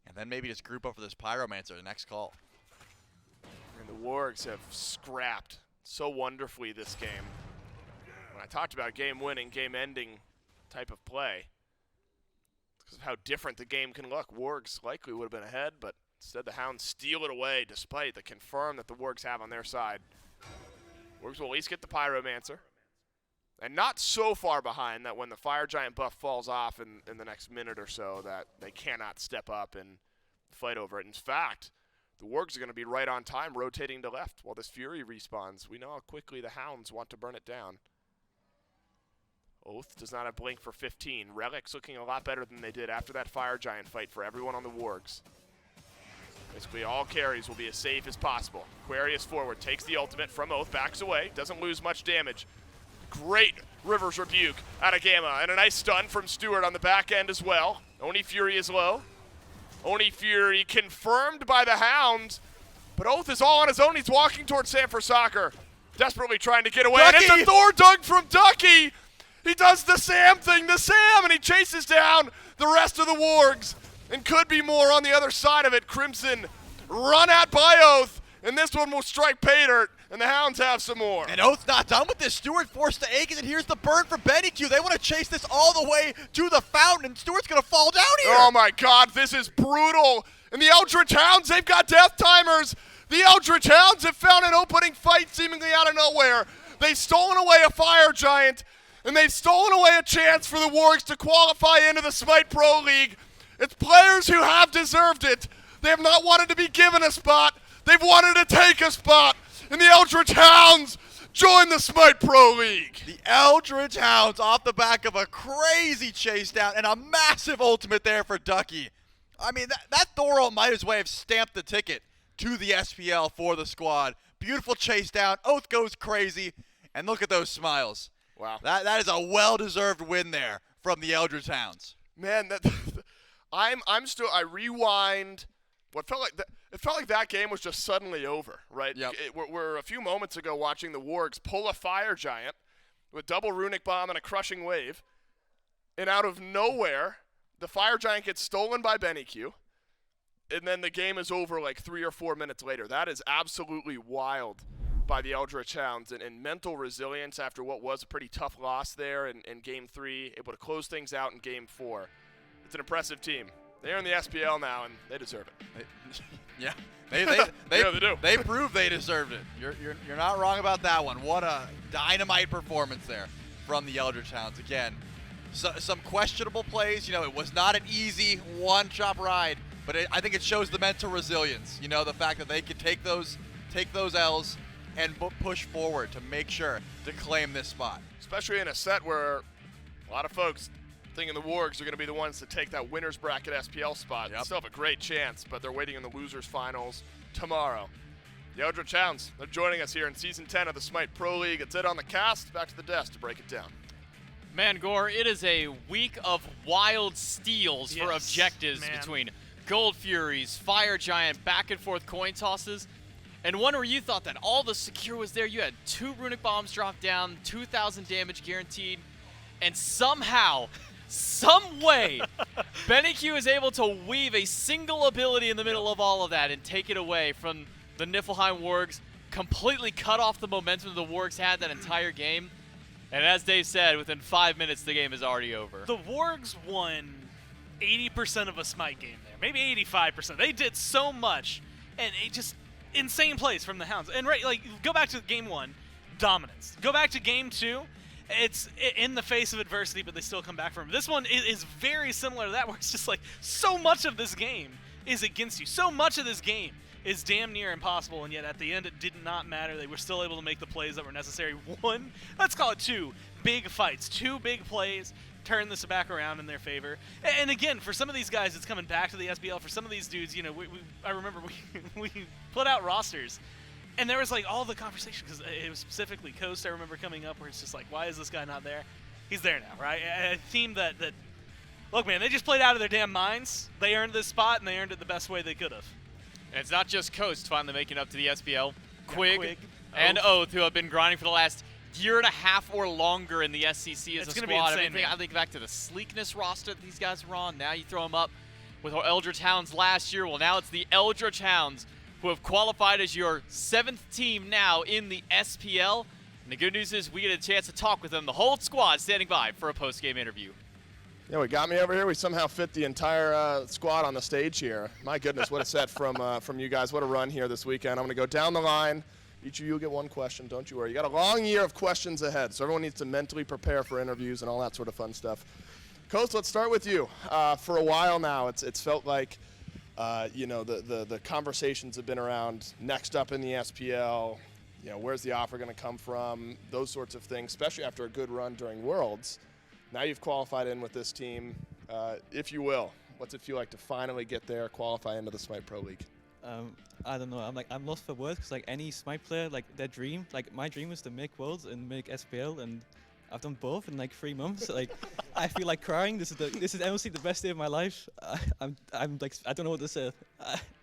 and then maybe just group up for this Pyromancer the next call. And the Wargs have scrapped so wonderfully this game. When I talked about game-winning, game-ending type of play, because of how different the game can look. Wargs likely would have been ahead, but instead the Hounds steal it away despite the confirm that the Wargs have on their side. Wargs will at least get the Pyromancer. And not so far behind that when the Fire Giant buff falls off in the next minute or so that they cannot step up and fight over it. In fact, the Wargs are going to be right on time rotating to left while this Fury respawns. We know how quickly the Hounds want to burn it down. Oathhh does not have Blink for 15. Relic's looking a lot better than they did after that Fire Giant fight for everyone on the Wargs. Basically all carries will be as safe as possible. Aquarius forward, takes the ultimate from Oathhh, backs away, doesn't lose much damage. Great River's Rebuke out of Gamma, and a nice stun from Stuart on the back end as well. Oni Fury is low. Oni Fury confirmed by the Hounds, but Oathhh is all on his own. He's walking towards Sam for Soccer, desperately trying to get away. Ducky! And it's a Thor dunk from Ducky. He does the Sam thing, and he chases down the rest of the Wargs, and could be more on the other side of it. Crimson run at by Oathhh, and this one will strike pay dirt, and the Hounds have some more. And Oathh's not done with this. Stuart forced to egg it, and here's the burn for BennyQ. They want to chase this all the way to the fountain, and Stuart's going to fall down here. Oh my God, this is brutal. And the Eldritch Hounds, they've got death timers. The Eldritch Hounds have found an opening fight seemingly out of nowhere. They've stolen away a Fire Giant, and they've stolen away a chance for the Wargs to qualify into the Smite Pro League. It's players who have deserved it. They have not wanted to be given a spot. They've wanted to take a spot. And the Eldritch Hounds join the Smite Pro League. The Eldritch Hounds off the back of a crazy chase down and a massive ultimate there for Ducky. I mean, that Thor ult might as well have stamped the ticket to the SPL for the squad. Beautiful chase down. Oathhh goes crazy. And look at those smiles. Wow. That is a well-deserved win there from the Eldritch Hounds. Man, I rewind. It felt like that game was just suddenly over, right? Yep. We're a few moments ago watching the Wargs pull a Fire Giant with double Runic Bomb and a Crushing Wave, and out of nowhere, the Fire Giant gets stolen by BennyQ, and then the game is over like 3 or 4 minutes later. That is absolutely wild by the Eldritch Hounds, and mental resilience after what was a pretty tough loss there in Game 3, able to close things out in Game 4. It's an impressive team. They're in the SPL now, and they deserve it. Yeah, Yeah, they do. They proved they deserved it. You're not wrong about that one. What a dynamite performance there from the Eldritch Hounds. Again, some questionable plays. It was not an easy one-chop ride, but I think it shows the mental resilience. The fact that they could take those L's and push forward to make sure to claim this spot. Especially in a set where a lot of folks thinking the Wargs are going to be the ones to take that winner's bracket SPL spot. Yep. They still have a great chance, but they're waiting in the losers finals tomorrow. The Eldritch Hounds, they're joining us here in Season 10 of the Smite Pro League. It's it on the cast. Back to the desk to break it down. Man, Gore, it is a week of wild steals for Yes, objectives man. between Gold Furies, Fire Giant, back and forth coin tosses, and one where you thought that all the secure was there. You had 2 Runic Bombs drop down, 2,000 damage guaranteed, and somehow, some way, BennyQ is able to weave a single ability in the middle of all of that and take it away from the Niflheim Wargs, completely cut off the momentum the Wargs had that entire game. And as Dave said, within 5 minutes, the game is already over. The Wargs won 80% of a Smite game there, maybe 85%. They did so much, and it just insane plays from the Hounds. And go back to Game 1, dominance. Go back to Game 2, it's in the face of adversity, but they still come back from it. This one is very similar to that, where it's just like so much of this game is against you. So much of this game is damn near impossible, and yet at the end it did not matter. They were still able to make the plays that were necessary. Let's call it 2 big fights, 2 big plays, turn this back around in their favor. And again, for some of these guys, it's coming back to the SBL. For some of these dudes, I remember we put out rosters, and there was all the conversation, because it was specifically Coast I remember coming up, where it's just like, why is this guy not there? He's there now, right? A team that look, man, they just played out of their damn minds. They earned this spot, and they earned it the best way they could have. And it's not just Coast finally making up to the SPL. Quig, Quig and Oathhh, who have been grinding for the last year and a half or longer in the SCC as It's a gonna be squad. insane, man. I think back to the sleekness roster that these guys were on. Now you throw them up with our Eldritch Hounds last year. Well, now it's the Eldritch Hounds, who have qualified as your 7th team now in the SPL. And the good news is we get a chance to talk with them. The whole squad standing by for a post-game interview. Yeah, we got me over here. We somehow fit the entire squad on the stage here. My goodness, what a set from you guys. What a run here this weekend. I'm going to go down the line. Each of you will get one question. Don't you worry. You got a long year of questions ahead, so everyone needs to mentally prepare for interviews and all that sort of fun stuff. Coast, let's start with you. For a while now, it's felt like the conversations have been around next up in the SPL. Where's the offer going to come from? Those sorts of things, especially after a good run during Worlds. Now you've qualified in with this team, if you will. What's it feel like to finally get there, qualify into the Smite Pro League? I don't know. I'm lost for words, because any Smite player, their dream, my dream was to make Worlds and make SPL, and I've done both in 3 months. I feel like crying. This is honestly the best day of my life. I don't know what to say.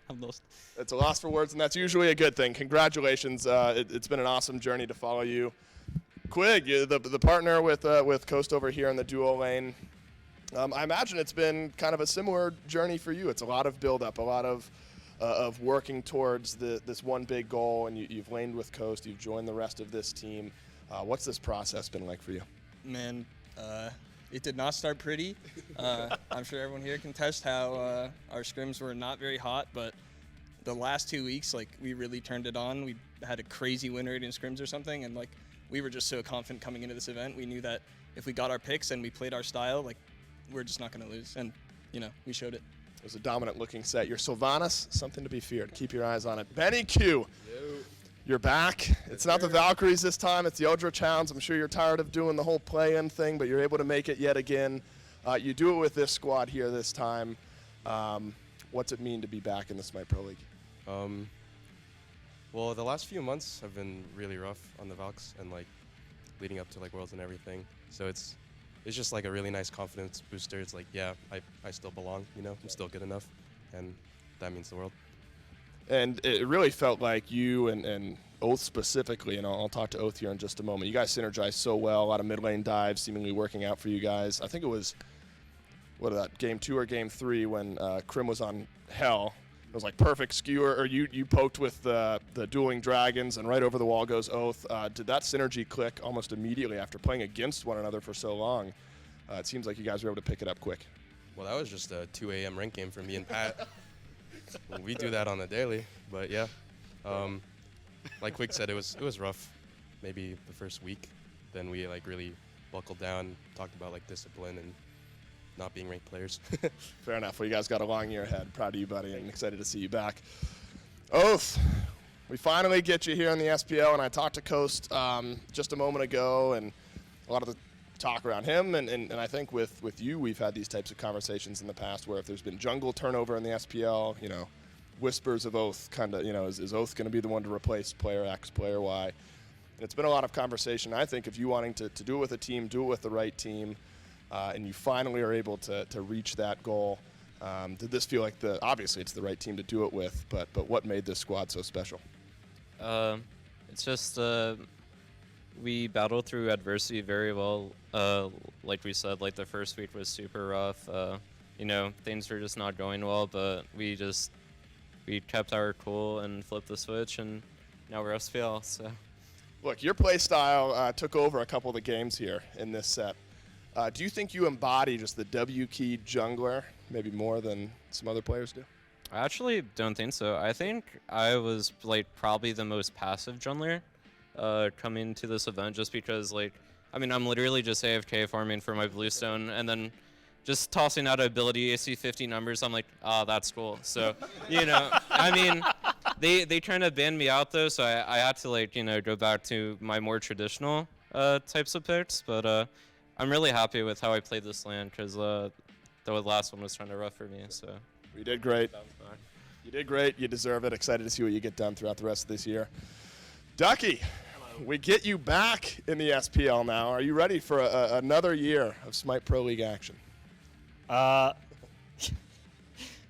I'm lost. It's a loss for words, and that's usually a good thing. Congratulations. It's been an awesome journey to follow you. Quig, the partner with Coast over here in the duo lane. I imagine it's been kind of a similar journey for you. It's a lot of build-up, a lot of working towards this one big goal, and you've laned with Coast. You've joined the rest of this team. What's this process been like for you? Man, it did not start pretty. I'm sure everyone here can test how our scrims were not very hot, but the last 2 weeks, we really turned it on. We had a crazy win rate in scrims or something, and we were just so confident coming into this event. We knew that if we got our picks and we played our style, like, we're just not going to lose. And, you know, we showed it. It was a dominant-looking set. Your Sylvanus, something to be feared. Keep your eyes on it. BennyQ, you're back. It's not the Valkyries this time. It's the Eldritch Hounds. I'm sure you're tired of doing the whole play-in thing, but you're able to make it yet again. You do it with this squad here this time. What's it mean to be back in the Smite Pro League? Well, the last few months have been really rough on the Valks and like leading up to like Worlds and everything. So it's just like a really nice confidence booster. It's like, yeah, I still belong, you know, I'm still good enough, and that means the world. And it really felt like you and Oathhh specifically, and I'll talk to Oathhh here in just a moment. You guys synergized so well, a lot of mid lane dives seemingly working out for you guys. I think it was, game 2 or game 3 when Crim was on Hell. It was like perfect skewer, or you poked with the dueling dragons, and right over the wall goes Oathhh. Did that synergy click almost immediately after playing against one another for so long? It seems like you guys were able to pick it up quick. Well, that was just a 2 a.m. rank game for me and Pat. We do that on the daily, but yeah. Like Quig said, it was rough maybe the first week. Then we like really buckled down, talked about like discipline and not being ranked players. Fair enough. Well, you guys got a long year ahead. Proud of you, buddy, and excited to see you back. Oathhh, we finally get you here in the SPL, and I talked to Coast just a moment ago, and a lot of the talk around him, and I think with you, we've had these types of conversations in the past where if there's been jungle turnover in the SPL, you know, whispers of Oathhh kind of, you know, is Oathhh going to be the one to replace player X, player Y? And it's been a lot of conversation. I think if you wanting to do it with a team, do it with the right team, and you finally are able to reach that goal. Did this feel like obviously it's the right team to do it with, but what made this squad so special? It's just we battled through adversity very well. Like we said, like the first week was super rough. You know, things were just not going well, but we kept our cool and flipped the switch, and now we're SPL. So, look, your play style took over a couple of the games here in this set. Do you think you embody just the W key jungler maybe more than some other players do? I actually don't think so. I think I was like probably the most passive jungler coming to this event, just because like, I mean, I'm literally just AFK farming for my bluestone and then just tossing out ability AC 50 numbers. I'm like, that's cool. So, you know, I mean, they kind of banned me out though, so I had to like, you know, go back to my more traditional types of picks, but I'm really happy with how I played this land because the last one was kind of rough for me. So you did great. You did great. You deserve it. Excited to see what you get done throughout the rest of this year. Ducky, we get you back in the SPL now. Are you ready for another year of Smite Pro League action? Yeah,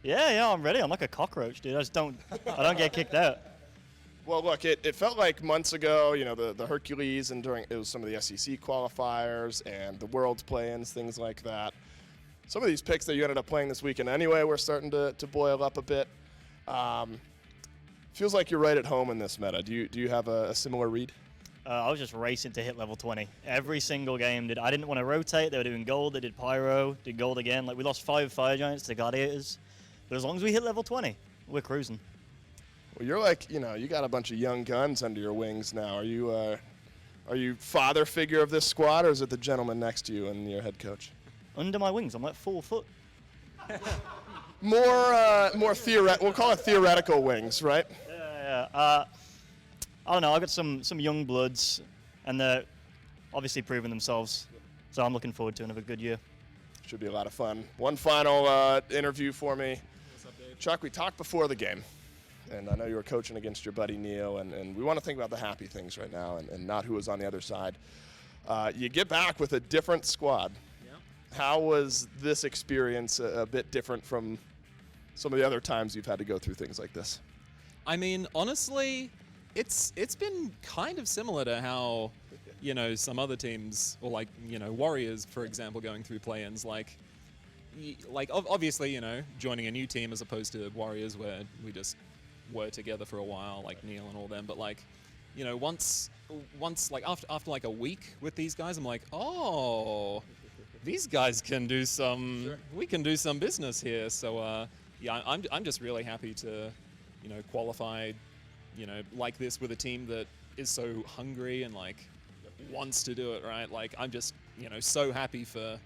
I'm ready. I'm like a cockroach, dude. I don't get kicked out. Well, look, it felt like months ago, you know, the Hercules and it was some of the SEC qualifiers and the Worlds play-ins, things like that. Some of these picks that you ended up playing this weekend anyway, we're starting to boil up a bit. Feels like you're right at home in this meta. Do you have a similar read? I was just racing to hit level 20. Every single game, I didn't want to rotate. They were doing gold. They did pyro, did gold again. Like, we lost 5 fire giants to gladiators. But as long as we hit level 20, we're cruising. Well, you're like, you know, you got a bunch of young guns under your wings now. Are you father figure of this squad, or is it the gentleman next to you and your head coach? Under my wings, I'm like 4 foot. more theoretical. We'll call it theoretical wings, right? Yeah. I don't know. I've got some young bloods, and they're obviously proving themselves. So I'm looking forward to another good year. Should be a lot of fun. One final interview for me. Chuck, we talked before the game. And I know you were coaching against your buddy Neil, and we want to think about the happy things right now and not who was on the other side. You get back with a different squad. Yeah. How was this experience a bit different from some of the other times you've had to go through things like this? I mean, honestly, it's been kind of similar to how, you know, some other teams, or like, you know, Warriors, for example, going through play-ins, like obviously, you know, joining a new team as opposed to Warriors where we just were together for a while, like Neil and all them, but like, you know, once like after like a week with these guys, I'm like, oh, these guys can do some, we can do some business here. So yeah, I'm just really happy to, you know, qualify, you know, like this with a team that is so hungry and like, wants to do it, right? Like, I'm just, so happy for,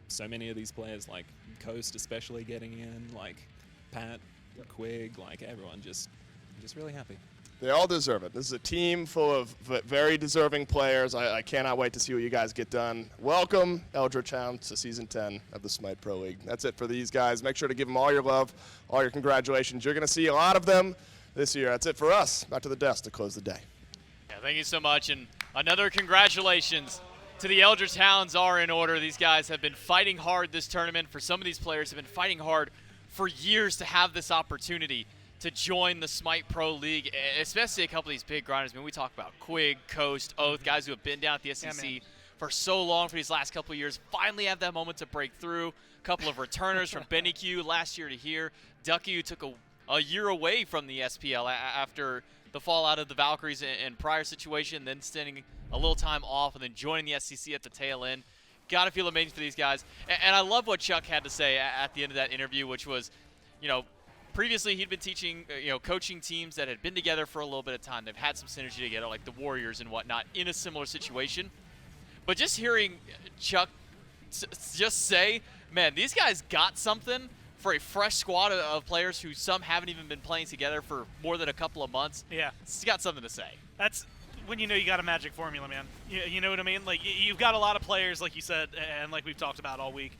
so many of these players, like Coast especially getting in, like Pat, Quig, like everyone just really happy. They all deserve it. This is a team full of very deserving players. I cannot wait to see what you guys get done. Welcome, Eldritch Hounds, to Season 10 of the Smite Pro League. That's it for these guys. Make sure to give them all your love, all your congratulations. You're going to see a lot of them this year. That's it for us. Back to the desk to close the day. Yeah, thank you so much. And another congratulations to the Eldritch Hounds are in order. These guys have been fighting hard this tournament. For some of these players have been fighting hard for years to have this opportunity to join the Smite Pro League, especially a couple of these big grinders. I mean, we talk about Quig, Coast, Oathhh, guys who have been down at the SEC for so long for these last couple of years, finally have that moment to break through. A couple of returners from BennyQ last year to here. Ducky, who took a year away from the SPL after the fallout of the Valkyries in prior situation, then spending a little time off and then joining the SEC at the tail end. Gotta feel amazing for these guys. And I love what Chuck had to say at the end of that interview, which was, previously he'd been teaching, coaching teams that had been together for a little bit of time. They've had some synergy together, like the Warriors and whatnot, in a similar situation. But just hearing Chuck just say, man, these guys got something for a fresh squad of players who some haven't even been playing together for more than a couple of months. Yeah. He's got something to say. That's when you know you got a magic formula, man. You know what I mean? Like, you've got a lot of players, like you said, and like we've talked about all week.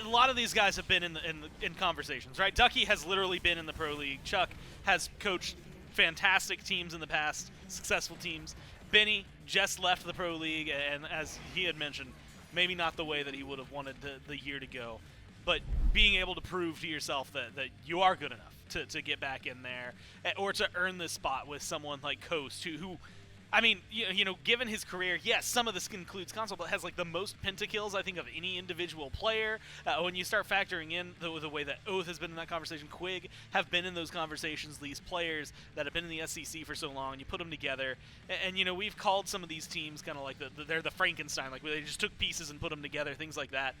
A lot of these guys have been in conversations, right? Ducky has literally been in the Pro League. Chuck has coached fantastic teams in the past, successful teams. Benny just left the Pro League, and as he had mentioned, maybe not the way that he would have wanted the year to go. But being able to prove to yourself that you are good enough to get back in there, or to earn this spot with someone like Coast, who I mean, given his career, yes, some of this includes console, but has like the most pentakills, I think, of any individual player. When you start factoring in the way that Oathhh has been in that conversation, Quig have been in those conversations, these players that have been in the SEC for so long, you put them together, and we've called some of these teams kind of like they're the Frankenstein, like where they just took pieces and put them together, things like that.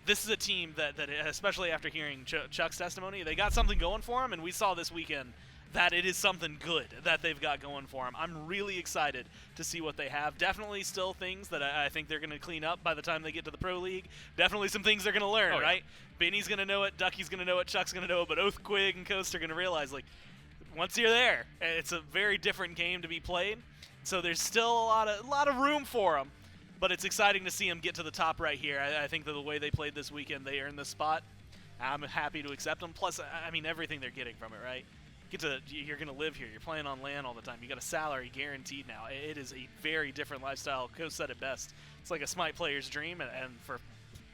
This is a team that especially after hearing Chuck's testimony, they got something going for them, and we saw this weekend that it is something good that they've got going for them. I'm really excited to see what they have. Definitely still things that I think they're going to clean up by the time they get to the Pro League. Definitely some things they're going to learn, right? Benny's going to know it, Ducky's going to know it, Chuck's going to know it, but Oathhh, Quig, and Coast are going to realize, like, once you're there, it's a very different game to be played. So there's still a lot of room for them, but it's exciting to see them get to the top right here. I think that the way they played this weekend, they earned this spot. I'm happy to accept them. Plus, I mean, everything they're getting from it, right? You're going to live here. You're playing on land all the time. You got a salary guaranteed now. It is a very different lifestyle. Coach said it best. It's like a Smite player's dream, and for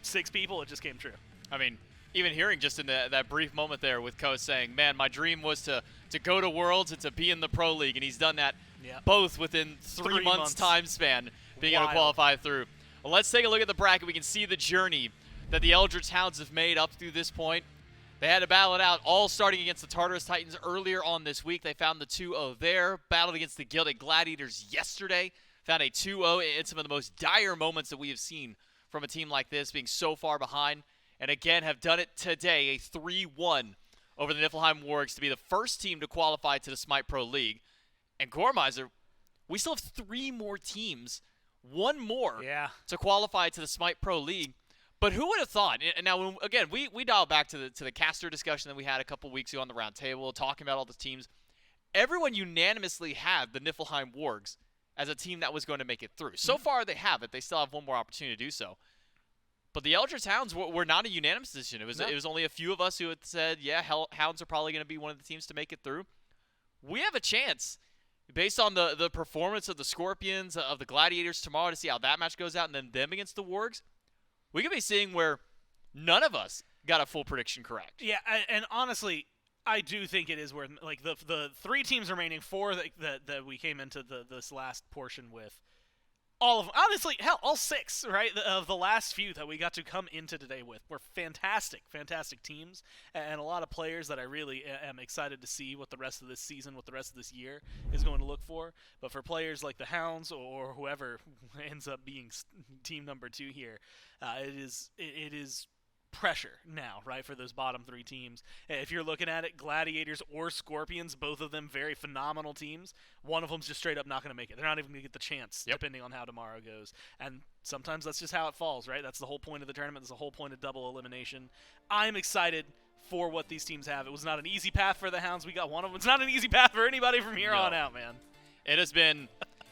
6 people, it just came true. I mean, even hearing just in that brief moment there with Coach saying, man, my dream was to go to Worlds and to be in the Pro League, and he's done that both within 3 months time span, being able to qualify through. Well, let's take a look at the bracket. We can see the journey that the Eldritch Hounds have made up through this point. They had to battle it out, all starting against the Tartarus Titans earlier on this week. They found the 2-0 there, battled against the Gilded Gladiators yesterday, found a 2-0 in some of the most dire moments that we have seen from a team like this, being so far behind, and again have done it today, a 3-1 over the Niflheim Wargs to be the first team to qualify to the Smite Pro League. And Gormizer, we still have 3 more teams, 1 more to qualify to the Smite Pro League. But who would have thought? And now, again, we dial back to the caster discussion that we had a couple weeks ago on the round table, talking about all the teams. Everyone unanimously had the Niflheim Wargs as a team that was going to make it through. So far, they have it. They still have 1 more opportunity to do so. But the Eldritch Hounds were not a unanimous decision. It was only a few of us who had said, yeah, Hounds are probably going to be one of the teams to make it through. We have a chance, based on the performance of the Scorpions, of the Gladiators tomorrow, to see how that match goes out, and then them against the Wargs. We could be seeing where none of us got a full prediction correct. Yeah, and honestly, I do think it is worth, like, the 3 teams remaining, 4 that we came into this last portion with. All of them, honestly, hell, all 6, right, of the last few that we got to come into today with were fantastic teams, and a lot of players that I really am excited to see what the rest of this season, what the rest of this year is going to look for. But for players like the Hounds or whoever ends up being team number 2 here, it is pressure now, right, for those bottom 3 teams. If you're looking at it, Gladiators or Scorpions, both of them very phenomenal teams. One of them's just straight up not going to make it. They're not even going to get the chance, depending on how tomorrow goes. And sometimes that's just how it falls, right? That's the whole point of the tournament. That's the whole point of double elimination. I'm excited for what these teams have. It was not an easy path for the Hounds. We got one of them. It's not an easy path for anybody from here on out, man. It has been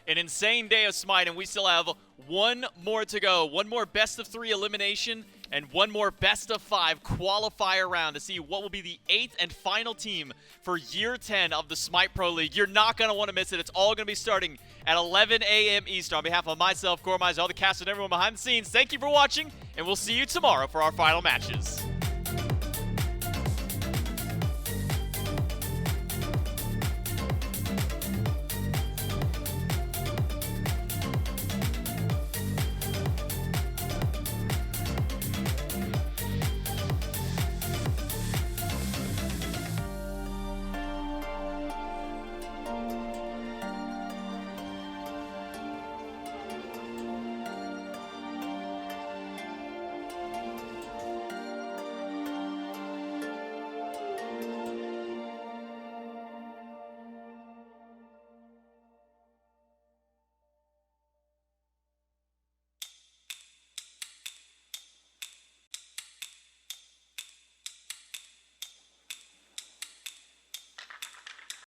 an insane day of Smite, and we still have one more to go. One more best-of-3 elimination and one more best-of-5 qualifier round to see what will be the 8th and final team for Year 10 of the Smite Pro League. You're not going to want to miss it. It's all going to be starting at 11 a.m. Eastern. On behalf of myself, Gormize, all the cast, and everyone behind the scenes, thank you for watching, and we'll see you tomorrow for our final matches.